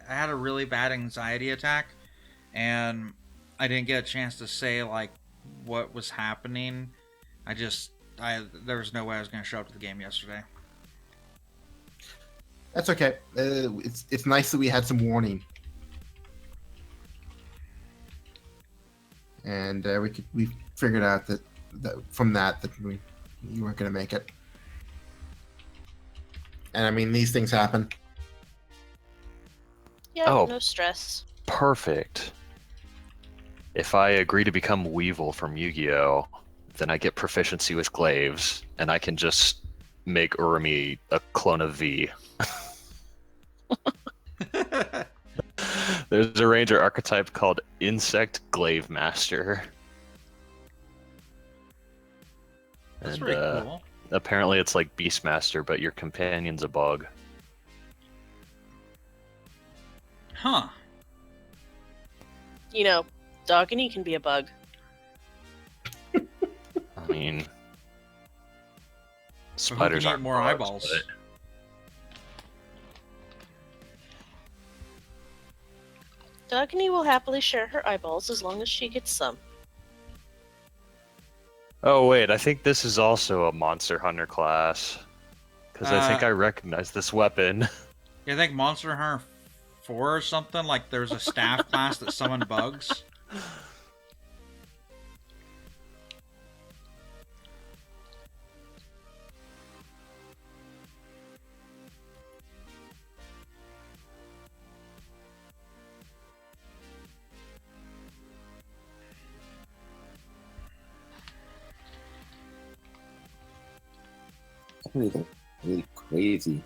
had a really bad anxiety attack, and I didn't get a chance to say like what was happening. There was no way I was going to show up to the game yesterday. That's okay. It's nice that we had some warning, and we figured out that you weren't going to make it. And I mean, these things happen. Yeah, Oh. no stress. Perfect. If I agree to become Weevil from Yu-Gi-Oh, then I get proficiency with glaives, and I can just make Urumi a clone of V. There's a ranger archetype called Insect Glaive Master. That's And, pretty cool. Apparently it's like Beastmaster, but your companion's a bug. Huh. You know, Dogony can be a bug. I mean, who can spiders eat aren't more bugs, eyeballs? but- Dogony will happily share her eyeballs as long as she gets some. Oh wait, I think this is also a Monster Hunter class. Because I think I recognize this weapon. You think Monster Hunter 4 or something? Like there's a staff class that summoned bugs? Really, really crazy.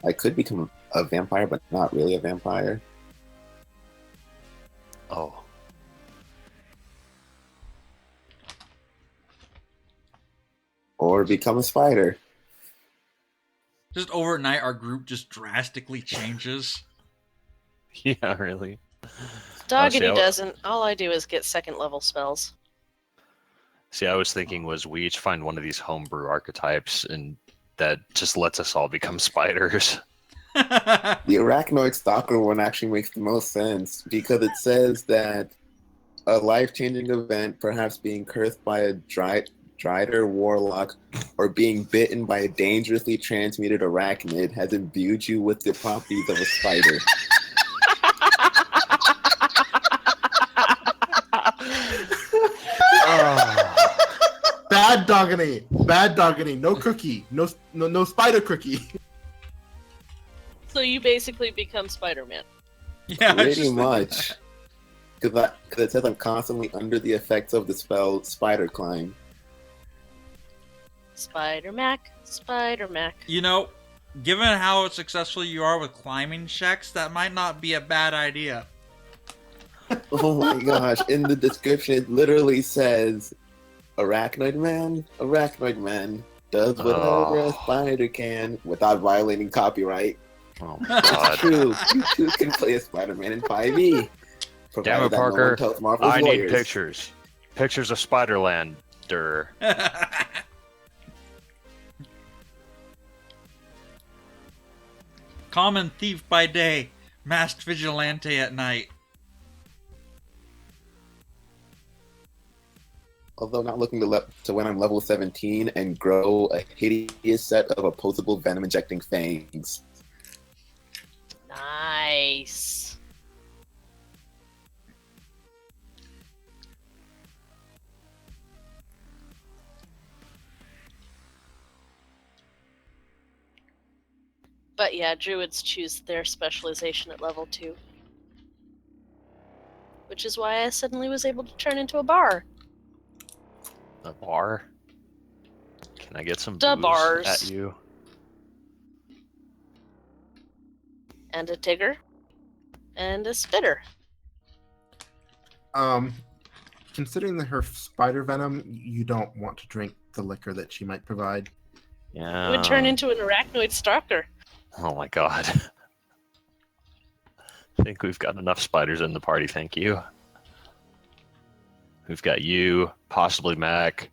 I could become a vampire, but not really a vampire. Oh. Or become a spider. Just overnight, our group just drastically changes. Yeah, really. Dogony I- doesn't. All I do is get second level spells. See, I was thinking was we each find one of these homebrew archetypes, and that just lets us all become spiders. The arachnoid stalker one actually makes the most sense because it says that a life-changing event, perhaps being cursed by a Drider warlock or being bitten by a dangerously transmuted arachnid, has imbued you with the properties of a spider. Bad Dogany. No cookie. No spider cookie. So you basically become Spider-Man. Yeah, it's Pretty just- much. Because it says I'm constantly under the effects of the spell Spider Climb. Spider-Mac. You know, given how successful you are with climbing checks, that might not be a bad idea. Oh my gosh. In the description, it literally says Arachnoid Man does whatever a spider can without violating copyright. Oh my god. True. You too can play a Spider-Man in 5e. Damn it, provided that no one Parker. tells Marvel's I need lawyers. pictures. Pictures of Spiderlander. Common thief by day, masked vigilante at night. Although not looking to when I'm level 17 and grow a hideous set of opposable venom-injecting fangs. Nice. But yeah, druids choose their specialization at level 2. Which is why I suddenly was able to turn into a bar. A bar? Can I get some The booze bars. at you? And a digger. And a spitter. Considering that her spider venom, you don't want to drink the liquor that she might provide. Yeah. Would turn into an arachnoid stalker. Oh my god. I think we've got enough spiders in the party, thank you. We've got you, possibly Mac,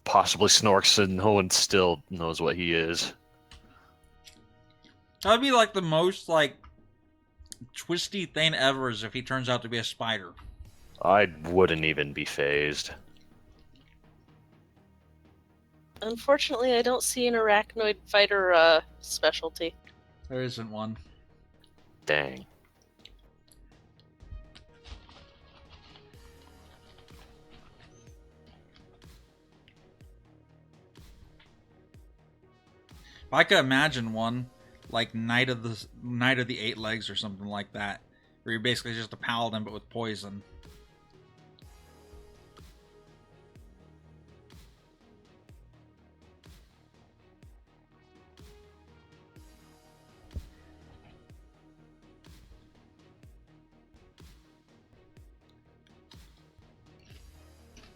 possibly Snorks, and no one still knows what he is. That'd be like the most like twisty thing ever is if he turns out to be a spider. I wouldn't even be phased. Unfortunately, I don't see an arachnoid fighter specialty. There isn't one. Dang. I could imagine one like Night of the Eight Legs or something like that, where you're basically just a paladin but with poison.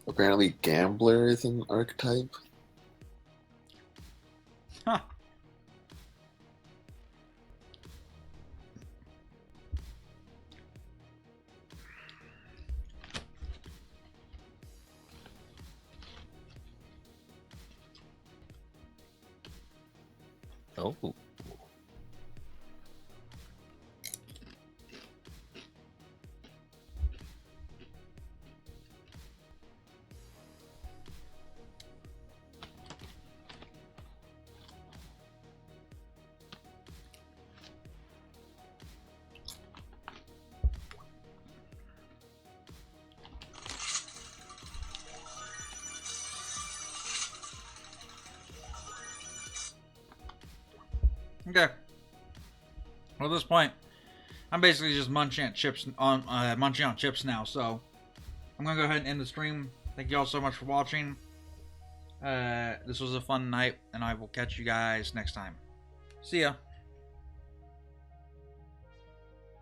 Apparently, Gambler is an archetype. Huh. Oh. Okay. Well, at this point, I'm basically just munching on chips now. So I'm gonna go ahead and end the stream. Thank you all so much for watching. This was a fun night, and I will catch you guys next time. See ya.